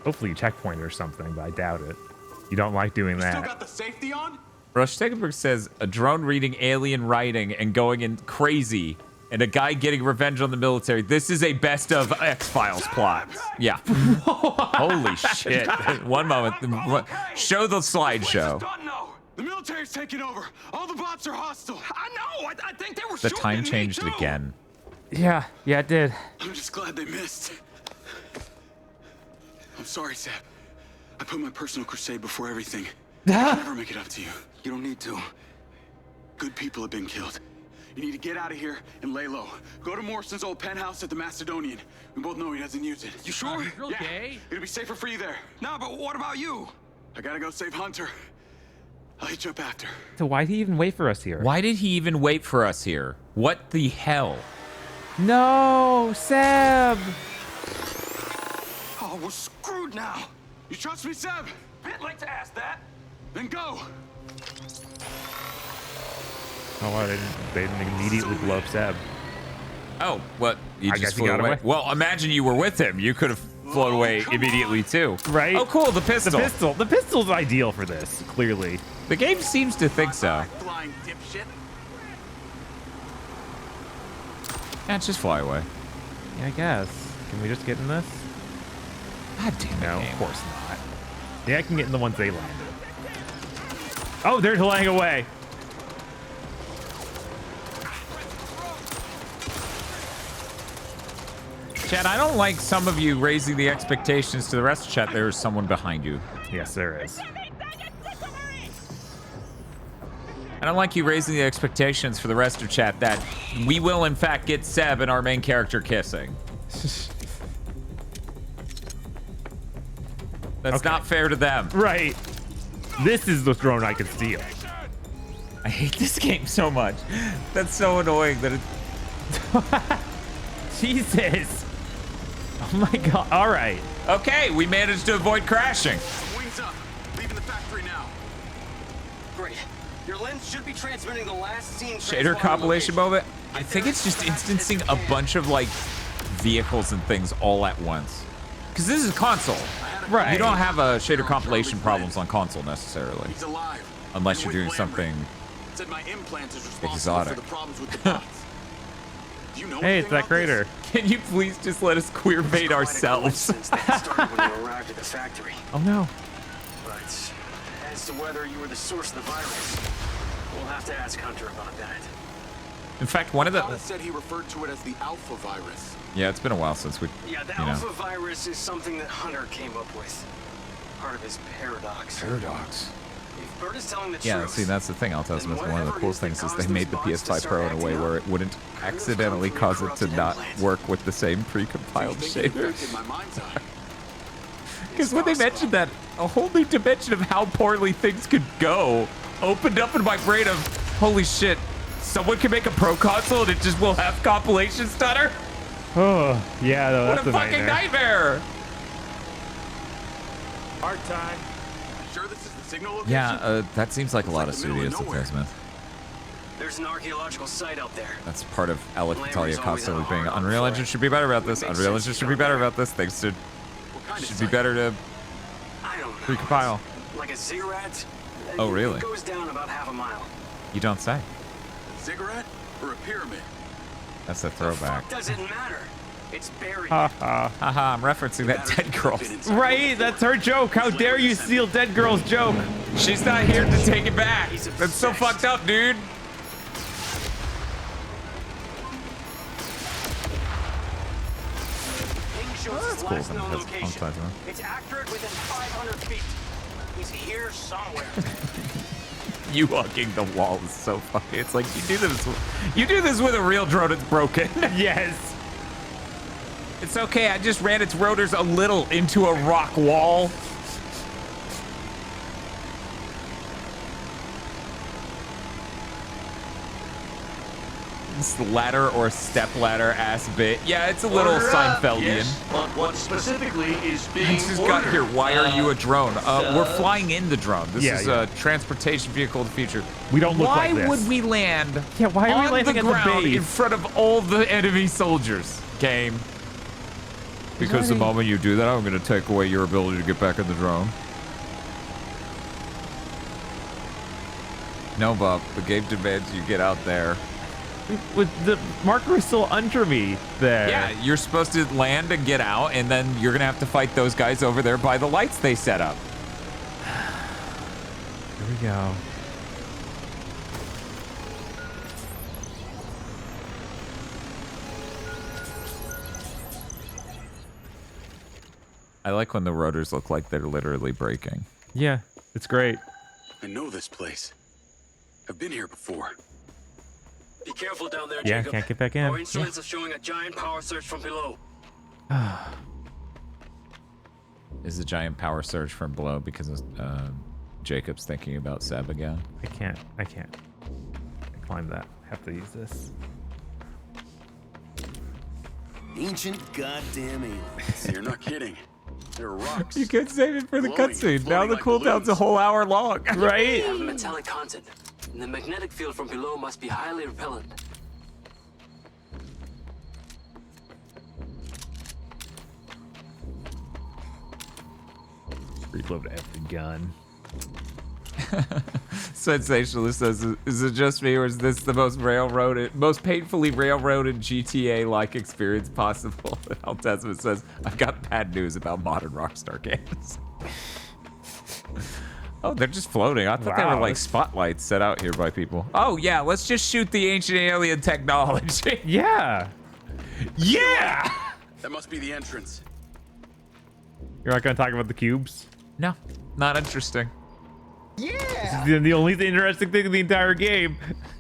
Hopefully you checkpoint or something, but I doubt it. You don't like doing that. Still got the safety on? Rush Tegenberg says a drone reading alien writing and going in crazy, and a guy getting revenge on the military. This is a best of X-Files plot. Yeah. Holy shit. One moment. Show the slideshow. The military's taking over. All the bots are hostile. I know. I think they were The shooting time at me, changed too. again. Yeah, it did. I'm just glad they missed. I'm sorry, Seb. I put my personal crusade before everything. I'll never make it up to you. You don't need to. Good people have been killed. You need to get out of here and lay low. Go to Morrison's old penthouse at the Macedonian. We both know he doesn't use it. You sure? Okay. Yeah, it'll be safer for you there. No, but what about you? I gotta go save Hunter. I'll hit you up after. So why did he even wait for us here? Why did he even wait for us here? What the hell? No, Seb! Oh, we're screwed now. You trust me, Seb? I'd like to ask that. Then go. Oh, well, they didn't immediately blow up Seb. Oh, what? You I just guess he flew got away? away. Well, imagine you were with him. You could have flown away immediately too. Right? Oh, cool, the pistol. The pistol. The pistol's ideal for this, clearly. The game seems to think so. Flying dipshit. Yeah, just fly away. Yeah, I guess. Can we just get in this? God damn it, No, game. of course not. Yeah, I can get in the ones they landed. Oh, they're flying away. Chad, I don't like some of you raising the expectations to the rest of chat. There's someone behind you. Yes, there is. I don't like you raising the expectations for the rest of chat that we will, in fact, get Seb and our main character kissing. That's not fair to them. Right. This is the throne I can steal. I hate this game so much. That's so annoying that it... Jesus. Oh my god. All right. Okay, we managed to avoid crashing. Wings up. Leaving the factory now. Great. Your lens should be transmitting the last scene. Shader compilation moment. I think it's just instancing a bunch of like vehicles and things all at once. Because this is console. Right. You don't have a shader compilation problems on console necessarily. He's alive. Unless you're doing something Said my implant is responsible exotic. for the problems with the bots. Do you know Hey, it's that crater. Can you please just let us queer bait ourselves? Started when you arrived at the factory. Oh no. But as to whether you were the source of the virus, we'll have to ask Hunter about that. In fact, one of the... Thomas said he referred to it as the alpha virus. Yeah, it's been a while since we... Yeah, the alpha virus is something that Hunter came up with. Part of his paradox. Paradox. If Bert is telling the Yeah, truth, see, that's the thing. Altasmus, one of the cool things is they made the PS5 Pro in a way where it wouldn't accidentally cause it to not work with the same pre-compiled shaders. Because when they mentioned that, a whole new dimension of how poorly things could go opened up in my brain of, holy shit, someone can make a pro console and it just will have compilation stutter? Oh, yeah, though, What that's a fucking nightmare! Hard time. Sure this is the signal location? Yeah, that seems like a lot of studios to Desmond. there's an archaeological site out there. That's part of Alec Lamry's Natalia always constantly on being hard Unreal on Engine should be better about this. Unreal Engine should be better about this. Things should be better to recompile. Like a ziggurat? Oh, really? It goes down about half a mile. You don't say. A ziggurat or a pyramid? That's a throwback. Doesn't matter. It's buried. Haha. Haha, I'm referencing that dead girl. Right, that's her joke. How dare you steal dead girl's joke? She's not here to take it back. That's so fucked up, dude. That's cool. That's on time. It's accurate within 500 feet. He's here somewhere. You hugging the wall is so funny. It's like you do this with a real drone. It's broken. Yes. It's okay. I just ran its rotors a little into a rock wall. This ladder or step ladder ass bit. Yeah, it's a little Seinfeldian. Yes, but what specifically is being I just got here. Why are you a drone? We're flying in the drone. This is yeah. a transportation vehicle of the future. We don't look why like this. Would we land Yeah, why are we on landing the at the ground base? in front of all the enemy soldiers? Game. Because the moment you do that, I'm going to take away your ability to get back in the drone. No, Bob. The game demands you get out there. With the marker is still under me there. Yeah, you're supposed to land and get out, and then you're going to have to fight those guys over there by the lights they set up. Here we go. I like when the rotors look like they're literally breaking. Yeah, it's great. I know this place. I've been here before. Be careful down there, Yeah, Jacob. can't get back in. Our instruments are showing a giant power surge from below. Is a giant power surge from below because of, Jacob's thinking about Seb again? I can't climb that. I have to use this. Ancient goddamn aliens. You're not kidding. They're rocks. You could save it for the Glowing, cutscene. Now the like cooldown's a whole hour long. They Right? have metallic content. And the magnetic field from below must be highly repellent. Reload every gun. Sensationalist says, is it just me or is this the most painfully railroaded GTA-like experience possible? And Altesman says, I've got bad news about modern Rockstar games. Oh, they're just floating. I thought they were like spotlights set out here by people. Oh, yeah, let's just shoot the ancient alien technology. Yeah. Yeah! That must be the entrance. You're not going to talk about the cubes? No, not interesting. Yeah! This is the only interesting thing in the entire game.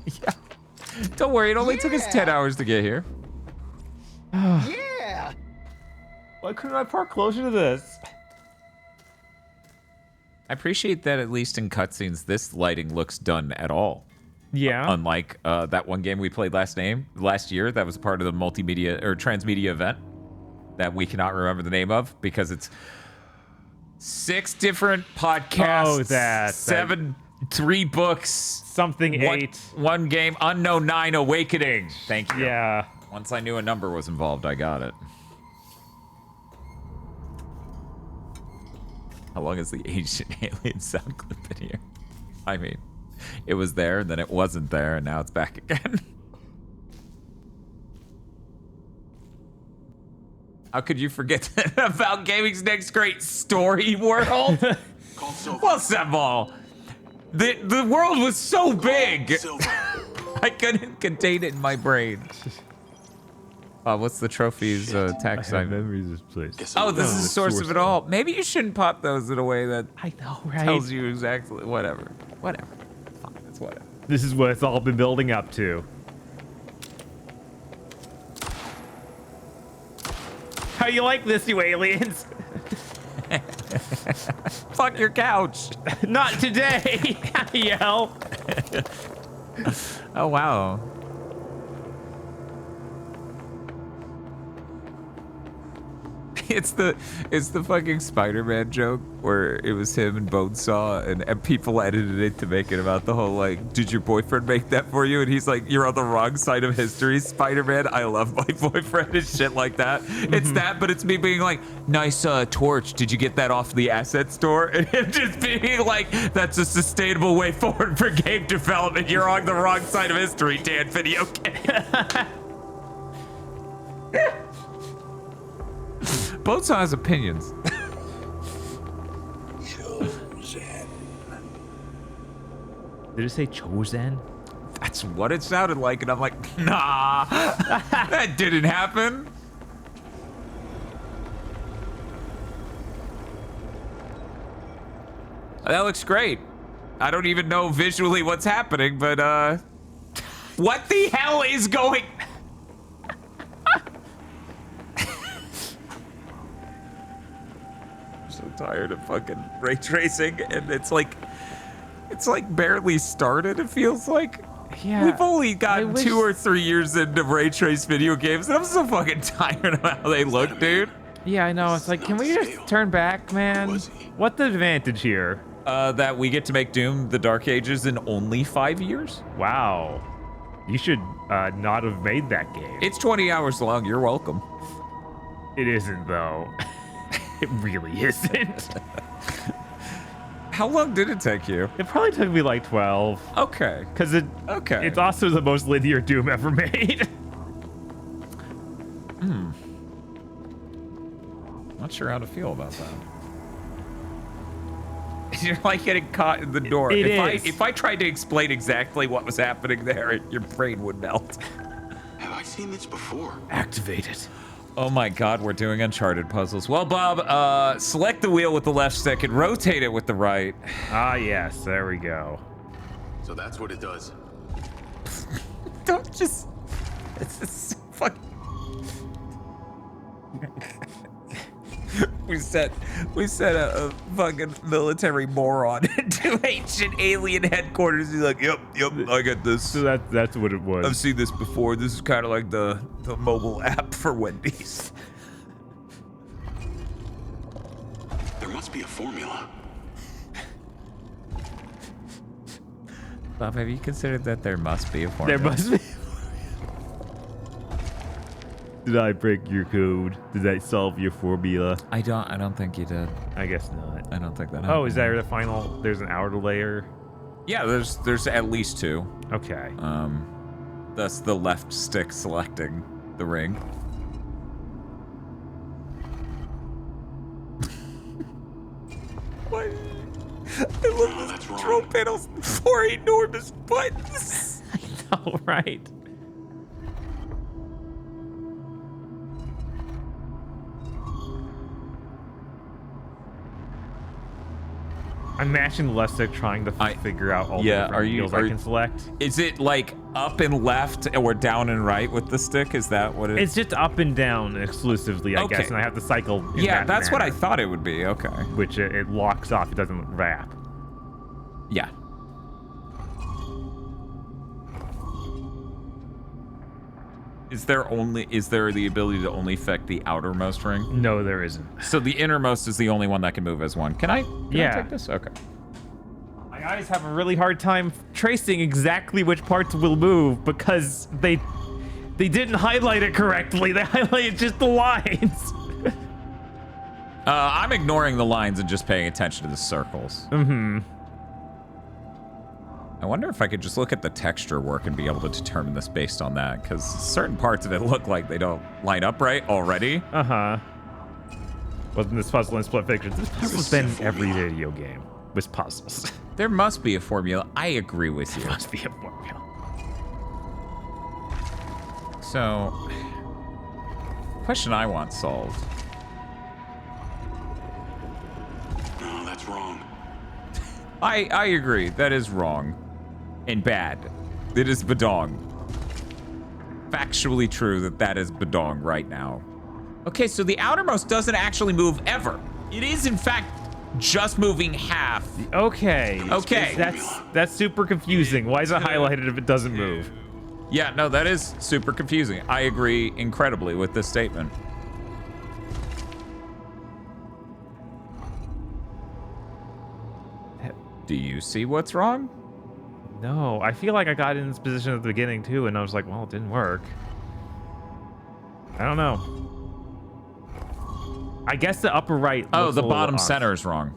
Yeah. Don't worry, it only took us 10 hours to get here. Yeah! Why couldn't I park closer to this? I appreciate that at least in cutscenes, this lighting looks done at all. Yeah. Unlike that one game we played last year, that was part of the multimedia or transmedia event that we cannot remember the name of because it's 6 different podcasts, 3 books, something 8, 1 game, Unknown 9 Awakening. Thank you. Yeah. Once I knew a number was involved, I got it. How long is the ancient alien sound clip in here? I mean, it was there, and then it wasn't there, and now it's back again. How could you forget about gaming's next great story world? Well, Sebal, the world was so big, I couldn't contain it in my brain. What's the trophy's text? I have memories of this place. Oh, this is the source of it all. Maybe you shouldn't pop those in a way that I know, right? Tells you exactly whatever. Whatever. Fine, it's whatever. This is what it's all been building up to. How you like this, you aliens? Fuck your couch. Not today. Yell. Oh wow. It's the fucking Spider-Man joke where it was him and Bonesaw and people edited it to make it about the whole like, did your boyfriend make that for you? And he's like, you're on the wrong side of history, Spider-Man. I love my boyfriend and shit like that. It's that, but it's me being like, nice torch. Did you get that off the asset store? And him just being like, that's a sustainable way forward for game development. You're on the wrong side of history, Dan Video Game. Bonesaw has opinions. Did it say chosen? That's what it sounded like, and I'm like, nah, that didn't happen. That looks great. I don't even know visually what's happening, but what the hell is going? Tired of fucking ray tracing, and it's like barely started. It feels like we've only gotten 2 or 3 years into ray trace video games, and I'm so fucking tired of how they look, dude. Yeah, I know. It's like, can we just turn back, man? What's the advantage here? That we get to make Doom the Dark Ages in only 5 years. Wow, you should not have made that game. It's 20 hours long. You're welcome. It isn't though. It really isn't. How long did it take you? It probably took me like 12. Okay. Because it's also the most linear Doom ever made. Not sure how to feel about that. You're like getting caught in the door. If I tried to explain exactly what was happening there, your brain would melt. Have I seen this before? Activate it. Oh my God, we're doing Uncharted puzzles. Well, Bob, select the wheel with the left stick and rotate it with the right. Ah, yes, there we go. So that's what it does. Don't just... It's just fucking... We set a fucking military moron into ancient alien headquarters. He's like, yep, I get this. So that's what it was. I've seen this before. This is kind of like the mobile app for Wendy's. There must be a formula. Bob, have you considered that there must be a formula? There must be. Did I break your code? Did I solve your formula? I don't think you did. I guess not. I don't think that happened. Oh, is that the final? There's an outer layer? Yeah, there's at least 2. Okay. That's the left stick selecting the ring. What? I love this control panel's 4 enormous buttons. I know, right? I'm mashing the left stick trying to figure out all the different wheels I can select. Is it like up and left or down and right with the stick? Is that what it is? It's just up and down exclusively, I guess, and I have to cycle in that's what I manner, thought it would be. Okay. Which it locks off. It doesn't wrap. Yeah. Is there the ability to only affect the outermost ring? No, there isn't. So the innermost is the only one that can move as one. Can I take this? Okay. My eyes have a really hard time tracing exactly which parts will move because they didn't highlight it correctly. They highlighted just the lines. I'm ignoring the lines and just paying attention to the circles. Mm-hmm. I wonder if I could just look at the texture work and be able to determine this based on that, because certain parts of it look like they don't line up right already. Uh-huh. Wasn't this puzzle in Split Fiction? This puzzle's been in every video game with puzzles. There must be a formula. I agree with you. There must be a formula. So, question I want solved. No, that's wrong. I agree. That is wrong. And bad. It is badong. Factually true that is badong right now. Okay, so the outermost doesn't actually move ever. It is, in fact, just moving half. Okay. Okay. That's super confusing. Why is it highlighted if it doesn't move? Yeah, no, that is super confusing. I agree incredibly with this statement. Do you see what's wrong? No, I feel like I got in this position at the beginning too, and I was like, well, it didn't work. I don't know. I guess the upper right. Oh, the bottom center is wrong.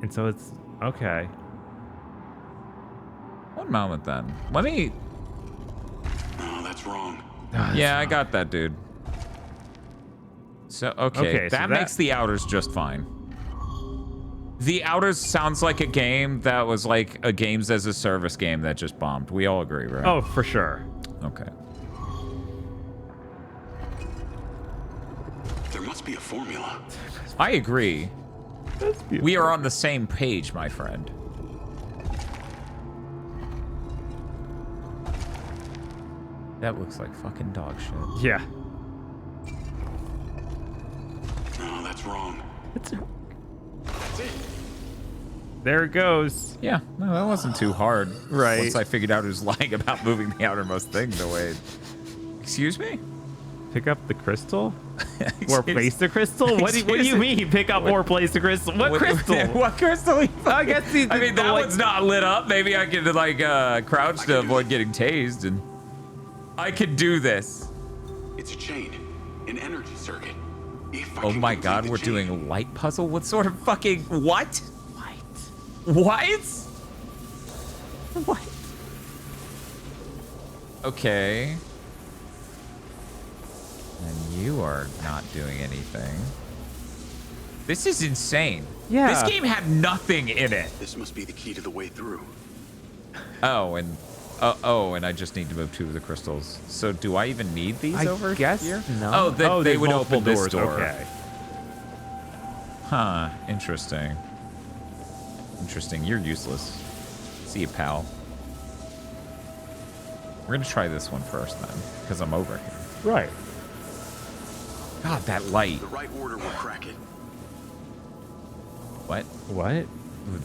And so it's okay. One moment then. Let me. No, that's wrong. Yeah, I got that, dude. So okay, that makes the outers just fine. The Outers sounds like a game that was like a games as a service game that just bombed. We all agree, right? Oh, for sure. Okay. There must be a formula. I agree. We are on the same page, my friend. That looks like fucking dog shit. Yeah. No, that's wrong. That's it. There it goes. Yeah, no, that wasn't too hard. Right. Once I figured out who's lying about moving the outermost thing the way. Excuse me? Pick up the crystal? Or place the crystal? What do you mean? Pick up or place the crystal? What crystal? What crystal? I guess I mean, that one's not lit up. Maybe I could like crouch to avoid getting tased, and I could do this. It's a chain, an energy circuit. Oh my God, we're doing a light puzzle? What sort of fucking what? What? What? Okay. And you are not doing anything. This is insane. Yeah. This game had nothing in it. This must be the key to the way through. Oh, and Oh, and I just need to move 2 of the crystals. So do I even need these over guess here? no. Oh, they would open this doors. door. Okay. Huh. Interesting. Interesting. You're useless. See you, pal. We're gonna try this one first then, because I'm over here. Right. God, that light. The right order will crack it. What? What?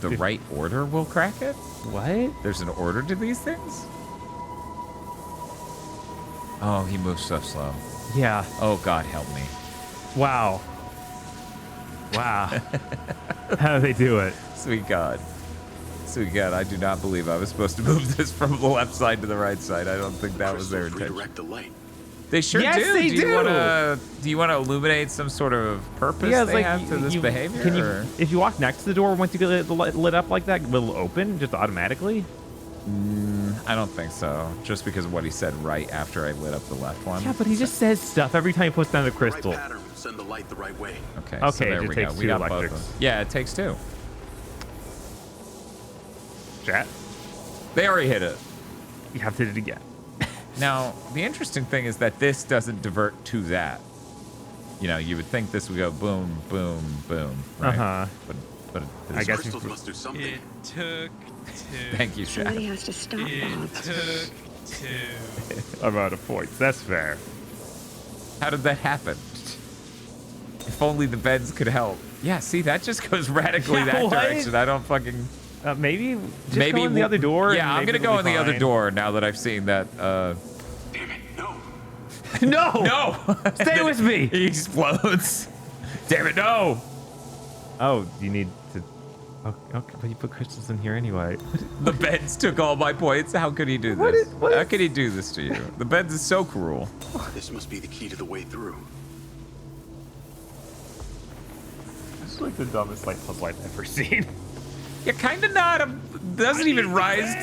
The right order will crack it? What? There's an order to these things? Oh, he moves so slow. Yeah. Oh, God, help me. Wow. Wow. How do they do it? Sweet God. Sweet God, I do not believe I was supposed to move this from the left side to the right side. I don't think that was their intention. Redirect the light. They sure yes, do. They do. Do you want to illuminate some sort of purpose they have to this behavior? Can you, if you walk next to the door, once you get it lit up like that, will it open just automatically? I don't think so. Just because of what he said right after I lit up the left one. Yeah, but he just says stuff every time he puts down the crystal. Right pattern will send the light the right way. Okay. Okay. So there it we takes go. 2 We got electrics. both. Yeah, it takes 2. Chat. They already hit it. You have to hit it again. Now, the interesting thing is that this doesn't divert to that. You know, you would think this would go boom, boom, boom, right? But I guess crystals must do something. It took 2. Thank you, Shaq. Somebody has to stop Bob. It took 2. I'm out of points. That's fair. How did that happen? If only the beds could help. Yeah, see, that just goes radically that direction. I don't fucking... maybe go in the other door. Yeah, I'm gonna go in the other door now that I've seen that. Damn it! No. No. No. Stay with me. He explodes. Damn it! No. Oh, you need to. Okay, but you put crystals in here anyway. The beds took all my points. How could he do this? How could he do this to you? The beds is so cruel. This must be the key to the way through. This is like the dumbest light puzzle I've ever seen. Yeah, kind of not. Doesn't even rise.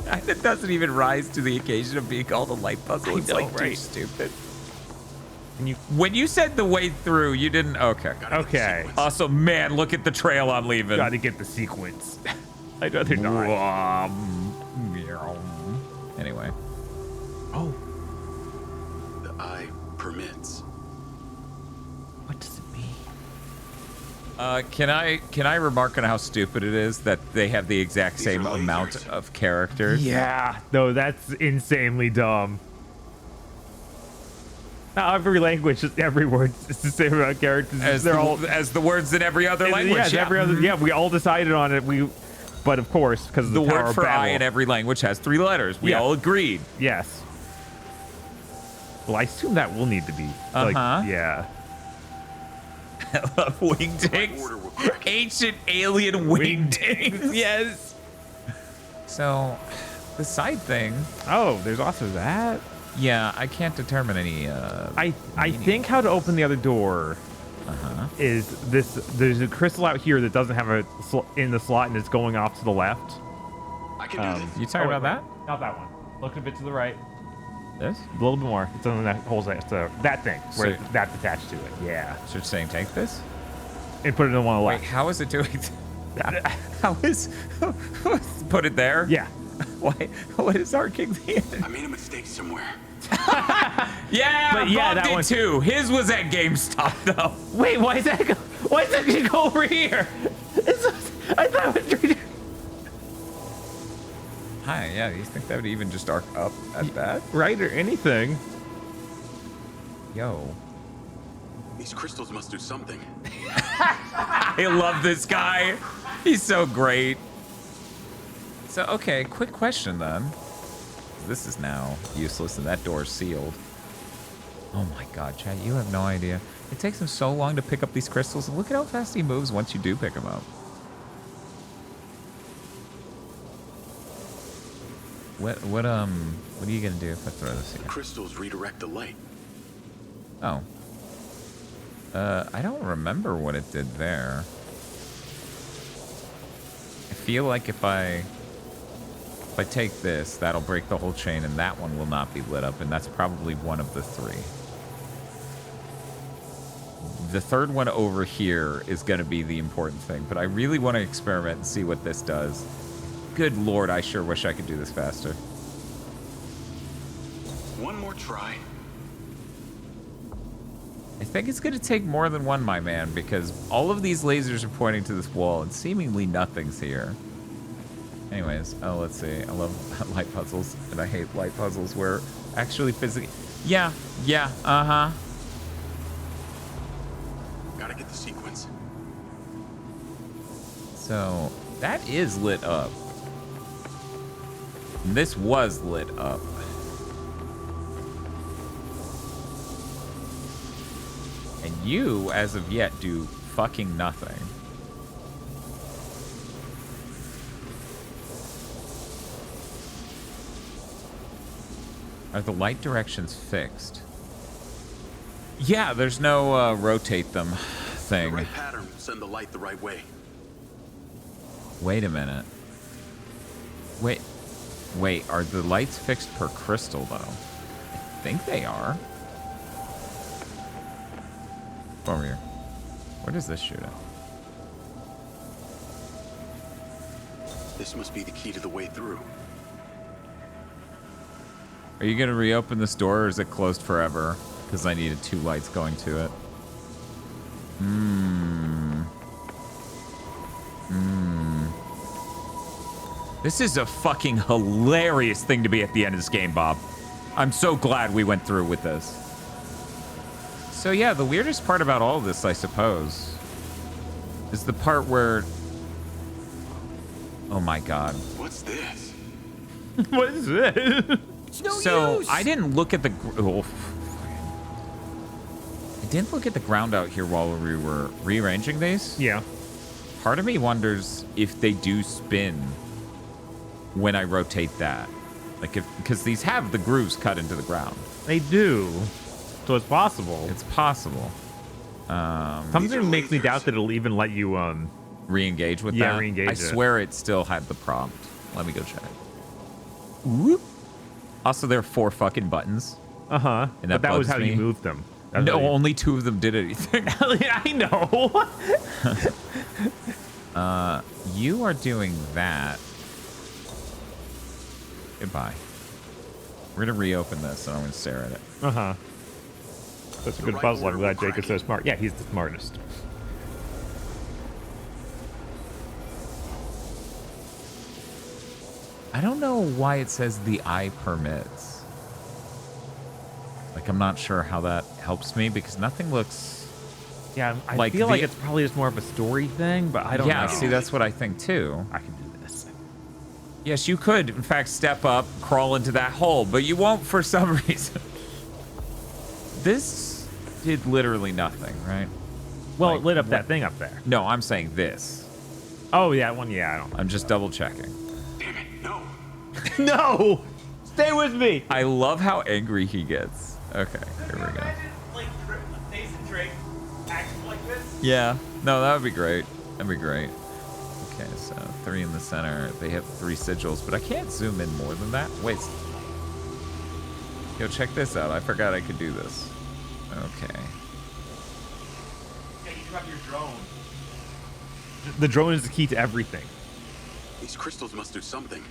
Kind of doesn't even rise to the occasion of being called a light puzzle. It's like too stupid. When you said the way through, you didn't. Okay. Okay. Also, man, look at the trail I'm leaving. Got to get the sequence. I'd rather not. Anyway. Oh. The eye permits. What does it mean? Can I remark on how stupid it is that they have the exact same amount of characters? Yeah. No, that's insanely dumb. Now, every language, every word is the same amount of characters. As the words in every other language. Yeah, every other. Yeah, we all decided on it. But of course, because of the power word of for battle. I in every language has 3 letters. We all agreed. Yes. Well, I assume that will need to be. Yeah. I love wingdings. Ancient alien wingdings. Yes. So, the side thing. Oh, there's also that. Yeah, I can't determine any. I think how to open the other door. Is this? There's a crystal out here that doesn't have a in the slot and it's going off to the left. I can do this. You talking about that? Not that one. Look a bit to the right. This? A little bit more. It's on that holds that. So that thing where that's attached to it. Yeah. So it's saying take this and put it in one of the Wait, left. how is it doing? How is? Put it there. Yeah. Why? What is arcing the end? I made a mistake somewhere. Yeah, but yeah, Bob that did one too. His was at GameStop though. Wait, why is that? Why is that gonna go over here? I thought it was. Hi, yeah. You think that would even just arc up at that? Right, or anything? Yo. These crystals must do something. I love this guy. He's so great. So, okay, quick question then. This is now useless and that door's sealed. Oh my god, Chad, you have no idea. It takes him so long to pick up these crystals, and look at how fast he moves once you do pick them up. What are you gonna do if I throw this again? Crystals redirect the light. Oh. I don't remember what it did there. I feel like if I take this, that'll break the whole chain, and that one will not be lit up, and that's probably one of the 3. The third one over here is going to be the important thing, but I really want to experiment and see what this does. Good Lord, I sure wish I could do this faster. One more try. I think it's gonna take more than one, my man, because all of these lasers are pointing to this wall and seemingly nothing's here. Anyways, oh, let's see. I love light puzzles, and I hate light puzzles where actually physically... Yeah, uh-huh. Gotta get the sequence. So, that is lit up. And this was lit up. And you, as of yet, do fucking nothing. Are the light directions fixed? Yeah, there's no rotate them thing. The right pattern will send the light the right way. Wait a minute. Wait, are the lights fixed per crystal, though? I think they are. Over here. Where does this shoot at? This must be the key to the way through. Are you gonna reopen this door, or is it closed forever? Because I needed 2 lights going to it. This is a fucking hilarious thing to be at the end of this game, Bob. I'm so glad we went through with this. So yeah, the weirdest part about all of this, I suppose, is the part where... Oh my god. What's this? What is this? So I didn't look at the... I didn't look at the ground out here while we were rearranging these. Yeah. Part of me wonders if they do spin when I rotate that. Like, because these have the grooves cut into the ground. They do. So it's possible. It's possible. Something makes me doubt that it'll even let you re-engage with that. Yeah, re-engage I swear it still had the prompt. Let me go check. Whoop. Also, there are 4 fucking buttons. Uh-huh. And that, but that was how me. you moved them. No, only 2 of them did anything. I know. You are doing that. Goodbye. We're gonna reopen this, and I'm gonna stare at it. Uh-huh. That's a good puzzle. I'm glad Jake is so smart. Yeah, he's the smartest. I don't know why it says the eye permits. Like, I'm not sure how that helps me, because nothing looks... Yeah, I like feel like it's probably just more of a story thing, but I don't know. Yeah, see, that's what I think, too. I can do this. Yes, you could, in fact, step up, crawl into that hole, but you won't for some reason. This did literally nothing, right? Well, like, it lit up that thing up there. No, I'm saying this. Oh, yeah, one, yeah, I don't know. I'm just double checking. Damn it, no. No! Stay with me! I love how angry he gets. Okay, here we go. Like, Nathan Drake acting like this? Yeah, no, that would be great. That'd be great. Okay, so 3 in the center. They have 3 sigils, but I can't zoom in more than that. Wait. Yo, check this out. I forgot I could do this. Okay. Yeah, you have your drone. The drone is the key to everything. These crystals must do something.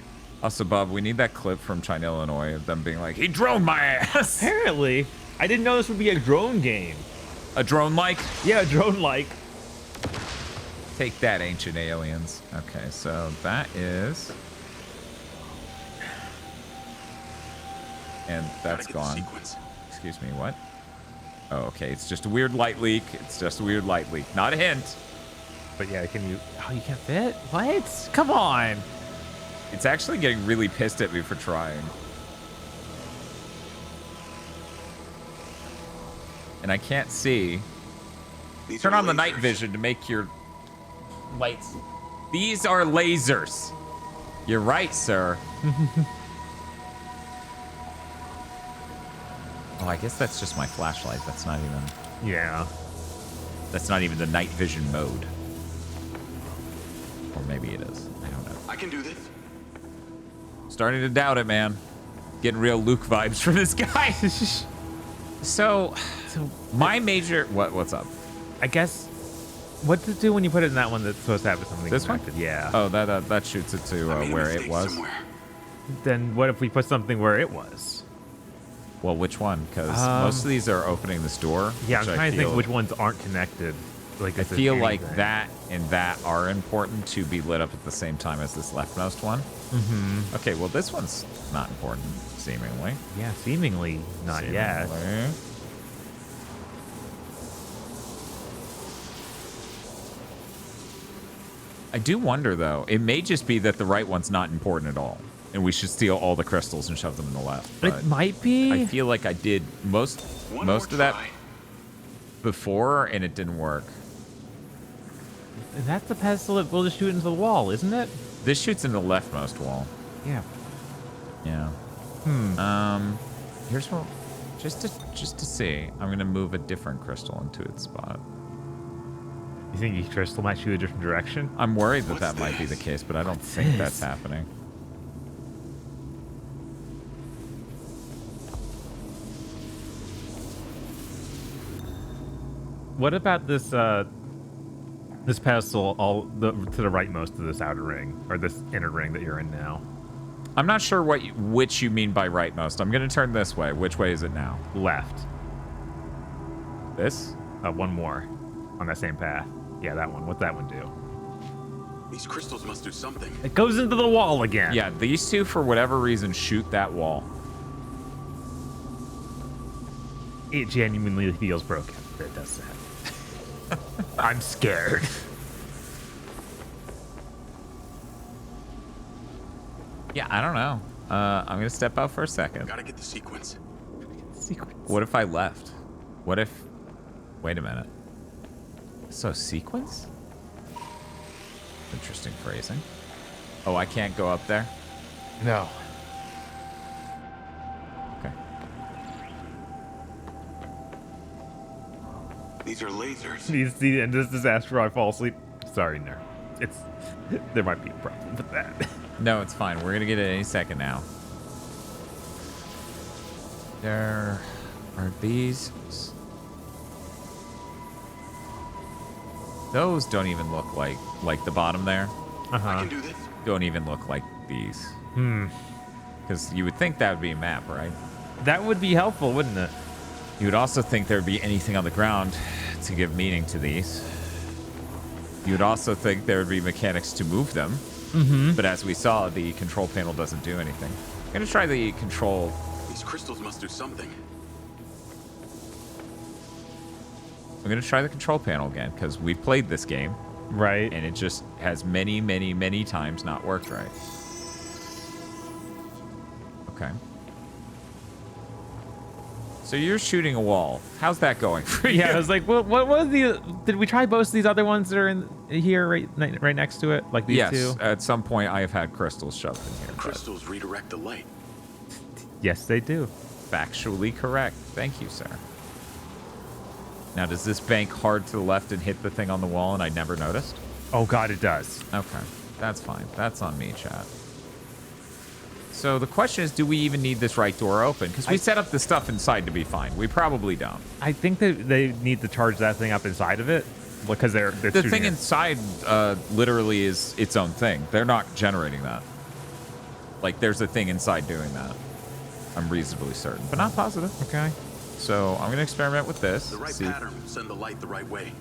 Also, Bob, we need that clip from China, Illinois of them being like, he droned my ass! Apparently. I didn't know this would be a drone game. A drone-like? Yeah, a drone-like. Take that, ancient aliens. Okay, so that is... And that's gone. Excuse me, what? Oh, okay, it's just a weird light leak. It's just a weird light leak. Not a hint. But yeah, can you... Oh, you can't fit? What? Come on. It's actually getting really pissed at me for trying. And I can't see. Turn on the night vision to make your lights. These are lasers. You're right, sir. Oh, I guess that's just my flashlight. That's not even... Yeah. That's not even the night vision mode. Or maybe it is. I don't know. I can do this. Starting to doubt it, man. Getting real Luke vibes from this guy. So my major... What's up? I guess What's it do when you put it in that one that's supposed to have something This connected? one? Yeah. Oh, that shoots it to where it was. Somewhere. Then what if we put something where it was? Well, which one? Because most of these are opening this door. Yeah, I'm trying to think which ones aren't connected. Like I feel like that and that are important to be lit up at the same time as this leftmost one. Mm-hmm. Okay, well, this one's not important, seemingly. Yeah, seemingly not yet. I do wonder, though. It may just be that the right one's not important at all, and we should steal all the crystals and shove them in the left. It might be. I feel like I did most of that before, and it didn't work. That's the pestle that will just shoot into the wall, isn't it? This shoots into the leftmost wall. Yeah. Yeah. Here's what. Just to see, I'm gonna move a different crystal into its spot. You think each crystal might shoot a different direction? I'm worried that might be the case, but I don't think that's happening. What about this this pedestal to the rightmost of this outer ring, or this inner ring that you're in now? I'm not sure which you mean by rightmost. I'm gonna turn this way. Which way is it now? Left. This? One more on that same path. Yeah, that one. What's that one do? These crystals must do something. It goes into the wall again. Yeah, these two, for whatever reason, shoot that wall. It genuinely feels broken. It does that. I'm scared. Yeah, I don't know. I'm gonna step out for a second. Gotta get the sequence. What if I left? What if... Wait a minute. So, sequence? Interesting phrasing. Oh, I can't go up there? No. Okay. These are lasers. The end of this disaster, I fall asleep. Sorry, nerd. There might be a problem with that. No, it's fine. We're gonna get it any second now. There are these. Those don't even look like the bottom there. I can do this. Don't even look like these. Because you would think that would be a map, right? That would be helpful, wouldn't it? You would also think there would be anything on the ground to give meaning to these. You would also think there would be mechanics to move them. Mm-hmm. But as we saw, the control panel doesn't do anything. I'm gonna try the control. These crystals must do something. I'm gonna try the control panel again because we played this game, right? And it just has many, many, many times not worked right. Okay. So you're shooting a wall. How's that going for you? Yeah, I was like, what was the? Did we try both of these other ones that are in here, right next to it, like these two? Yes. At some point, I have had crystals shoved in here. Crystals redirect the light. Yes, they do. Factually correct. Thank you, sir. Now, does this bank hard to the left and hit the thing on the wall and I never noticed? Oh, God, it does. Okay. That's fine. That's on me, chat. So the question is, do we even need this right door open? Because we set up the stuff inside to be fine. We probably don't. I think that they need to charge that thing up inside of it because they're the thing inside literally is its own thing. They're not generating that. Like, there's a thing inside doing that. I'm reasonably certain, but not positive. Okay. So I'm going to experiment with this. The right pattern will send the light the right way.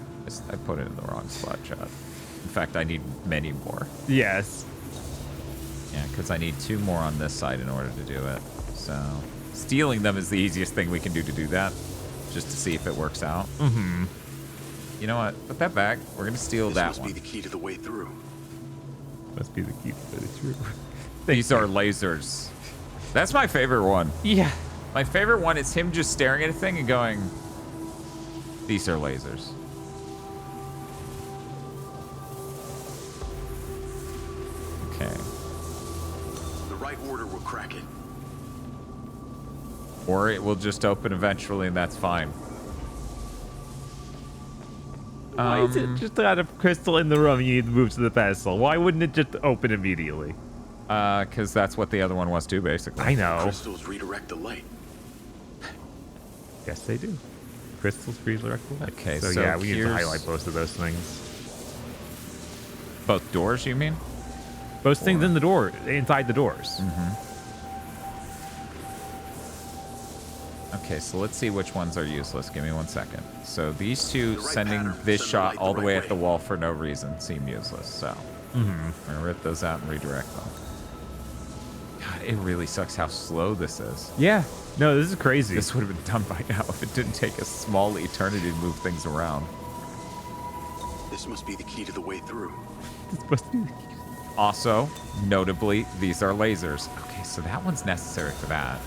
I put it in the wrong spot, chat. In fact, I need many more. Yes. Yeah, because I need 2 more on this side in order to do it. So stealing them is the easiest thing we can do to do that, just to see if it works out. Mm-hmm. You know what? Put that back. We're going to steal that one. This must be the key to the way through. Must be the key to the way through. These are lasers. That's my favorite one. Yeah. My favorite one is him just staring at a thing and going, these are lasers. Okay. The right order will crack it. Or it will just open eventually and that's fine. Why is it just out of crystal in the room you need to move to the pedestal? Why wouldn't it just open immediately? Because that's what the other one was too, basically. I know. Crystals redirect the light. Yes, they do. Crystals redirect the light. Okay, so yeah, we need to highlight both of those things. Both doors, you mean? Both things in the door, inside the doors. Okay, so let's see which ones are useless. Give me 1 second. So these two sending this shot all the way at the wall for no reason seem useless. So I'm gonna rip those out and redirect them. God, it really sucks how slow this is. Yeah. No, this is crazy. This would have been done by now if it didn't take a small eternity to move things around. This must be the key to the way through. Also, notably, these are lasers. Okay, so that one's necessary for that.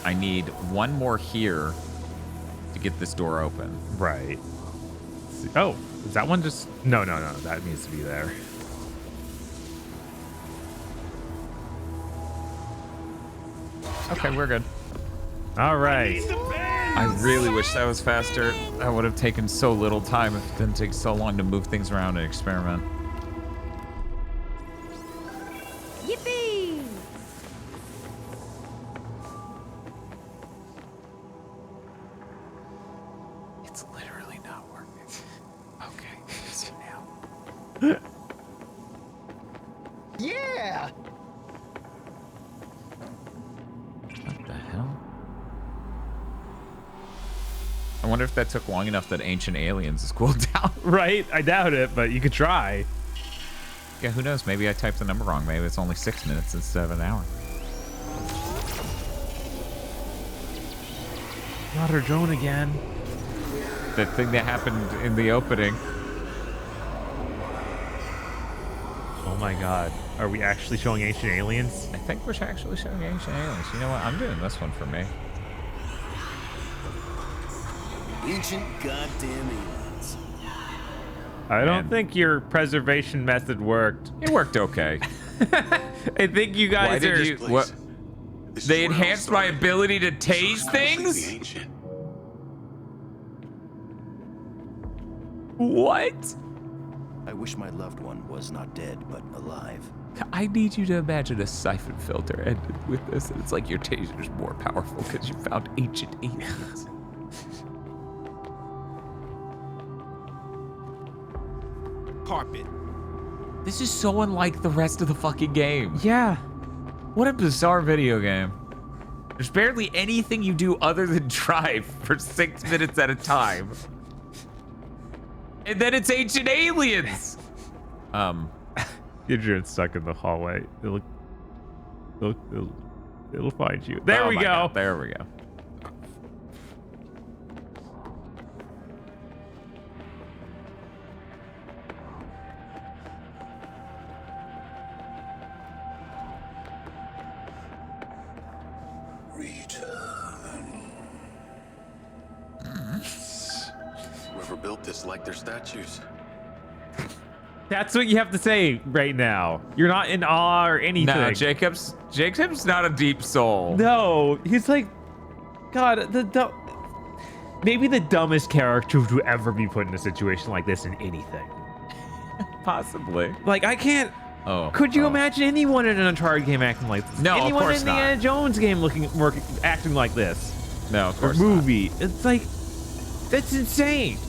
I need one more here to get this door open. Right. Oh, is that one just... No. That needs to be there. Okay, we're good. All right. I really wish that was faster. That would have taken so little time if it didn't take so long to move things around and experiment. Yippee! It's literally not working. Okay, so now. Yeah! What the hell? I wonder if that took long enough that Ancient Aliens is cooled down. Right? I doubt it, but you could try. Yeah, who knows? Maybe I typed the number wrong. Maybe it's only 6 minutes instead of an hour. Not her drone again. That thing that happened in the opening. Oh my god. Are we actually showing Ancient Aliens? I think we're actually showing Ancient Aliens. You know what? I'm doing this one for me. Ancient goddamn aliens. I don't think your preservation method worked. It worked okay. I think you guys Why did you... What? They enhanced my ability to tase things? What? I wish my loved one was not dead, but alive. I need you to imagine a siphon filter ended with this. And it's like your taser's more powerful because you found ancient aliens. Carpet. This is so unlike the rest of the fucking game. Yeah. What a bizarre video game. There's barely anything you do other than drive for 6 minutes at a time. And then it's Ancient Aliens. You're just stuck in the hallway. It'll find you. There we go. God, there we go. Whoever built this like their statues. That's what you have to say right now. You're not in awe or anything. No, Jacob's not a deep soul. No, he's like, God, maybe the dumbest character to ever be put in a situation like this in anything. Possibly. Like, I can't. Oh. Could you imagine anyone in an Uncharted game acting like this? No, anyone of course in the Indiana Jones game acting like this? No, of course or movie. Not. It's like, that's insane.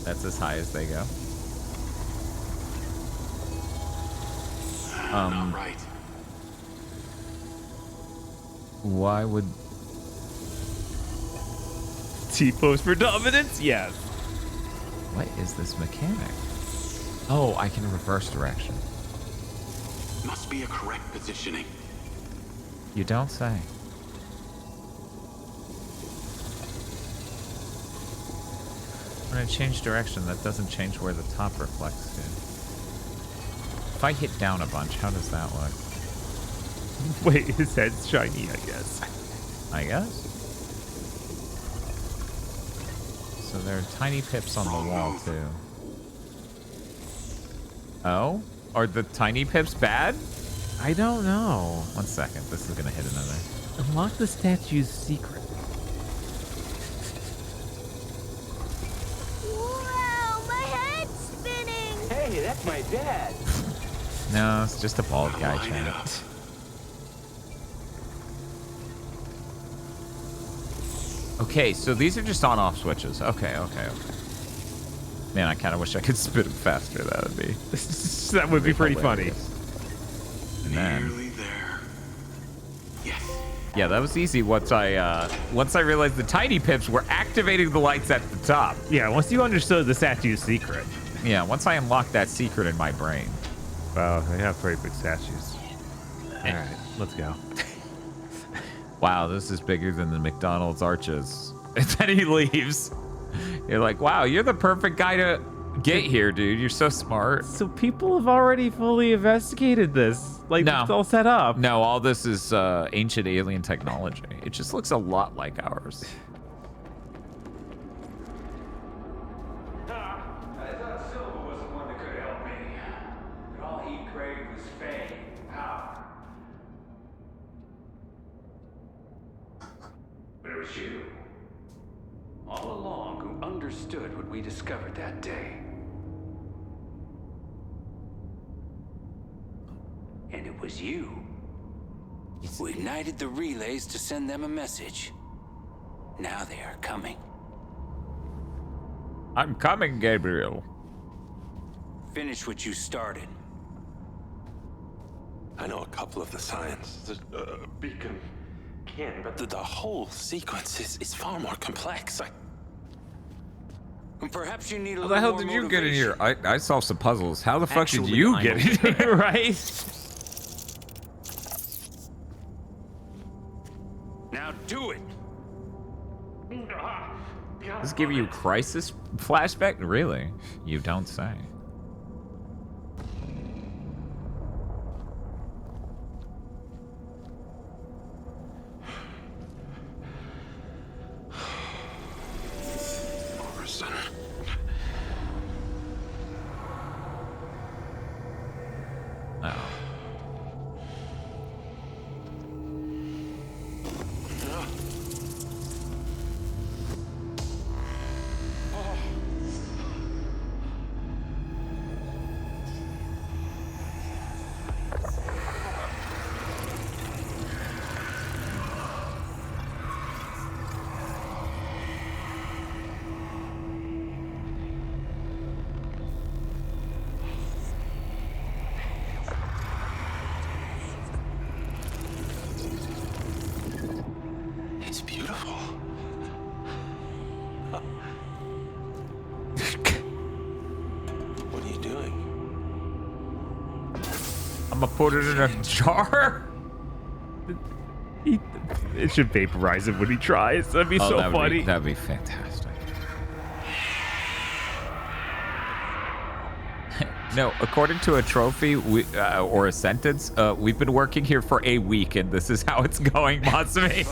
That's as high as they go. Right. Why would T-pose for dominance? Yes. What is this mechanic? Oh, I can reverse direction. Must be a correct positioning. You don't say. When I change direction, that doesn't change where the top reflects to. If I hit down a bunch, how does that look? Wait, his head's shiny, I guess. I guess. So there are tiny pips on the wall, too. Oh? Are the tiny pips bad? I don't know. 1 second. This is going to hit another. Unlock the statue's secret. Wow, my head's spinning. Hey, that's my dad. No, it's just a bald guy trying to... Okay, so these are just on-off switches. Okay. Man, I kind of wish I could spin him faster. That would be pretty funny. And then, Nearly there. Yes. yeah, that was easy once I realized the tiny pips were activating the lights at the top. Yeah, once you understood the statue's secret. Yeah, once I unlocked that secret in my brain. Wow, they have pretty big statues. All right, let's go. Wow, this is bigger than the McDonald's arches. And then he leaves. You're like, wow, you're the perfect guy to get here, dude. You're so smart. So people have already fully investigated this. Like, No. it's all set up. No, all this is ancient alien technology. It just looks a lot like ours. I thought Silva was the one that could help me. But all he craved was fame and power. But it was you, all along, who understood what we discovered that day. And it was you who ignited the relays to send them a message. Now they are coming. I'm coming, Gabriel. Finish what you started. I know a couple of the science. The beacon can, but the whole sequence is far more complex. And perhaps you need a How little the hell more did you get in here? I solved some puzzles. How the fuck did Actually, you I get know. in here? Right? Now do it. This give you crisis flashback? Really? You don't say. Morrison. Oh. It's beautiful. What are you doing? I'm gonna put it in a jar? It should vaporize him when he tries. That'd be so funny. That'd be fantastic. No, according to a trophy or a sentence, we've been working here for a week, and this is how it's going, Matsumi.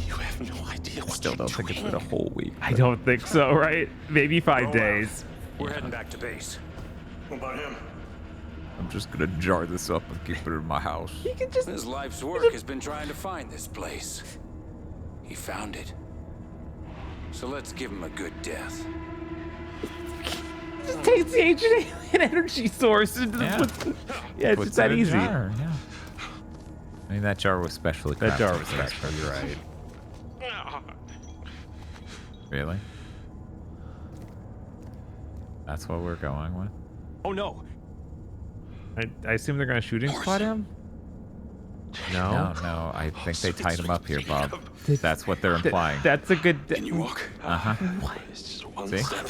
You have no idea what Still don't think it's been a whole week. I don't think so, right? Maybe 5 days. We're heading back to base. What about him? I'm just gonna jar this up and keep it in my house. His life's work has been trying to find this place. He found it. So let's give him a good death. Just takes the ancient alien energy source and just puts it. Yeah, it's just that easy. Jar, yeah. I mean, that jar was specially crafted. That jar was for this special, you're right. Really? That's what we're going with? Oh no. I assume they're gonna shooting squad him? No. No, I think they tied him up here, Bob. That's what they're implying. That's a good. Can you walk? Uh-huh. It's just one See? step.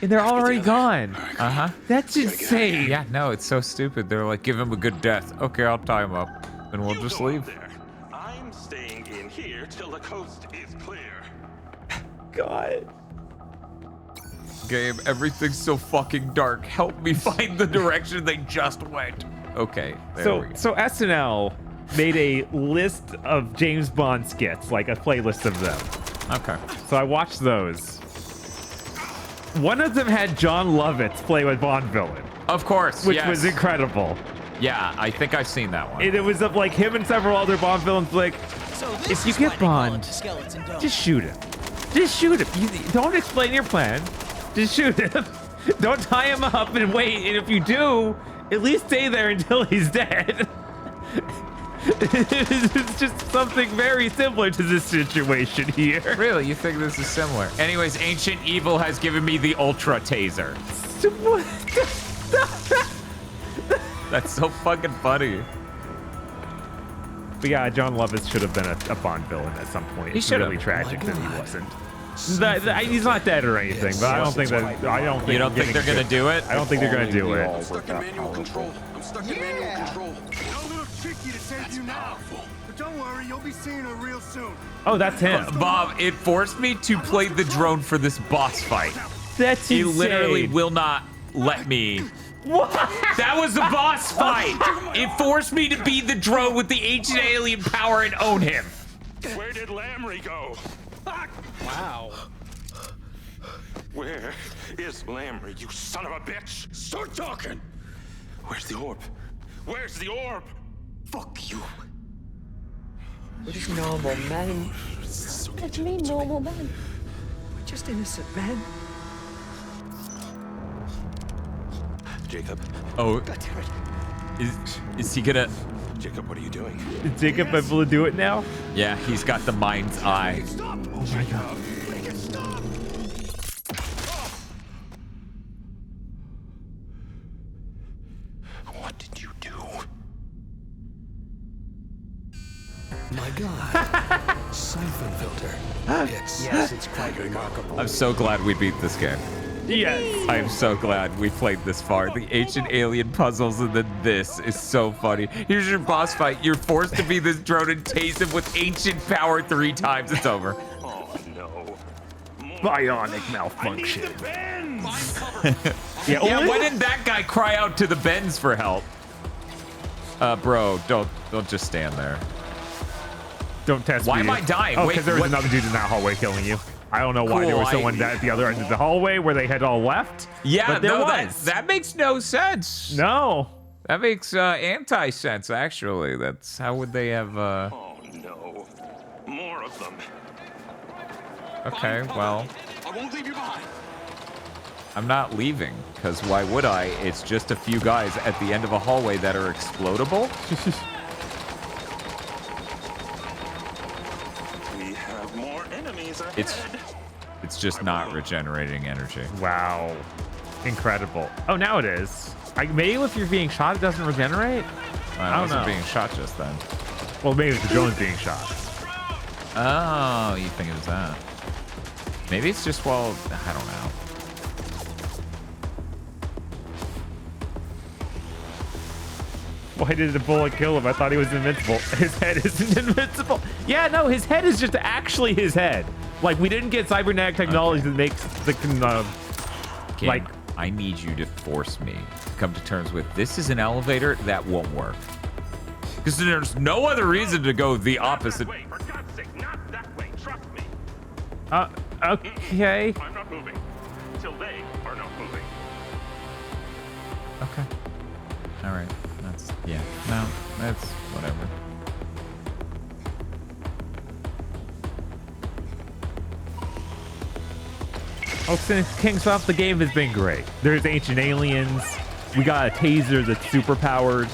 And they're already gone. Uh-huh. That's insane. Yeah, no, it's so stupid. They're like, give him a good death. Okay, I'll tie him up. And we'll just leave. There. I'm staying in here till the coast is clear. God. Game, everything's so fucking dark. Help me find the direction they just went. Okay, there we go. So SNL made a list of James Bond skits, like a playlist of them. Okay. So I watched those. One of them had John Lovitz play with Bond villain. Of course, which yes. was incredible. Yeah, I think I've seen that one. And it was of like him and several other Bond villains. Like, So if this you is why get they call it Bond, the Skeleton Dome. just shoot him. Just shoot him. You don't explain your plan. Just shoot him. Don't tie him up and wait. And if you do, at least stay there until he's dead. It's just something very similar to this situation here. Really? You think this is similar? Anyways, Ancient Evil has given me the Ultra Taser. That's so fucking funny. But yeah, John Lovitz should have been a Bond villain at some point. He It's should have. really tragic that he wasn't. He's not dead or anything, but I don't think that. You don't think they're gonna do it? I don't think they're gonna do it. I'm stuck in manual control. I'm stuck in manual control. A little tricky to save you now. But don't worry, you'll be seeing her real soon. Oh, that's him. Bob, it forced me to play the drone for this boss fight. That's He insane. literally will not let me. What? That was the boss fight. It forced me to be the drone with the ancient alien power and own him. Where did Lamry go? Wow. Where is Lamry, you son of a bitch? Start talking! Where's the orb? Where's the orb? Fuck you. We're just normal men. What do you mean, normal men? We're just innocent men. Jacob. Oh. Is he gonna... Jacob, what are you doing? Is Jacob able to do it now? Yeah, he's got the mind's eye. Oh my god. What did you do? My god. Siphon filter. It's quite remarkable. I'm so glad we beat this game. Yes. I am so glad we played this far. The ancient alien puzzles and then this is so funny. Here's your boss fight. You're forced to be this drone and tase him with ancient power 3 times. It's over. Oh no. Bionic malfunction. Yeah, why didn't that guy cry out to the Bens for help? Bro, don't just stand there. Don't test me. Why am I dying? Oh, Wait, because there was what? another dude in that hallway killing you. I don't know why there was someone at the other end of the hallway where they had all left. Yeah, but there no, was. that makes no sense. No. That makes anti-sense, actually. That's how would they have... Oh no. More of them. Okay, well... I won't leave you behind. I'm not leaving, because why would I? It's just a few guys at the end of a hallway that are explodable. We have more enemies ahead. It's just not regenerating energy. Wow. Incredible. Oh, now it is. Maybe if you're being shot, it doesn't regenerate? I wasn't being shot just then. Well, maybe if the drone's being shot. Oh, you think it was that? Maybe it's just, well, I don't know. Why did the bullet kill him? I thought he was invincible. His head isn't invincible. Yeah, no, his head is just actually his head. Like, we didn't get cybernetic technology that makes the Game, I need you to force me to come to terms with this is an elevator that won't work. Because there's no other reason to go the opposite. Wait, for God's sake, not that way. Trust me. Okay. I'm not moving until they are not moving. Okay. All right. Yeah. No, that's whatever. Oh, since Kingsoft, the game has been great. There's ancient aliens. We got a taser that's super powered.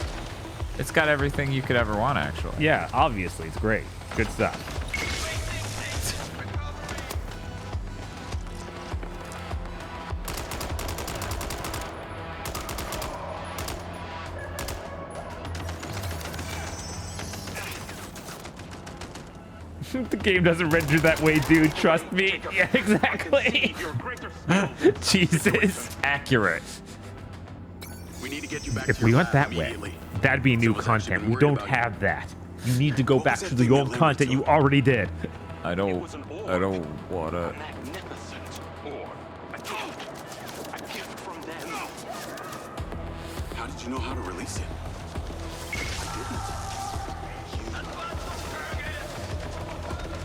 It's got everything you could ever want, actually. Yeah, obviously, it's great. Good stuff. The game doesn't render that way, dude. Trust me. Yeah, exactly. Jesus. Accurate. We need to get you back If to we your went lab that way, immediately. that'd be new content. We don't have that. You need to go back to the old content you already did. I don't wanna. How did you know how to release it?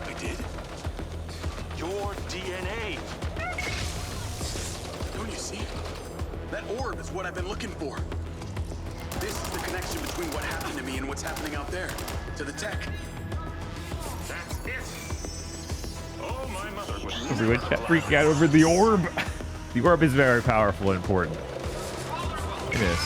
I did. Your DNA. Don't you see? That orb is what I've been looking for. This is the connection between what happened to me and what's happening out there. To the tech. That's it. Oh, my mother was... Everyone kept freaking out over the orb. The orb is very powerful and important. It is.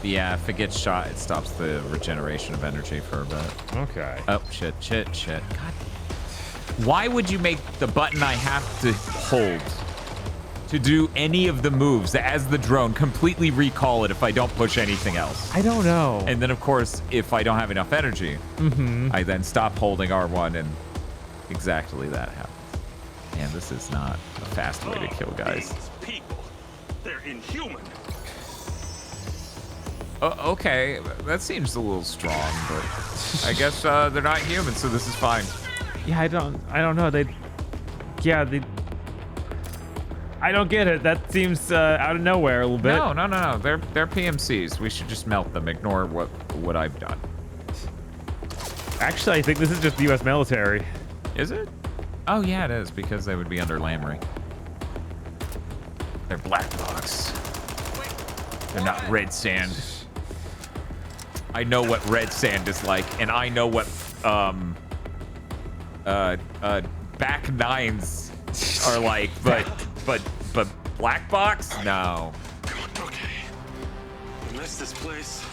Yeah, if it gets shot, it stops the regeneration of energy for a bit. Okay. Oh, shit. God. Why would you make the button I have to hold to do any of the moves as the drone completely recall it if I don't push anything else? I don't know. And then, of course, if I don't have enough energy, I then stop holding R1 and exactly that happens. Man, this is not a fast way to kill guys. These people, they're inhuman. Okay, that seems a little strong, but I guess they're not human, so this is fine. Yeah, I don't know. I don't get it. That seems out of nowhere a little bit. No. They're PMCs. We should just melt them. Ignore what I've done. Actually, I think this is just the U.S. military. Is it? Oh, yeah, it is, because they would be under Lamry. They're black box. They're not red sand. I know what red sand is like, and I know what back nines are like, but black box? No. Okay. We missed this place.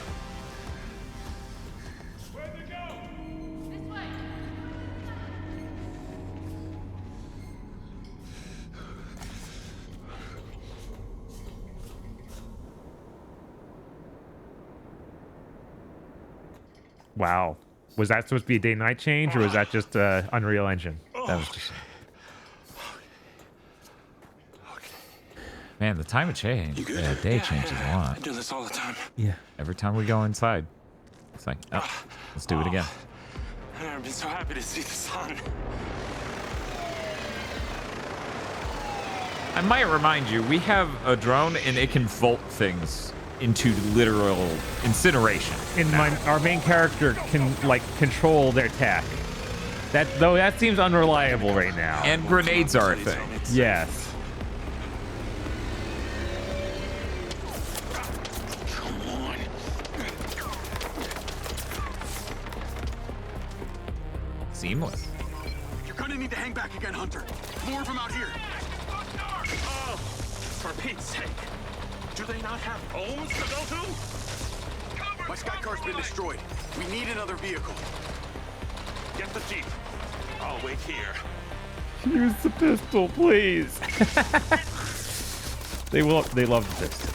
Wow. Was that supposed to be a day-night change, or was that just Unreal Engine? That was just... Man, the time of change. Yeah, day changes a lot. I do this all the time. Yeah. Every time we go inside, it's like, oh, let's do it again. I've never been so happy to see the sun. I might remind you, we have a drone and it can vault things into literal incineration. And our main character can like control their tech. That seems unreliable right now. And grenades are a thing. Yes. Seamless. You're gonna need to hang back again, Hunter. More of them out here. Oh, for Pete's sake. Do they not have homes to go to? My sky car's been destroyed. We need another vehicle. Get the Jeep. I'll wait here. Use the pistol, please. They love the pistol.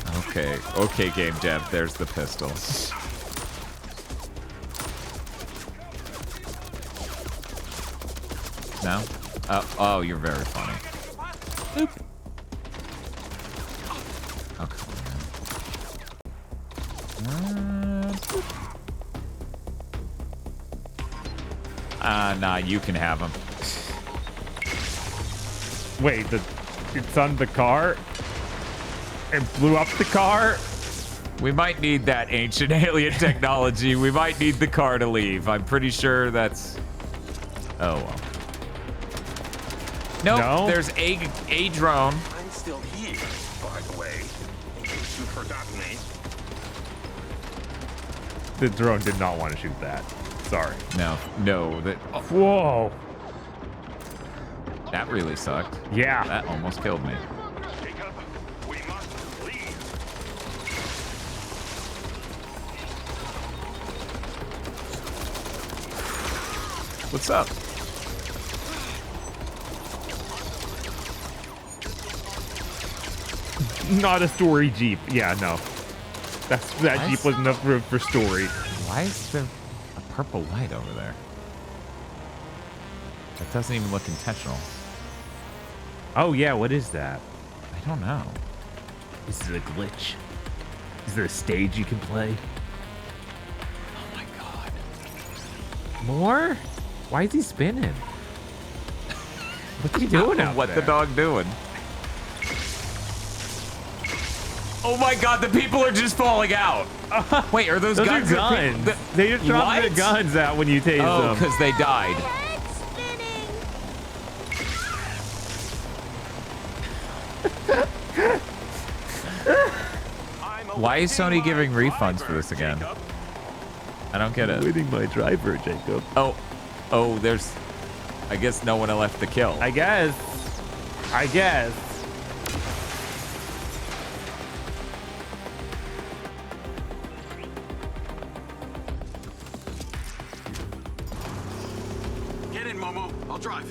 Okay, game dev. There's the pistol. No? Oh, you're very funny. Oop. Nah, you can have him. Wait, it's on the car? It blew up the car? We might need that ancient alien technology. We might need the car to leave. I'm pretty sure that's... Oh, well. Nope, no, there's a drone. I'm still here, by the way, in case you've forgotten me. The drone did not want to shoot that. Sorry. No. Whoa. That really sucked. Yeah. That almost killed me. Jacob, we must leave. What's up? Not a story Jeep. Yeah, no. That Jeep was enough room for story. Why is there a purple light over there? That doesn't even look intentional. Oh, yeah, what is that? I don't know. Is it a glitch? Is there a stage you can play? Oh my god. More? Why is he spinning? What's he doing out What there? the dog doing? Oh my god, the people are just falling out. Wait, are those guns? Are guns. They just drop their guns out when you tase them. Oh, because they died. Why is Sony giving refunds for this again? I don't get it. Winning my driver, Jacob. Oh, there's... I guess no one left the kill. I guess. Momo. I'll drive.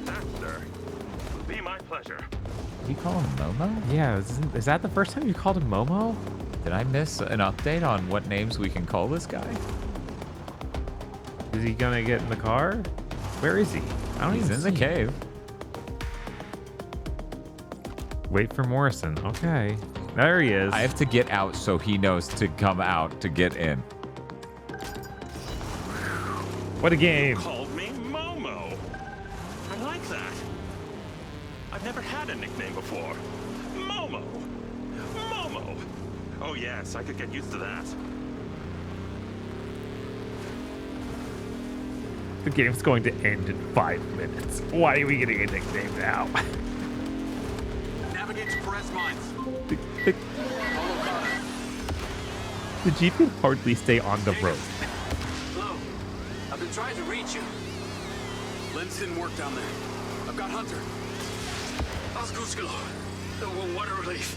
That, sir, will be my pleasure. Did you call him Momo? Yeah, is that the first time you called him Momo? Did I miss an update on what names we can call this guy? Is he gonna get in the car? Where is he? I don't even He's in see the cave. Wait for Morrison. Okay. There he is. I have to get out so he knows to come out to get in. What a game. You called me Momo. I like that. I've never had a nickname before. Momo. Momo. Oh yes, I could get used to that. The game's going to end in 5 minutes. Why are we getting a nickname now? Navigate to Perez Mines. The Jeep can hardly stay on the road. Hello. I've been trying to reach you. Lens didn't work down there. I've got Hunter. Oscuskalo. What a relief.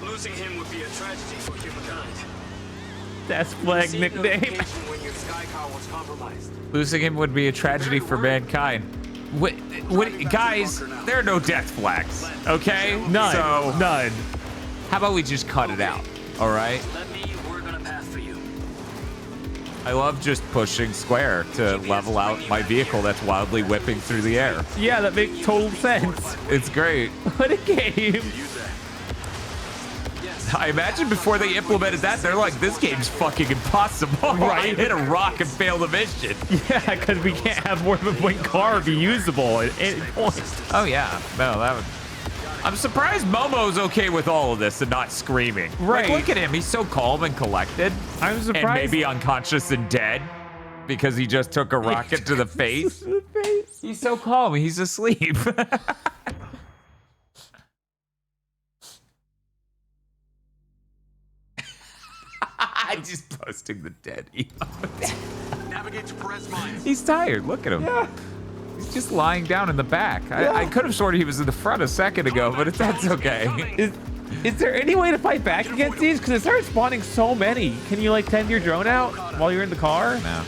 Losing him would be a tragedy for humankind. That's flag nickname. When your sky car was compromised. Losing him would be a tragedy for mankind. What, guys, there are no death flags, okay? None. So, none. How about we just cut it out, all right? Let me work on a path for you. I love just pushing square to level out my vehicle that's wildly whipping through the air. Yeah, that makes total sense. It's great. What a game. I imagine before they implemented that, they're like, this game's fucking impossible. Right. Hit a rock and fail the mission. Yeah, because we can't have more than one car be usable at any point. Oh, yeah. No, that would... I'm surprised Momo's okay with all of this and not screaming. Right. Like, look at him. He's so calm and collected. I'm surprised. And maybe unconscious and dead because he just took a rocket to the face. He's so calm. He's asleep. I'm just posting the dead emote. Navigate to Perez Mines. He's tired. Look at him. Yeah. He's just lying down in the back. Yeah. I could have sworn he was in the front a second ago, but that's okay. Is there any way to fight back against these? Because it started spawning so many. Can you like send your drone out while you're in the car? No.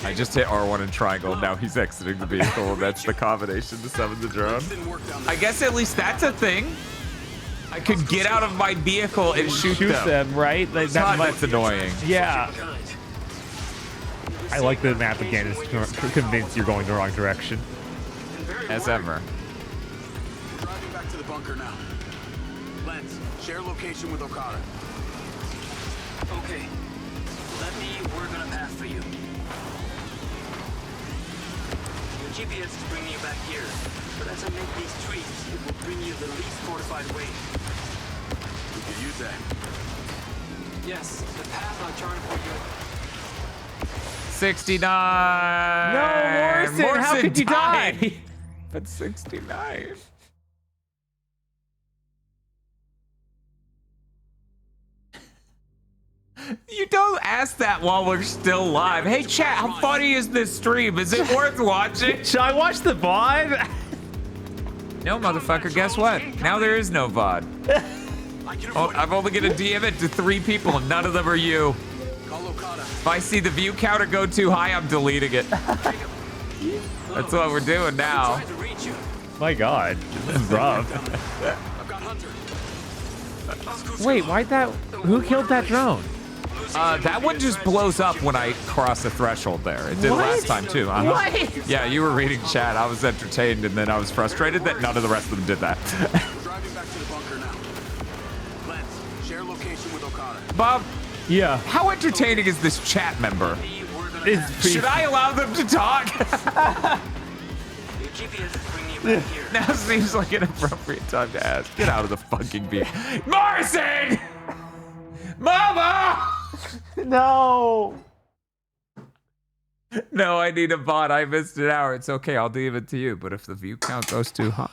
I just hit R1 and triangle. Now he's exiting the vehicle. That's the combination to summon the drone. I guess at least that's a thing. I could get out of my vehicle and shoot them. Right? Like, that's annoying. Yeah. I like the map again. It's convinced you're going the wrong direction. As ever. We're driving back to the bunker now. Lens, share location with Okada. Okay. Let me work on a path for you. Your GPS is bringing you back here, but as I make these tweaks, it will bring you the least fortified way. We could use that. Yes, the path I'm trying to put you. 69. No, Morrison, how could you die? But 69. You don't ask that while we're still live. Hey, chat, how funny is this stream? Is it worth watching? Should I watch the VOD? No, motherfucker, guess what? Now there is no VOD. Oh, I'm only gonna DM it to 3 people and none of them are you. If I see the view counter go too high, I'm deleting it. That's what we're doing now. My God, this is rough. Wait, why'd that? Who killed that drone? That one just blows up when I cross the threshold there. It did last time too. What? Yeah, you were reading chat. I was entertained, and then I was frustrated that none of the rest of them did that. Driving back to the bunker now. Lens, share location with Okada. Bob. Yeah. How entertaining is this chat member? Should I allow them to talk? Your GPS is bringing you back here. Now seems like an appropriate time to ask. Get out of the fucking beat. Morrison! Mama! No. No, I need a bot. I missed an hour. It's okay. I'll leave it to you. But if the view count goes too high.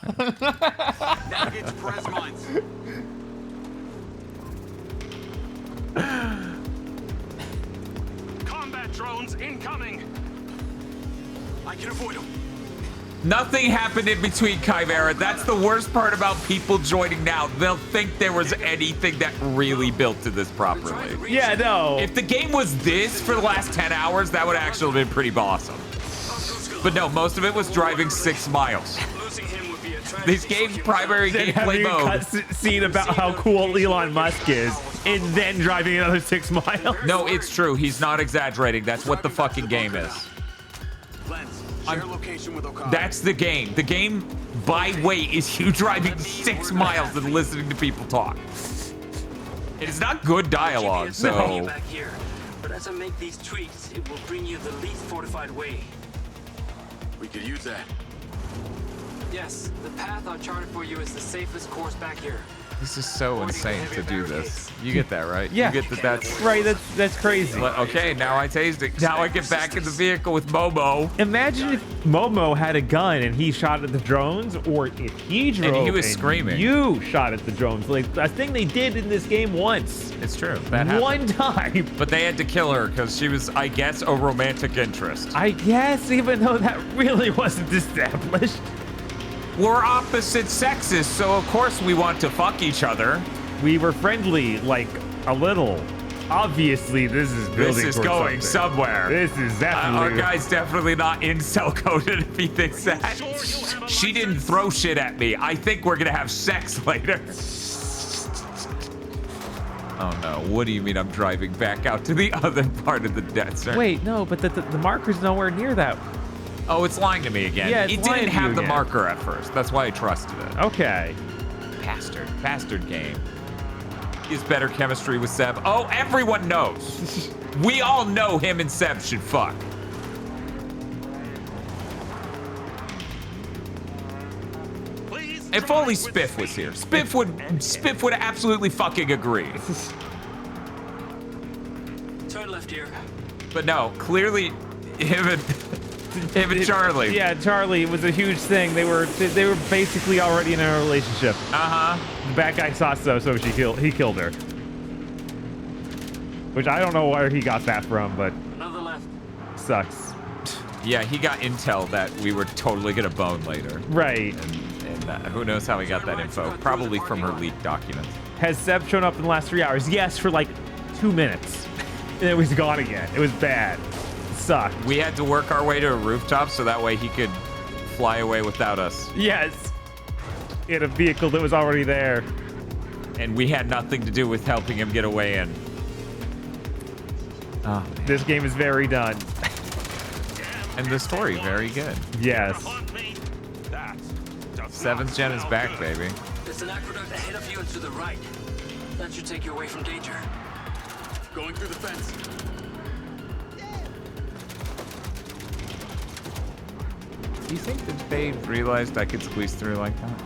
Navigate to Perez Mines. Combat drones incoming. I can avoid them. Nothing happened in between, Chimera. That's the worst part about people joining now. They'll think there was anything that really built to this properly. Yeah, no. If the game was this for the last 10 hours, that would actually have been pretty awesome. But no, most of it was driving 6 miles. This game's primary gameplay mode. Scene about how cool Elon Musk is, and then driving another 6 miles. No, it's true. He's not exaggerating. That's what the fucking game is. That's the game. The game, by weight, is you driving 6 miles and listening to people talk. It is not good dialogue, so. Back here. But as I make these tweaks, it will bring you the least fortified way. We could use that. Yes, the path I charted for you is the safest course back here. This is so insane to do this. You get that, right? Yeah. You get that that's... Right, that's crazy. Okay, now I taste it. Now I get back in the vehicle with Momo. Imagine if Momo had a gun and he shot at the drones, or if he drove and he was screaming. You shot at the drones. Like, a thing they did in this game once. It's true. That happened. One time. But they had to kill her because she was, I guess, a romantic interest. I guess, even though that really wasn't established. We're opposite sexes, so of course we want to fuck each other. We were friendly, like, a little. Obviously, this is building. This is going somewhere. This is definitely. Our guy's definitely not incel coded if he thinks that. She didn't throw shit at me. I think we're gonna have sex later. Oh no, what do you mean I'm driving back out to the other part of the Deathstrǝam? Wait, no, but the marker's nowhere near that. Oh, it's lying to me again. Yeah, it didn't have the marker at first. That's why I trusted it. Okay. Bastard game. Is better chemistry with Seb. Oh, everyone knows. We all know him and Seb should fuck. If only Spiff was here. Spiff would absolutely fucking agree. Turn left here. But no, clearly him and Charlie. Yeah, Charlie was a huge thing. They were basically already in a relationship. The bad guy saw so he killed her. Which I don't know where he got that from, but Another left. Sucks. Yeah, he got intel that we were totally gonna bone later. Right. And who knows how he got that info? Probably from her leaked documents. Has Seb shown up in the last 3 hours? Yes, for like 2 minutes. And it was gone again. It was bad. Sucked. We had to work our way to a rooftop so that way he could fly away without us. Yes. In a vehicle that was already there. And we had nothing to do with helping him get away in. Oh, this game is very done. And the story, very good. Yes. 7th gen is back, baby. There's an aqueduct ahead of you and to the right. That should take you away from danger. Going through the fence. Do you think that they realized I could squeeze through like that?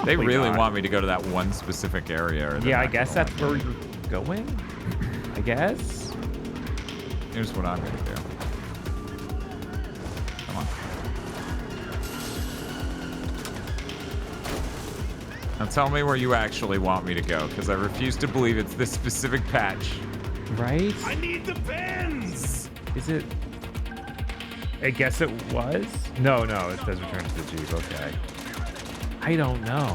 They really want me to go to that one specific area. Yeah, I guess that's where you're going. I guess. Here's what I'm gonna do. Come on. Now tell me where you actually want me to go, because I refuse to believe it's this specific patch. Right? I need the pens! Is it? I guess it was? No, it says return to the Jeep. Okay. I don't know.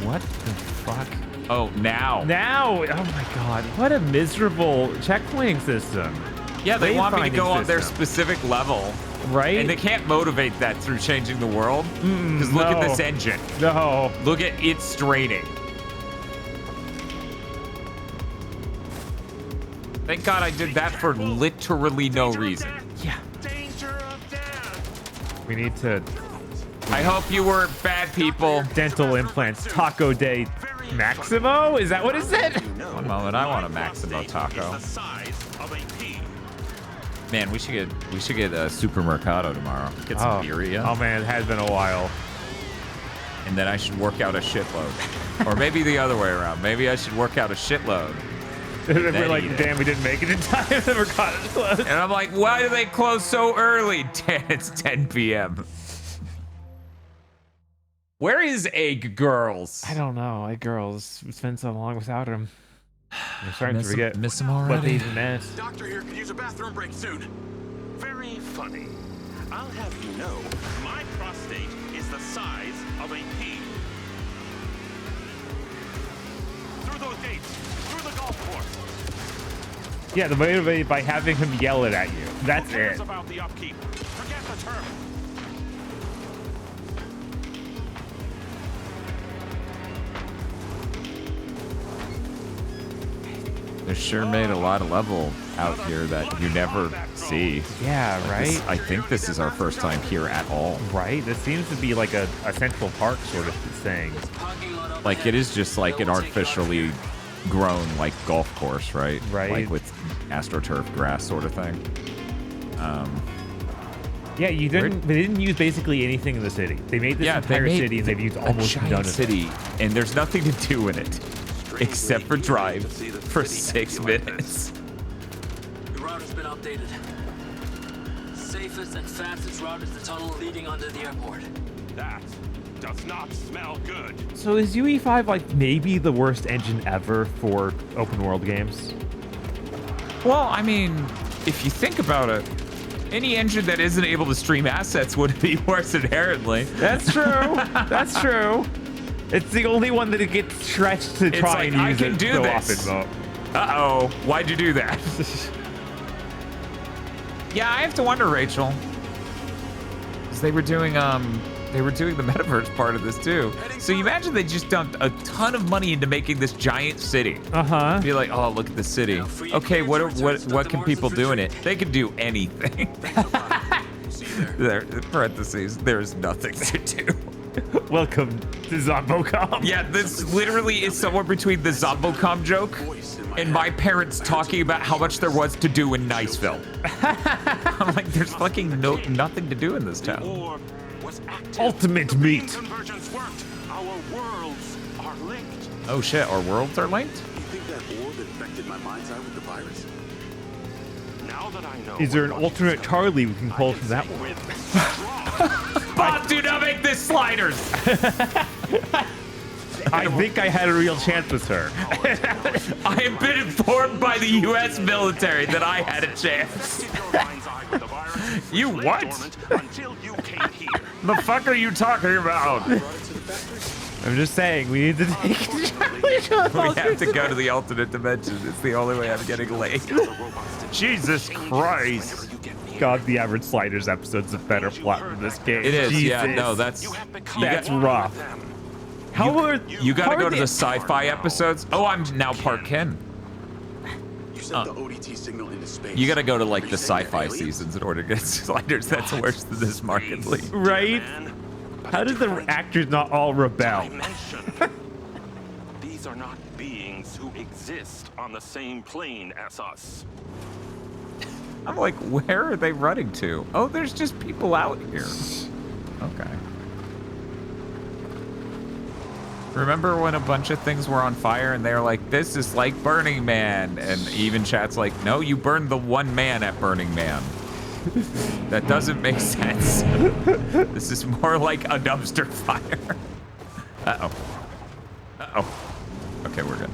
What the fuck? Oh, now. Now! Oh my god. What a miserable checkpointing system. Yeah, they want me to go on their specific level. Right? And they can't motivate that through changing the world. Because look at this engine. No. Look at it straining. Thank God I did that for literally no reason. Yeah. We need to... I hope you were bad people. Dental implants. Taco Day Maximo? Is that what it said? One moment, I want a Maximo taco. Man, we should get a Supermercado tomorrow. Get some birria. Oh man, it has been a while. And then I should work out a shitload. Or maybe the other way around. Maybe I should work out a shitload. We're like, damn, we didn't make it in time. Never got it closed. And I'm like, why do they close so early? It's 10 p.m. Where is Egg Girls? I don't know. Egg Girls. It's been so long without him. I'm starting to forget miss him already. what they even meant. Doctor here could use a bathroom break soon. very funny. I'll have you know, my prostate is the size of a pea. Through those gates, through the golf course. Yeah, the motivate by having him yell it at you. That's Who cares it. about the upkeep? Forget the turf. They sure made a lot of level out here that you never see. Yeah, right? I think this is our first time here at all. Right? This seems to be like a Central Park sort of thing. Like, it is just like an artificially grown, like, golf course, right? Right. Like with AstroTurf grass sort of thing. Yeah, they didn't use basically anything in the city. They made this entire city and they've used almost none of it. City, and there's nothing to do in it except for drive for 6 minutes. The route has been updated. Safest and fastest route is the tunnel leading under the airport. That does not smell good. So is UE5 like maybe the worst engine ever for open world games? Well, I mean, if you think about it, any engine that isn't able to stream assets would be worse inherently. That's true. That's true. It's the only one that it gets stretched to try and use it so often. Uh-oh. Why'd you do that? Yeah, I have to wonder, Rachel. Because they were doing the metaverse part of this too. So you imagine they just dumped a ton of money into making this giant city. Uh-huh. Be like, oh, look at the city. Okay, what can people do in it? They can do anything. There, parentheses, there's nothing to do. Welcome to Zombocom. Yeah, this literally is somewhere between the Zombocom joke and my parents talking about how much there was to do in Niceville. I'm like, there's fucking nothing to do in this town. Ultimate meat. Convergence worked. Our worlds are linked. Oh shit, our worlds are linked? You think that orb infected my mind's eye with the virus? Now that I know. Is there an alternate Charlie we can pull from that one? Bob, do not make this sliders! I think I had a real chance with her. I have been informed by the U.S. military that I had a chance. You what? The fuck are you talking about? I'm just saying, we need to take Charlie to We have to go to the alternate dimension. It's the only way I'm getting laid. Jesus Christ. God, the average Sliders episode's a better plot than this game. It is, Jesus. yeah, no, that's rough. You gotta go to the sci-fi episodes. Oh, I'm now part Ken. You sent the ODT signal into space. You gotta go to like the sci-fi seasons in order to get Sliders. That's worse than this markedly. Right? How did the actors not all rebel? These are not beings who exist on the same plane as us. I'm like, where are they running to? Oh, there's just people out here. Okay. Remember when a bunch of things were on fire and they were like, this is like Burning Man? And even chat's like, no, you burned the one man at Burning Man. That doesn't make sense. This is more like a dumpster fire. Uh-oh. Uh-oh. Okay, we're good.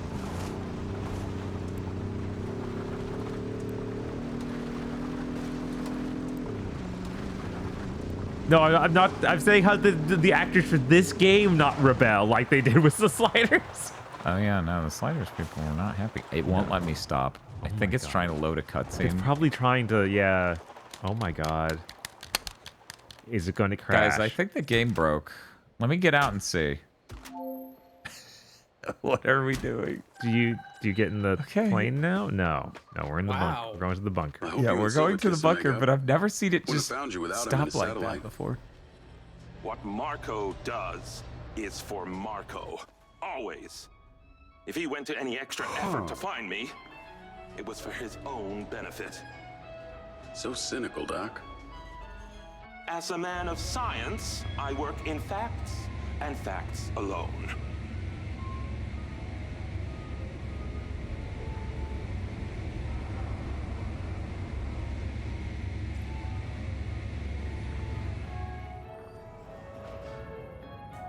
No, I'm not. I'm saying how the actors for this game not rebel like they did with the Sliders. Oh yeah, no, the Sliders people were not happy. It won't let me stop. I think it's trying to load a cutscene. It's probably trying to, yeah. Oh my god. Is it going to crash? Guys, I think the game broke. Let me get out and see. What are we doing? Do you get in the plane now? No, we're in the bunker. We're going to the bunker. Yeah, we're going to the bunker, but I've never seen it just stop like that before. What Marco does is for Marco. Always. If he went to any extra effort to find me, it was for his own benefit. So cynical, Doc. As a man of science, I work in facts and facts alone.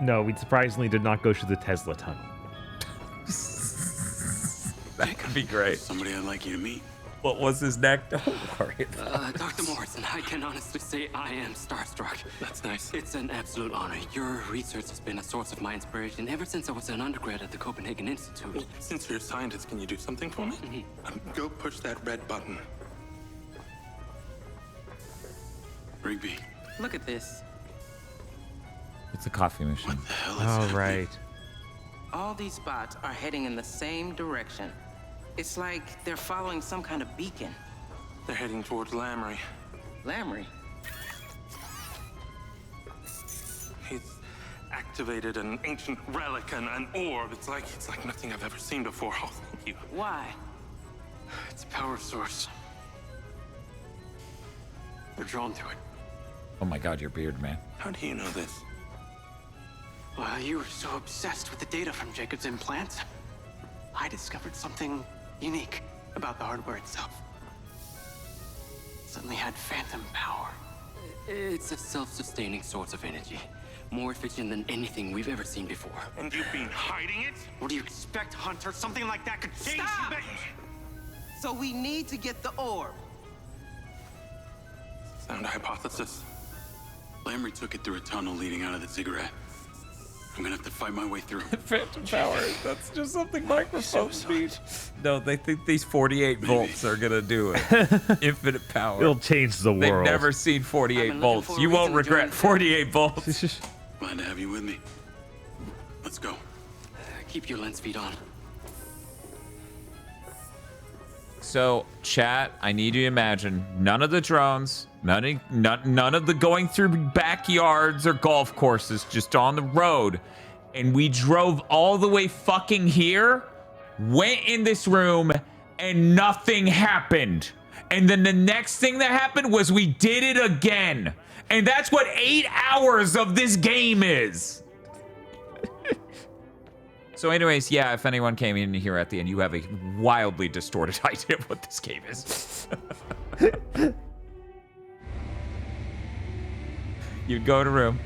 No, we surprisingly did not go through the Tesla tunnel. That could be great. Somebody I'd like you to meet. What was his neck? Don't worry. Dr. Morrison, I can honestly say I am starstruck. That's nice. It's an absolute honor. Your research has been a source of my inspiration ever since I was an undergrad at the Copenhagen Institute. Since you're a scientist, can you do something for me? Go push that red button. Rigby. Look at this. It's a coffee machine. What the hell is Oh, happening? right. All these spots are heading in the same direction. It's like they're following some kind of beacon. They're heading towards Lamry. Lamry? He's activated an ancient relic, an orb. It's like nothing I've ever seen before. Oh, thank you. Why? It's a power source. They're drawn to it. Oh my god, your beard, man. How do you know this? Well, you were so obsessed with the data from Jacob's implants. I discovered something unique about the hardware itself. Suddenly had phantom power. It's a self-sustaining source of energy. More efficient than anything we've ever seen before. And you've been hiding it? What do you expect, Hunter? Something like that could change. Stop! So we need to get the orb. Sound hypothesis. Lamry took it through a tunnel leading out of the ziggurat. I'm gonna have to fight my way through. Phantom power. That's just something microphones need. No, they think these 48 volts are gonna do it. Infinite power. It'll change the world. They've never seen 48 volts. You won't regret 48 volts. Glad to have you with me. Let's go. Keep your lens feed on. So, chat, I need you to imagine none of the drones, none of the going through backyards or golf courses, just on the road. And we drove all the way fucking here, went in this room, and nothing happened. And then the next thing that happened was we did it again. And that's what 8 hours of this game is. So anyways, yeah, if anyone came in here at the end, you have a wildly distorted idea of what this game is. You'd go in a room,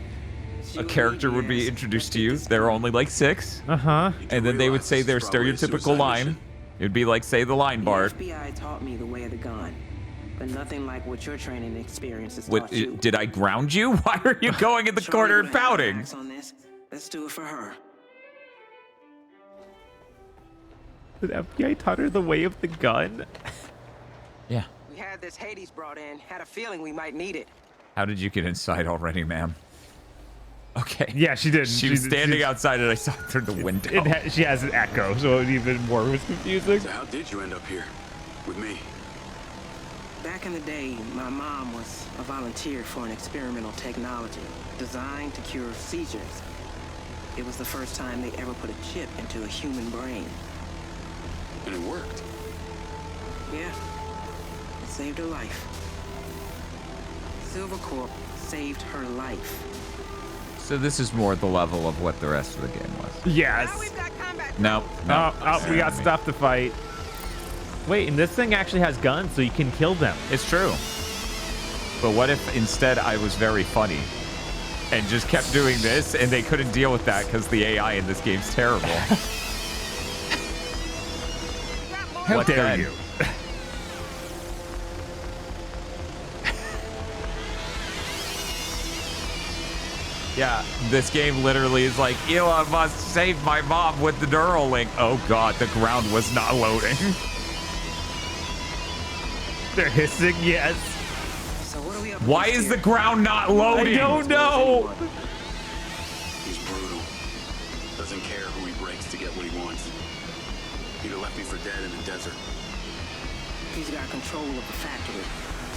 a character would be introduced to you. There are only like 6. Uh-huh. And then they would say their stereotypical line. It'd be like, say the line, Bart. The FBI taught me the way of the gun, but nothing like what your training experience has What, taught you. did I ground you? Why are you going in the corner and pouting? On this. Let's do it for her. The FBI taught her the way of the gun? Yeah. We had this Hades brought in. Had a feeling we might need it. How did you get inside already, ma'am? Okay. Yeah, she did. She was standing outside and I saw it through the window. She has an echo, so it even more was confusing. So how did you end up here? With me? Back in the day, my mom was a volunteer for an experimental technology designed to cure seizures. It was the first time they ever put a chip into a human brain. And it worked. Yeah. It saved her life. Silva Corp saved her life. So this is more the level of what the rest of the game was. Yes. Nope. Oh, we got stuff to fight. Wait, and this thing actually has guns, so you can kill them. It's true. But what if instead I was very funny and just kept doing this and they couldn't deal with that because the AI in this game's terrible? How What dare then? you? Yeah, this game literally is like, Elon Musk saved my mom with the Neuralink. Oh god, the ground was not loading. They're hissing, yes. So what are we up Why is the ground not loading? I don't know. He's brutal. Doesn't care who he breaks to get what he wants. He'd have left me for dead in the desert. He's got control of the factory,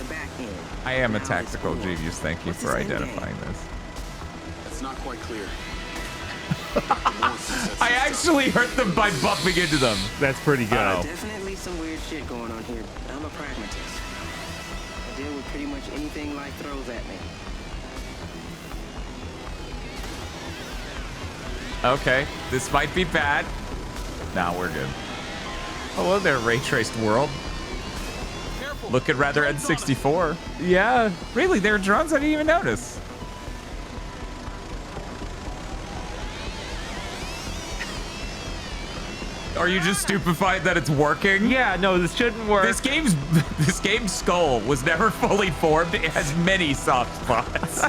the back end. I am a tactical genius. Thank you for identifying this. That's not quite clear. I actually hurt them by bumping into them. That's pretty good. Definitely some weird shit going on here. I'm a pragmatist. I deal with pretty much anything life throws at me. Okay, this might be bad. Nah, we're good. Hello there, ray traced world. Looking rather N64. Yeah, really, there are drones I didn't even notice. Are you just stupefied that it's working? Yeah, no, this shouldn't work. This game's skull was never fully formed. It has many soft spots.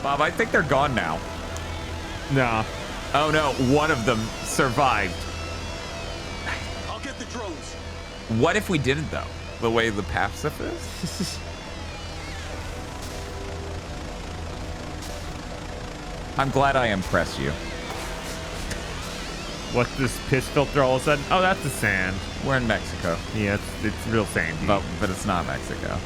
Bob, I think they're gone now. No. Oh no, one of them survived. I'll get the drones. What if we didn't though? The way the passive is? I'm glad I impressed you. What's this piss filter all of a sudden? Oh, that's the sand. We're in Mexico. Yeah, it's real sandy. But it's not Mexico.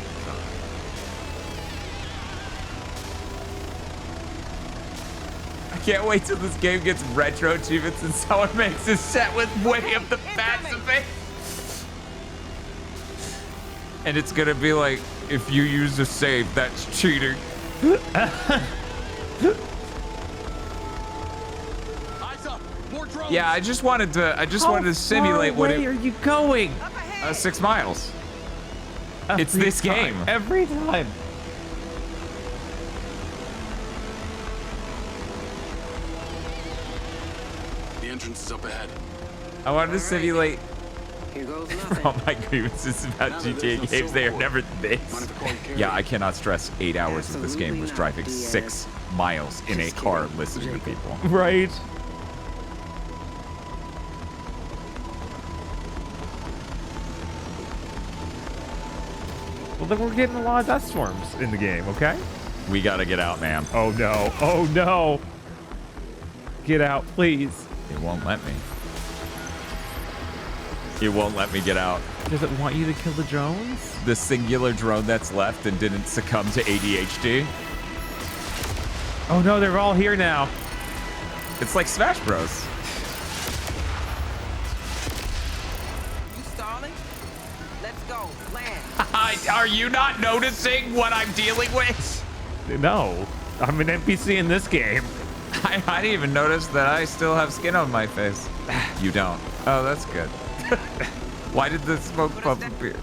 I can't wait till this game gets retro achievements and someone makes a set with way of the pacific. And it's gonna be like, if you use a save, that's cheating. Yeah, I just wanted to simulate what it. Where are you going? 6 miles. It's this game. Every time. The entrance is up ahead. I wanted to simulate Here goes nothing. all my grievances about GTA games. They are never this. Yeah, I cannot stress 8 hours of this game was driving 6 miles in a car listening to people. Right. Well, then we're getting a lot of dust storms in the game, okay? We gotta get out, man. Oh no. Oh no. Get out, please. It won't let me. It won't let me get out. Does it want you to kill the drones? The singular drone that's left and didn't succumb to ADHD. Oh no, they're all here now. It's like Smash Bros. You stalling? Let's go. Land. Are you not noticing what I'm dealing with? No, I'm an NPC in this game. I didn't even notice that I still have skin on my face. You don't. Oh, that's good. Why did the smoke pump appear?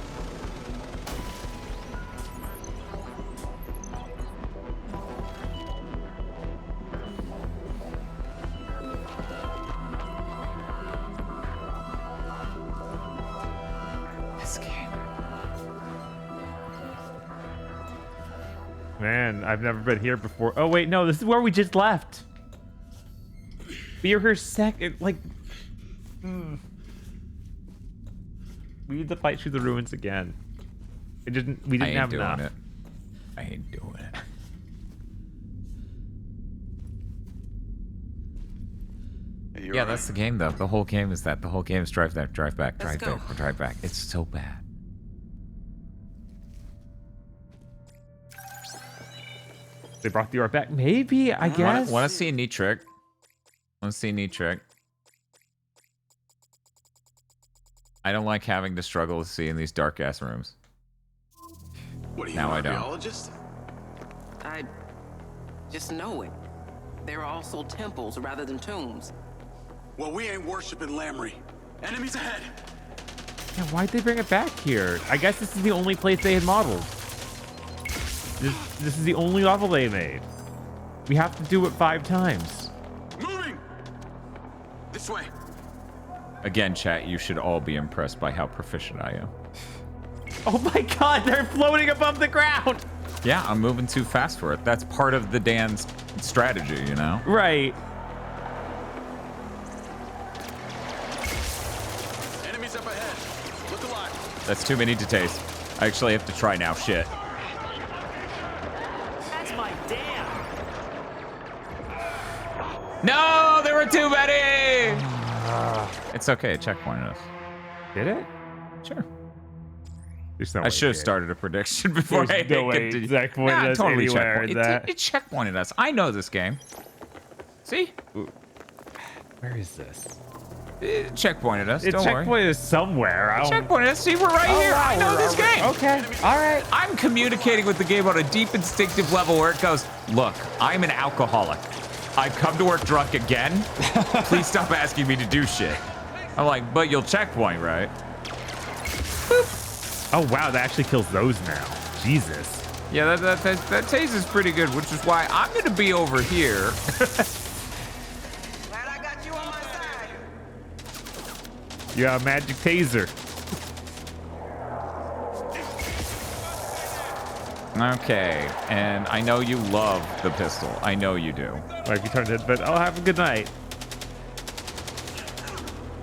This game. Man, I've never been here before. Oh wait, no, this is where we just left. We were here second, like. We need to fight through the ruins again. We didn't have enough. I ain't doing it. Yeah, right. That's the game though. The whole game is that. The whole game is drive there, drive back, drive there, drive back. It's so bad. They brought the art back. Maybe, I guess. Want to see a neat trick? Want to see a neat trick? I don't like having to struggle to see in these dark ass rooms. What are you, now an I don't. archaeologist? I just know it. They're also temples rather than tombs. Well, we ain't worshiping Lamry. Enemies ahead. Yeah, why'd they bring it back here? I guess this is the only place they had modeled. This is the only level they made. We have to do it 5 times. Moving. This way. Again, chat, you should all be impressed by how proficient I am. Oh my god, they're floating above the ground! Yeah, I'm moving too fast for it. That's part of the Dan's strategy, you know? Right. Enemies up ahead. Look alive. That's too many to taste. I actually have to try now. Shit. That's my dam. No, there were too many! It's okay, it checkpointed us. Did it? Sure. No I should have started a prediction before There's I no way checkpointed us totally anywhere in that. It checkpointed us. I know this game. See? Ooh. Where is this? It checkpointed us. It Don't worry. checkpointed us somewhere. It checkpointed us. See, we're right here. Wow, I know this game. Okay. All right. I'm communicating with the game on a deep instinctive level where it goes, look, I'm an alcoholic. I've come to work drunk again. Please stop asking me to do shit. I'm like, but you'll checkpoint, right? Boop. Oh, wow, that actually kills those now. Jesus. Yeah, that taste is pretty good, which is why I'm going to be over here. Glad I got you on my side. You have a magic taser. Okay, and I know you love the pistol. I know you do. Like you turned it, but oh, have a good night.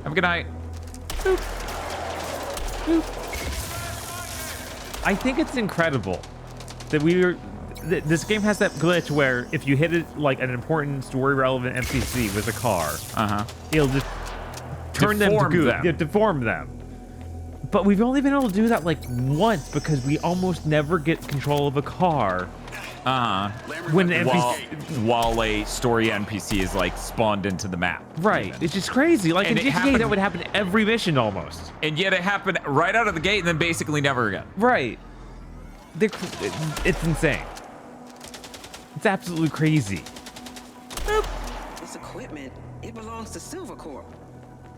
Have a good night. Boop. Boop. I think it's incredible that this game has that glitch where if you hit it like an important story relevant NPC with a car, it'll just turn them to goo, deform them. But we've only been able to do that like once because we almost never get control of a car. When an NPC while a story NPC is like spawned into the map. Right. Even. It's just crazy. Like in GTA, that would happen every mission almost. And yet it happened right out of the gate and then basically never again. Right. It's insane. It's absolutely crazy. This equipment, it belongs to Silva Corp.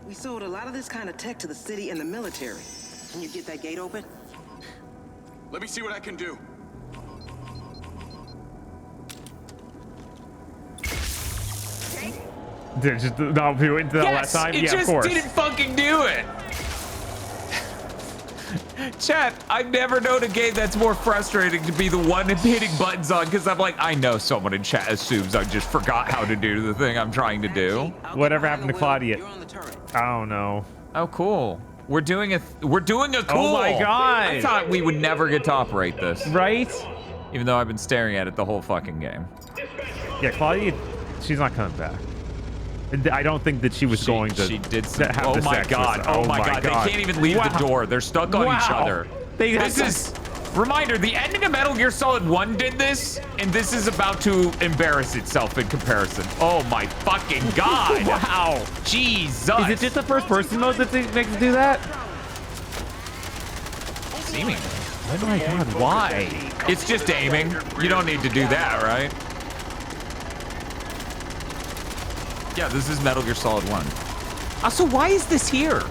We sold a lot of this kind of tech to the city and the military. Can you get that gate open? Let me see what I can do. Did it just not do it into that last time? It just didn't fucking do it. Chat, I've never known a game that's more frustrating to be the one hitting buttons on because I'm like, I know someone in chat assumes I just forgot how to do the thing I'm trying to do. Whatever happened to Claudia? I don't know. Oh, cool. We're doing a cool. Oh my god! I thought we would never get to operate this. Right? Even though I've been staring at it the whole fucking game. Yeah, Claudia, she's not coming back. I don't think that she was going to. She did. Have oh my god! Oh my god! They can't even leave the door. They're stuck on each other. This is reminder. The ending of Metal Gear Solid 1 did this, and this is about to embarrass itself in comparison. Oh my fucking god! Wow! Jesus! Is it just the first-person mode that makes it do that? Seemingly. Oh my god! Why? It's just aiming. You don't need to do that, right? Yeah, this is Metal Gear Solid 1. Also, why is this here?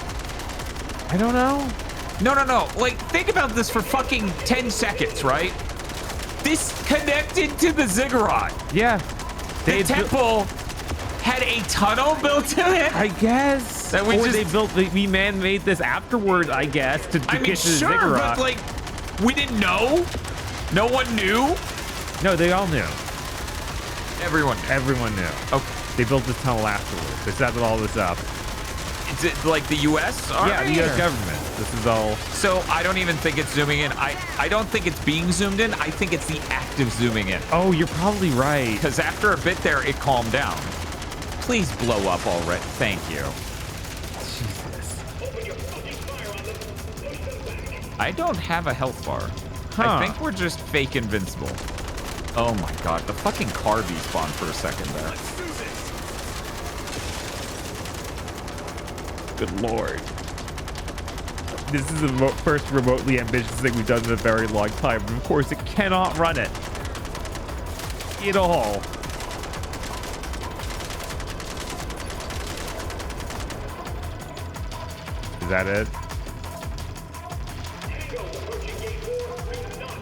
I don't know. No. Like, think about this for fucking 10 seconds, right? This connected to the ziggurat. Yeah. The temple had a tunnel built to it. I guess. That we man-made this afterward, I guess, to get to the But ziggurat. like, we didn't know. No one knew. No, they all knew. Everyone knew. Everyone knew. Okay. They built this tunnel afterwards. They set all this up. Is it like the U.S.? Yeah, the U.S. government. This is all. So I don't even think it's zooming in. I don't think it's being zoomed in. I think it's the act of zooming in. Oh, you're probably right. Because after a bit there, it calmed down. Please blow up already. Thank you. Jesus. I don't have a health bar. I think we're just fake invincible. Oh my god, the fucking car despawned for a second there. Good lord. This is the first remotely ambitious thing we've done in a very long time. And of course, it cannot run it. At all. Is that it?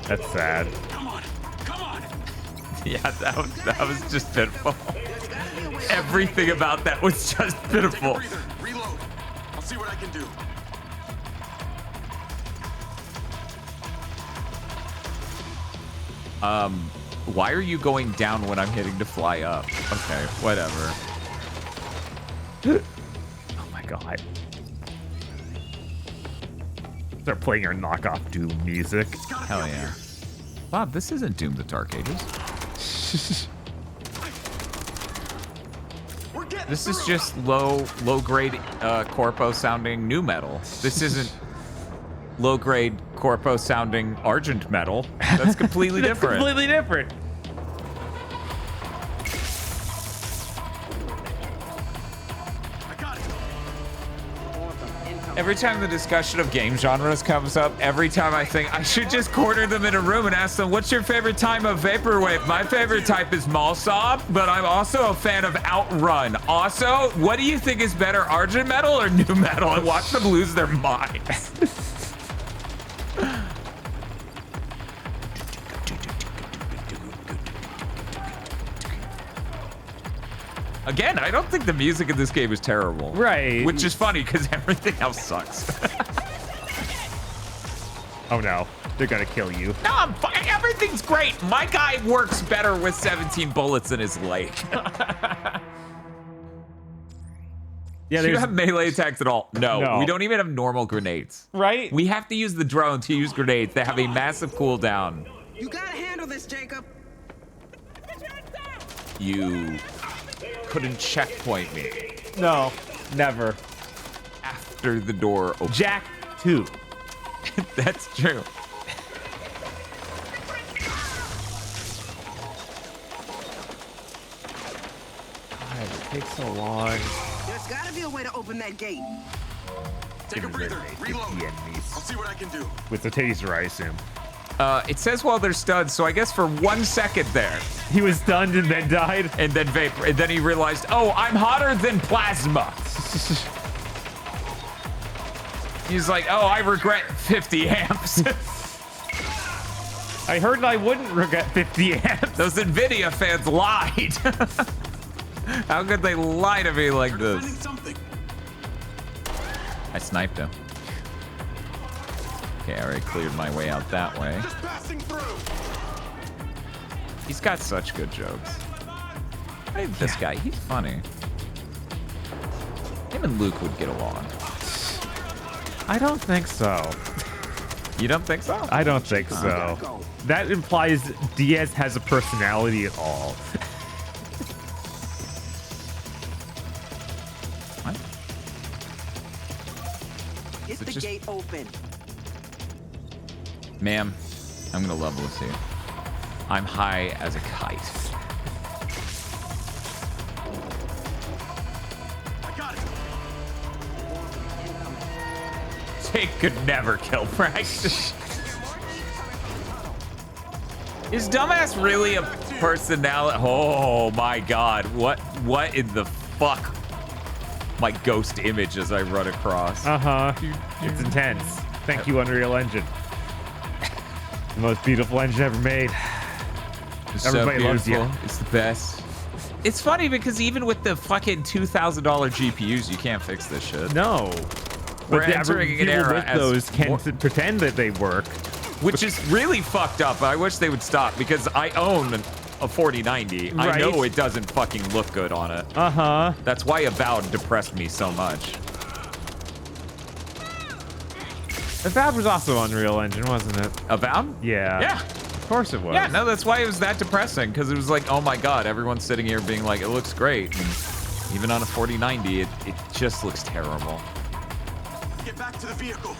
That's sad. Yeah, that was just pitiful. Everything about that was just pitiful. Reload. I'll see what I can do. Why are you going down when I'm hitting to fly up? Okay, whatever. Oh my god. They're playing our knockoff Doom music. Hell yeah. Bob, this isn't Doom the Dark Ages. This is just low-grade corpo sounding new metal. This isn't low-grade corpo sounding argent metal. That's completely different. Completely different. Every time the discussion of game genres comes up, every time I think I should just corner them in a room and ask them, what's your favorite type of vaporwave? My favorite type is Malsaw, but I'm also a fan of Outrun. Also, what do you think is better, argent metal or new metal? And watch them lose their minds. Again, I don't think the music in this game is terrible. Right. Which is funny because everything else sucks. Oh no, they're gonna kill you. No, I'm fine. Everything's great. My guy works better with 17 bullets in his leg. Yeah, do you have melee attacks at all? No, we don't even have normal grenades. Right? We have to use the drone to use grenades. They have a massive cooldown. You gotta handle this, Jacob. You couldn't checkpoint me. No, never. After the door opened. Jack 2. That's true. God, it takes so long. There's gotta be a way to open that gate. Take a breather. Reload. I'll see what I can do. With the taser, I assume. It says while they're stunned, so I guess for 1 second there. He was stunned and then died? And then vapor. And then he realized, oh, I'm hotter than plasma. He's like, oh, I regret 50 amps. I heard I wouldn't regret 50 amps. Those NVIDIA fans lied. How could they lie to me like this? I sniped him. Okay, I already cleared my way out that way. He's got such good jokes. I think this guy, he's funny. Him and Luke would get along. I don't think so. You don't think so? I don't think so. That implies Diaz has a personality at all. What? Get the gate open. Ma'am, I'm gonna level with you. I'm high as a kite. I got it. Jake could never kill Frank. Is dumbass really a personality? Oh my god, what in the fuck? My ghost image as I run across. Uh-huh. It's intense. Thank you, Unreal Engine. The most beautiful engine ever made. It's Everybody so loves you. It's the best. It's funny because even with the fucking $2,000 GPUs, you can't fix this shit. No. We're But entering an people era with as those can pretend that they work. Which is really fucked up. I wish they would stop because I own a 4090. Right. I know it doesn't fucking look good on it. Uh-huh. That's why Avowed depressed me so much. Avowed was also Unreal Engine, wasn't it? Avowed? Yeah. Yeah. Of course it was. Yeah, no, that's why it was that depressing because it was like, oh my god, everyone's sitting here being like, it looks great. And even on a 4090, it just looks terrible. Get back to the vehicle.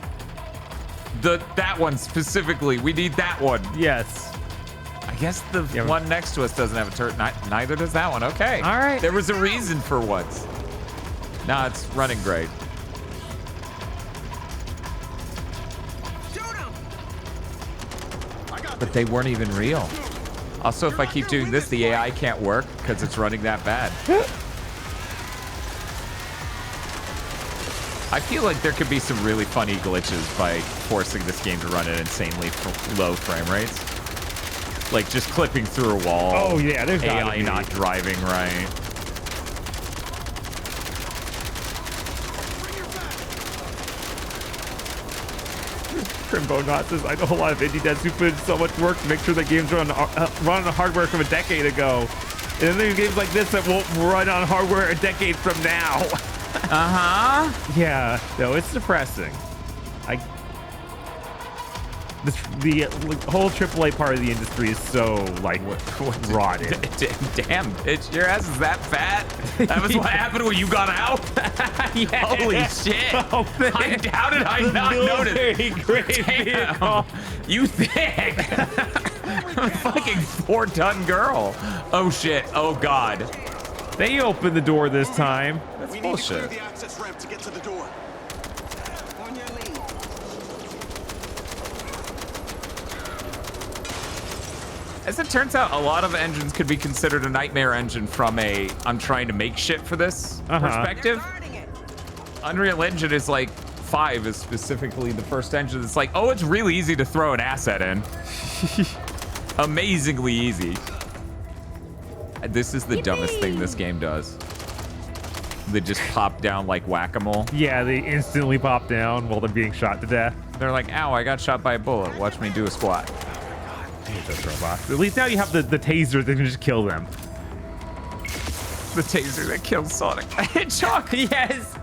That one specifically, we need that one. Yes. I guess the one next to us doesn't have a turret. Neither does that one. Okay. All right. There was a reason for once. Nah, it's running great. But they weren't even real. Also, if I keep doing this, the AI can't work because it's running that bad. I feel like there could be some really funny glitches by forcing this game to run at insanely low frame rates. Like just clipping through a wall. Oh yeah, there's AI not driving right. Crimbo Knot says, I know a lot of indie devs who put in so much work to make sure that games run on hardware from a decade ago. And then there's games like this that won't run on hardware a decade from now. Uh-huh. Yeah, no, it's depressing. The whole AAA part of the industry is so, like, rotted. Damn, bitch, your ass is that fat? That was what happened when you got out? Yeah. Holy shit. Oh, How did I not notice? Great vehicle. You thick. I'm a fucking 4-ton girl. Oh, shit. Oh, God. They opened the door this time. That's we bullshit. need to clear the access ramp to get to the door. On your lead. As it turns out, a lot of engines could be considered a nightmare engine from a I'm trying to make shit for this perspective. Unreal Engine is like 5 is specifically the first engine that's like, oh, it's really easy to throw an asset in. Amazingly easy. This is the dumbest thing this game does. They just pop down like whack-a-mole. Yeah, they instantly pop down while they're being shot to death. They're like, ow, I got shot by a bullet. Watch me do a squat. Hate those robots. At least now you have the taser that can just kill them. The taser that kills Sonic. Hedgehog, yes!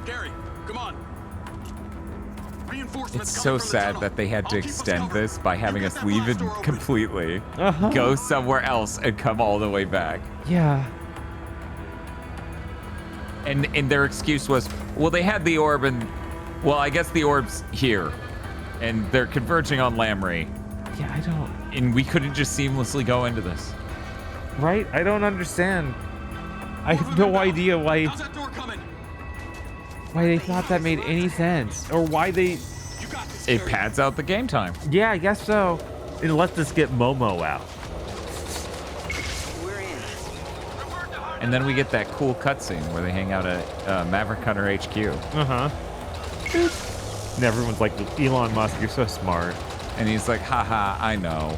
Gary, come on. Reinforcements It's so sad that they had to extend this by having us leave it completely, go somewhere else, and come all the way back. Yeah. And their excuse was, well, they had the orb, and well, I guess the orb's here, and they're converging on Lamry. Yeah, I don't. And we couldn't just seamlessly go into this. Right? I don't understand. I have no idea why they thought that made any sense, or why they. It pads out the game time. Yeah, I guess so. And let us get Momo out. And then we get that cool cutscene where they hang out at Maverick Hunter HQ. And everyone's like, Elon Musk, you're so smart. And he's like, haha, I know.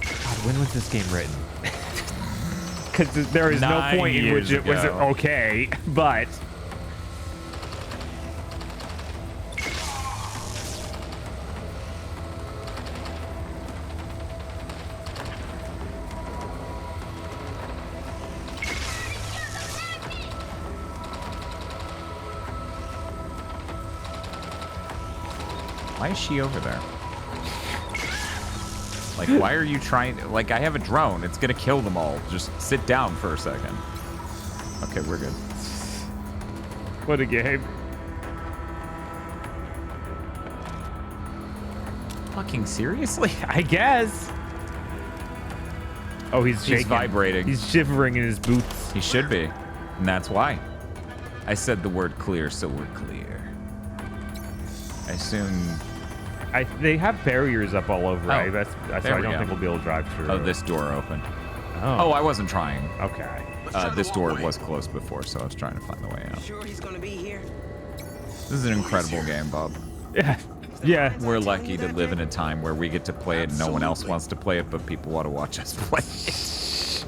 God, when was this game written? Because there is no point in which it was okay, but... Why is she over there? Like, why are you trying to... Like, I have a drone. It's gonna kill them all. Just sit down for a second. Okay, we're good. What a game. Fucking seriously? I guess. Oh, he's shaking. He's vibrating. He's shivering in his boots. He should be. And that's why. I said the word clear, so we're clear. I assume... They have barriers up all over, right? That's why I don't think we'll be able to drive through. Oh, this door opened. Oh, I wasn't trying. Okay. This door was closed before, so I was trying to find the way out. Sure he's gonna be here? This is an incredible game, Bob. Yeah. Yeah. We're lucky to live in a time where we get to play it and no one else wants to play it, but people want to watch us play it.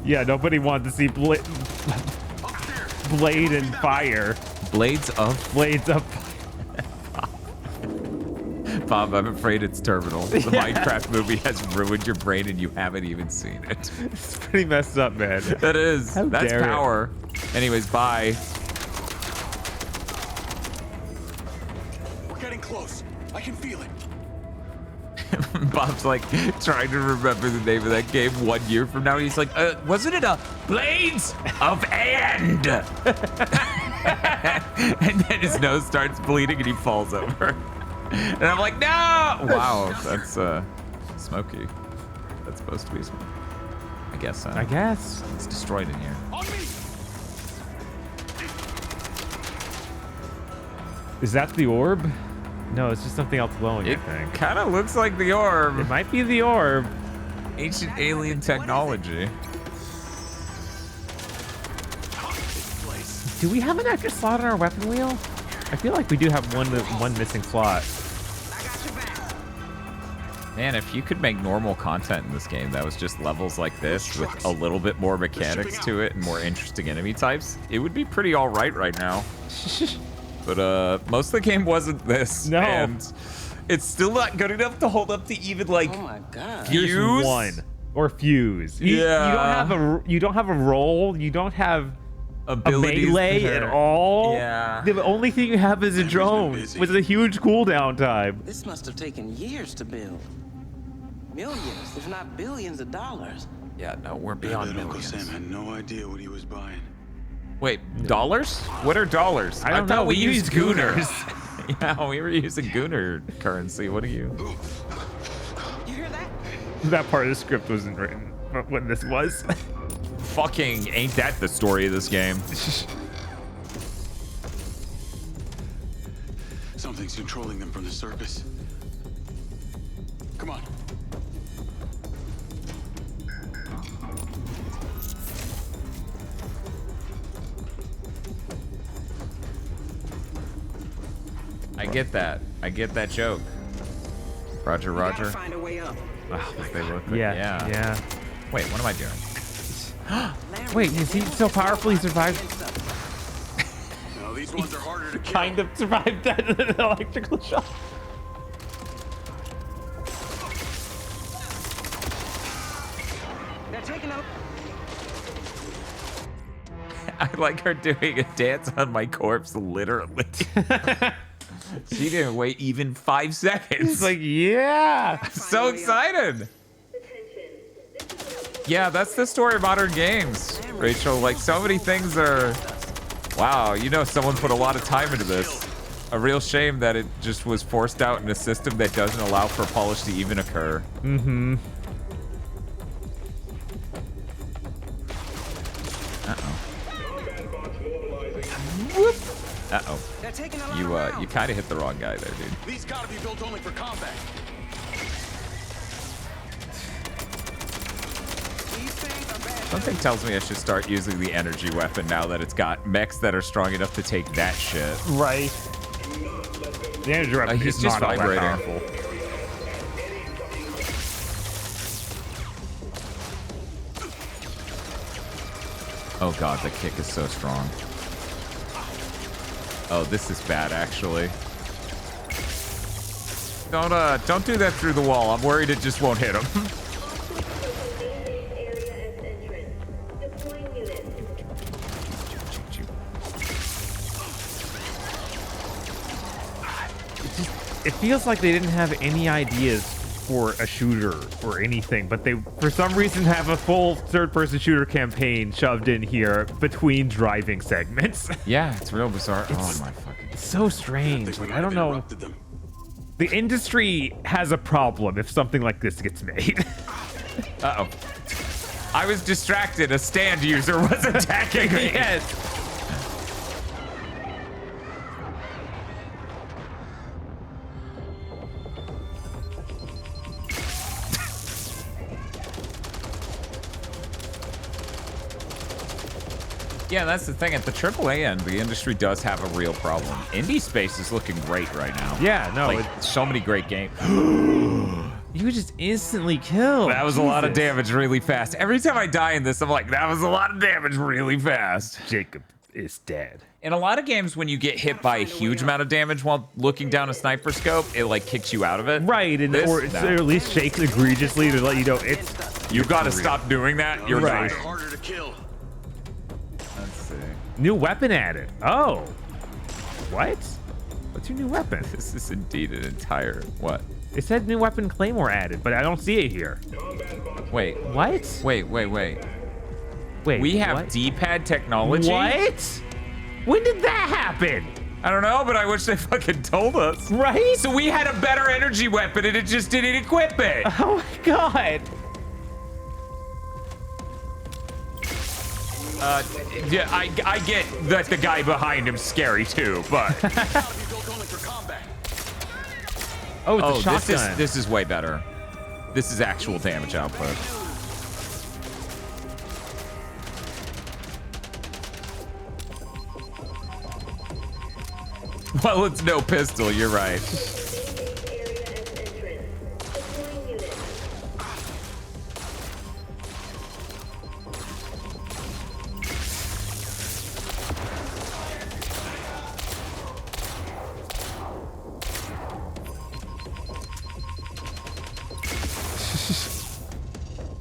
Yeah, nobody wanted to see Blade and fire. Blades of fire. Bob, I'm afraid it's terminal. The Minecraft movie has ruined your brain and you haven't even seen it. It's pretty messed up, man. That is. That's power. Anyways, bye. We're getting close. I can feel it. Bob's like trying to remember the name of that game 1 year from now. He's like, wasn't it a Blades of End? And then his nose starts bleeding and he falls over. And I'm like, no! Wow, that's smoky. That's supposed to be smoky. I guess. I guess. It's destroyed in here. Is that the orb? No, it's just something else glowing, It I think. kind of looks like the orb. It might be the orb. Ancient alien technology. Do we have an extra slot on our weapon wheel? I feel like we do have one missing slot. Man, if you could make normal content in this game that was just levels like this with a little bit more mechanics to it and more interesting enemy types, it would be pretty all right now. But most of the game wasn't this. No. And it's still not good enough to hold up to even like Oh my god. Fuse? One or Fuse. Yeah. You don't have a roll. You don't have abilities a melee that at are- all. Yeah. The only thing you have is a drone with a huge cooldown time. This must have taken years to build. Millions, if not billions of dollars. Yeah, no, we're beyond Uncle millions. Sam had no idea what he was buying. Wait, dollars? What are dollars? I don't thought know, we we used use Gooners. Yeah, we were using Gooner currency. What are you? That part of the script wasn't written when this was. Fucking ain't that the story of this game? Something's controlling them from the surface. Come on. I get that. I get that joke. Roger, Roger. Find a way up. Oh, they look like, Yeah. Wait, what am I doing? Wait, is he so powerful he survived? No, these ones are harder to kill. Kind of survived that electrical shock. They're taking out. I like her doing a dance on my corpse, literally. She didn't wait even 5 seconds. It's like, yeah. I'm so excited. Yeah, that's the story of modern games, Rachel. Like, so many things are... Wow, you know someone put a lot of time into this. A real shame that it just was forced out in a system that doesn't allow for polish to even occur. Mm-hmm. Uh-oh. Uh-oh. You kind of hit the wrong guy there, dude. These gotta be built only for combat. Something tells me I should start using the energy weapon now that it's got mechs that are strong enough to take that shit. Right. The energy weapon he's is just not all that vibrating. powerful. Oh god, the kick is so strong. Oh, this is bad, actually. Don't do that through the wall. I'm worried it just won't hit him. It feels like they didn't have any ideas for a shooter or anything, but they, for some reason, have a full third-person shooter campaign shoved in here between driving segments. Yeah, it's real bizarre. Oh my fucking... It's so strange. Like, I don't know. The industry has a problem if something like this gets made. Uh-oh. I was distracted. A stand user was attacking me. Yes. Yeah, that's the thing. At the AAA end, the industry does have a real problem. Indie space is looking great right now. Yeah, no. Like, so many great games. You were just instantly killed. That was a lot of damage really fast. Every time I die in this, I'm like, that was a lot of damage really fast. Jacob is dead. In a lot of games, when you get hit by a huge amount of damage while looking down a sniper scope, it like kicks you out of it. Right, and or at least shakes egregiously to let you know it's. You've got to stop doing that. You're right. dying. Harder to kill. Let's see. New weapon added. Oh. What? What's your new weapon? This is indeed an entire what? It said new weapon Claymore added, but I don't see it here. Wait. What? Wait. Wait. We have D-pad technology? What? When did that happen? I don't know, but I wish they fucking told us. Right? So we had a better energy weapon and it just didn't equip it. Oh my god. Yeah, I get that the guy behind him's scary too, but... Oh, it's a shotgun. This is way better. This is actual damage output. Well, it's no pistol, you're right.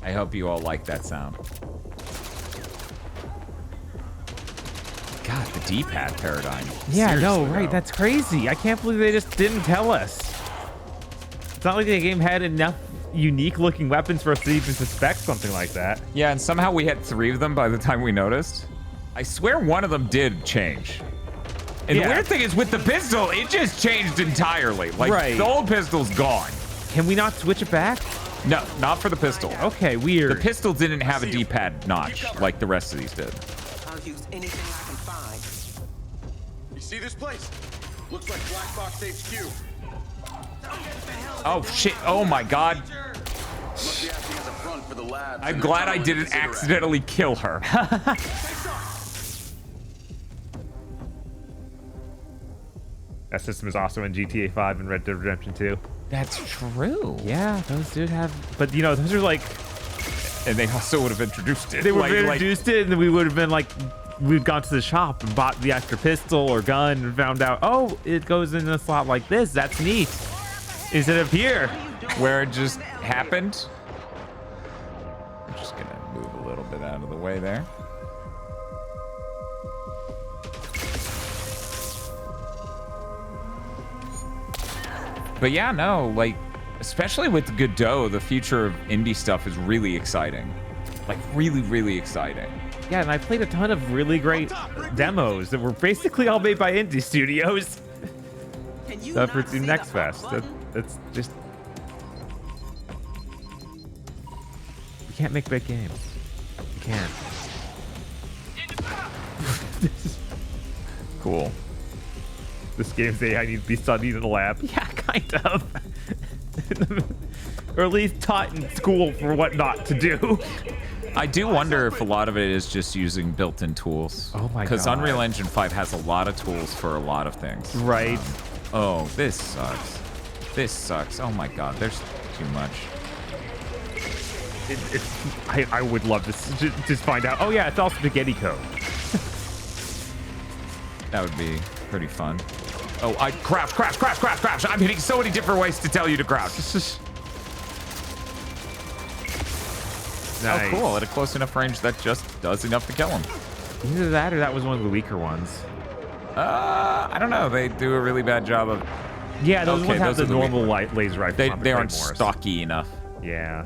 I hope you all like that sound. God, the D-pad paradigm. Yeah, Seriously, no, right. though. That's crazy. I can't believe they just didn't tell us. It's not like the game had enough unique-looking weapons for us to even suspect something like that. Yeah, and somehow we had 3 of them by the time we noticed. I swear one of them did change. And the weird thing is, with the pistol, it just changed entirely. Like, the old pistol's gone. Can we not switch it back? No, not for the pistol. Okay, weird. The pistol didn't have a D-pad notch like the rest of these did. I'll use anything I can find. You see this place? Looks like Black Box HQ. Oh, shit. Oh, my God. Must be acting as a front for the labs. I'm glad I didn't accidentally kill her. That system is also in GTA 5 and Red Dead Redemption 2. That's true. Yeah, those did have... But, you know, those are like... And they also would have introduced it. They would have introduced it, and then we would have been like... We'd gone to the shop and bought the extra pistol or gun and found out, oh, it goes in a slot like this. That's neat. Instead of here. Where it just happened. I'm just going to move a little bit out of the way there. But yeah, no, like, especially with Godot, the future of indie stuff is really exciting. Like, really, really exciting. Yeah, and I played a ton of really great demos that were basically all made by indie studios. Stuff for Team Next Fest. That's just... You can't make big games. You can't. Cool. This game's AI needs to be studied in a lab. Yeah, kind of. Or at least taught in school for what not to do. I do wonder if a lot of it is just using built-in tools. Oh my god. Because Unreal Engine 5 has a lot of tools for a lot of things. Right. Oh, this sucks. This sucks. Oh my god, there's too much. I would love to just find out. Oh yeah, it's all spaghetti code. That would be pretty fun. Oh, crouch. I'm hitting so many different ways to tell you to crouch. Nice. Oh, cool. At a close enough range that just does enough to kill him. Either that or that was one of the weaker ones. I don't know. They do a really bad job of... Yeah, those ones have the normal laser rifle. They aren't stocky enough. Yeah.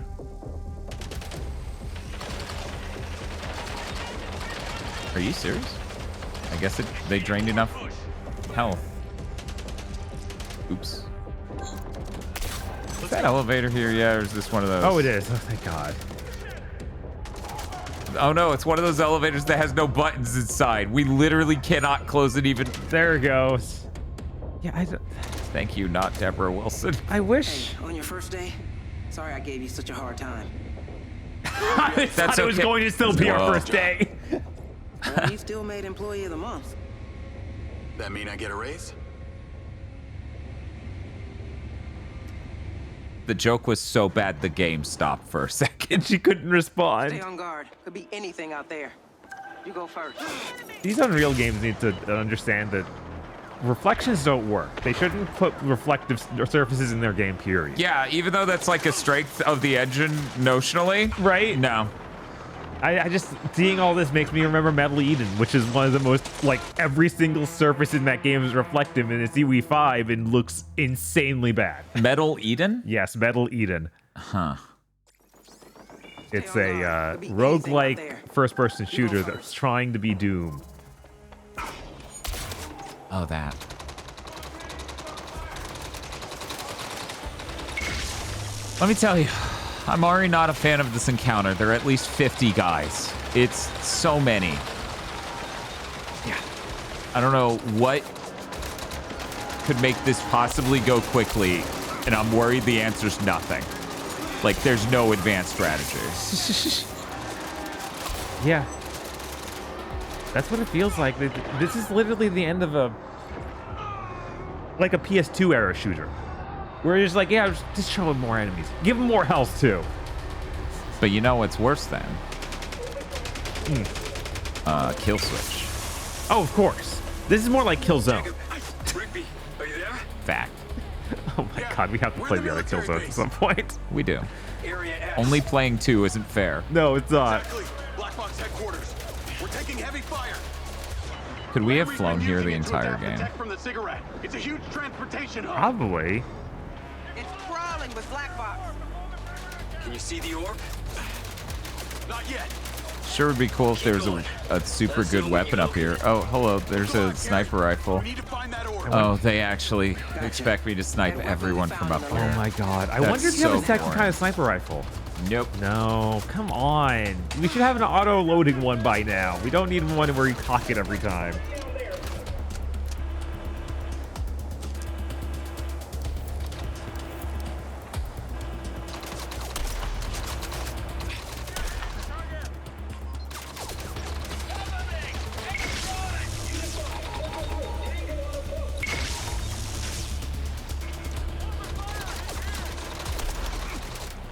Are you serious? I guess they drained enough health. Oops. Is that elevator here? Yeah, or is this one of those? Oh, it is. Oh, thank God. Oh no, it's one of those elevators that has no buttons inside. We literally cannot close it even. There it goes. Yeah, Thank you, not Deborah Wilson. I wish. Hey, on your first day, sorry I gave you such a hard time. I thought it was going to still be our first day. Well, you still made Employee of the Month. That mean I get a raise? The joke was so bad the game stopped for a second. She couldn't respond. Stay on guard. Could be anything out there. You go first. These Unreal games need to understand that reflections don't work. They shouldn't put reflective surfaces in their game, period. Yeah, even though that's like a strength of the engine notionally. Right? No. I just, seeing all this makes me remember Metal Eden, which is one of the most, like, every single surface in that game is reflective, and it's UE5 and looks insanely bad. Metal Eden? Yes, Metal Eden. Huh. It's a roguelike first-person shooter that's trying to be Doom. Oh, that. Let me tell you, I'm already not a fan of this encounter. There are at least 50 guys. It's so many. Yeah. I don't know what could make this possibly go quickly, and I'm worried the answer's nothing. Like, there's no advanced strategy. Yeah. That's what it feels like. This is literally the end of a PS2 era shooter. Where it's like, yeah, just show them more enemies. Give them more health, too. But you know what's worse than? Kill switch. Oh, of course. This is more like Killzone. Rigby, are you there? Fact. Oh my god, we have to play the other Killzone at some point. We do. Only playing 2 isn't fair. No, it's not. Exactly. Black Box headquarters. We're taking heavy fire. Could we have flown here the entire game? From the cigarette. It's a huge transportation hub. Probably. It's crawling with Black Box. Can you see the orb? Not yet. Sure would be cool if there was a super good weapon up here. Oh, hello, there's a sniper rifle. Oh, they actually expect me to snipe everyone from up here. Oh my god. I wonder if you have a second kind of sniper rifle. Nope. No, come on. We should have an auto-loading one by now. We don't need one where you cock it every time.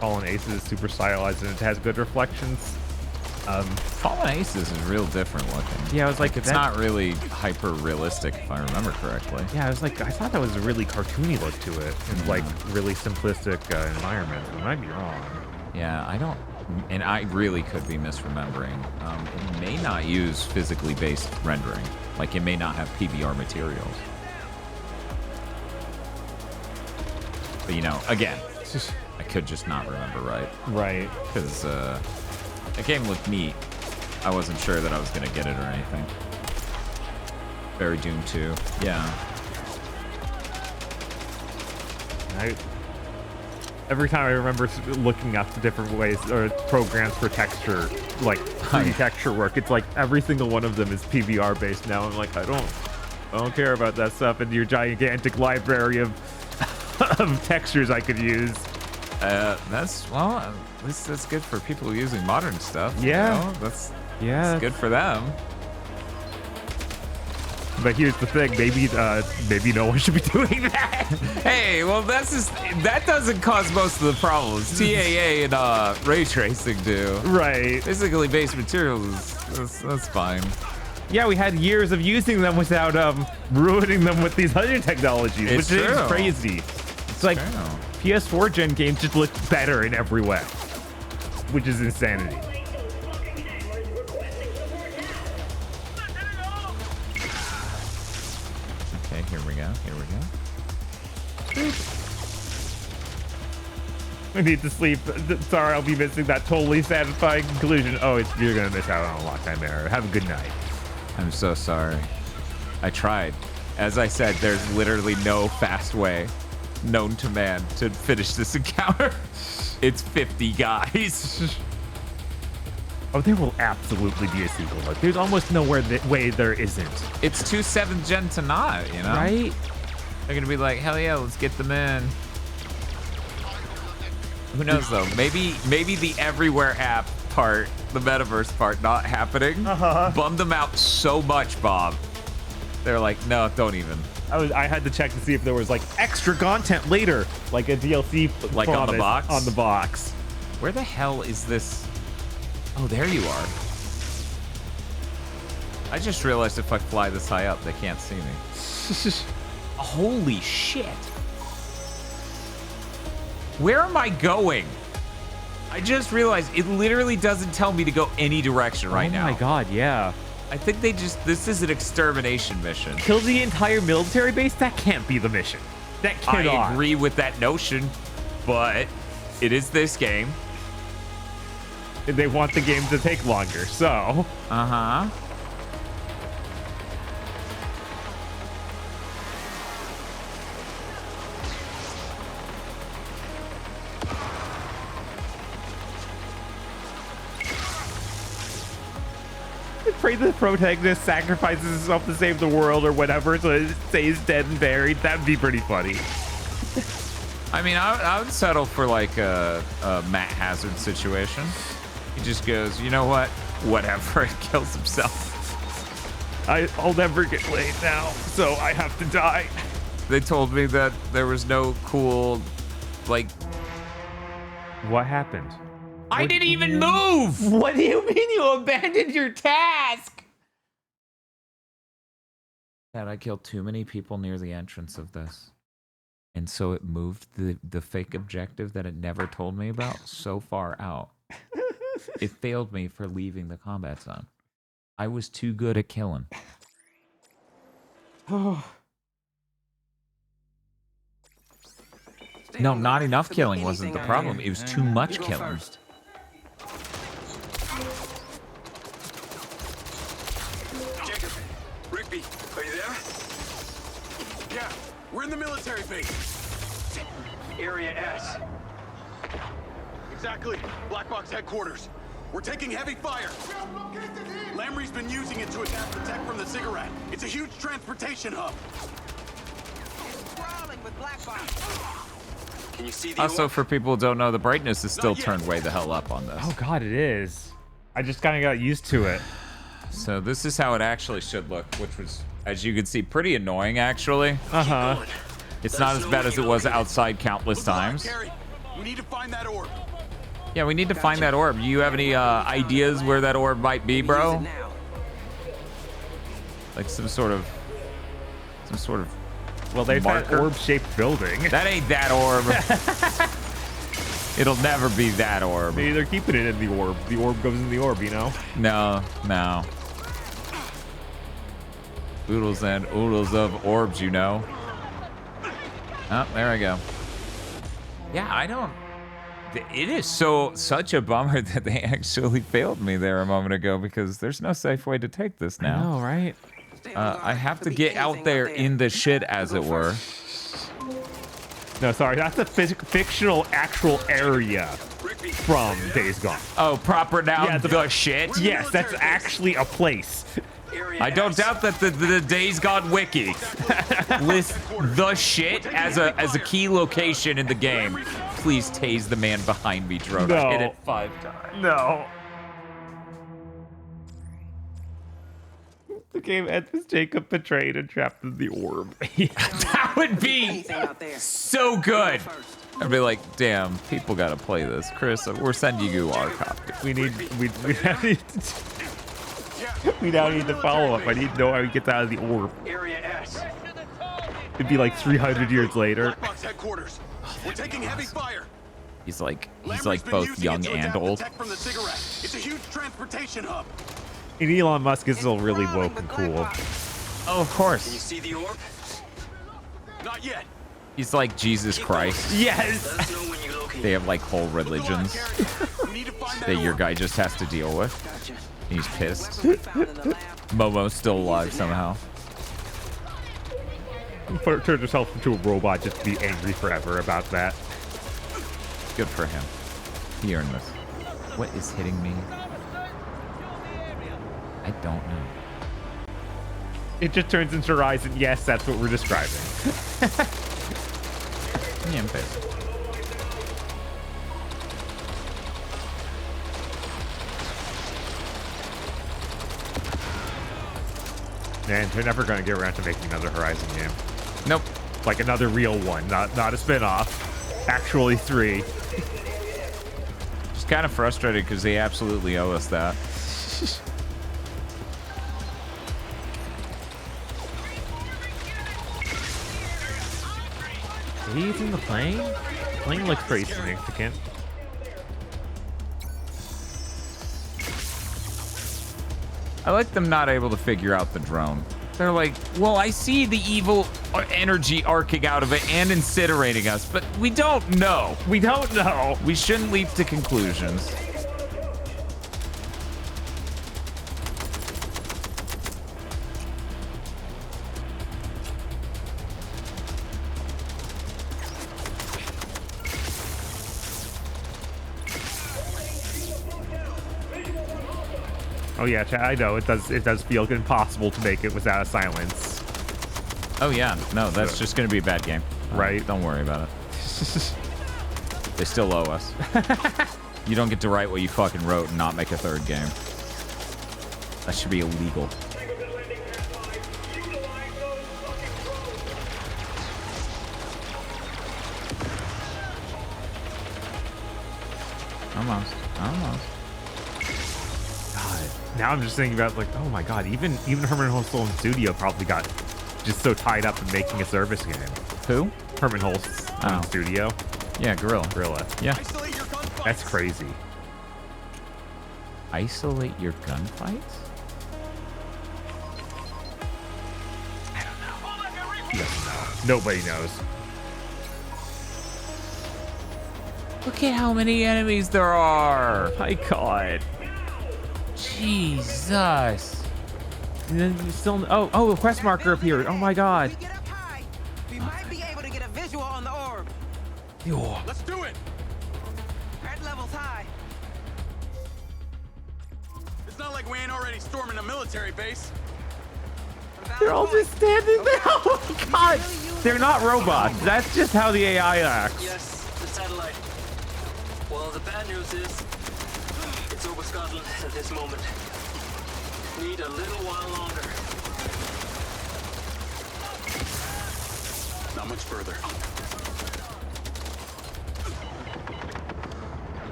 Fallen Aces is super stylized and it has good reflections. Fallen Aces is real different looking. Yeah, I was like, it's not really hyper realistic if I remember correctly. Yeah, I was like, I thought that was a really cartoony look to it, and like really simplistic environment. I might be wrong. Yeah, I don't, and I really could be misremembering. It may not use physically based rendering. Like it may not have PBR materials. But you know, again, I could just not remember right. Right. Because that game looked neat. I wasn't sure that I was going to get it or anything. Very Doom 2. Yeah. Every time I remember looking up the different ways or programs for texture, like 3D texture work, it's like every single one of them is PBR based now. I'm like, I don't care about that stuff in your gigantic library of textures I could use. Well, at least that's good for people using modern stuff. Yeah. You know? That's good for them. But here's the thing, maybe no one should be doing that. Hey, well, that doesn't cause most of the problems. TAA and ray tracing do. Right. Physically based materials, that's fine. Yeah, we had years of using them without ruining them with these other technologies, which is crazy. It's like PS4 gen games just look better in every way, which is insanity. Okay, here we go. I need to sleep. Sorry, I'll be missing that totally satisfying conclusion. Oh, you're gonna miss out on a lock time error. Have a good night. I'm so sorry. I tried. As I said, there's literally no fast way known to man to finish this encounter. It's 50 guys. Oh, there will absolutely be a sequel. Like, there's almost nowhere way there isn't. It's 2 7th gen to not, you know? Right? They're gonna be like, hell yeah, let's get them in. Who knows though? Maybe the everywhere app part, the metaverse part, not happening, bummed them out so much, Bob. They're like, no, don't even. I had to check to see if there was like extra content later, like a DLC, like on the box. On the box. Where the hell is this? Oh, there you are. I just realized if I fly this high up, they can't see me. Holy shit. Where am I going? I just realized it literally doesn't tell me to go any direction right now. Oh my god, yeah. I think this is an extermination mission. Kill the entire military base? That can't be the mission. That cannot. I agree with that notion, but it is this game. They want the game to take longer, so. Uh-huh. Pray the protagonist sacrifices himself to save the world or whatever, so it stays dead and buried. That'd be pretty funny. I mean, I would settle for like a Matt Hazard situation. He just goes, you know what? Whatever, and kills himself. I'll never get laid now, so I have to die. They told me that there was no cool, like... What happened? I didn't even move! What do you mean you abandoned your task? Dad, I killed too many people near the entrance of this. And so it moved the fake objective that it never told me about so far out. It failed me for leaving the combat zone. I was too good at killing. No, not enough killing wasn't the problem. It was too much killing. Jacob, Rigby, are you there? Yeah, we're in the military base. Area S. Exactly. Black Box headquarters. We're taking heavy fire. Lamry's been using it to adapt the tech from the cigarette. It's a huge transportation hub. It's crawling with Black Box. Can you see the Also, for people who don't know, the brightness is still turned way the hell up on this. Oh god, it is. I just kind of got used to it. So this is how it actually should look, which was, as you can see, pretty annoying, actually. Uh-huh. It's not as bad as it was outside countless times. We need to find that orb. Yeah, we need to find that orb. You have any ideas where that orb might be, bro? Like some sort of. Well, there's that orb-shaped building. That ain't that orb. It'll never be that orb. Maybe they're keeping it in the orb. The orb goes in the orb, you know? No. Oodles and oodles of orbs, you know. Oh, there I go. Yeah, I don't. It is such a bummer that they actually failed me there a moment ago because there's no safe way to take this now. I know, right? I have to get out there in the shit, as it were. No, sorry, that's a fictional actual area from Days Gone. Oh, proper noun, the shit? Yes, that's actually a place. I don't doubt that the Days Gone wiki lists the shit as a key location in the game. Please tase the man behind me, Drone. No. I hit it 5 times. No. The game ends with Jacob betrayed and trapped in the orb. That would be so good. I'd be like, damn, people gotta play this. Chris, we're sending you our copy. We now need to follow up. I need to know how he gets out of the orb. Area S. It'd be like 300 years later. Headquarters. We're taking heavy fire. He's like both young and old. It's a huge transportation hub. And Elon Musk is still really woke and cool. Oh, of course. Can you see the orb? Not yet. He's like Jesus Christ. Yes. They have like whole religions that your guy just has to deal with. He's pissed. Momo's still alive somehow. Turned herself into a robot just to be angry forever about that. Good for him. He earned this. What is hitting me? I don't know. It just turns into Horizon. Yes, that's what we're describing. Yeah, I'm pissed. Man, they're never going to get around to making another Horizon game. Nope. Like another real one, not a spin-off. Actually 3. Just kind of frustrated because they absolutely owe us that. He's in the plane? The plane looks pretty significant. I like them not able to figure out the drone. They're like, well, I see the evil energy arcing out of it and incinerating us, but we don't know. We don't know. We shouldn't leap to conclusions. Oh yeah, I know it does feel impossible to make it without a silence. Oh yeah, no, that's just gonna be a bad game. Right? Don't worry about it. They still owe us. You don't get to write what you fucking wrote and not make a third game. That should be illegal. Almost. God, now I'm just thinking about like, oh my God, even Herman Holst's own studio probably got just so tied up in making a service game. Who? Herman Holst's own studio. Yeah, Gorilla. Yeah. That's crazy. Isolate your gunfights? I don't know. He doesn't know. Nobody knows. Look at how many enemies there are. My God. Jesus. And then you still. Oh, a quest marker appeared. Oh my God. We might be able to get a visual on the orb. Yo. Let's do it. Threat level's high. It's not like we ain't already storming a military base. They're all just standing there. Oh my God. They're not robots. That's just how the AI acts. Yes, the satellite. Well, the bad news is, it's over Scotland at this moment. Need a little while longer. Not much further.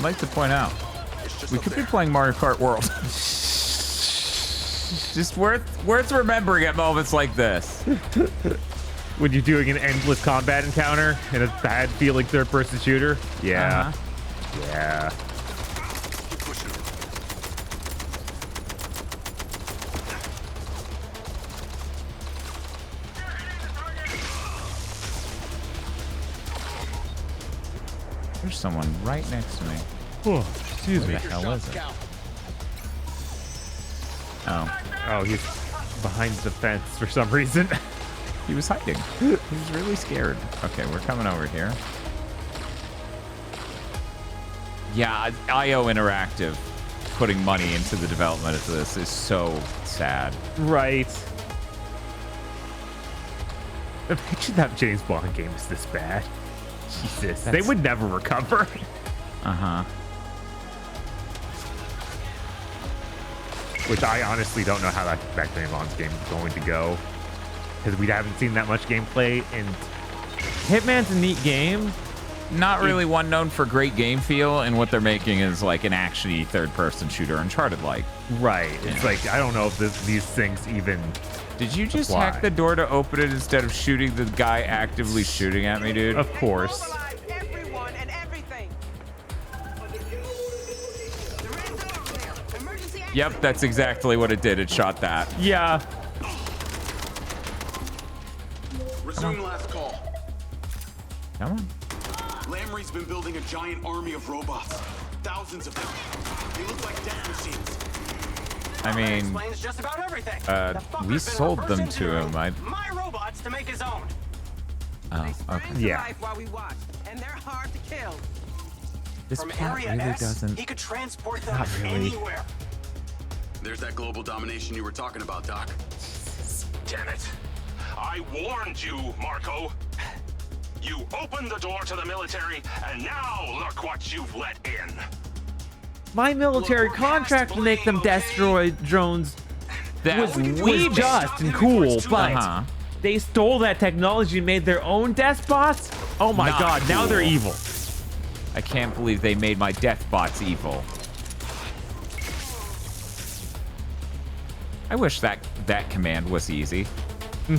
like to point out, we could be playing Mario Kart World. Just worth remembering at moments like this. When you're doing an endless combat encounter in a bad feeling third-person shooter. Yeah. Yeah. There's someone right next to me. Oh, excuse me. Who the hell is it? Oh, he's behind the fence for some reason. He was hiding. He was really scared. Okay, we're coming over here. Yeah, IO Interactive putting money into the development of this is so sad. Right. Imagine that James Bond game is this bad. Jesus, they would never recover. Uh-huh. Which I honestly don't know how that James Bond's game is going to go. Because we haven't seen that much gameplay, and Hitman's a neat game. Not really one known for great game feel, and what they're making is like an actiony third-person shooter, Uncharted-like. Right. It's like, I don't know if these things even Did you just hack the door to open it instead of shooting the guy actively shooting at me, dude? Of course. Yep, that's exactly what it did. It shot that. Yeah. Resume last call. Come on. Lamry's been building a giant army of robots. Thousands of them. They look like death machines. I mean, explains just about everything. We sold them to him. My robots to make his own. Oh, okay. Yeah. While we watch, and they're hard to kill. This From plot Area really S, doesn't. he could transport them Not really. anywhere. There's that global domination you were talking about, Doc. Damn it. I warned you, Marco. You opened the door to the military, and now look what you've let in. My military contract to make them destroy drones was just and cool, but they stole that technology and made their own despots? Oh my god, now they're evil. I can't believe they made my death bots evil. I wish that command was easy.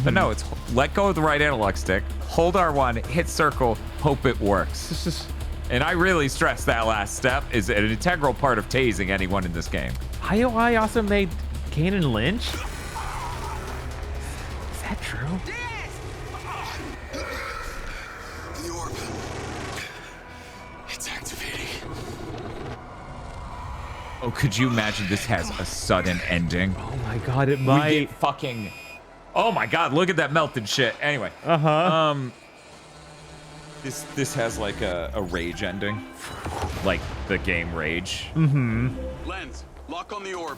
But no, it's let go of the right analog stick, hold R1, hit circle, hope it works. And I really stress that last step is an integral part of tasing anyone in this game. IOI also made Cannon Lynch? Is that true? The orb. It's activating. Oh, could you imagine this has a sudden ending? Oh my god, it might. We get fucking... Oh my god, look at that melted shit. Anyway. This has like a rage ending. Like the game Rage. Lens, lock on the orb.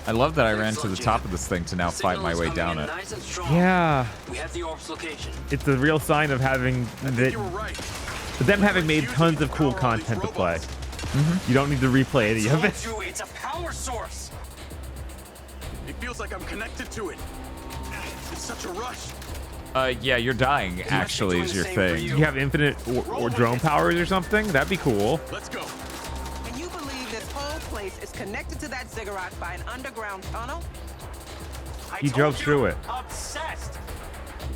I love that I ran to the top of this thing to now fight my way down it. Nice and strong. Yeah. We have the orb's location. It's a real sign of having them having made tons of cool content to play. You don't need to replay any of it. It's a power source. It feels like I'm connected to it. It's such a rush. Yeah, you're dying, actually, is your thing. You have infinite or drone powers or something? That'd be cool. Let's go. Can you believe this whole place is connected to that ziggurat by an underground tunnel? He drove through it. Obsessed.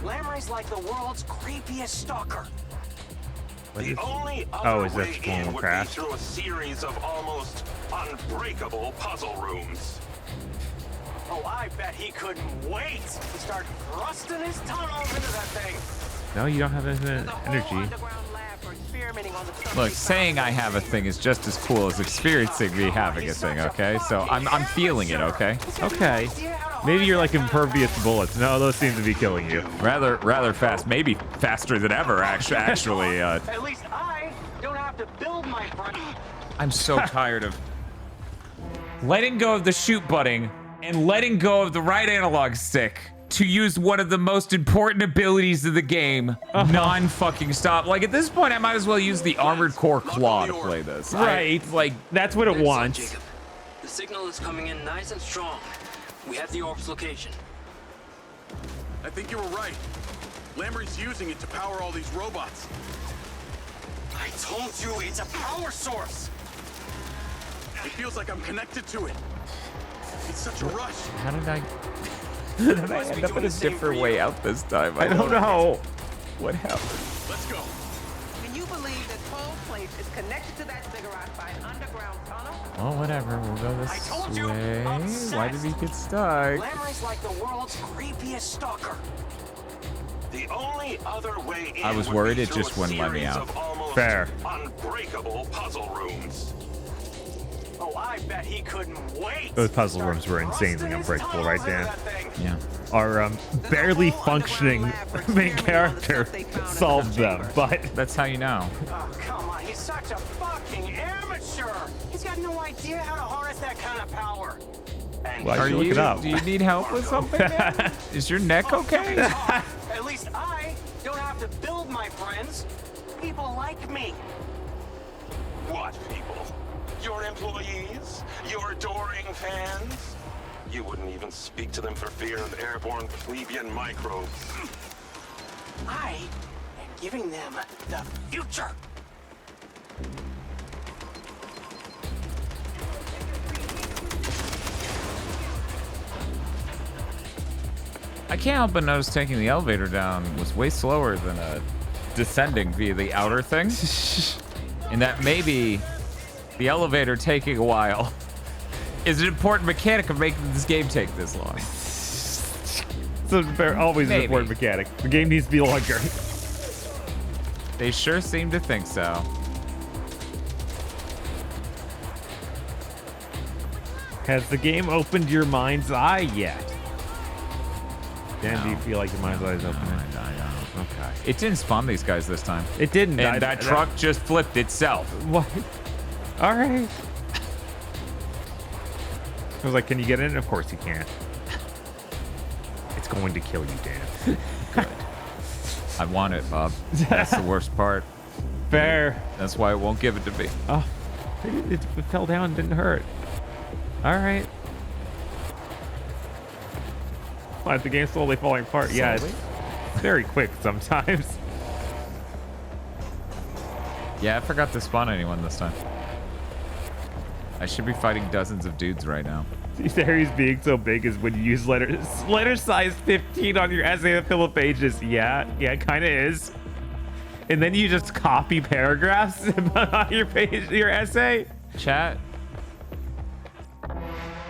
Lamry's like the world's creepiest stalker. The only Oh, other is that way the in one would crash? be through a series of almost unbreakable puzzle rooms. Oh, I bet he couldn't wait to start thrusting his tunnels into that thing. No, you don't have infinite energy. Look, saying I have a thing is just as cool as experiencing me having a thing, okay? So I'm feeling it, okay? Okay. Maybe you're like impervious to bullets. No, those seem to be killing you. Rather fast. Maybe faster than ever, actually. At least I don't have to build my brain. I'm so tired of letting go of the shoot button and letting go of the right analog stick to use one of the most important abilities of the game non-fucking stop. Like, at this point, I might as well use the Armored Core Claw to play this. Right. Like, that's what it wants. Jacob. The signal is coming in nice and strong. We have the orb's location. I think you were right. Lamry's using it to power all these robots. I told you it's a power source. It feels like I'm connected to it. It's such a rush. How did I end up in a different way out this time? I don't know. What happened? Let's go. Can you believe this whole place is connected to that ziggurat by an underground tunnel? Well, whatever. We'll go this way. Why did he get stuck? Lamry's like the world's creepiest stalker. The only other way in I was worried it just wouldn't let me out. Fair. Unbreakable puzzle rooms. Oh, I bet he couldn't wait. Those puzzle rooms were insanely unbreakable, right, Dan? Yeah. Our barely functioning main character solved them, but that's how you know. Oh, come on. He's such a fucking amateur. He's got no idea how to harness that kind of power. Why look it up? Do you need help with something? Man? Is your neck okay? At least I don't have to build my friends. People like me. What people? Your employees? Your adoring fans? You wouldn't even speak to them for fear of airborne plebeian microbes. I am giving them the future. I can't help but notice taking the elevator down was way slower than descending via the outer thing. And that maybe the elevator taking a while is an important mechanic of making this game take this long. It's always an important mechanic. The game needs to be longer. They sure seem to think so. Has the game opened your mind's eye yet? Dan, do you feel like your mind's eye is open? Okay. It didn't spawn these guys this time. It didn't. And that truck just flipped itself. What? All right. I was like, can you get in? Of course you can't. It's going to kill you, Dan. Good. I want it, Bob. That's the worst part. Fair. That's why it won't give it to me. Oh, it fell down and didn't hurt. All right. Why is the game slowly falling apart? Yeah, it's very quick sometimes. Yeah, I forgot to spawn anyone this time. I should be fighting dozens of dudes right now. These areas being so big is when you use letter size 15 on your essay to fill up pages. Yeah, it kind of is. And then you just copy paragraphs on your page, your essay. Chat.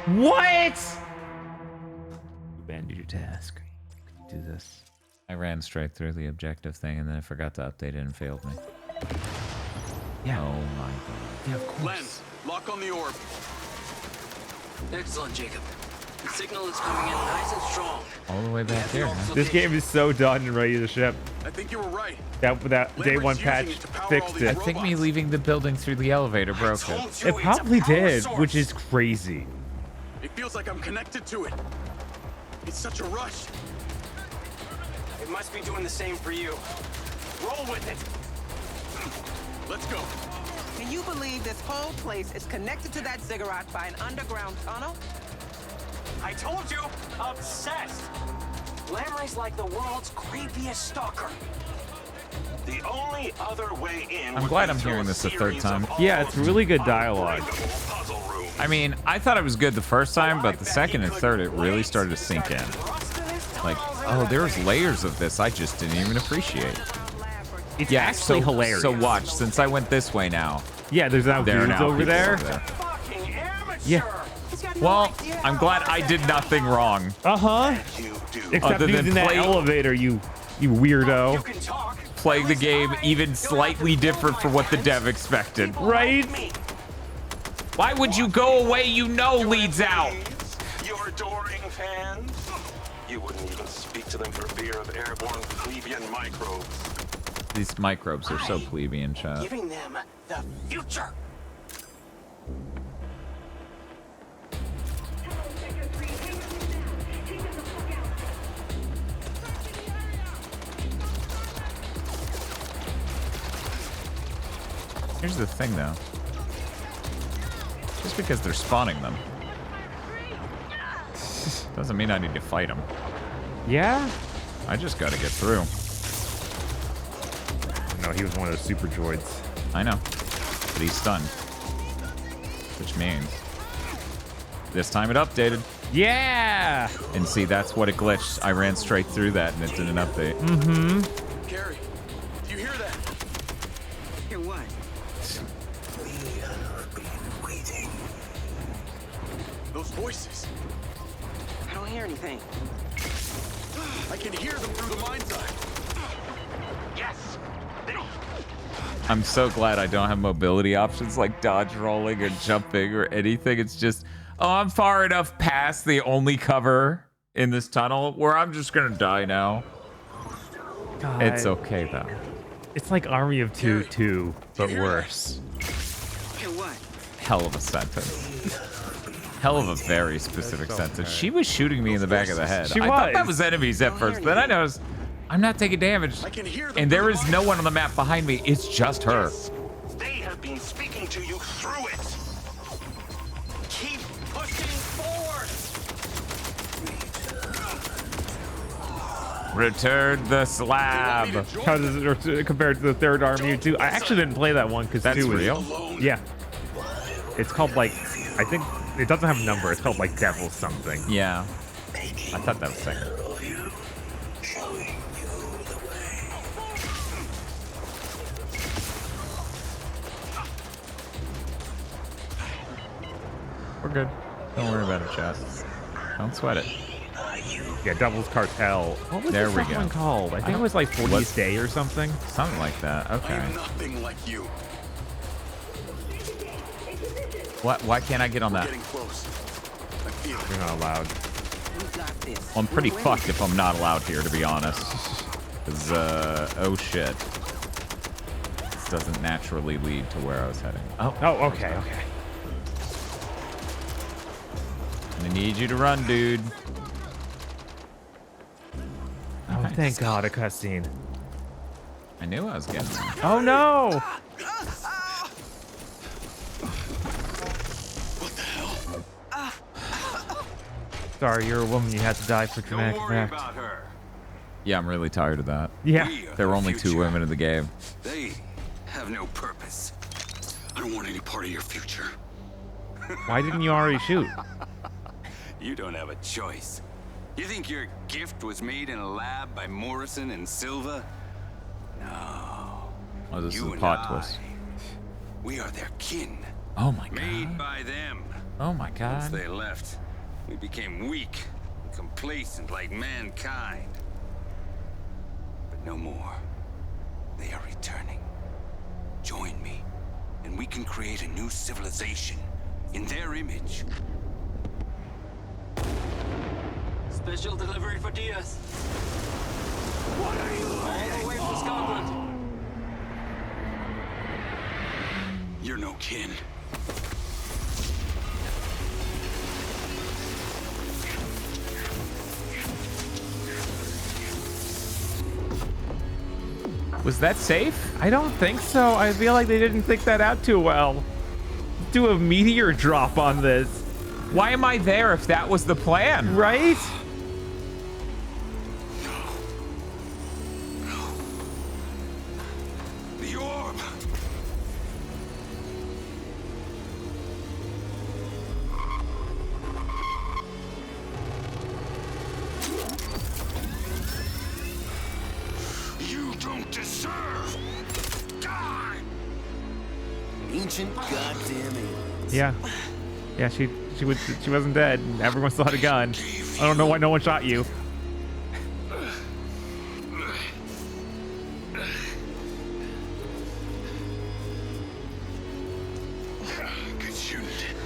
What? Abandon your task. Can you do this? I ran straight through the objective thing and then I forgot to update it and failed me. Yeah. Oh my god. Yeah, of course. Len, lock on the orb. Excellent, Jacob. The signal is coming in nice and strong. All the way back there, huh? This game is so done and ready to ship. I think you were right. That day one patch fixed it. I think me leaving the building through the elevator broke it. It probably did, which is crazy. It feels like I'm connected to it. It's such a rush. It must be doing the same for you. Roll with it. Let's go. Can you believe this whole place is connected to that ziggurat by an underground tunnel? I told you, obsessed. Lamry's like the world's creepiest stalker. The only other way in. I'm glad I'm hearing this a third time. Yeah, it's really good dialogue. I mean, I thought it was good the first time, but the second and third, it really started to sink in. Like, oh, there's layers of this I just didn't even appreciate. It's actually hilarious. So watch, since I went this way now. Yeah, there's now dudes over there. Yeah. Well, I'm glad I did nothing wrong. Except using that elevator, you weirdo. Playing the game even slightly different from what the dev expected. Right? Why would you go away? You know leads out. Your adoring fans? You wouldn't even speak to them for fear of airborne plebeian microbes. These microbes are so plebeian, chat. Giving them the future. Here's the thing, though. Just because they're spawning them doesn't mean I need to fight them. Yeah? I just gotta get through. No, he was one of those super droids. I know. But he's stunned. Which means this time it updated. Yeah! And see, that's what it glitched. I ran straight through that and it didn't update. Mm-hmm. Carrie, do you hear that? Hear what? We have been waiting. Those voices. I don't hear anything. I can hear them through the mind's eye. Yes. I'm so glad I don't have mobility options like dodge rolling or jumping or anything. It's just, oh, I'm far enough past the only cover in this tunnel where I'm just gonna die now. God. It's okay though. It's like Army of Two 2, but worse. Hear what? Hell of a sentence. Hell of a very specific sentence. She was shooting me in the back of the head. I thought that was enemies at first. Then I noticed I'm not taking damage. And there is no one on the map behind me. It's just her. Yes, they have been speaking to you through it. Keep pushing forward. Return the slab. How does it compare to the third Army of Two? I actually didn't play that one because That's 2 was real? Yeah. It's called like, I think it doesn't have a number. It's called like Devil something. Yeah. I thought that was second. We're good. Don't worry about it, chat. Don't sweat it. Yeah, Devil's Cartel. What was There this we one go. called? I think it was like 40th Day or something. Something like that. Okay. I'm nothing like you. What? Why can't I get on that? Getting close. I feel it. You're not allowed. We got this. Well, I'm pretty fucked if I'm not allowed here, to be honest. Because, oh shit. This doesn't naturally lead to where I was heading. Oh, okay. I need you to run, dude. Oh, thank God, a cutscene. I knew I was getting there. Oh no! What the hell? Sorry, you're a woman. You had to die for dramatic effect. Yeah, I'm really tired of that. Yeah. There were only 2 women in the game. They have no purpose. I don't want any part of your future. Why didn't you already shoot? You don't have a choice. You think your gift was made in a lab by Morrison and Silva? No. Oh, this You is a and plot I, twist. We are their kin. Oh my Made god. by them. Oh my Once god. they left, we became weak and complacent like mankind. But no more. They are returning. Join me, and we can create a new civilization in their image. Special delivery for Diaz. What are you? All the way from Scotland. You're no kin. Was that safe? I don't think so. I feel like they didn't think that out too well. Do a meteor drop on this. Why am I there if that was the plan? Right? The orb. You don't deserve. Die. Ancient goddamn aliens. Yeah. Yeah, she wasn't dead. Everyone still had a gun. I don't know why no one shot you. Good shooting.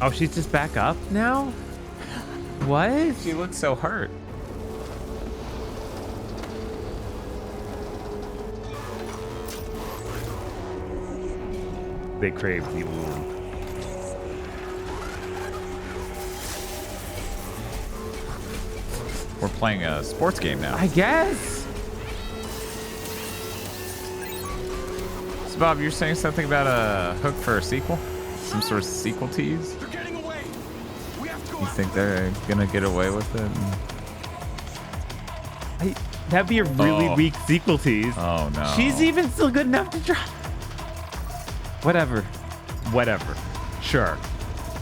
Oh, she's just back up now? What? She looks so hurt. They crave the wound. We're playing a sports game now. I guess. So Bob, you're saying something about a hook for a sequel? Some sort of sequel tease? You think they're gonna get away with it? That'd be a really weak sequel tease. Oh no. She's even still good enough to drop. Whatever. Sure.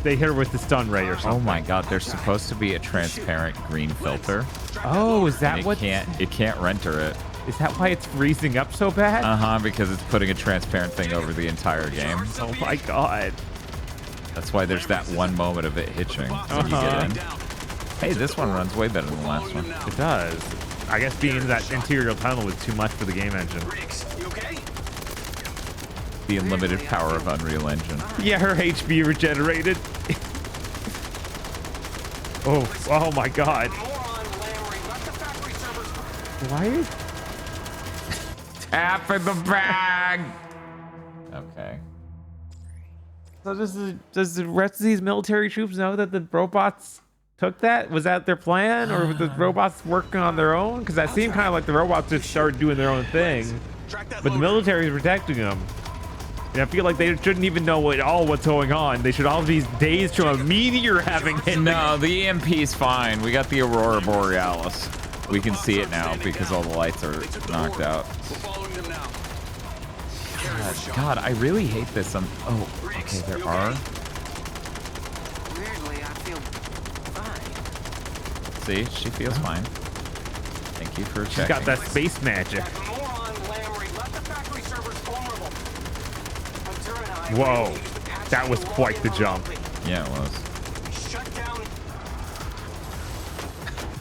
They hit her with the stun ray or something. Oh my god, there's supposed to be a transparent green filter. Oh, is that what? It can't render it. Is that why it's freezing up so bad? Because it's putting a transparent thing over the entire game. Oh my god. That's why there's that one moment of it hitching when you get in. Hey, this one runs way better than the last one. It does. I guess being in that interior tunnel was too much for the game engine. The unlimited power of Unreal Engine. Yeah, her HP regenerated. Oh my god. Why is... Tap in the bag! Okay. So does the rest of these military troops know that the robots took that? Was that their plan? Or were the robots working on their own? Because that seemed kind of like the robots just started doing their own thing. But the military is protecting them. And I feel like they shouldn't even know what's going on. They should all be dazed from a meteor having hit. No, the EMP is fine. We got the Aurora Borealis. We can see it now because all the lights are knocked out. God, I really hate this. Oh, okay, there are. Weirdly, I feel fine. See, she feels fine. Thank you for checking. She's got that space magic. Whoa, that was quite the jump. Yeah, it was.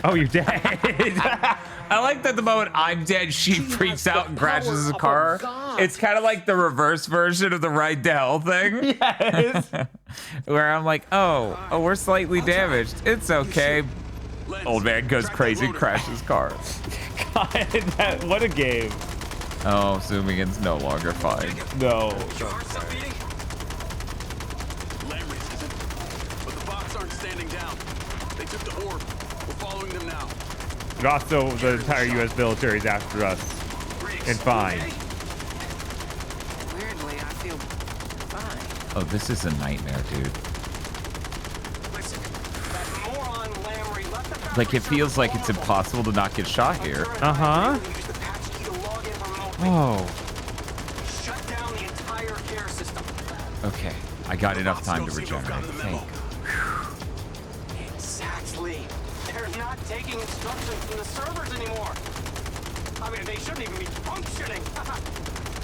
Oh, you're dead. I like that the moment I'm dead, she freaks out and crashes the car. It's kind of like the reverse version of the ride to hell thing. Yes. Where I'm like, oh, we're slightly damaged. It's okay. Old man goes crazy and crashes car. God, what a game. Oh, zooming in's no longer fine. No. Lamry's isn't, but the bots aren't standing down. They took the orb. We're following them now. And also, the entire U.S. military is after us. And fine. Weirdly, I feel fine. Oh, this is a nightmare, dude. Like, it feels like it's impossible to not get shot here. Uh-huh. Oh. Okay, I got enough time to regenerate. Thank Exactly. They're not taking instructions from the servers anymore. I mean, they shouldn't even be functioning.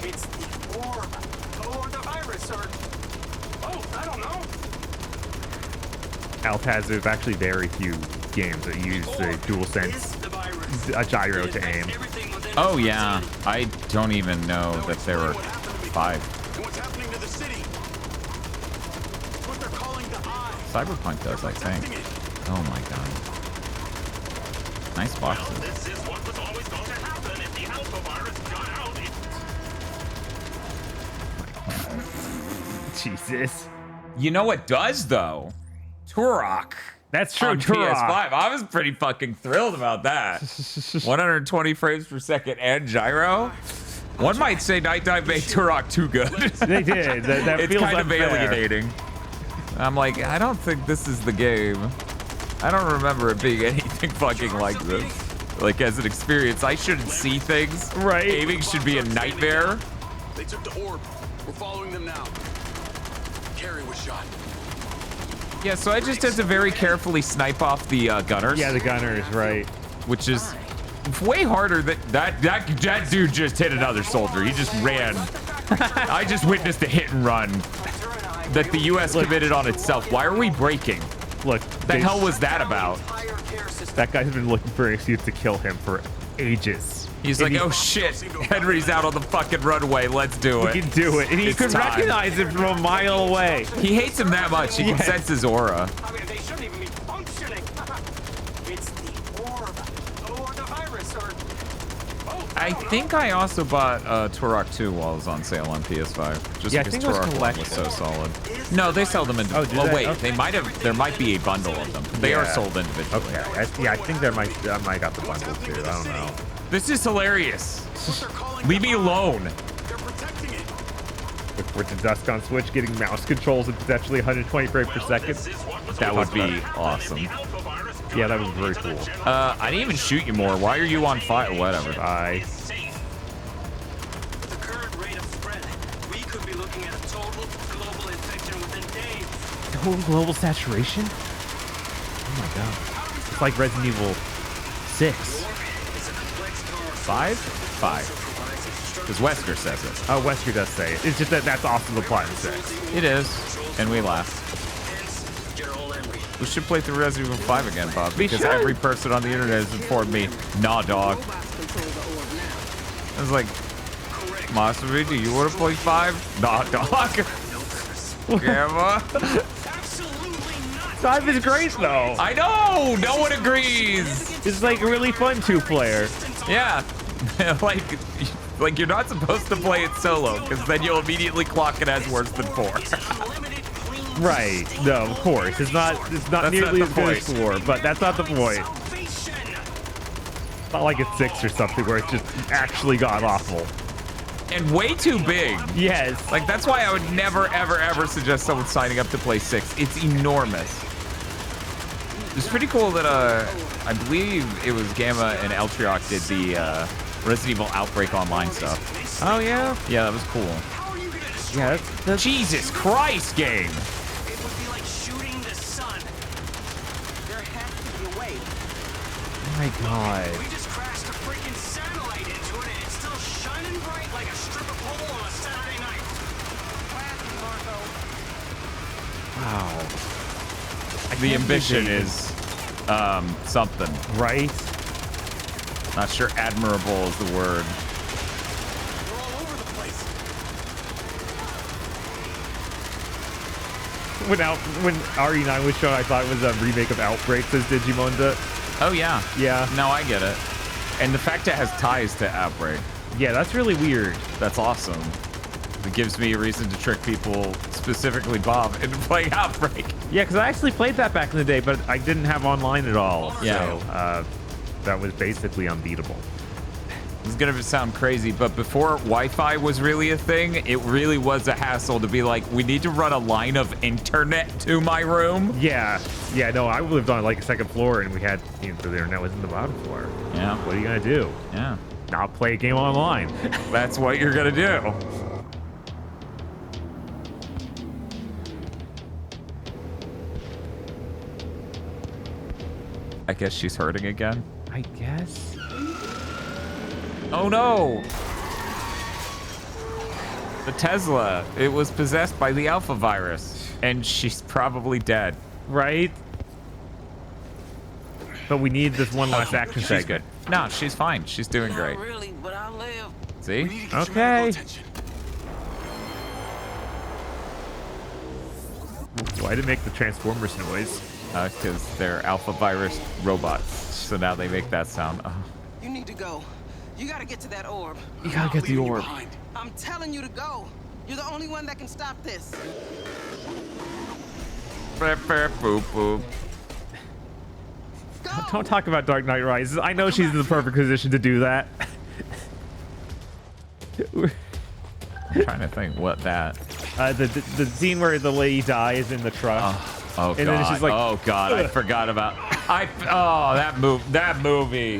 It's the orb or the virus or... Oh, I don't know. Alt has there's actually very few games that use the DualSense a gyro to aim. Oh yeah, I don't even know that there were 5. Cyberpunk does, I think. Oh my god. Nice boxes. This is what was always going to happen if the alpha virus got out. Jesus. You know what does though? Turok. That's true. On Turok. PS5. I was pretty fucking thrilled about that. 120 frames per second and gyro. One might say Night Dive made Turok too good. They did. That it's feels kind of unfair. alienating. I'm like, I don't think this is the game. I don't remember it being anything fucking like this. Like, as an experience, I shouldn't see things. Right. Aiming should be a nightmare. They took the orb. We're following them now. Carrie was shot. Yeah, so I just had to very carefully snipe off the gunners. Yeah, the gunners, right. Which is way harder than that dude just hit another soldier. He just ran. I just witnessed a hit and run that the U.S. committed on itself. Why are we breaking? Look, the hell was that about? That guy's been looking for an excuse to kill him for ages. He's like, oh shit, Henry's out on the fucking runway. Let's do it. We can do it. And he could recognize him from a mile away. He hates him that much. He can sense his aura. I mean, they shouldn't even be functioning. It's the orb or the virus or... I think I also bought Turok 2 while it was on sale on PS5. Just Yeah, I because think it was Turok 1 was so solid. No, they sell them individually. Oh, wait, okay. they might have. There might be a bundle of them. They are sold individually. Okay. I think I might got the bundle too. I don't know. This is hilarious. Leave me alone. with the dusk on Switch, getting mouse controls at potentially 120 frames per second. That would be awesome. Yeah, that was very cool. I didn't even shoot you more. Why are you on fire? Whatever. Bye. With the current rate of spread, we could be looking at a total global infection within days. Total global saturation? Oh my god. It's like Resident Evil 6. 5? 5. Because Wesker says it. Oh, Wesker does say it. It's just that that's also the plot in 6. It is. And we laugh. We should play through Resident Evil 5 again, Bob. Because every person on the internet has informed me, nah, dog. I was like, Masavi, do you want to play 5? Nah, dog. Grandma. 5 is great, though. I know. No one agrees. It's like a really fun 2-player. Yeah. Like you're not supposed to play it solo, because then you'll immediately clock it as worse than 4. Right. No, of course. It's not nearly as good as 4, but that's not the point. It's not like it's 6 or something where it's just actually god-awful. And way too big. Yes. Like, that's why I would never, ever, ever suggest someone signing up to play 6. It's enormous. It's pretty cool that, I believe it was Gamma and Eltrioc did the, Resident Evil Outbreak Online stuff. Oh, yeah? Yeah, that was cool. Yeah, that's... Jesus Christ, game! It would be like shooting the sun. There has to be a way. Oh my god. We just crashed a freaking satellite into it and it's still shining bright like a strip of coal on a Saturday night. Wow. The ambition is, something. Right? Not sure admirable is the word. We're all over the place. When RE9 was shown, I thought it was a remake of Outbreak, says Digimonda. Oh, yeah. Yeah. No, I get it. And the fact it has ties to Outbreak. Yeah, that's really weird. That's awesome. It gives me a reason to trick people, specifically Bob, into playing Outbreak. Yeah, because I actually played that back in the day, but I didn't have online at all. Yeah. So, that was basically unbeatable. This is gonna sound crazy, but before Wi-Fi was really a thing, it really was a hassle to be like, we need to run a line of internet to my room. Yeah. Yeah, no, I lived on like a second floor and we had, the internet was in the bottom floor. Yeah. What are you gonna do? Yeah. Not play a game online. That's what you're gonna do. I guess she's hurting again. I guess. Oh no! The Tesla, it was possessed by the alpha virus, and she's probably dead. Right? But we need this one last action segment. Good. No, she's fine. She's doing great. Really, but I live. See? Okay. Why did it make the Transformers noise? Because they're alpha virus robots. So now they make that sound. Oh. You need to go. You gotta get to that orb. You gotta get the orb. I'm telling you to go. You're the only one that can stop this. Boop, boop. Don't talk about Dark Knight Rises. I know she's in the perfect position to do that. I'm trying to think what that. The scene where the lady dies in the truck. Oh and god! Then she's like, oh god! I forgot about. That movie.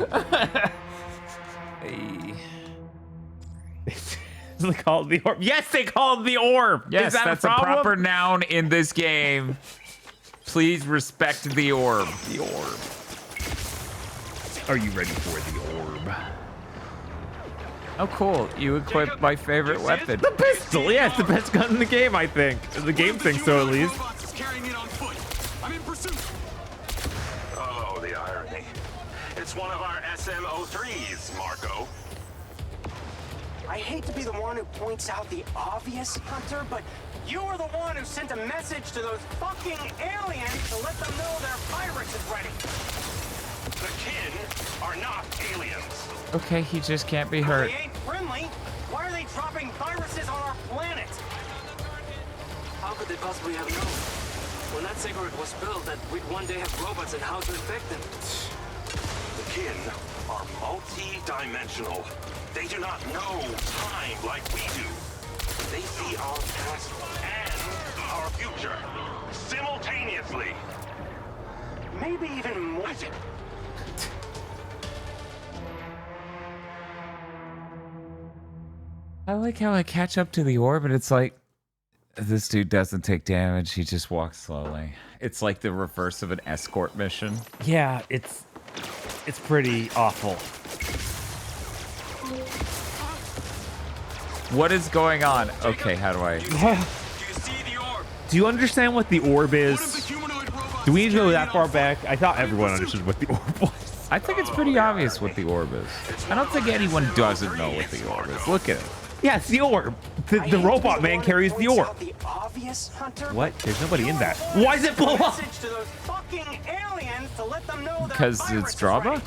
They call it the orb. Yes, they call it the orb. Yes, that's a proper noun in this game. Please respect the orb. The orb. Are you ready for the orb? Oh, cool! You equipped my favorite weapon. The pistol. Yeah, it's the best gun in the game. I think. The game thinks so, at least. I'm in pursuit. Oh, the irony. It's one of our SM-03s, Marco. I hate to be the one who points out the obvious, Hunter, but you were the one who sent a message to those fucking aliens to let them know their virus is ready. The kin are not aliens. Okay, he just can't be hurt. They ain't friendly. Why are they dropping viruses on our planet? How could they possibly have known? When that cigarette was built, that we'd one day have robots and how to infect them. The kin are multi-dimensional. They do not know time like we do. They see our past and our future simultaneously. Maybe even more. I like how I catch up to the orb, but it's like, this dude doesn't take damage. He just walks slowly. It's like the reverse of an escort mission. Yeah, it's pretty awful. What is going on? Okay, how do I... Do you understand what the orb is? Do we need to go that far back? I thought everyone understood what the orb was. I think it's pretty obvious what the orb is. I don't think anyone doesn't know what the orb is. Look at it. Yeah, it's the orb. The robot man carries the orb. The obvious, Hunter. What? There's nobody in that. Why does it blow up? Message to those fucking aliens to let them know that Because it's drama?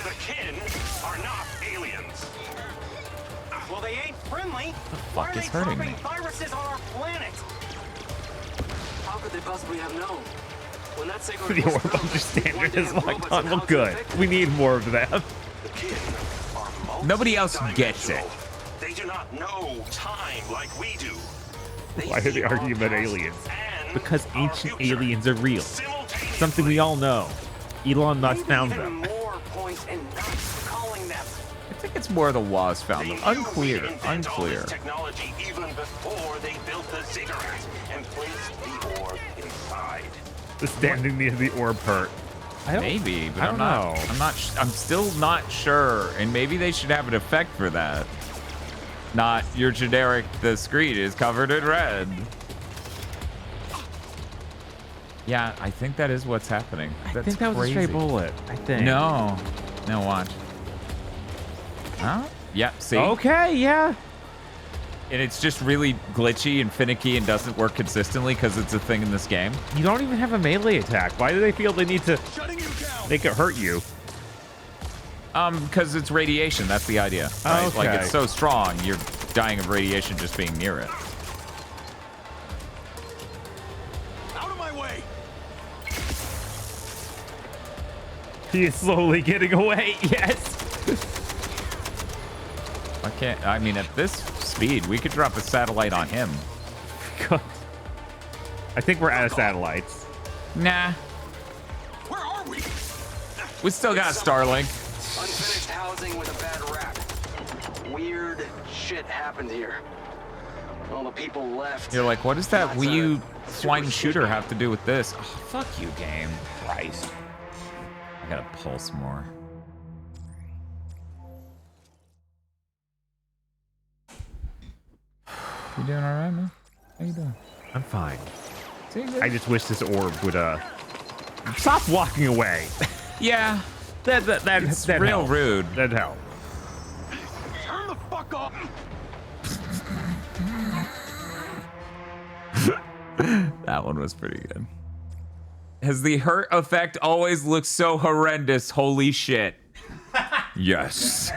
The kin are not aliens. Well, they ain't friendly. Why is hurting me? Viruses on our planet. How could they possibly have known? When that signal The orb understander is locked on. Well, good. We need more of them. Nobody else gets it. They do not know time like we do. Why are they arguing about aliens? Because ancient aliens are real. Something we all know. Elon Musk found them. More points in not calling them. I think it's more the Waz found them. Unclear. Unclear. Technology even before they built the ziggurat and placed the orb inside. The standing near the orb hurt. Maybe, but I don't know. I'm still not sure. And maybe they should have an effect for that. Not your generic, the screen is covered in red. Yeah, I think that is what's happening. I think that was a stray bullet. I think. No. No, watch. Huh? Yep, see? Okay, yeah. And it's just really glitchy and finicky and doesn't work consistently because it's a thing in this game. You don't even have a melee attack. Why do they feel they need to make it hurt you? Because it's radiation. That's the idea. Right? Okay. Like, it's so strong, you're dying of radiation just being near it. Out of my way! He is slowly getting away. Yes. I can't. I mean, at this speed, we could drop a satellite on him. I think we're out of satellites. Nah. Where are we? We still got Starlink. Unfinished housing with a bad rap. Weird shit happened here. All the people left. You're like, what does that Wii U flying shooter have to do with this? Oh, fuck you, game. Christ. I gotta pulse more. You doing all right, man? How you doing? I'm fine. See, I just wish this orb would stop walking away. Yeah. That's real helped. rude. That'd help. Turn the fuck off! That one was pretty good. Has the hurt effect always looked so horrendous? Holy shit. Yes.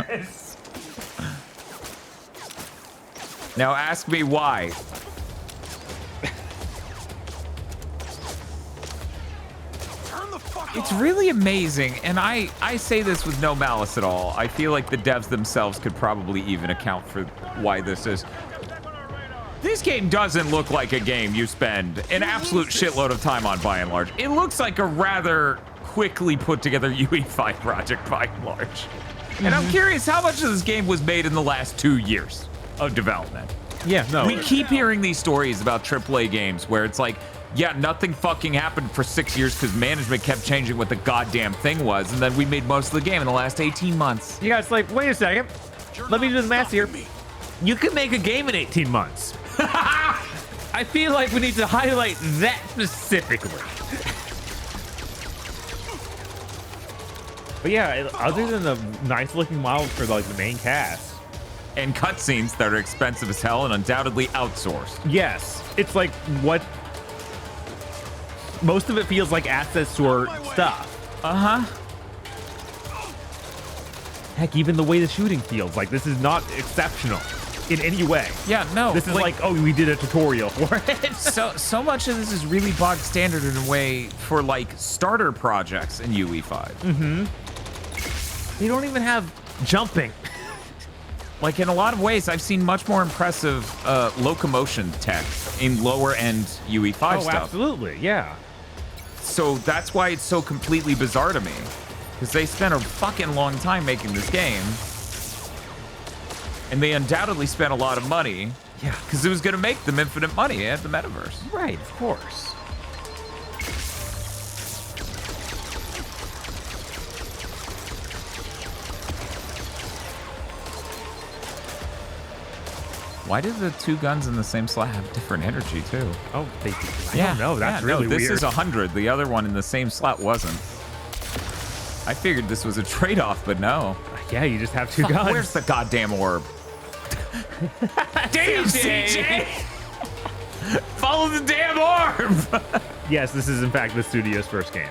Now ask me why. It's really amazing, and I say this with no malice at all. I feel like the devs themselves could probably even account for why this is. This game doesn't look like a game you spend an absolute shitload of time on, by and large. It looks like a rather quickly put together UE5 project, by and large. And I'm curious how much of this game was made in the last 2 years of development. Yeah, no. We keep hearing these stories about AAA games where it's like, yeah, nothing fucking happened for 6 years because management kept changing what the goddamn thing was, and then we made most of the game in the last 18 months. You guys like, wait a second. Let me do the math here. You can make a game in 18 months. I feel like we need to highlight that specifically. But yeah, other than the nice looking models for like the main cast. And cutscenes that are expensive as hell and undoubtedly outsourced. Yes. It's like what... Most of it feels like assets to our stuff. Uh-huh. Heck, even the way the shooting feels, like this is not exceptional in any way. Yeah, no. This is like oh, we did a tutorial for it. so much of this is really bog standard in a way for like starter projects in UE5. Mm-hmm. They don't even have jumping. Like, in a lot of ways, I've seen much more impressive locomotion tech in lower-end UE5 stuff. Absolutely, yeah. So that's why it's so completely bizarre to me. Because they spent a fucking long time making this game. And they undoubtedly spent a lot of money. Yeah. Because it was going to make them infinite money at the metaverse. Right, of course. Why did the two guns in the same slot have different energy, too? Oh, I don't know. That's really weird. This weird. is 100. The other one in the same slot wasn't. I figured this was a trade-off, but no. Yeah, you just have two guns. Where's the goddamn orb? Damn, CJ! Follow the damn orb! Yes, this is in fact the studio's first game.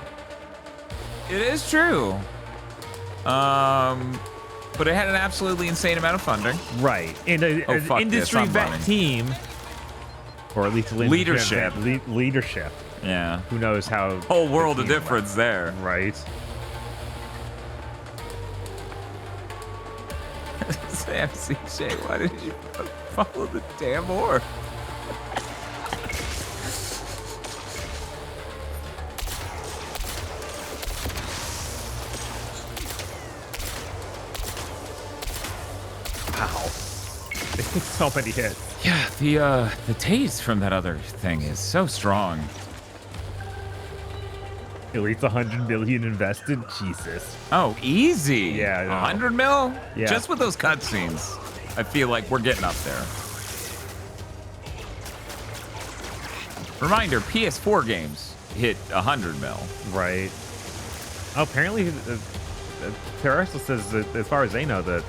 It is true. But it had an absolutely insane amount of funding. Right. And an industry vet team, or at least leadership. Leadership. Yeah. Who knows how... Whole world of difference there. Right. Sam CJ, why did you follow the damn orb? Wow. They take so many hits. Yeah, the taste from that other thing is so strong. At least 100 million invested? Jesus. Oh, easy. Yeah. No. 100 mil? Yeah. Just with those cutscenes, I feel like we're getting up there. Reminder, PS4 games hit 100 mil. Right. Oh, apparently, Terrestrial says that as far as they know, that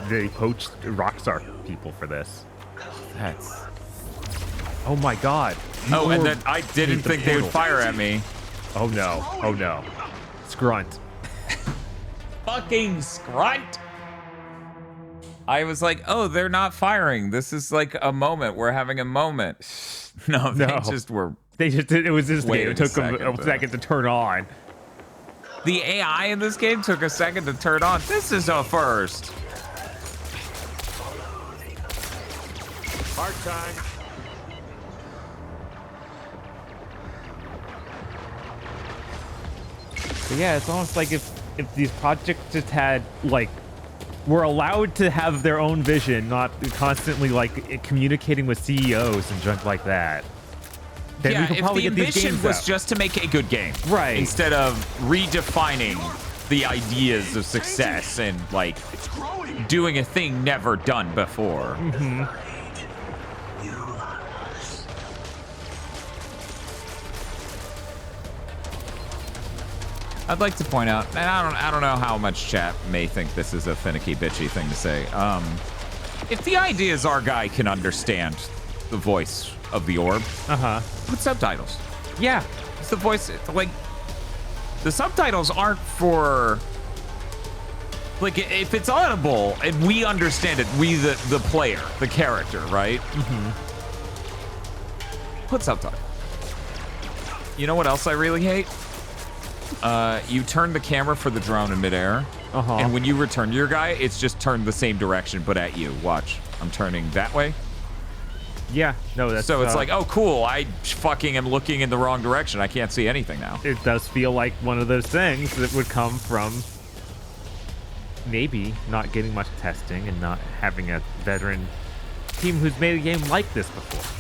they poached Rockstar people for this. That's... Oh my god. Oh, and then I didn't think they would fire at me. Oh no. Oh no. Scrunt. Fucking Scrunt. I was like, oh, they're not firing. This is like a moment. We're having a moment. No, they just were. They just did. It was this game. It took them a second to turn on. The AI in this game took a second to turn on. This is a first. Hard time. But yeah, it's almost like if these projects just had like were allowed to have their own vision, not constantly like communicating with CEOs and junk like that. Then Yeah, we could if probably the get these ambition games was out. just to make a good game, Right? Instead of redefining the ideas of success and like doing a thing never done before. Mm-hmm. I'd like to point out, and I don't know how much chat may think this is a finicky, bitchy thing to say. If the ideas our guy can understand the voice of the orb, put subtitles. Yeah, it's the voice. Like the subtitles aren't for. Like if it's audible and we understand it, we the player, the character, right? Mm-hmm. Put subtitles. You know what else I really hate? You turn the camera for the drone in midair, and when you return your guy, it's just turned the same direction, but at you. Watch, I'm turning that way. Yeah, no, that's... So it's like, oh, cool, I fucking am looking in the wrong direction. I can't see anything now. It does feel like one of those things that would come from maybe not getting much testing and not having a veteran team who's made a game like this before.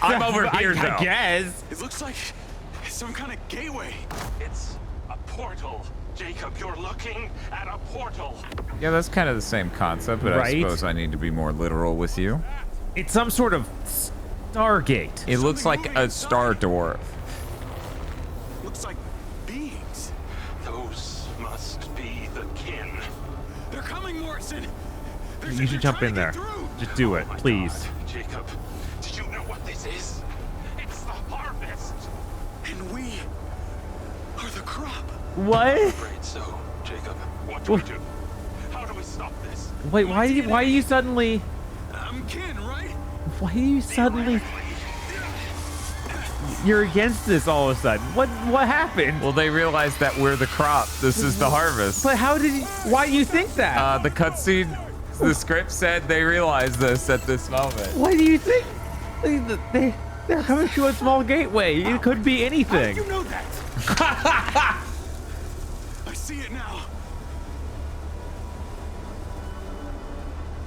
I'm over here, though. I guess. It looks like some kind of gateway. It's a portal. Jacob, you're looking at a portal. Yeah, that's kind of the same concept, but I suppose I need to be more literal with you. It's some sort of Stargate. It looks like a star door. Looks like beings. Those must be the kin. They're coming, Morrison. You should jump in there. Just do it, please. Jacob, did you know what this is? It's the harvest. And we are the crop. What? I'm afraid so, Jacob. What do we do? How do we stop this? Wait, why are you suddenly... I'm kin, right? Why are you suddenly... you're against this all of a sudden. What happened? Well, they realized that we're the crop. This is the harvest. But why do you think that? The cutscene, the script said they realized this at this moment. Why do you think they're coming through a small gateway? It could be anything. How do you know that? I see it now.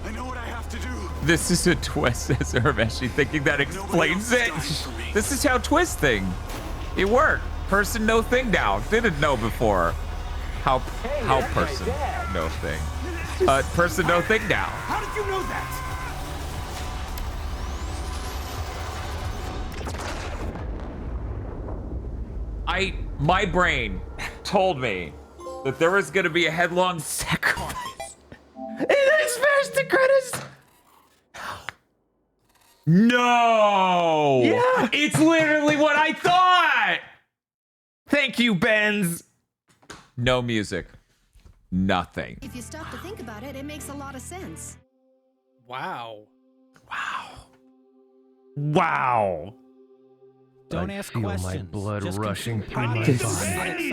I know what I have to do. This is a twist, says Hermeshi, thinking that explains it. This is how twist thing. It worked. Person no thing now. Didn't know before. How person no thing. Person no thing now. How did you know that? My brain told me that there was gonna be a headlong sacrifice. And then smash the credits. No! Yeah! It's literally what I thought! Thank you, Benz. No music. Nothing. If you stop to think about it, it makes a lot of sense. Wow. Wow. Don't ask questions. My blood Just rushing through my This body.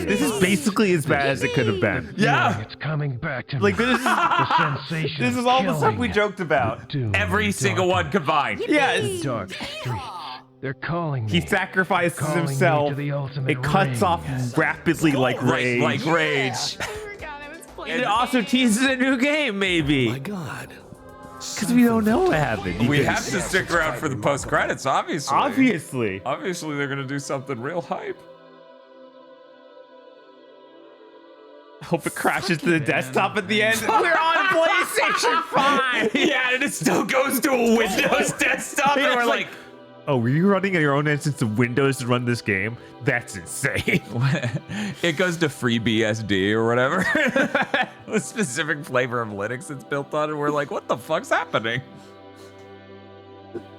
This is basically as bad as it could have been. Yeah. It's coming back to me. Like this is the sensation. This is all the stuff we joked about. Every single one combined. Yes. Dark street. They're calling me. He sacrifices Calling me himself. to the ultimate It cuts ring. off rapidly like rage. Like rage. And it also teases a new game, maybe. My God. Because we don't know what happened. We have to stick around for the post credits, obviously. Obviously. Obviously, they're gonna do something real hype. Hope it crashes to the desktop at the end. We're on PlayStation 5. Yeah, and it still goes to a Windows desktop, and we're like, oh, were you running your own instance of Windows to run this game? That's insane. it goes to FreeBSD or whatever. A specific flavor of Linux it's built on, and we're like, what the fuck's happening?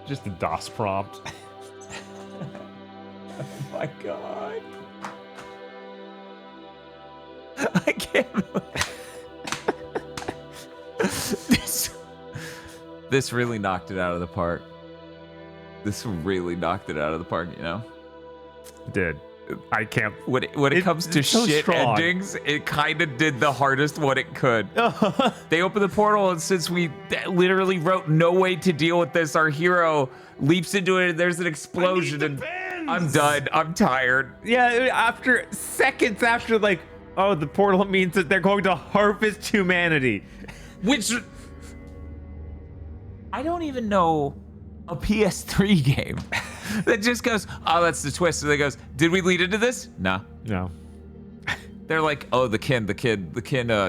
Just a DOS prompt. Oh my god. I can't. This really knocked it out of the park. This really knocked it out of the park, you know? Did. I can't. When it comes to so shit strong. endings, it kind of did the hardest one it could. They opened the portal, and since we literally wrote no way to deal with this, our hero leaps into it, and there's an explosion, and I'm done. I'm tired. Yeah, seconds after, like, oh, the portal means that they're going to harvest humanity. Which, I don't even know a PS3 game that just goes, oh, that's the twist. And they goes, did we lead into this? No. They're like, oh, the kin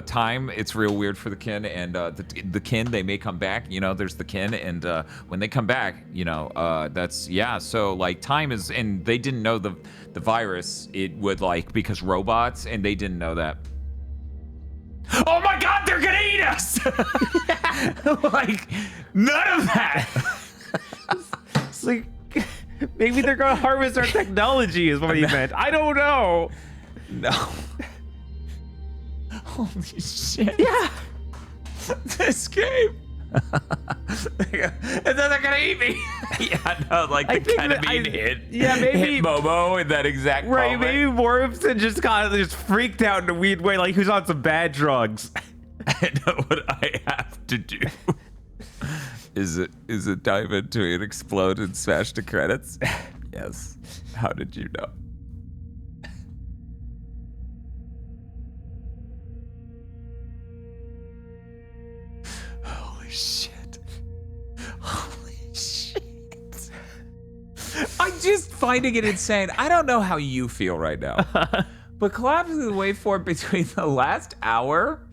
time. It's real weird for the kin, and the kin, they may come back. You know, there's the kin, and when they come back, you know, so like time is, and they didn't know the virus, it would like, because robots, and they didn't know that. Oh my God, they're gonna eat us! Like, none of that. It's like, maybe they're gonna harvest our technology is what he meant. I don't know. No. Holy shit. Yeah. This game. And then they're gonna eat me. Yeah, no, like the ketamine hit. Yeah, maybe hit Momo in that exact right. moment. Maybe Morrison just kind of just freaked out in a weird way, like who's on some bad drugs. I know what I have to do. Is it dive into it, explode, and smash the credits? Yes. How did you know? Holy shit. Holy shit. I'm just finding it insane. I don't know how you feel right now, but collapsing the waveform between the last hour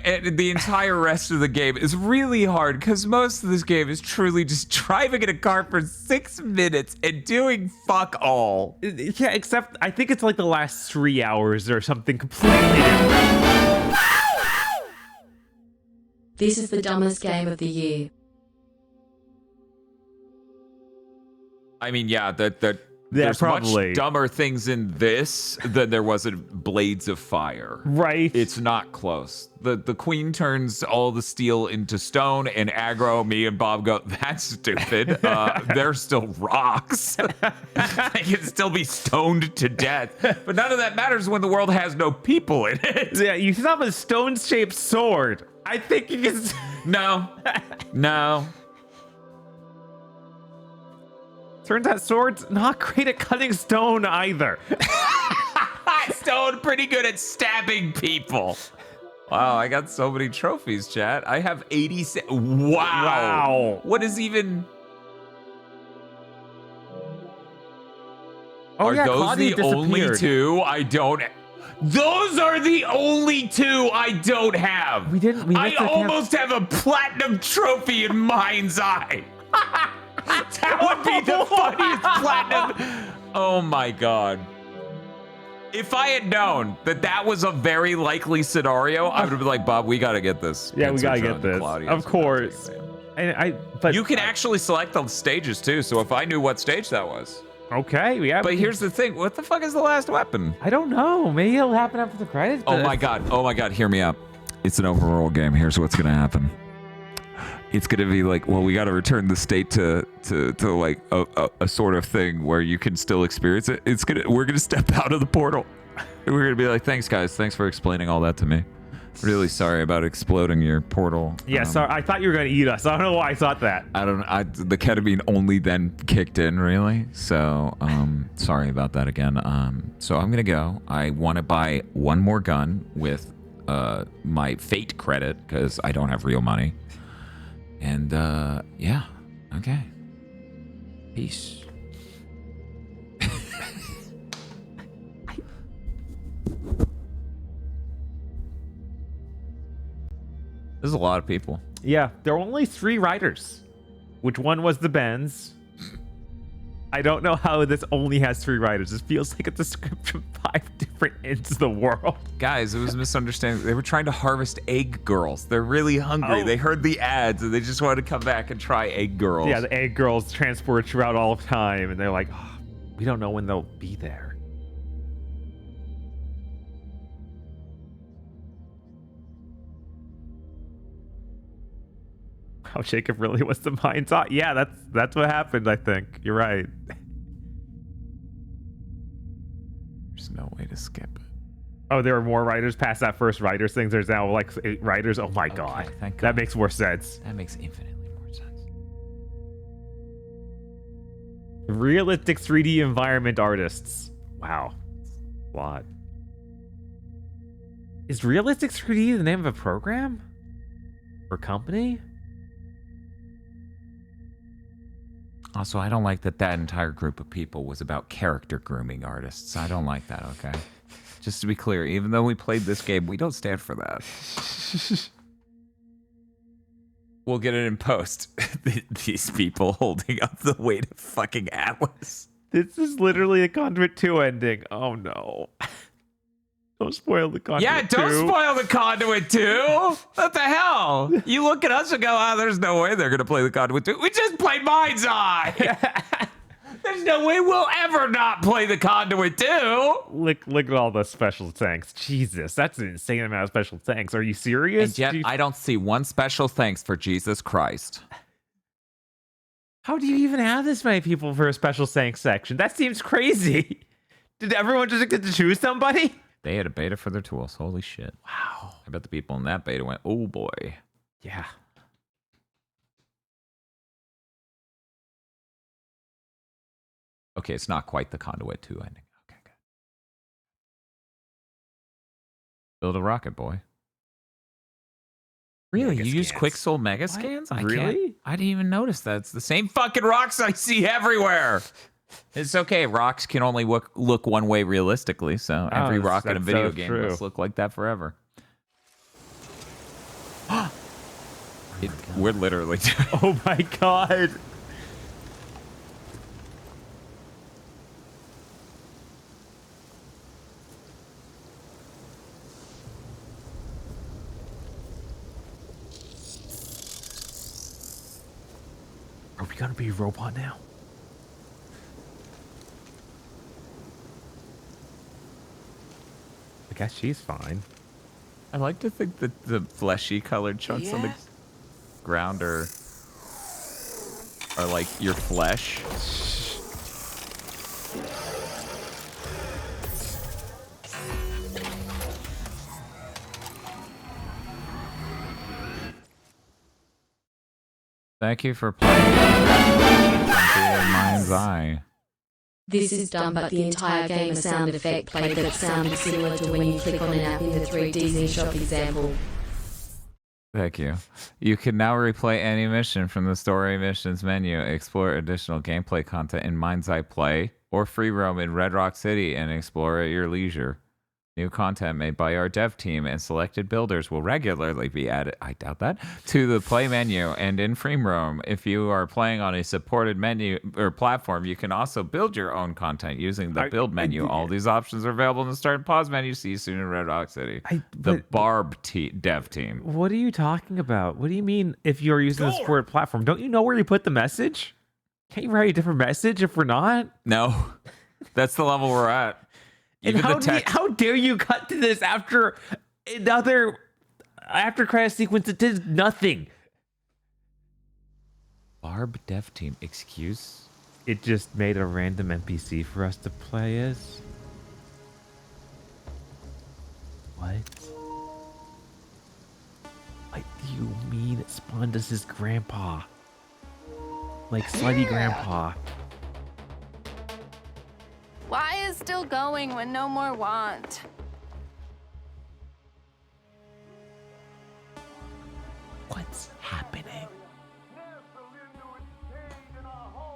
and the entire rest of the game is really hard, because most of this game is truly just driving in a car for 6 minutes and doing fuck all. Yeah, except I think it's like the last 3 hours or something completely different. This is the dumbest game of the year. I mean, yeah, the Yeah, There's probably. much dumber things in this than there was in Blades of Fire. Right. It's not close. The queen turns all the steel into stone, and aggro, me and Bob go, that's stupid. They're still rocks. They can still be stoned to death. But none of that matters when the world has no people in it. Yeah, you still have a stone-shaped sword. I think you can... No. Turns out swords not great at cutting stone either. Stone pretty good at stabbing people. Wow, I got so many trophies, chat. I have 86. Wow. What is even... Oh, are yeah, those Claudia the only disappeared. two I don't... Those are the only two I don't have. I almost have a platinum trophy in Mind's Eye. That would be the funniest platinum. Oh my god. If I had known that that was a very likely scenario, I would have been like, Bob, we got to get this. Yeah, we gotta Pincer get John this. Claudius. Of course. But you can actually select the stages too, so if I knew what stage that was. Okay, yeah. But here's the thing, what the fuck is the last weapon? I don't know. Maybe it'll happen after the credits. Oh my god, hear me out. It's an overworld game. Here's what's gonna happen. It's gonna be like, well, we gotta return the state to like a sort of thing where you can still experience it. We're gonna step out of the portal. And we're gonna be like, thanks guys, thanks for explaining all that to me. Really sorry about exploding your portal. Yeah, sorry. I thought you were gonna eat us. I don't know why I thought that. The ketamine only then kicked in, really. So, sorry about that again. So I'm gonna go. I want to buy one more gun with my fate credit because I don't have real money. And yeah, okay. Peace. There's a lot of people. Yeah, there were only 3 riders. Which one was the Benz? I don't know how this only has 3 riders. This feels like a description of 5 different ends of the world. Guys, it was a misunderstanding. They were trying to harvest egg girls. They're really hungry. Oh. They heard the ads and they just wanted to come back and try egg girls. Yeah, the egg girls transport throughout all of time, and they're like, oh, we don't know when they'll be there. How Jacob really was the mind's eye. Yeah, that's what happened, I think. You're right. There's no way to skip it. Oh, there are more writers past that first writers thing. There's now like 8 writers. Oh my god. Thank God. That makes more sense. That makes infinitely more sense. Realistic 3D environment artists. Wow. A lot. Is Realistic 3D the name of a program? Or company? Also, I don't like that entire group of people was about character grooming artists. I don't like that, okay? Just to be clear, even though we played this game, we don't stand for that. We'll get it in post. These people holding up the weight of fucking Atlas. This is literally a Conduit 2 ending. Oh no. Don't spoil the Conduit 2. Yeah, don't spoil the Conduit 2. What the hell? You look at us and go, oh, there's no way they're going to play the Conduit 2. We just played Mind's Eye. There's no way we'll ever not play the Conduit 2. Look at all the special thanks. Jesus, that's an insane amount of special thanks. Are you serious? And yet, I don't see one special thanks for Jesus Christ. How do you even have this many people for a special thanks section? That seems crazy. Did everyone just get to choose somebody? They had a beta for their tools. Holy shit. Wow. I bet the people in that beta went, oh boy. Yeah. Okay, it's not quite the Conduit 2 ending. Okay, good. Build a rocket, boy. Really? Mega you use scans. Quicksoul Mega Scans? Really? I didn't even notice that. It's the same fucking rocks I see everywhere. It's okay. Rocks can only look one way realistically, so every rock in a video game must look like that forever. We're literally... Oh my god. Are we gonna be a robot now? guess she's fine. I like to think that the fleshy colored chunks on the ground are like your flesh. Thank you for playing Mindseyǝ. This is dumb, but the entire game a sound effect played that sounded similar to when you click on an app in the 3D shop example. Thank you. You can now replay any mission from the story missions menu, explore additional gameplay content in Mindseyǝ Play, or free roam in Red Rock City and explore at your leisure. New content made by our dev team and selected builders will regularly be added, I doubt that, to the play menu and in free roam. If you are playing on a supported menu or platform, you can also build your own content using the build menu. All these options are available in the start and pause menu. See you soon in Red Rock City. The Barb dev team. What are you talking about? What do you mean if you're using the supported platform? Don't you know where you put the message? Can't you write a different message if we're not? No. That's the level we're at. And how dare you cut to this after another after credit sequence that did nothing? Barb dev team, excuse? It just made a random NPC for us to play as. What? What do you mean it spawned us as grandpa? Like slutty grandpa. Why is still going when no more want? What's happening?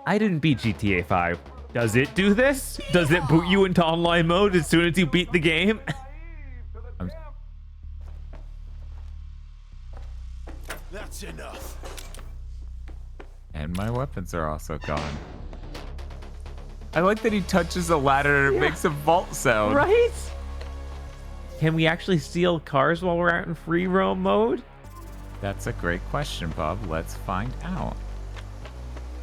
I didn't beat GTA 5. Does it do this? Does it boot you into online mode as soon as you beat the game? That's enough. And my weapons are also gone. I like that he touches a ladder and it makes a vault sound. Right? Can we actually steal cars while we're out in free roam mode? That's a great question, Bob. Let's find out.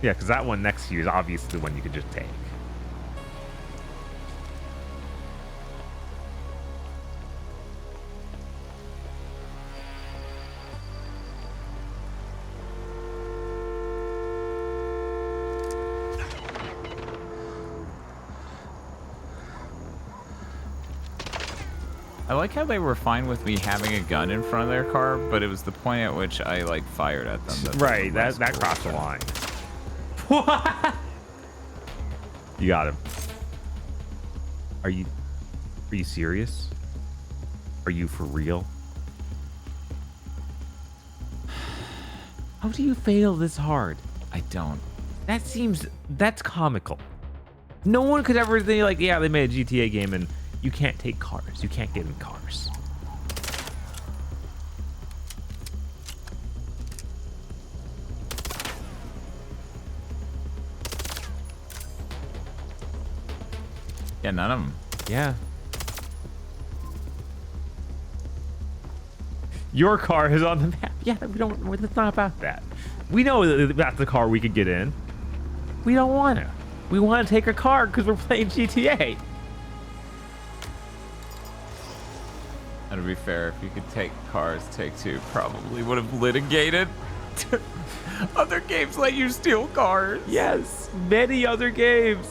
Yeah, because that one next to you is obviously the one you could just take. I like how they were fine with me having a gun in front of their car, but it was the point at which I like fired at them. Right, that crossed the line. What? You got him. Are you serious? Are you for real? How do you fail this hard? I don't. That's comical. No one could ever think like, yeah, they made a GTA game and you can't take cars. You can't get in cars. Yeah, none of them. Yeah. Your car is on the map. Yeah, it's not about that. We know that that's the car we could get in. We don't want to. We want to take a car because we're playing GTA. And to be fair, if you could take cars, Take-Two probably would have litigated. Other games let you steal cars. Yes, many other games.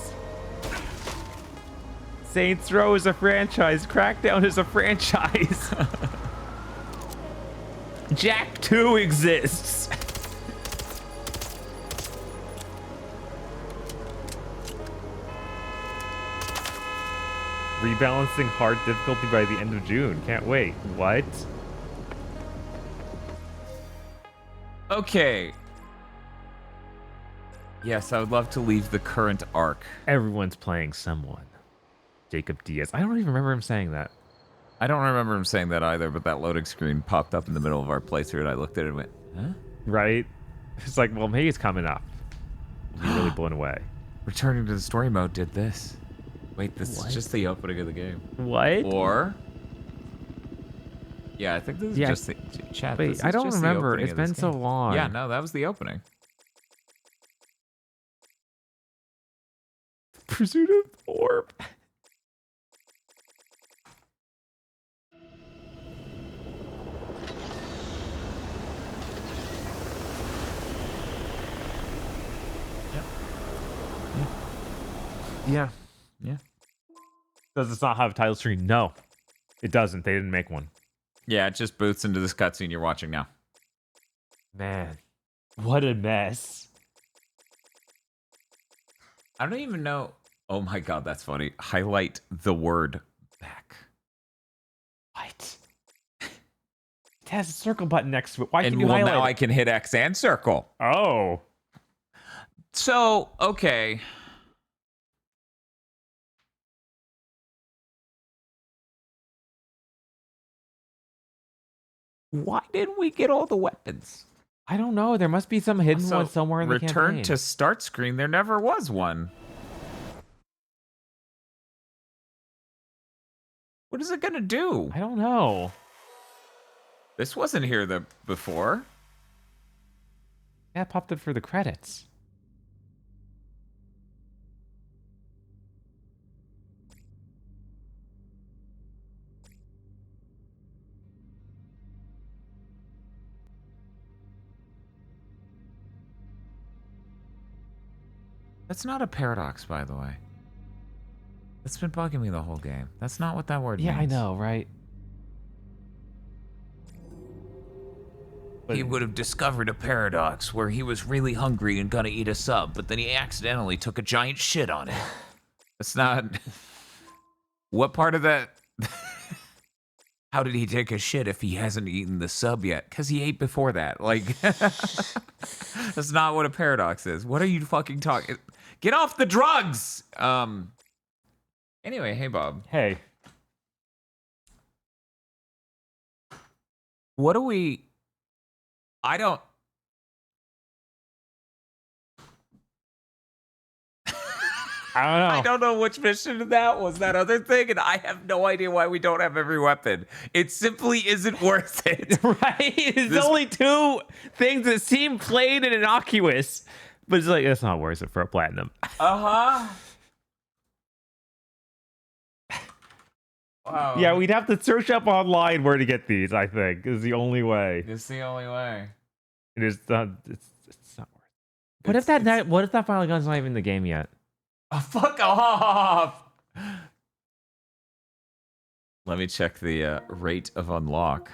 Saints Row is a franchise. Crackdown is a franchise. Jack 2 exists. Rebalancing hard difficulty by the end of June. Can't wait. What? Okay. Yes, I would love to leave the current arc. Everyone's playing someone. Jacob Diaz. I don't even remember him saying that. I don't remember him saying that either, but that loading screen popped up in the middle of our playthrough and I looked at it and went, huh? Right? It's like, well, maybe it's coming up. I'll be really blown away. Returning to the story mode did this. Wait, this is just the opening of the game. What? Or... Yeah, I think this is just the... Chat, wait, I don't remember. It's been so long. Yeah, no, that was the opening. Pursuit of Orb. Yeah. Yeah. Does this not have a title screen? No, it doesn't. They didn't make one. Yeah, it just boots into this cutscene you're watching now. Man, what a mess. I don't even know. Oh my god, that's funny. Highlight the word back. What? It has a circle button next to it. Why And can you highlight now it? I can hit X and circle. Oh. So, okay. Why didn't we get all the weapons? I don't know. There must be some hidden So, one somewhere in the campaign. return to start screen. There never was one. What is it gonna do? I don't know. This wasn't here before. Yeah, it popped up for the credits. That's not a paradox, by the way. That's been bugging me the whole game. That's not what that word means. Yeah, I know, right? He would have discovered a paradox where he was really hungry and gonna eat a sub, but then he accidentally took a giant shit on it. That's not... What part of that... How did he take a shit if he hasn't eaten the sub yet? Because he ate before that. Like, that's not what a paradox is. What are you fucking talking... Get off the drugs! Anyway, hey, Bob. Hey. What do we... I don't... I don't know. I don't know which mission that was, that other thing, and I have no idea why we don't have every weapon. It simply isn't worth it. Right? It's only two things that seem plain and innocuous, but it's like, it's not worth it for a platinum. Uh-huh. Wow. Yeah, we'd have to search up online where to get these, I think, is the only way. It's the only way. It is not, it's not worth it. What if that final gun's not even in the game yet? Oh, fuck off! Let me check the rate of unlock.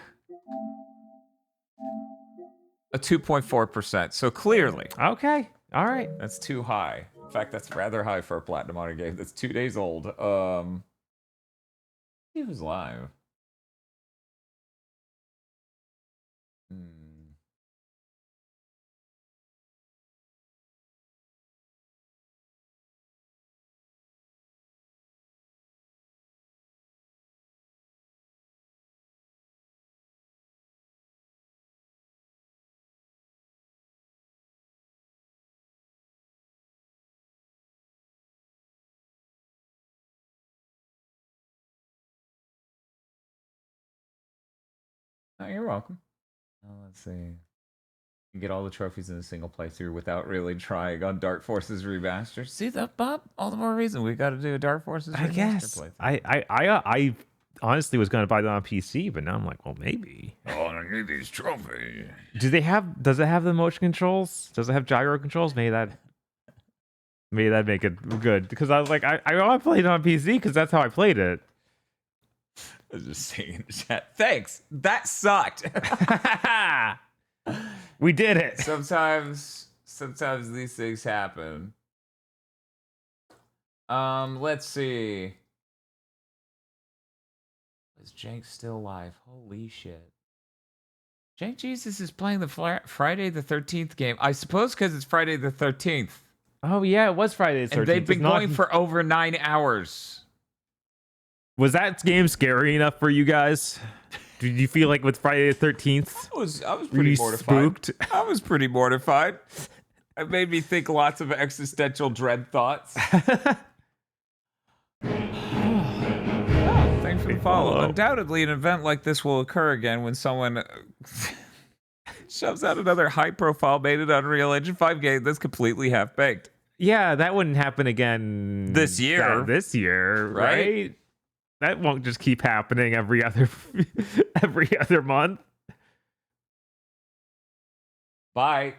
A 2.4%. So clearly. Okay. All right. That's too high. In fact, that's rather high for a platinum on a game that's 2 days old. He was live. Oh, you're welcome. Let's see. You get all the trophies in a single playthrough without really trying on Dark Forces Remastered. See that, Bob? All the more reason we got to do a Dark Forces Remastered I guess. playthrough. I honestly was going to buy that on PC, but now I'm like, well, maybe. Oh, I need these trophies. Does it have the motion controls? Does it have gyro controls? Maybe that make it good. Because I was like, I want to play it on PC because that's how I played it. I was just saying in the chat. Thanks. That sucked. We did it. Sometimes these things happen. Let's see. Is Jank still live? Holy shit. Jank Jesus is playing the Friday the 13th game. I suppose because it's Friday the 13th. Oh, yeah, it was Friday the 13th. And they've been going for over 9 hours. Was that game scary enough for you guys? Did you feel like with Friday the 13th? I was pretty mortified. Spooked? I was pretty mortified. It made me think lots of existential dread thoughts. Thanks for the follow. Undoubtedly, an event like this will occur again when someone shoves out another high-profile made in Unreal Engine 5 game that's completely half-baked. Yeah, that wouldn't happen again this year. Right? That won't just keep happening every other month. Bye.